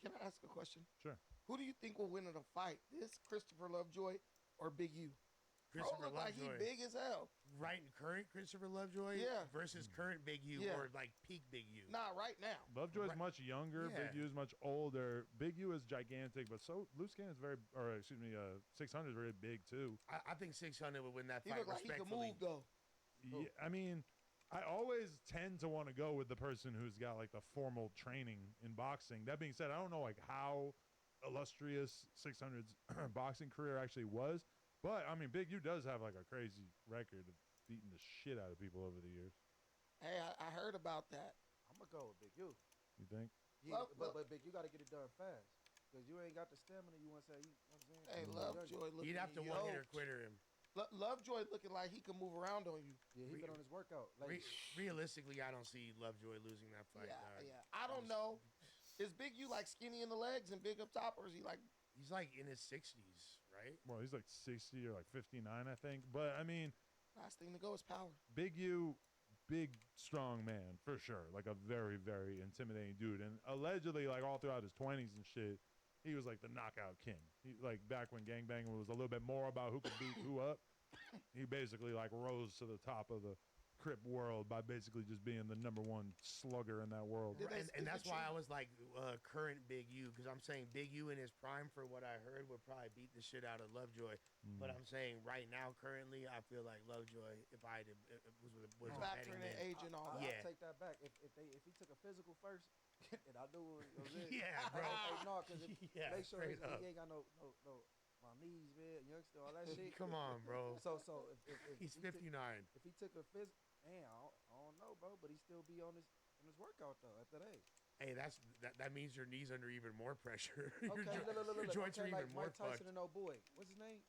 K: Can I ask a question?
H: Sure.
K: Who do you think will win in a fight? This Christopher Lovejoy or Big U?
J: Christopher
K: Lovejoy. Like he big as hell.
J: Right, and current Christopher Lovejoy versus current Big U or like peak Big U.
K: Nah, right now.
H: Lovejoy's much younger.
J: Yeah.
H: Big U is much older. Big U is gigantic, but so Loose Cannon is 600 is very big too.
J: I think 600 would win that
K: He
J: fight
K: look like he can
J: respectfully.
K: move though.
H: Yeah, I mean, I always tend to want to go with the person who's got like the formal training in boxing. That being said, I don't know like how illustrious 600's boxing career actually was, but I mean, Big U does have like a crazy record of beating the shit out of people over the years.
K: Hey, I heard about that.
I: I'm gonna go with Big U.
H: You think?
I: Yeah, but Big, you got to get it done fast because you ain't got the stamina. You want to say, you know what I'm saying?
K: Hey, Lovejoy looking.
J: He'd have to one hitter quitter him.
K: Lovejoy looking like he can move around on you.
I: Yeah, he been on his workout. Like,
J: Realistically, I don't see Lovejoy losing that fight.
K: Yeah. I don't know. Is Big U like skinny in the legs and big up top, or is he like?
J: He's like in his 60s, right?
H: Well, he's like 60 or like 59, I think. But I mean,
K: last thing to go is power.
H: Big U, big strong man for sure. Like a very, very intimidating dude. And allegedly, like all throughout his 20s and shit, he was like the knockout king. He, like back when gangbanging was a little bit more about who could beat who up, he basically like rose to the top of the Crip world by basically just being the #1 slugger in that world.
J: And that's why I was like current Big U, because I'm saying Big U in his prime, for what I heard, would probably beat the shit out of Lovejoy. But I'm saying right now, currently, I feel like Lovejoy, if I was
K: factoring in age and all.
J: Yeah.
I: I'll take that back. If he took a physical first, and I knew it was it.
J: Yeah, bro.
I: No, because make sure he
J: up.
I: ain't got no my knees, man, youngster, all that shit.
J: Come on, bro.
I: So if
J: He's
I: he
J: 59.
I: If he took a man, I don't know, bro, but he still be on his workout though at that age.
J: Hey, that means your knees under even more pressure.
I: Okay,
J: your joints are even
I: like
J: more
I: Mike Tyson
J: fucked.
I: and old boy. What's his name?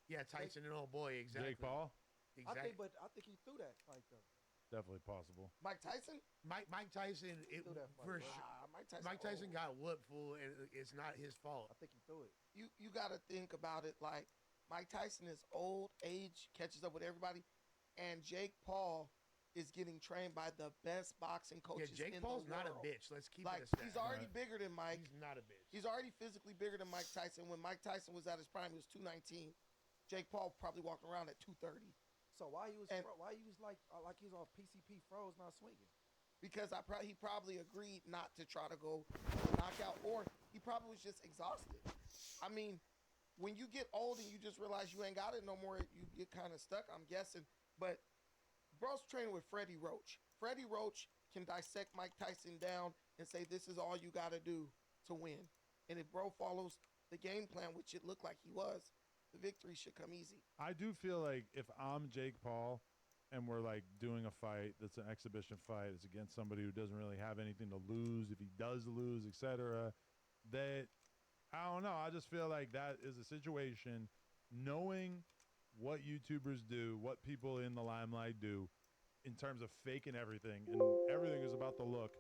J: Yeah, Tyson and old boy, exactly.
H: Jake Paul?
J: Exactly.
I: I think he threw that fight though.
H: Definitely possible.
K: Mike Tyson?
J: Mike Tyson,
I: threw that fight,
J: for
I: bro.
J: sure. Mike Tyson got whooped, fool, and it's not his fault.
I: I think he threw it.
K: You got to think about it like Mike Tyson is old, age catches up with everybody, and Jake Paul is getting trained by the best boxing coaches
J: Yeah, Jake
K: in
J: Paul's
K: the world.
J: not a bitch. Let's keep
K: like,
J: it a stat.
K: he's already bigger than Mike.
J: He's not a bitch.
K: He's already physically bigger than Mike Tyson. When Mike Tyson was at his prime, he was 219. Jake Paul probably walking around at 230.
I: So why he was like he was on PCP froze not swinging?
K: Because he probably agreed not to try to go knockout, or he probably was just exhausted. I mean, when you get old and you just realize you ain't got it no more, you get kind of stuck, I'm guessing. But bro's training with Freddie Roach. Freddie Roach can dissect Mike Tyson down and say, this is all you got to do to win. And if bro follows the game plan, which it looked like he was, the victory should come easy.
H: I do feel like if I'm Jake Paul and we're like doing a fight that's an exhibition fight, it's against somebody who doesn't really have anything to lose, if he does lose, etc., that I don't know. I just feel like that is a situation, knowing what YouTubers do, what people in the limelight do in terms of faking everything, and everything is about the look.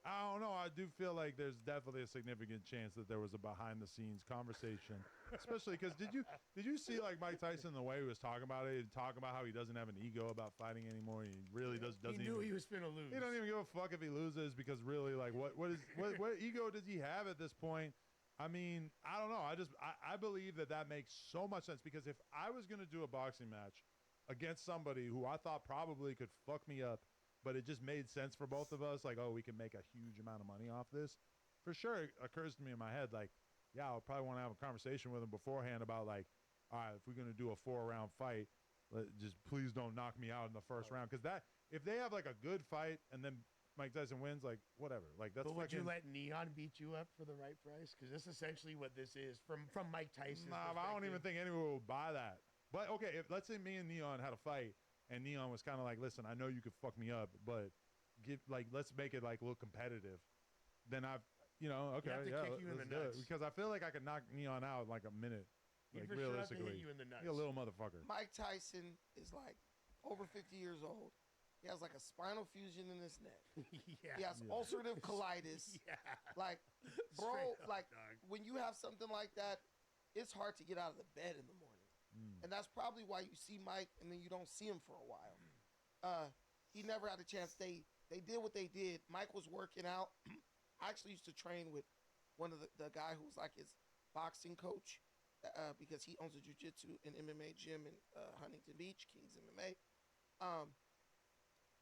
H: I don't know. I do feel like there's definitely a significant chance that there was a behind-the-scenes conversation, especially because did you see like Mike Tyson, the way he was talking about it, talking about how he doesn't have an ego about fighting anymore. He really doesn't.
J: He knew he was finna lose.
H: He don't even give a fuck if he loses, because really, like, what ego does he have at this point? I mean, I don't know. I believe that makes so much sense, because if I was gonna do a boxing match against somebody who I thought probably could fuck me up, but it just made sense for both of us, like, oh, we can make a huge amount of money off this, for sure it occurs to me in my head, like, yeah, I'll probably want to have a conversation with him beforehand about, like, all right, if we're going to do a 4-round fight, just please don't knock me out in the first round. Because that, if they have, like, a good fight and then Mike Tyson wins, like, whatever. Like, that's.
J: But would you let Neon beat you up for the right price? Because that's essentially what this is from Mike Tyson's
H: Nah, I don't even think anyone will buy that. But, okay, if let's say me and Neon had a fight, and Neon was kind of like, listen, I know you could fuck me up, but let's make it like a little competitive. Then okay, yeah,
J: kick you in the
H: let's do it.
J: nuts.
H: Because I feel like I could knock Neon out in like a minute.
J: He
H: Like,
J: for sure have to
H: realistically,
J: hit you in the nuts.
H: You're a little motherfucker.
K: Mike Tyson is like over 50 years old. He has like a spinal fusion in his neck.
J: Yeah.
K: He has ulcerative colitis.
J: Yeah.
K: Like, bro,
J: Straight up,
K: like
J: dog.
K: when you have something like that, it's hard to get out of the bed in the morning. And that's probably why you see Mike and then you don't see him for a while. He never had a chance. They did what they did. Mike was working out. I actually used to train with one of the guy who was like his boxing coach, because he owns a jiu-jitsu and MMA gym in Huntington Beach, Kings MMA.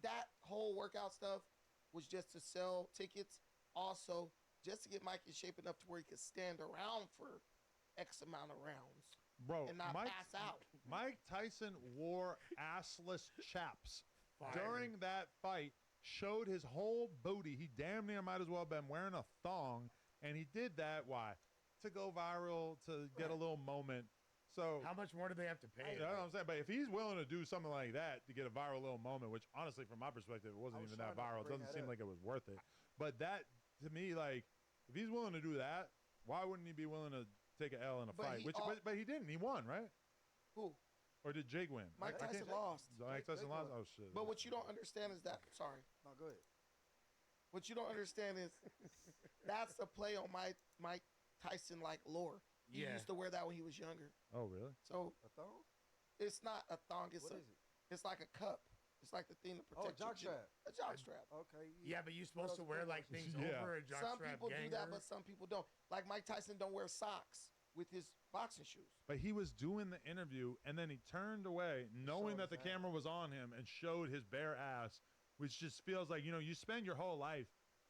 K: That whole workout stuff was just to sell tickets. Also, just to get Mike in shape enough to where he could stand around for X amount of rounds.
H: Bro,
K: and not pass out.
H: Mike Tyson wore assless chaps
J: Fire.
H: during that fight, showed his whole booty. He damn near might as well have been wearing a thong, and he did that, why? To go viral, to get a little moment. So
J: how much more do they have to pay?
H: You know what I'm saying? But if he's willing to do something like that to get a viral little moment, which honestly, from my perspective, it wasn't even that viral. It doesn't seem like it was worth it. But that, to me, like, if he's willing to do that, why wouldn't he be willing to take an L in a fight? But he didn't. He won, right?
K: Who?
H: Or did Jake win?
K: Mike Tyson lost.
H: Mike Tyson lost? Oh, shit.
K: But what you don't understand is that, sorry.
I: No, go ahead.
K: What you don't understand is that's a play on Mike Tyson like lore. He used to wear that when he was younger.
H: Oh, really?
K: So
I: a thong?
K: It's not a thong. It's
I: What is it?
K: It's like a cup. It's like the thing to protect your
I: jockstrap.
K: A jockstrap.
I: Okay.
J: Yeah, but you're supposed to wear like things
H: Yeah.
J: over a jockstrap.
K: Some people do that, but some people don't. Like Mike Tyson don't wear socks with his boxing shoes.
H: But he was doing the interview, and then he turned away, knowing that the
I: his ass.
H: camera was on him, and showed his bare ass, which just feels like, you spend your whole life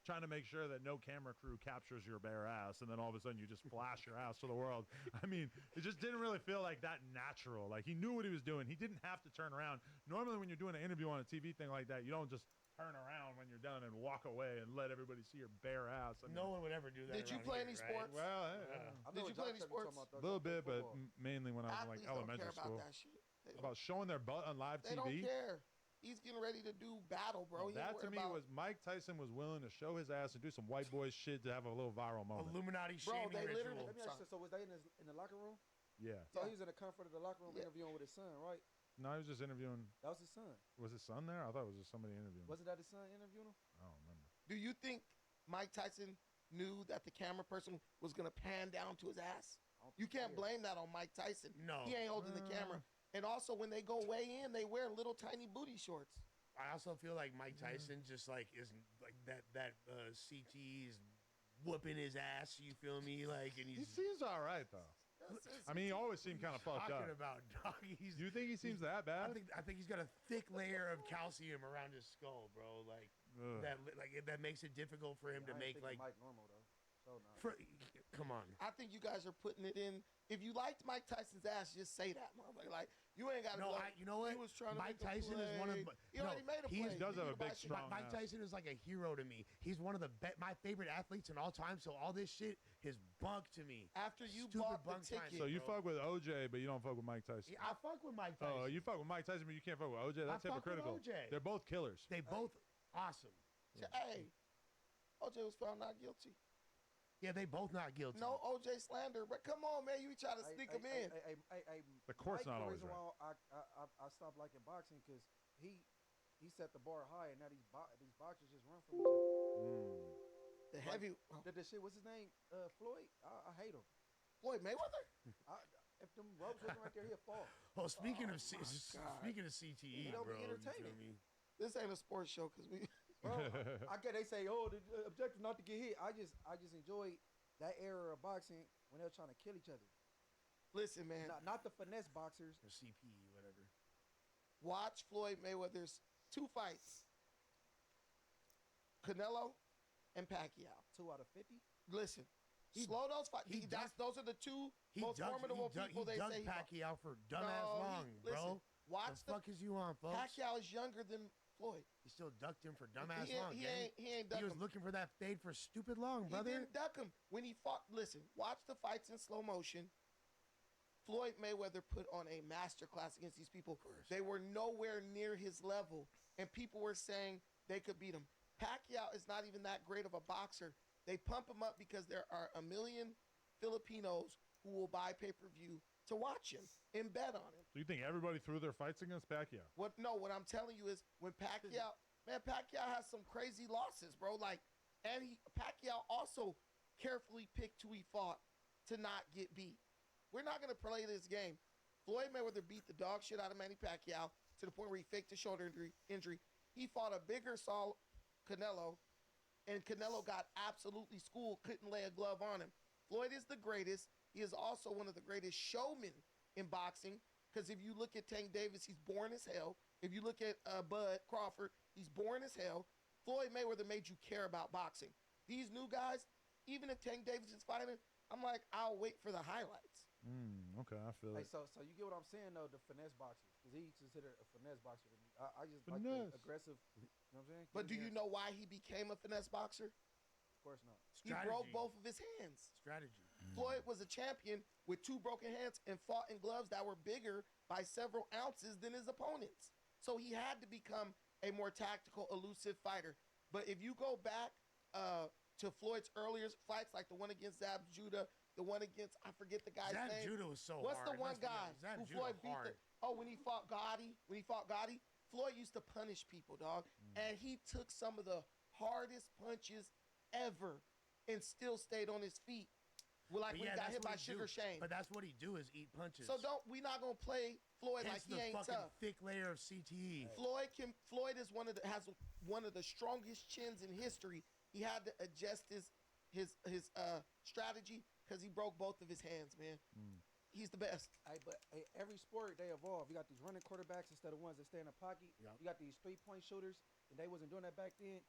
H: trying to make sure that no camera crew captures your bare ass, and then all of a sudden you just flash your ass to the world. I mean, it just didn't really feel like that natural. Like, he knew what he was doing. He didn't have to turn around. Normally, when you're doing an interview on a TV thing like that, you don't just turn around when you're done and walk away and let everybody see your bare ass. I mean,
J: No one would ever do that.
K: Did you
J: around
K: play
J: here,
K: any
J: right?
K: sports?
H: well,
K: Did you play any sports?
H: a little bit, but mainly when I was in like
K: Athletes don't
H: elementary
K: care about
H: school.
K: that shit. They don't-
H: About showing their butt on live
K: They don't
H: TV.
K: care. He's getting ready to do battle, bro. He ain't
H: That to
K: worried
H: me
K: about-
H: was Mike Tyson was willing to show his ass and do some white boy shit to have a little viral moment.
J: Illuminati
K: Bro,
J: shaming
K: they
J: ritual.
K: literally-
I: Let me ask you, so was they in the locker room?
H: Yeah.
I: So he was in the comfort of the locker room
K: Yeah.
I: interviewing with his son, right?
H: No, he was just interviewing.
I: That was his son.
H: Was his son there? I thought it was just somebody interviewing.
I: Wasn't that his son interviewing him?
H: I don't remember.
K: Do you think Mike Tyson knew that the camera person was going to pan down to his ass?
I: I don't
K: You
I: think he
K: can't
I: did.
K: blame that on Mike Tyson.
J: No.
K: He ain't holding the camera. And also, when they go way in, they wear little tiny booty shorts.
J: I also feel like Mike Tyson just like is like that CT's whooping his ass. You feel me? Like, and
H: He
J: he's
H: seems all right though. I mean, he always seemed kind of fucked
J: talking
H: up.
J: about doggies.
H: You think he seems that bad?
J: I think he's got a thick layer of calcium around his skull, bro. Like
H: Ugh.
J: that makes it difficult for him to
I: I ain't
J: make
I: thinking
J: like.
I: Mike normal though. So not.
J: Come on.
K: I think you guys are putting it in. If you liked Mike Tyson's ass, just say that, motherfucker. Like, you ain't got to
J: No,
K: go.
J: you know what?
K: He was trying to
J: Mike
K: make a
J: Tyson is one of
K: play. He already made a
J: he
K: play.
H: does
K: You
H: have
K: need
H: a
K: to
H: big
K: buy shit.
H: strong
J: Mike
H: ass.
J: Tyson is like a hero to me. He's one of my favorite athletes in all time. So all this shit is bunk to me.
K: After you
J: Stupid
K: bought the
J: bunk time.
K: ticket.
H: So you
J: bro.
H: fuck with OJ, but you don't fuck with Mike Tyson.
J: Yeah, I fuck with Mike Tyson.
H: Oh, you fuck with Mike Tyson, but you can't fuck with OJ. That's
J: I fuck with
H: hypocritical.
J: OJ.
H: They're both killers.
J: They both awesome.
K: Hey, OJ was found not guilty.
J: Yeah, they both not guilty.
K: No OJ slander, but come on, man, you try to sneak him in.
H: The court's
I: Mike,
H: not
I: the
H: always
I: reason
H: right.
I: why I stopped liking boxing because he set the bar high, and now these boxers just run from each other.
K: The heavy
I: The shit, what's his name? Floyd. I hate him.
K: Floyd Mayweather.
I: If them ropes wasn't right there, he'd fall.
J: Well, speaking of
K: God.
J: speaking of CTE,
I: It don't
J: bro,
I: be
J: you
I: entertaining.
J: feel me?
K: This ain't a sports show because we.
I: Bro, I get they say, oh, the objective not to get hit. I just enjoy that era of boxing when they're trying to kill each other.
K: Listen, man.
I: Not the finesse boxers.
J: Or CPE, whatever.
K: Watch Floyd Mayweather's 2 fights. Canelo and Pacquiao.
I: 2 out of 50.
K: Listen, slow those fights. Those are the two most formidable people they say.
J: He Pacquiao for dumbass long, bro.
K: Listen, watch
J: the fuck is you on, folks?
K: Pacquiao is younger than Floyd.
J: He still ducked him for dumbass long.
K: He
J: gang.
K: ain't ducked
J: He was
K: him.
J: looking for that fade for stupid long, brother.
K: He didn't duck him when he fought. Listen, watch the fights in slow motion. Floyd Mayweather put on a masterclass against these people. They were nowhere near his level, and people were saying they could beat him. Pacquiao is not even that great of a boxer. They pump him up because there are a million Filipinos who will buy pay-per-view to watch him and bet on him.
H: So you think everybody threw their fights against Pacquiao?
K: What I'm telling you is when Pacquiao has some crazy losses, bro. Like, and Pacquiao also carefully picked who he fought to not get beat. We're not gonna play this game. Floyd Mayweather beat the dog shit out of Manny Pacquiao to the point where he faked a shoulder injury. He fought a bigger Canelo, and Canelo got absolutely schooled, couldn't lay a glove on him. Floyd is the greatest. He is also one of the greatest showmen in boxing. Because if you look at Tank Davis, he's boring as hell. If you look at Bud Crawford, he's boring as hell. Floyd Mayweather made you care about boxing. These new guys, even if Tank Davis is fighting, I'm like, I'll wait for the highlights.
H: Okay, I feel
I: Hey,
H: it.
I: so you get what I'm saying though? The finesse boxers, because he's considered a finesse boxer to me. I just
H: Finesse.
I: like the aggressive. You know what I'm saying?
K: But do
I: Get in
K: you
I: there.
K: know why he became a finesse boxer?
I: Of course not.
K: He broke both of his hands.
J: Strategy.
K: Floyd was a champion with 2 broken hands and fought in gloves that were bigger by several ounces than his opponents. So he had to become a more tactical, elusive fighter. But if you go back to Floyd's earlier fights, like the one against Zab Judah, the one against, I forget the guy's
J: Zab
K: name.
J: Judah was so
K: What's
J: hard.
K: the one
J: Let's be
K: guy
J: honest. Zab
K: who
J: Judah
K: Floyd beat?
J: hard.
K: When he fought Gotti, Floyd used to punish people, dog. And he took some of the hardest punches ever and still stayed on his feet. Well, like
J: But
K: when
J: yeah,
K: he got
J: that's
K: hit
J: what
K: by
J: he
K: Sugar
J: do.
K: Shane.
J: But that's what he do is eat punches.
K: So we not gonna play Floyd
J: Hence
K: like he
J: the
K: ain't
J: fucking
K: tough.
J: thick layer of CTE.
K: Floyd has one of the strongest chins in history. He had to adjust his strategy because he broke both of his hands, man. He's the best.
I: But every sport they evolve. You got these running quarterbacks instead of ones that stay in the pocket.
J: Yep.
I: You got these 3-point shooters, and they wasn't doing that back then.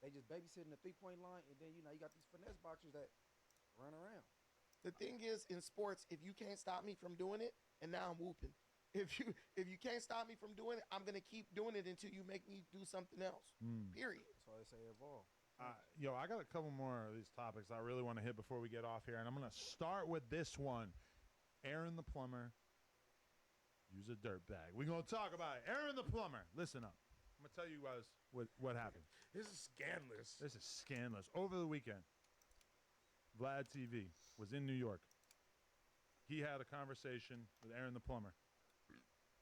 I: They just babysitting the 3-point line, and then you got these finesse boxers that run around.
K: The thing is, in sports, if you can't stop me from doing it, and now I'm whooping. If you can't stop me from doing it, I'm gonna keep doing it until you make me do something else. Period.
I: That's why they say evolve.
H: Yo, I got a couple more of these topics I really want to hit before we get off here, and I'm gonna start with this one. Aaron the plumber. Use a dirt bag. We're gonna talk about it. Aaron the plumber. Listen up. I'm gonna tell you guys what happened.
J: This is scandalous.
H: This is scandalous. Over the weekend, Vlad TV was in New York. He had a conversation with Aaron the plumber.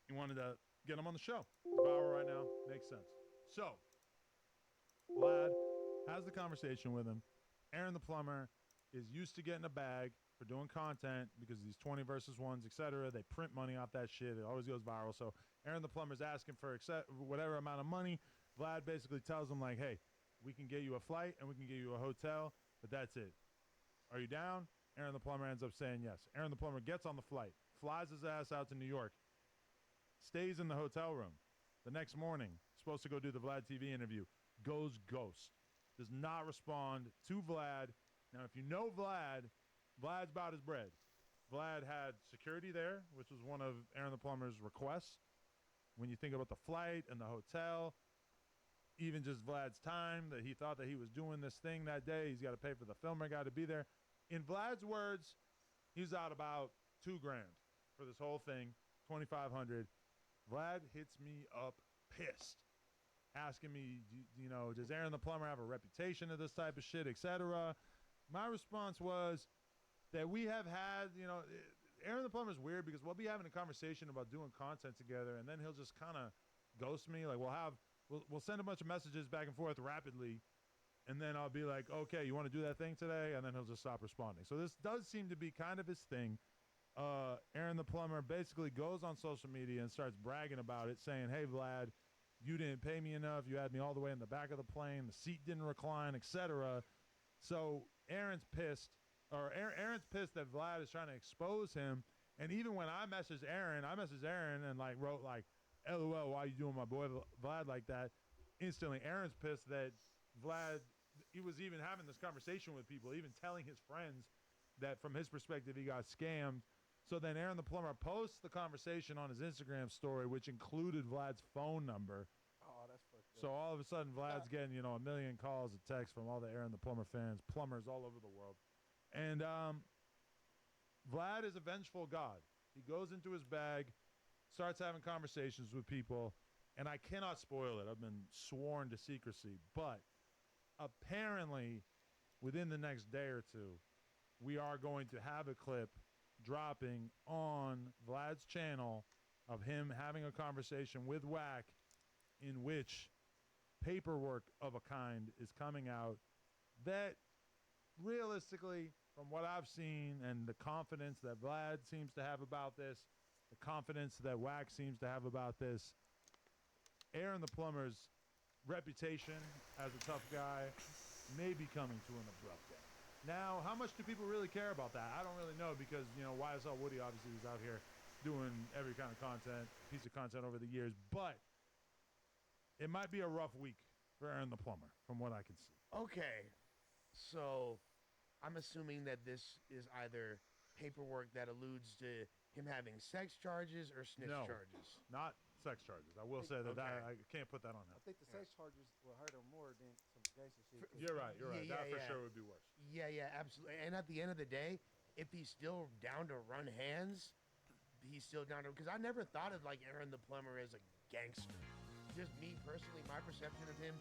H: He wanted to get him on the show. It's viral right now. Makes sense. So, Vlad has the conversation with him. Aaron the plumber is used to getting a bag for doing content because these 20 versus 1s, etc. They print money off that shit. It always goes viral. So Aaron the plumber's asking for whatever amount of money. Vlad basically tells him, like, hey, we can get you a flight and we can get you a hotel, but that's it. Are you down? Aaron the plumber ends up saying yes. Aaron the plumber gets on the flight, flies his ass out to New York, stays in the hotel room. The next morning, supposed to go do the Vlad TV interview, goes ghost. Does not respond to Vlad. Now, if you know Vlad, Vlad's about his bread. Vlad had security there, which was one of Aaron the plumber's requests. When you think about the flight and the hotel, even just Vlad's time that he thought that he was doing this thing that day, he's got to pay for the filmer guy to be there. In Vlad's words, he's out about $2,000 for this whole thing, $2,500. Vlad hits me up pissed, asking me, does Aaron the plumber have a reputation of this type of shit, etc. My response was that we have had, Aaron the plumber is weird because we'll be having a conversation about doing content together, and then he'll just kind of ghost me. Like we'll send a bunch of messages back and forth rapidly, and then I'll be like, okay, you want to do that thing today? And then he'll just stop responding. So this does seem to be kind of his thing. Aaron the plumber basically goes on social media and starts bragging about it, saying, hey, Vlad, you didn't pay me enough. You had me all the way in the back of the plane. The seat didn't recline, etc. So Aaron's pissed that Vlad is trying to expose him. And even when I messaged Aaron and wrote LOL, why you doing my boy Vlad like that? Instantly, Aaron's pissed that Vlad, he was even having this conversation with people, even telling his friends that from his perspective, he got scammed. So then Aaron the plumber posts the conversation on his Instagram story, which included Vlad's phone number.
I: Oh, that's fucked up.
H: So all of a sudden, Vlad's getting, a million calls and texts from all the Aaron the plumber fans, plumbers all over the world. And Vlad is a vengeful god. He goes into his bag, starts having conversations with people, and I cannot spoil it. I've been sworn to secrecy. But apparently, within the next day or two, we are going to have a clip dropping on Vlad's channel of him having a conversation with Wack in which paperwork of a kind is coming out that realistically, from what I've seen and the confidence that Vlad seems to have about this, the confidence that Wack seems to have about this, Aaron the plumber's reputation as a tough guy may be coming to an abrupt end. Now, how much do people really care about that? I don't really know because, YSL Woody obviously is out here doing every kind of piece of content over the years, but it might be a rough week for Aaron the plumber from what I can see.
J: Okay, so I'm assuming that this is either paperwork that alludes to him having sex charges or snitch charges.
H: Not sex charges. I will say that I can't put that on him.
I: I think the sex charges will hurt him more than some gangster shit.
H: You're right. That for sure would be worse.
J: Yeah, absolutely. And at the end of the day, if he's still down to run hands, he's still down to... Because I never thought of, Aaron the plumber as a gangster. Just me personally, my perception of him,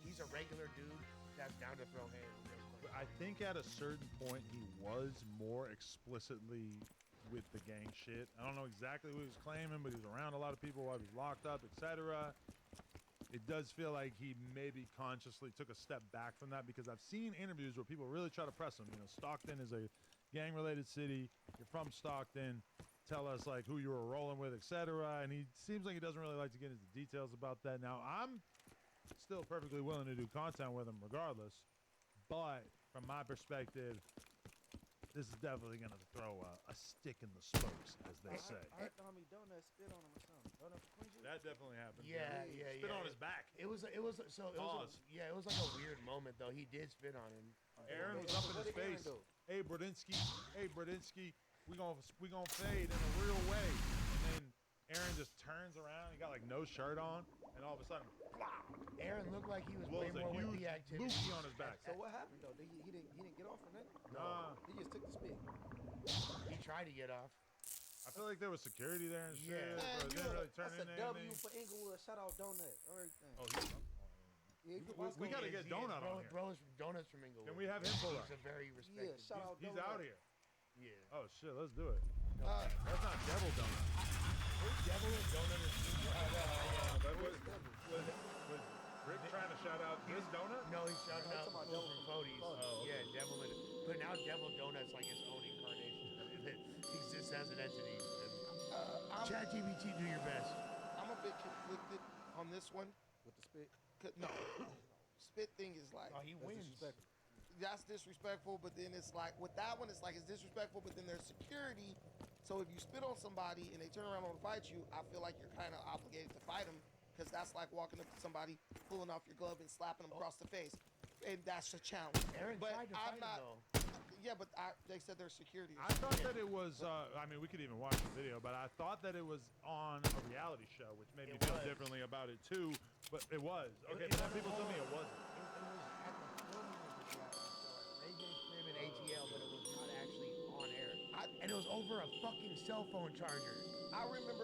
J: he's a regular dude that's down to throw hands.
H: But I think at a certain point, he was more explicitly with the gang shit. I don't know exactly what he was claiming, but he was around a lot of people while he was locked up, etc. It does feel like he maybe consciously took a step back from that because I've seen interviews where people really try to press him. Stockton is a gang-related city. You're from Stockton. Tell us who you were rolling with, etc. And he seems like he doesn't really like to get into details about that. Now, I'm still perfectly willing to do content with him regardless. But from my perspective, this is definitely gonna throw a stick in the spokes, as they say.
I: I heard the homie Donut spit on him or something. Donut from Quincy?
H: That definitely happened.
J: Yeah.
H: Spit on his back.
J: It was like a weird moment though. He did spit on him.
H: Aaron was up in his face. Hey, Bradinsky, we gonna fade in a real way. And then Aaron just turns around. He got like no shirt on, and all of a sudden,
J: Aaron looked like he was way
H: blows a
J: more with
H: huge
J: the activity.
H: loogie on his back.
I: So what happened though? He didn't get off or nothing?
H: Nah.
I: He just took the spit.
J: He tried to get off.
H: I feel like there was security there and shit,
J: Yeah.
H: but it didn't really turn
I: That's
H: into
I: a
H: anything.
I: W for Inglewood. Shout out Donut. Everything.
H: Oh,
I: Yeah,
H: we gotta get Donut on here.
J: Bro is from Donuts from Inglewood.
H: Can we have him pull up?
J: He's a very respected.
I: Yeah, shout out
H: He's
I: Donut.
H: out here.
J: Yeah.
H: Oh shit, let's do it. That's not Devil Donut.
J: Devil and Donut is
H: Was Rick trying to shout out this donut?
J: No, he's shouting out
I: talking about
J: Devil
I: Devil.
J: from Cody's.
H: Oh, okay.
J: Yeah, Devil and but now Devil Donut's like its own incarnation. It exists as an entity. ChatGPT, do your best.
K: I'm a bit conflicted on this one.
I: With the spit.
K: No, spit thing is like
J: Oh, he wins.
K: that's disrespectful. But then it's like with that one, it's like it's disrespectful. But then there's security. So if you spit on somebody and they turn around and want to fight you, I feel like you're kind of obligated to fight them because that's like walking up to somebody, pulling off your glove and slapping them across the face, and that's a challenge.
J: Aaron
K: but
J: tried to
K: I'm
J: fight
K: not.
J: him, though.
K: Yeah, but they said there's security.
H: I thought that it was, I mean, we could even watch the video, but I thought that it was on a reality show, which made me feel differently about it too, but it was. Okay, some people told me it wasn't.
J: It was at the filming of the reality show. Ray J's Crib and ATL, but it was not actually on air. And it was over a fucking cell phone charger.
K: I remember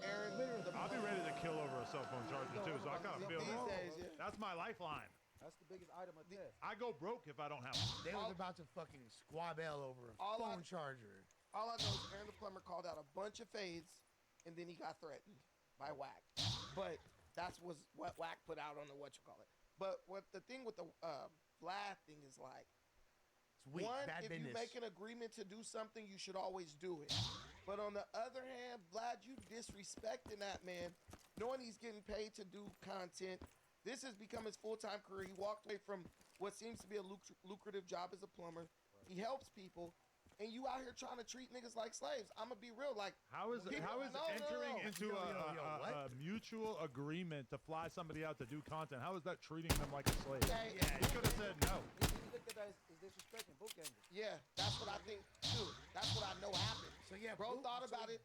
K: Aaron.
H: I'll be ready to kill over a cell phone charger too, so I kind of feel
K: These days, yeah.
H: that's my lifeline.
I: That's the biggest item of theft.
H: I go broke if I don't have one.
J: They was about to fucking squabble over a phone charger.
K: All I know is Aaron the plumber called out a bunch of fades, and then he got threatened by Wack. But that's was what Wack put out on the whatchamacallit. But what the thing with the Vlad thing is like,
J: Weak,
K: one,
J: bad
K: if you
J: business.
K: make an agreement to do something, you should always do it. But on the other hand, Vlad, you disrespecting that man, knowing he's getting paid to do content. This has become his full-time career. He walked away from what seems to be a lucrative job as a plumber. He helps people, and you out here trying to treat niggas like slaves. I'm gonna be real. Like,
H: How is entering into a mutual agreement to fly somebody out to do content? How is that treating them like a slave?
K: Hey,
H: He could have said no.
I: You look at that as disrespecting both angles.
K: Yeah, that's what I think too. That's what I know happened.
J: So yeah,
K: bro thought about it.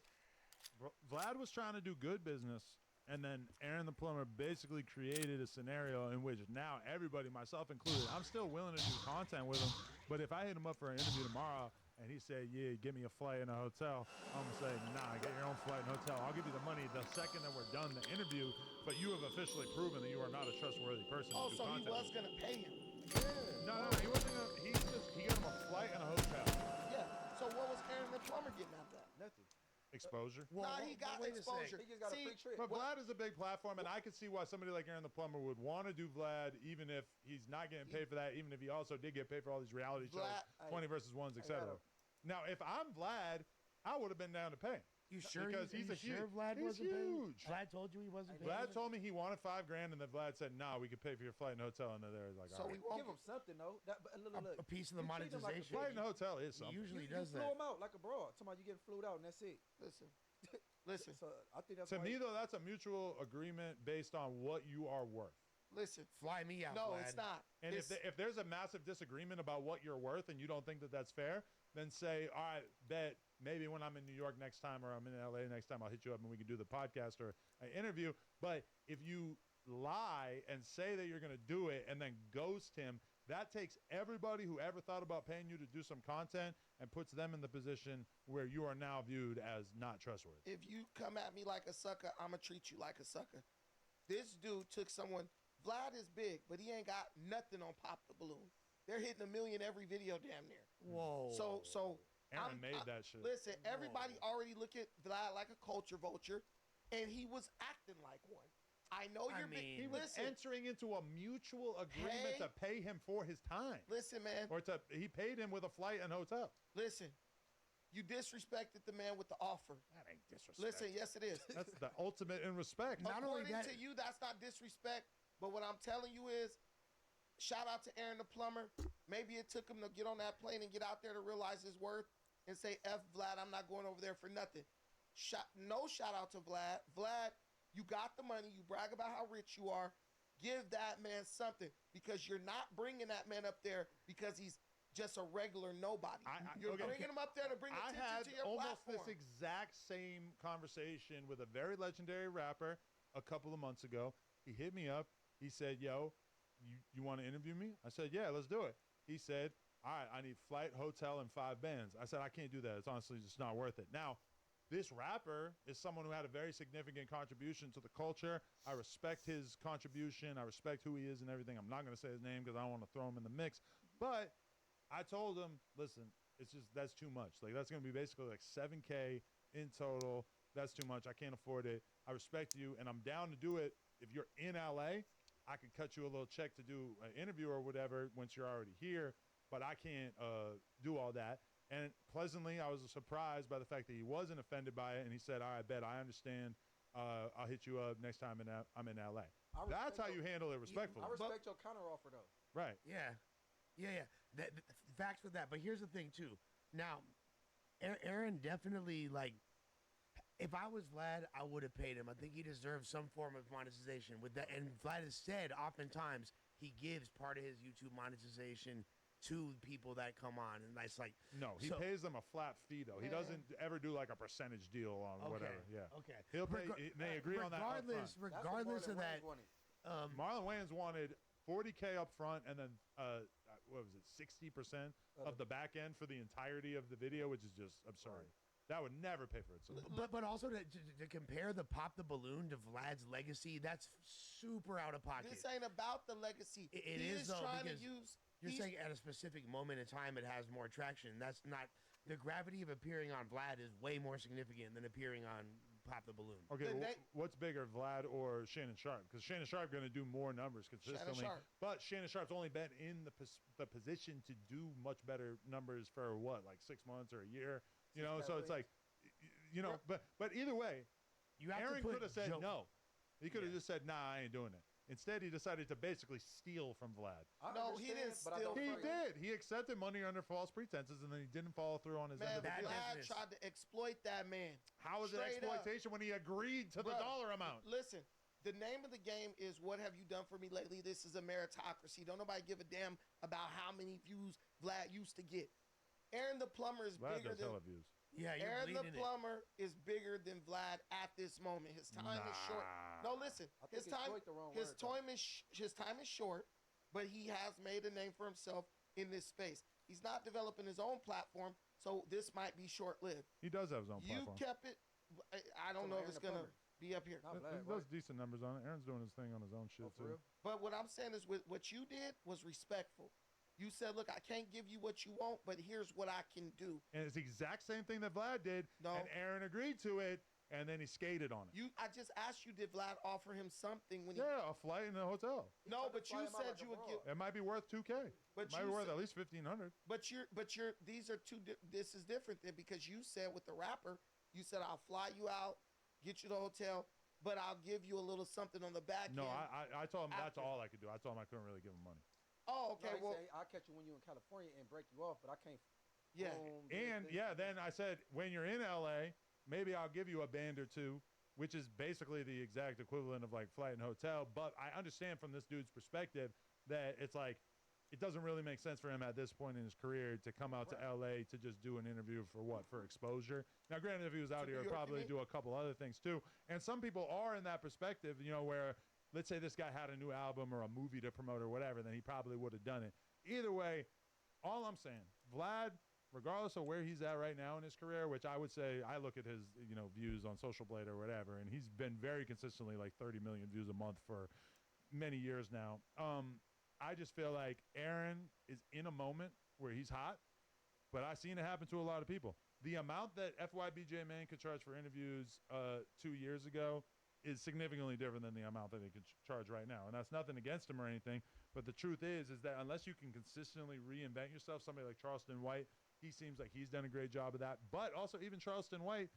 H: Vlad was trying to do good business, and then Aaron the plumber basically created a scenario in which now everybody, myself included, I'm still willing to do content with him, but if I hit him up for an interview tomorrow and he said, yeah, give me a flight and a hotel, I'm gonna say, nah, get your own flight and hotel. I'll give you the money the second that we're done the interview, but you have officially proven that you are not a trustworthy person
K: Oh,
H: to do
K: so he
H: content
K: was
H: with.
K: gonna pay him.
H: No, he wasn't gonna, he got him a flight and a hotel.
K: Yeah. So what was Aaron the plumber getting out of that?
I: Nothing.
H: Exposure.
K: Nah, he got exposure.
I: He just got a free trip.
H: But Vlad is a big platform, and I can see why somebody like Aaron the plumber would want to do Vlad, even if he's not getting paid for that, even if he also did get paid for all these reality shows, 20 versus 1s, etc. Now, if I'm Vlad, I would have been down to pay him.
J: You sure?
H: Because he's
J: Vlad
H: he's
J: wasn't
H: huge.
J: paying? Vlad told you he wasn't paying.
H: Vlad told me he wanted $5 grand, and then Vlad said, "Nah, we could pay for your flight and hotel." And then there was like,
K: So
H: all
K: we
H: right.
K: won't
I: Give him something though. Look.
J: A piece of the
I: You treat him like a
J: monetization.
H: Flight and hotel is something.
J: He usually
I: You
J: does
I: flew
J: that.
I: him out like a broad. Somebody you getting flew out and that's it.
K: Listen.
I: So I think that's
H: To
I: why
H: me, though, that's a mutual agreement based on what you are worth.
K: Listen.
J: Fly me out.
K: No,
J: Vlad.
K: it's not.
H: And if there's a massive disagreement about what you're worth and you don't think that that's fair, then say, all right, bet maybe when I'm in New York next time or I'm in LA next time, I'll hit you up and we can do the podcast or an interview. But if you lie and say that you're going to do it and then ghost him, that takes everybody who ever thought about paying you to do some content and puts them in the position where you are now viewed as not trustworthy.
K: If you come at me like a sucker, I'm going to treat you like a sucker. This dude took someone. Vlad is big, but he ain't got nothing on Pop the Balloon. They're hitting 1 million every video damn near.
J: Whoa.
K: So
H: Aaron made that shit.
K: Listen, everybody already look at Vlad like a culture vulture, and he was acting like one. I know you're big.
H: He was entering into a mutual agreement to pay him for his time.
K: Listen, man.
H: He paid him with a flight and hotel.
K: Listen, you disrespected the man with the offer.
H: That ain't disrespect.
K: Listen, yes it is.
H: That's the ultimate in respect.
K: According to you, that's not disrespect. But what I'm telling you is, shout out to Aaron the plumber. Maybe it took him to get on that plane and get out there to realize his worth and say, F Vlad, I'm not going over there for nothing. No shout out to Vlad. Vlad, you got the money. You brag about how rich you are. Give that man something, because you're not bringing that man up there because he's just a regular nobody. You're bringing him up there to bring attention to your
H: almost
K: platform.
H: this exact same conversation with a very legendary rapper a couple of months ago. He hit me up. He said, yo, you want to interview me? I said, yeah, let's do it. He said, all right, I need flight, hotel, and 5 bands. I said, I can't do that. It's honestly just not worth it. Now, this rapper is someone who had a very significant contribution to the culture. I respect his contribution. I respect who he is and everything. I'm not going to say his name because I don't want to throw him in the mix. But I told him, listen, it's just, that's too much. Like, that's going to be basically like $7K in total. That's too much. I can't afford it. I respect you, and I'm down to do it. If you're in LA, I could cut you a little check to do an interview or whatever once you're already here, but I can't do all that. And pleasantly, I was surprised by the fact that he wasn't offended by it, and he said, all right, bet, I understand. I'll hit you up next time I'm in LA. That's how you handle it respectfully.
I: I respect your counteroffer, though.
H: Right.
J: Yeah. Facts with that. But here's the thing, too. Now, Aaron definitely, like, if I was Vlad, I would have paid him. I think he deserves some form of monetization with that. And Vlad has said oftentimes he gives part of his YouTube monetization to people that come on, and that's like
H: he pays them a flat fee though. He doesn't ever do like a percentage deal on whatever. Yeah.
J: Okay.
H: He'll pay. They agree on that.
J: Regardless of that,
H: Marlon Wayans wanted $40K up front, and then what was it, 60% of the back end for the entirety of the video, which is just absurd. That would never pay for itself.
J: But also to compare the Pop the Balloon to Vlad's legacy, that's super out of pocket.
K: This ain't about the legacy.
J: It
K: he
J: is though,
K: trying to
J: because
K: use.
J: You're saying at a specific moment in time it has more traction. That's not the gravity of appearing on Vlad is way more significant than appearing on Pop the Balloon.
H: Okay, what's bigger, Vlad or Shannon Sharp? Because Shannon Sharp going to do more numbers consistently, but Shannon Sharp's only been in the position to do much better numbers for what, like 6 months or a year, you know? So it's like, you know, but either way, Aaron could have said no. He could have just said, nah, I ain't doing it. Instead, he decided to basically steal from Vlad.
K: No, he didn't steal.
H: He did. He accepted money under false pretenses, and then he didn't follow through on his end of the deal.
K: Vlad tried to exploit that man.
H: How is it exploitation when he agreed to the dollar amount?
K: Listen, the name of the game is what have you done for me lately? This is a meritocracy. Don't nobody give a damn about how many views Vlad used to get. Aaron the plumber is bigger than
H: views.
J: Yeah,
K: Aaron the plumber is bigger than Vlad at this moment. His time is short. No, listen. His time is short, but he has made a name for himself in this space. He's not developing his own platform, so this might be short-lived.
H: He does have his own platform.
K: You kept it. I don't know if it's gonna be up here.
H: He does decent numbers on it. Aaron's doing his thing on his own shit too.
K: But what I'm saying is, what you did was respectful. You said, look, I can't give you what you want, but here's what I can do.
H: And it's the exact same thing that Vlad did, and Aaron agreed to it, and then he skated on it.
K: I just asked you, did Vlad offer him something when
H: a flight in a hotel.
K: No, but you said you would give.
H: It might be worth $2K. But it might be worth at least $1,500.
K: But these are two. This is different than because you said with the rapper, you said I'll fly you out, get you to the hotel, but I'll give you a little something on the back end.
H: No, I told him that's all I could do. I told him I couldn't really give him money.
K: Oh, okay.
I: No, I'll catch you when you're in California and break you off, but I can't.
K: Yeah.
H: Then I said, when you're in LA, maybe I'll give you a band or two, which is basically the exact equivalent of like flight and hotel. But I understand from this dude's perspective that it's like, it doesn't really make sense for him at this point in his career to come out to LA to just do an interview for what? For exposure. Now, granted, if he was out here, he'd probably do a couple other things too. And some people are in that perspective, you know, where let's say this guy had a new album or a movie to promote or whatever, then he probably would have done it. Either way, all I'm saying, Vlad, regardless of where he's at right now in his career, which I would say I look at his, you know, views on Social Blade or whatever, and he's been very consistently like 30 million views a month for many years now. I just feel like Aaron is in a moment where he's hot, but I've seen it happen to a lot of people. The amount that FYBJ Man could charge for interviews 2 years ago is significantly different than the amount that they can charge right now. And that's nothing against him or anything, but the truth is that unless you can consistently reinvent yourself, somebody like Charleston White, he seems like he's done a great job of that. But also even Charleston White,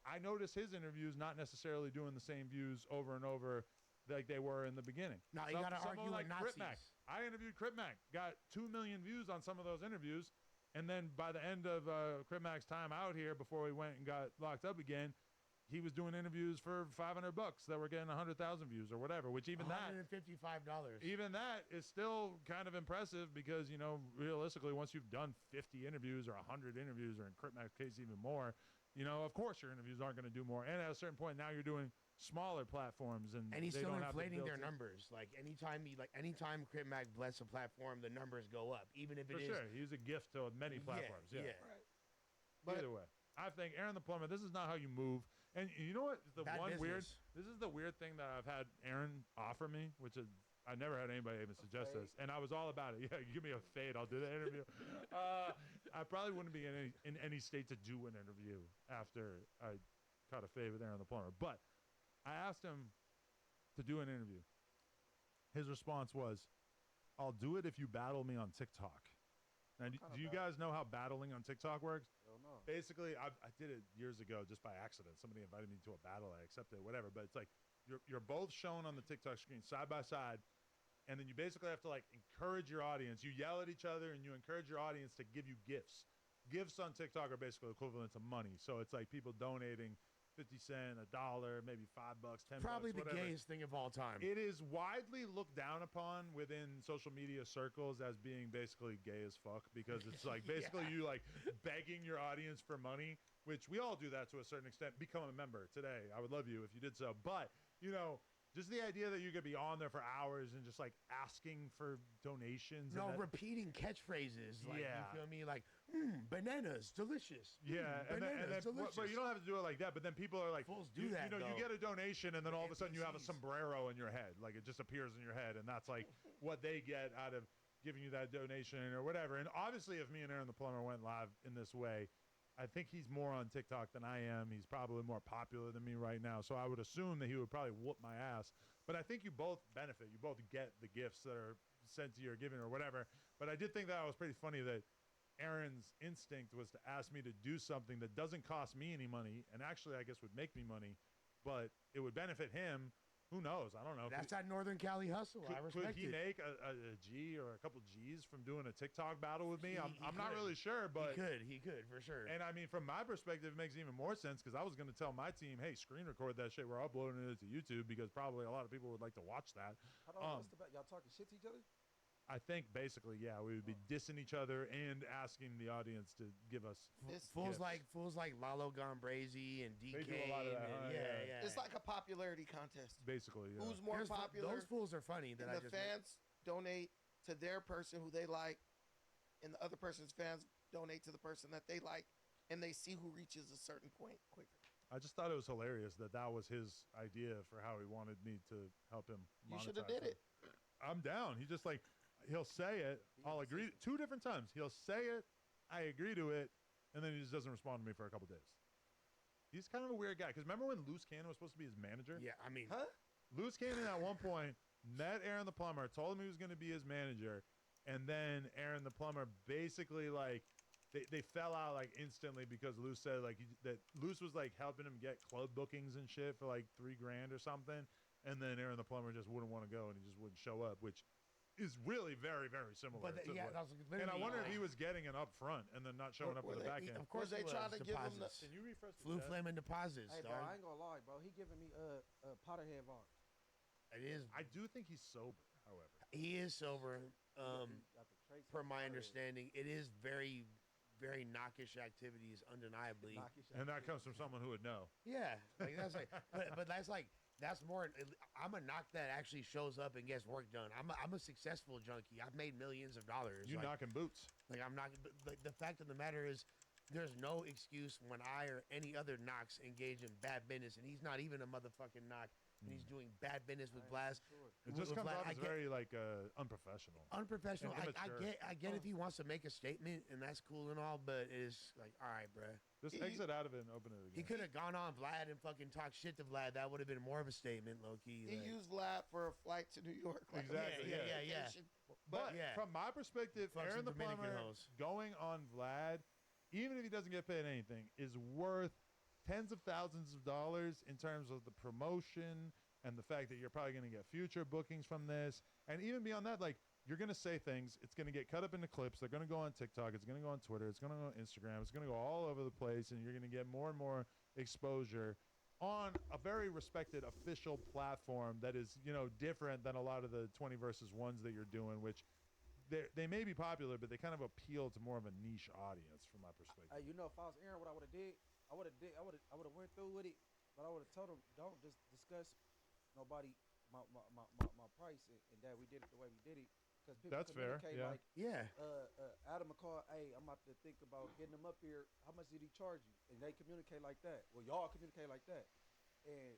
H: I noticed his interviews not necessarily doing the same views over and over like they were in the beginning.
J: No, you got to argue
H: like
J: with Nazis.
H: Ripmac. I interviewed Crip Mac, got 2 million views on some of those interviews. And then by the end of Crip Mac's time out here, before we went and got locked up again, he was doing interviews for $500 that were getting 100,000 views or whatever, which even
J: $155.
H: Even that is still kind of impressive because, you know, realistically, once you've done 50 interviews or 100 interviews, or in Crip Mac's case, even more, you know, of course your interviews aren't going to do more. And at a certain point now you're doing smaller platforms, and
J: he's
H: they
J: still
H: don't
J: inflating
H: have
J: their numbers. Like anytime Crip Mac bless a platform, the numbers go up, even if it is.
H: For sure, he's a gift to many platforms. Yeah.
K: Right.
H: Either way, I think Aaron the Plumber, this is not how you move. And you know what? This is the weird thing that I've had Aaron offer me, which is I never had anybody even suggest this, and I was all about it. Yeah, give me a fade, I'll do the interview. I probably wouldn't be in any state to do an interview after I caught a fade with Aaron the Plumber. But I asked him to do an interview. His response was, "I'll do it if you battle me on TikTok." Now, do you guys know how battling on TikTok works?
I: Hell no.
H: Basically, I did it years ago just by accident. Somebody invited me to a battle. I accepted it, whatever. But it's like you're both shown on the TikTok screen side by side, and then you basically have to like encourage your audience. You yell at each other, and you encourage your audience to give you gifts. Gifts on TikTok are basically equivalent to money. So it's like people donating 50 cents, $1, maybe $5, $10.
J: Probably the
H: whatever.
J: gayest thing of all time.
H: It is widely looked down upon within social media circles as being basically gay as fuck, because it's like basically you like begging your audience for money, which we all do that to a certain extent. Become a member today. I would love you if you did so. But, you know, just the idea that you could be on there for hours and just like asking for donations.
J: No, repeating catchphrases. Like, you feel me? Like, bananas, delicious.
H: Yeah, and then,
J: delicious.
H: but you don't have to do it like that. But then people are like,
J: fools do that.
H: You know,
J: though.
H: you get a donation, and then all of a sudden you have a sombrero in your head. Like it just appears in your head, and that's like what they get out of giving you that donation or whatever. And obviously, if me and Aaron the Plumber went live in this way, I think he's more on TikTok than I am. He's probably more popular than me right now. So I would assume that he would probably whoop my ass. But I think you both benefit. You both get the gifts that are sent to you or given or whatever. But I did think that was pretty funny that Aaron's instinct was to ask me to do something that doesn't cost me any money and actually, I guess, would make me money, but it would benefit him. Who knows? I don't know.
J: That's that Northern Cali hustle. I respect
H: Could he
J: it.
H: make a G or a couple G's from doing a TikTok battle with me? I'm not really sure, but
J: he could for sure.
H: And I mean, from my perspective, it makes even more sense because I was going to tell my team, hey, screen record that shit. We're uploading it to YouTube because probably a lot of people would like to watch that.
I: Hold on, what's the y'all talking shit to each other?
H: I think basically, yeah, we would be dissing each other and asking the audience to give us
J: fools like Lalo Gombrezi and DK.
H: They do a lot of that,
J: yeah.
K: It's like a popularity contest.
H: Basically, yeah.
K: Who's more popular?
J: Those fools are funny.
K: And the fans donate to their person who they like, and the other person's fans donate to the person that they like, and they see who reaches a certain point quicker.
H: I just thought it was hilarious that was his idea for how he wanted me to help him monetize.
K: You should have did it.
H: I'm down. He just like, he'll say it. I'll agree 2 different times. He'll say it. I agree to it. And then he just doesn't respond to me for a couple days. He's kind of a weird guy. Because remember when Loose Cannon was supposed to be his manager?
J: Yeah, I mean.
H: Loose Cannon at one point met Aaron the Plumber, told him he was going to be his manager. And then Aaron the Plumber basically like, they fell out like instantly because Loose said like that Loose was like helping him get club bookings and shit for like $3,000 or something. And then Aaron the Plumber just wouldn't want to go and he just wouldn't show up, which is really very, very similar.
J: But
H: and I wonder if he was getting an up front and then not showing up for the back end.
J: Of course,
K: they tried to give him the.
H: Can you refresh the
J: Flu
H: chat?
J: Flame and deposits.
I: Hey, bro, I ain't gonna lie, bro. He giving me Potterhead vibes.
J: It is.
H: I do think he's sober, however.
J: He is sober. Per my understanding, it is very, very knockish activities, undeniably.
H: And that comes from someone who would know.
J: Yeah, like that's like, but that's like. That's more. I'm a knock that actually shows up and gets work done. I'm a successful junkie. I've made millions of dollars.
H: You knocking boots.
J: Like I'm not. But the fact of the matter is, there's no excuse when I or any other knocks engage in bad business, and he's not even a motherfucking knock, and he's doing bad business with Blast.
H: It just comes off as very like unprofessional.
J: Unprofessional. I get if he wants to make a statement, and that's cool and all, but it's like, all right, bruh.
H: Just exit out of it and open it again.
J: He could have gone on Vlad and fucking talked shit to Vlad. That would have been more of a statement, low key.
K: He used Vlad for a flight to New York. Like
H: Exactly.
J: Yeah.
H: But from my perspective, Aaron the Plumber going on Vlad, even if he doesn't get paid anything, is worth tens of thousands of dollars in terms of the promotion and the fact that you're probably going to get future bookings from this. And even beyond that, like, you're going to say things. It's going to get cut up into clips. They're going to go on TikTok. It's going to go on Twitter. It's going to go on Instagram. It's going to go all over the place, and you're going to get more and more exposure on a very respected official platform that is, different than a lot of the 20 versus ones that you're doing, which they may be popular, but they kind of appeal to more of a niche audience from my perspective.
I: If I was Aaron, what I would have did, I would have went through with it, but I would have told him, don't just discuss nobody my price and that we did it the way we did it, because people
H: That's fair.
I: communicate
H: Yeah.
I: Adam McCall, hey, I'm about to think about getting him up here. How much did he charge you? And they communicate like that. Well, y'all communicate like that, and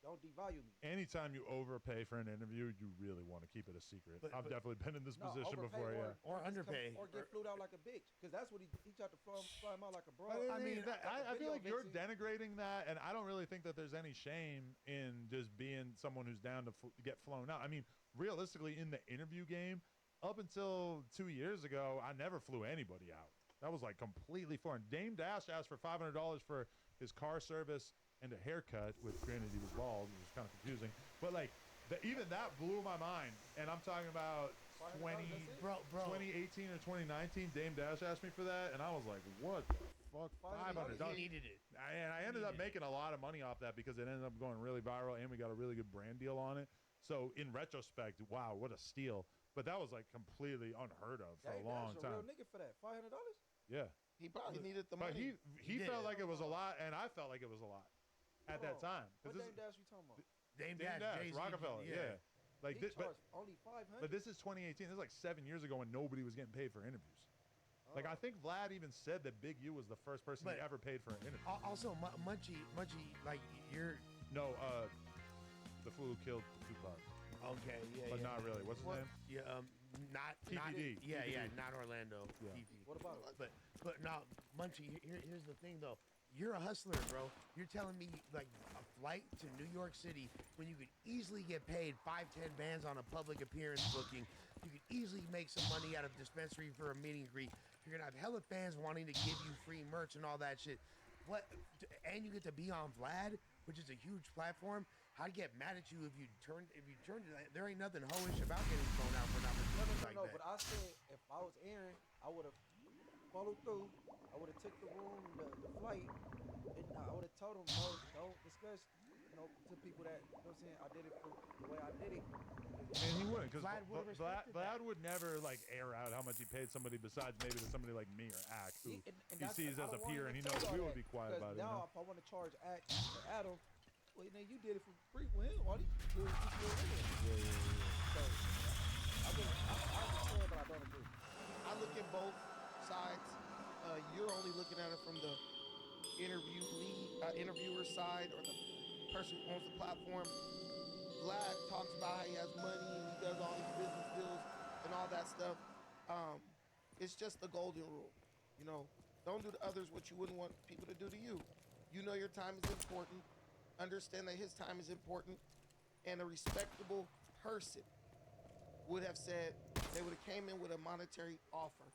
I: don't devalue me.
H: Anytime you overpay for an interview, you really want to keep it a secret. I've definitely been in this position before,
J: or underpay,
I: or get flued out like a bitch, because that's what he tried to fly him out like a bro.
H: I mean, I feel like you're denigrating that, and I don't really think that there's any shame in just being someone who's down to get flown out. I mean, realistically, in the interview game, up until 2 years ago, I never flew anybody out. That was like completely foreign. Dame Dash asked for $500 for his car service and a haircut, which granted he was bald, it was kind of confusing, but like even that blew my mind. And I'm talking about 2018 or 2019. Dame Dash asked me for that, and I was like, what the fuck? $500.
J: He needed it.
H: And I ended up making a lot of money off that because it ended up going really viral, and we got a really good brand deal on it. So in retrospect, wow, what a steal. But that was like completely unheard of for a long time.
I: Real nigga for that $500.
H: Yeah.
K: He probably needed the
H: But
K: money.
H: he felt like it was a lot, and I felt like it was a lot at that time.
I: What Dame Dash we talking about?
J: Dame
H: Dash,
J: Jay-Z,
H: Rockefeller, yeah. Like
I: he
H: this,
I: charged only $500.
H: but this is 2018. This is like 7 years ago when nobody was getting paid for interviews. Like I think Vlad even said that Big U was the first person he ever paid for an interview.
J: Also, Munchie, like you're
H: the fool who killed Tupac.
J: Okay, yeah,
H: but not really. What's his name?
J: Yeah, not
H: TPD.
J: Not Orlando.
H: Yeah.
J: TP.
I: What about it?
J: But now, Munchie, here's the thing though. You're a hustler, bro. You're telling me like a flight to New York City when you could easily get paid 5-10 bands on a public appearance booking. You could easily make some money out of dispensary for a meet and greet. You're gonna have hella fans wanting to give you free merch and all that shit. And you get to be on Vlad, which is a huge platform. I'd get mad at you if you turned there ain't nothing hoish about getting thrown out for an opportunity like that.
I: But I said if I was Aaron, I would have followed through. I would have took the room, the flight, and I would have told them, no, don't discuss, to people that, what I'm saying, I did it for the way I did it.
H: And he wouldn't, because Vlad would never like air out how much he paid somebody besides maybe to somebody like me or Act, who he sees as a peer, and he knows we would be quiet about it.
I: Now, if I want to charge Act or Adam, well, then you did it for free with him. Why do you do it for free? So, I understand, but I don't agree.
K: I look at both sides. You're only looking at it from the interviewer side, or the person who owns the platform. Vlad talks about how he has money and he does all these business deals and all that stuff. It's just the golden rule, Don't do to others what you wouldn't want people to do to you. You know your time is important. Understand that his time is important, and a respectable person would have said they would have came in with a monetary offer.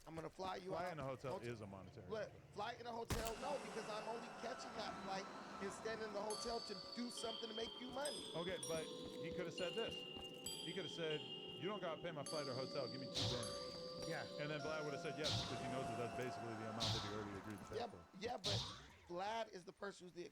K: I'm gonna fly you out.
H: Fly in a hotel is a monetary.
K: Fly in a hotel? No, because I'm only catching that flight and staying in the hotel to do something to make you money.
H: Okay, but he could have said this. He could have said, "You don't gotta pay my flight or hotel. Give me 2 bands."
J: Yeah.
H: And then Vlad would have said yes because he knows that that's basically the amount that he already agreed to pay for.
K: Yeah, but Vlad is the person who's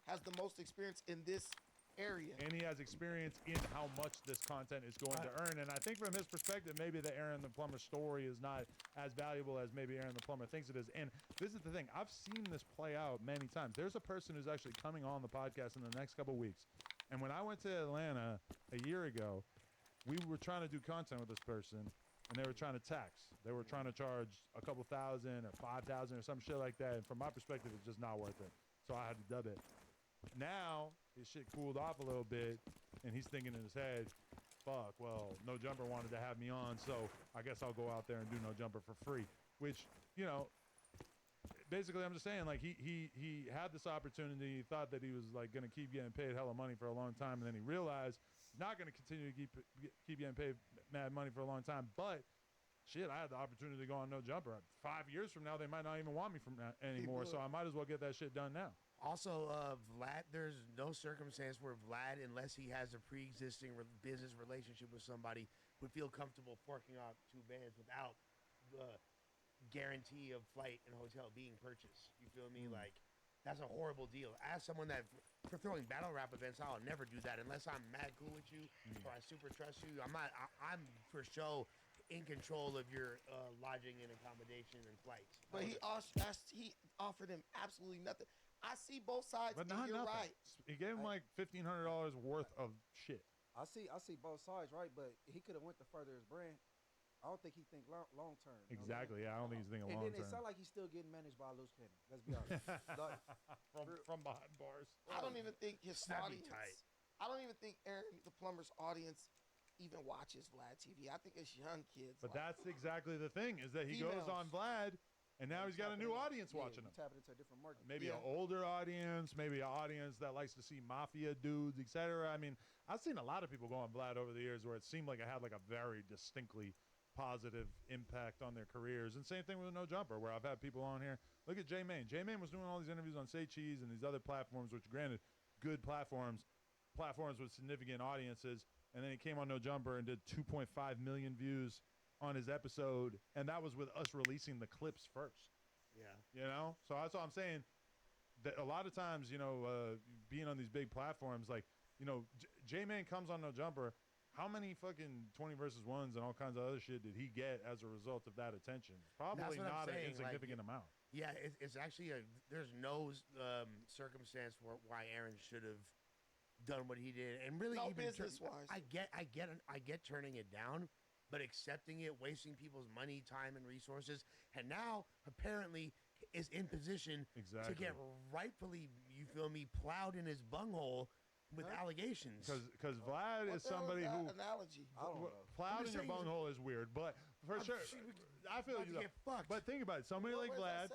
K: has the most experience in this area.
H: And he has experience in how much this content is going to earn. And I think from his perspective, maybe the Aaron the Plumber story is not as valuable as maybe Aaron the Plumber thinks it is. And this is the thing. I've seen this play out many times. There's a person who's actually coming on the podcast in the next couple weeks. And when I went to Atlanta a year ago, we were trying to do content with this person, and they were trying to tax. They were trying to charge a couple $1,000 or $5,000 or some shit like that. And from my perspective, it's just not worth it. So I had to dub it. Now, his shit cooled off a little bit, and he's thinking in his head, fuck, well, No Jumper wanted to have me on, so I guess I'll go out there and do No Jumper for free. Which, basically I'm just saying, like, he had this opportunity. He thought that he was, like, going to keep getting paid hella money for a long time, and then he realized he's not going to continue to keep getting paid mad money for a long time. But, shit, I had the opportunity to go on No Jumper. 5 years from now, they might not even want me from that anymore, so I might as well get that shit done now.
J: Also, Vlad, there's no circumstance where Vlad, unless he has a pre-existing business relationship with somebody, would feel comfortable forking out 2 bands without the guarantee of flight and hotel being purchased. You feel me? Like, that's a horrible deal. As someone that, for throwing battle rap events, I'll never do that unless I'm mad cool with you or I super trust you. I'm for sure in control of your lodging and accommodation and flights.
K: But he offered him absolutely nothing. I see both sides,
H: But
K: and
H: not
K: you're
H: nothing.
K: right.
H: He gave him like $1,500 worth of shit.
I: I see both sides, right? But he could have went to further his brand. I don't think he think long term.
H: Exactly. Yeah, I don't think he's thinking
I: And
H: long
I: then it
H: term.
I: sounds like he's still getting managed by a loose cannon. Let's be honest. Like,
H: from behind bars.
K: I don't even think his
J: That'd be
K: audience.
J: tight.
K: I don't even think Aaron the Plumber's audience even watches Vlad TV. I think it's young kids.
H: But
K: like,
H: that's exactly the thing, is that he goes
K: Females.
H: on Vlad, and now he's got a new audience watching him.
I: Tapping into a different market.
H: Maybe an older audience, maybe an audience that likes to see mafia dudes, etc. I mean, I've seen a lot of people go on Vlad over the years where it seemed like it had like a very distinctly positive impact on their careers. And same thing with No Jumper, where I've had people on here. Look at J Main. J Main was doing all these interviews on Say Cheese and these other platforms, which granted, good platforms with significant audiences. And then he came on No Jumper and did 2.5 million views on his episode, and that was with us releasing the clips first.
J: Yeah.
H: You know? So that's all I'm saying. That a lot of times, you know, being on these big platforms, like, you know, J-Man comes on No Jumper. How many fucking 20 versus 1s and all kinds of other shit did he get as a result of that attention? Probably not an insignificant amount.
J: Yeah, it's actually there's no circumstance why Aaron should have done what he did, and really
K: No,
J: even
K: business-wise.
J: I get turning it down, but accepting it, wasting people's money, time, and resources, and now apparently is in position to get rightfully, you feel me, plowed in his bunghole with allegations.
H: Because Vlad is somebody who
K: analogy.
I: I don't know.
H: Plowed in your bunghole is weird, but for sure, I feel you. But think about it. Somebody like Vlad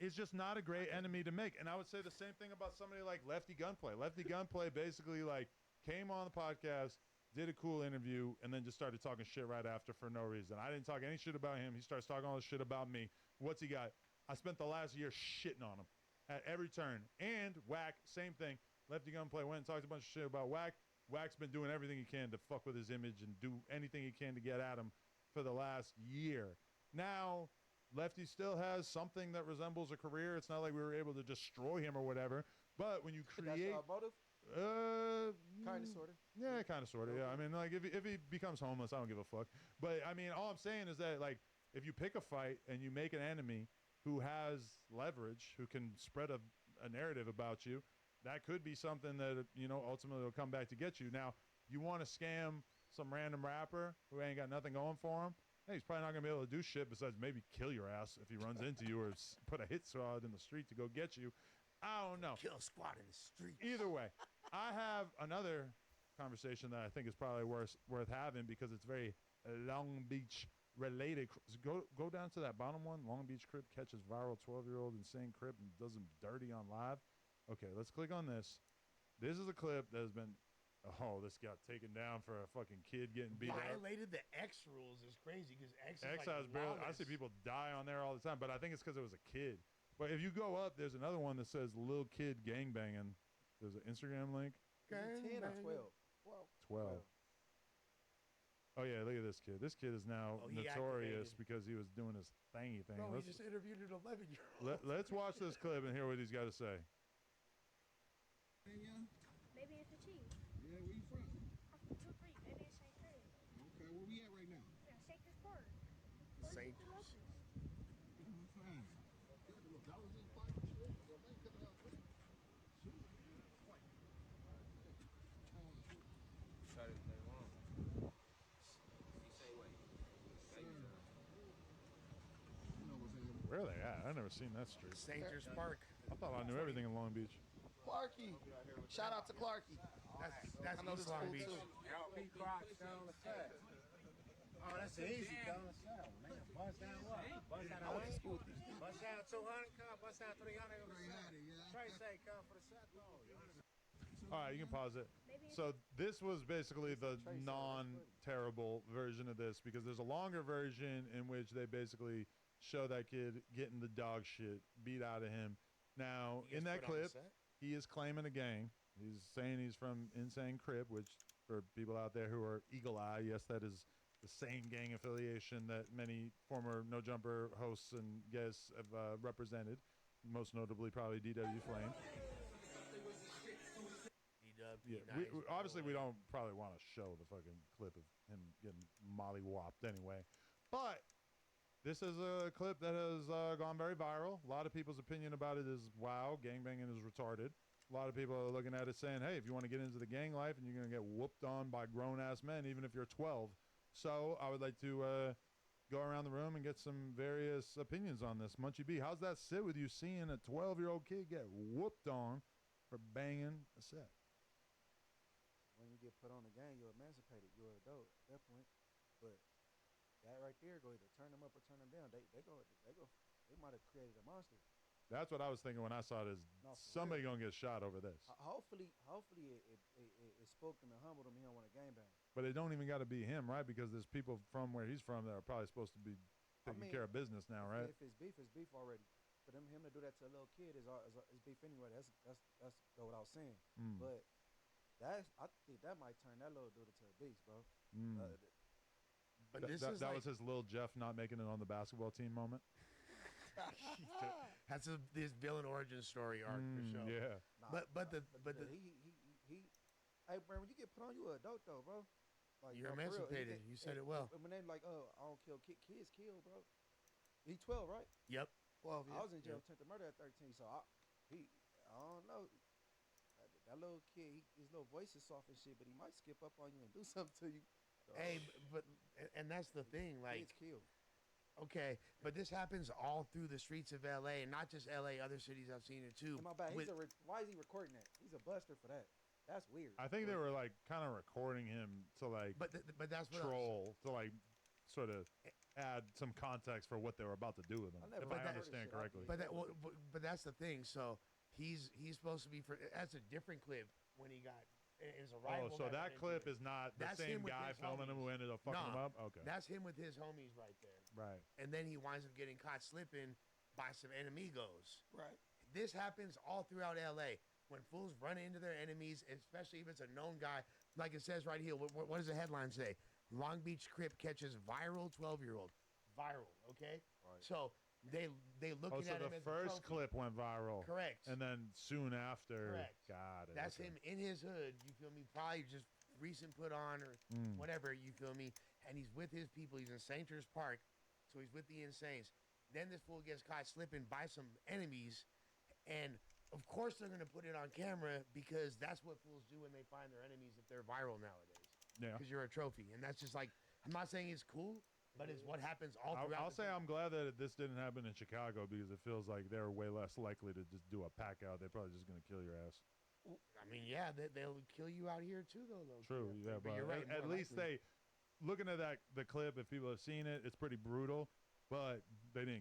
H: is just not a great enemy to make. And I would say the same thing about somebody like Lefty Gunplay. Lefty Gunplay basically like came on the podcast, did a cool interview, and then just started talking shit right after for no reason. I didn't talk any shit about him. He starts talking all this shit about me. What's he got? I spent the last year shitting on him at every turn. And Whack, same thing. Lefty Gunplay went and talked a bunch of shit about Whack. Whack's been doing everything he can to fuck with his image and do anything he can to get at him for the last year. Now, Lefty still has something that resembles a career. It's not like we were able to destroy him or whatever. But when you create...
I: That's motive? Kind of, sort of.
H: Yeah, kind of, sort of, yeah. I mean, like, if he becomes homeless, I don't give a fuck. But, I mean, all I'm saying is that, like, if you pick a fight and you make an enemy who has leverage, who can spread a narrative about you, that could be something that, you know, ultimately will come back to get you. Now, you want to scam some random rapper who ain't got nothing going for him, hey, he's probably not going to be able to do shit besides maybe kill your ass if he runs into you or put a hit squad in the street to go get you. I don't know.
J: Kill a squad in the street.
H: Either way, I have another conversation that I think is probably worth having because it's very Long Beach related. Go down to that bottom one. Long Beach Crip catches viral 12-year-old insane Crip and does him dirty on live. Okay, let's click on this. This is a clip that has been... Oh, this got taken down for a fucking kid getting beat up.
J: Violated the X rules is crazy because X is
H: has
J: like
H: barely... I
J: lawless.
H: see people die on there all the time, but I think it's because it was a kid. But if you go up, there's another one that says little kid gangbanging. There's an Instagram link.
I: 10 or 12?
H: 12. Oh, yeah, look at this kid. This kid is now
J: he
H: notorious
J: activated.
H: because he was doing his thingy thing.
J: Bro, he
H: Let's,
J: just interviewed an 11-year-old.
H: let's watch this clip and hear what he's got to say.
P: Maybe it's a cheese.
N: Yeah, where you from?
P: I'm from 2-3. Maybe it's St. Clair.
N: Okay, where we at right now?
P: Yeah, St. Park.
J: St.
N: Fine. Look, I was in fight and shit. Yo, man, cut it out. Shoot.
B: Try to play wrong. You say what?
N: You know what's happening.
H: Where are they at? I've never seen that street.
J: St. Park.
H: I thought I knew everything in Long Beach.
K: Clarky. Shout out to Clarky.
J: That's
K: I know
J: East
K: this
J: Long
K: fool
J: Beach.
K: too.
O: P. Crocs down the side. Oh, that's easy, down the side, man. Bust down what? Bust down
K: I went to school with these dudes.
O: Bust down 200, come. Bust down 300. Trey say come for the set though.
H: All right, you can pause it. So this was basically the non-terrible version of this because there's a longer version in which they basically show that kid getting the dog shit beat out of him. Now, in that clip, he is claiming a gang. He's saying he's from Insane Crip, which for people out there who are eagle-eye, yes, that is the same gang affiliation that many former No Jumper hosts and guests have represented, most notably probably DW Flame. Yeah, obviously we don't probably want to show the fucking clip of him getting molly-whopped anyway, but this is a clip that has gone very viral. A lot of people's opinion about it is, wow, gangbanging is retarded. A lot of people are looking at it saying, hey, if you want to get into the gang life and you're going to get whooped on by grown-ass men, even if you're 12. So I would like to go around the room and get some various opinions on this. Munchie B, how's that sit with you seeing a 12-year-old kid get whooped on for banging a set?
I: When you get put on the gang, you're emancipated. You're an adult at that point. But that right there go either turn them up or turn them down. They might have created a monster.
H: That's what I was thinking when I saw this.
I: No,
H: somebody gonna get shot over this.
I: Hopefully it spoke him and humbled him. He don't want to gangbang.
H: But it don't even got to be him, right? Because there's people from where he's from that are probably supposed to be taking care of business now, right?
I: If it's beef already. For him to do that to a little kid is beef anyway. That's go without saying. But I think that might turn that little dude into a beast, bro.
J: But
H: that was his little Jeff not making it on the basketball team moment.
J: That's his villain origin story arc for sure.
H: Yeah.
I: Hey, bro, when you get put on, you an adult though, bro. Like,
J: you're
I: bro,
J: emancipated. You said it well.
I: When they like, oh, I don't kill kids, kill, bro. He 12, right?
J: Yep.
I: 12. I was in jail for attempted murder at 13, so I don't know. That little kid, his little voice is soft and shit, but he might skip up on you and do something to you. So,
J: hey, and that's the thing, like.
I: Kids kill.
J: Okay, but this happens all through the streets of LA, and not just LA, other cities I've seen it too.
I: And my bad. Why is he recording that? He's a buster for that. That's weird.
H: I think they were like kind of recording him to like,
J: but that's what
H: troll to like sort of add some context for what they were about to do with him, if I understand correctly.
J: But that's the thing. So he's supposed to be that's a different clip when he got. It's a rival.
H: Oh, so that clip is not the same guy filming him who ended up fucking him up? Okay.
J: That's him with his homies right there.
H: Right.
J: And then he winds up getting caught slipping by some enemigos.
K: Right.
J: This happens all throughout LA. When fools run into their enemies, especially if it's a known guy, like it says right here, what does the headline say? Long Beach Crip catches viral 12-year-old. Viral, okay?
H: Right.
J: So they looking at him as
H: the first clip went viral.
J: Correct.
H: And then soon after,
J: Correct.
H: Got it.
J: That's him in his hood, you feel me? Probably just recent put on or whatever, you feel me? And he's with his people. He's in St. George Park, so he's with the Insanes. Then this fool gets caught slipping by some enemies, and of course they're going to put it on camera because that's what fools do when they find their enemies if they're viral nowadays.
H: Yeah.
J: Because you're a trophy. And that's just like, I'm not saying it's cool, but it's what happens all throughout.
H: I'll say I'm glad that this didn't happen in Chicago because it feels like they're way less likely to just do a pack out. They're probably just going to kill your ass.
J: I mean, yeah, they'll kill you out here too, though.
H: True, yeah, but
J: you're right.
H: At least looking at the clip, if people have seen it, it's pretty brutal, but they didn't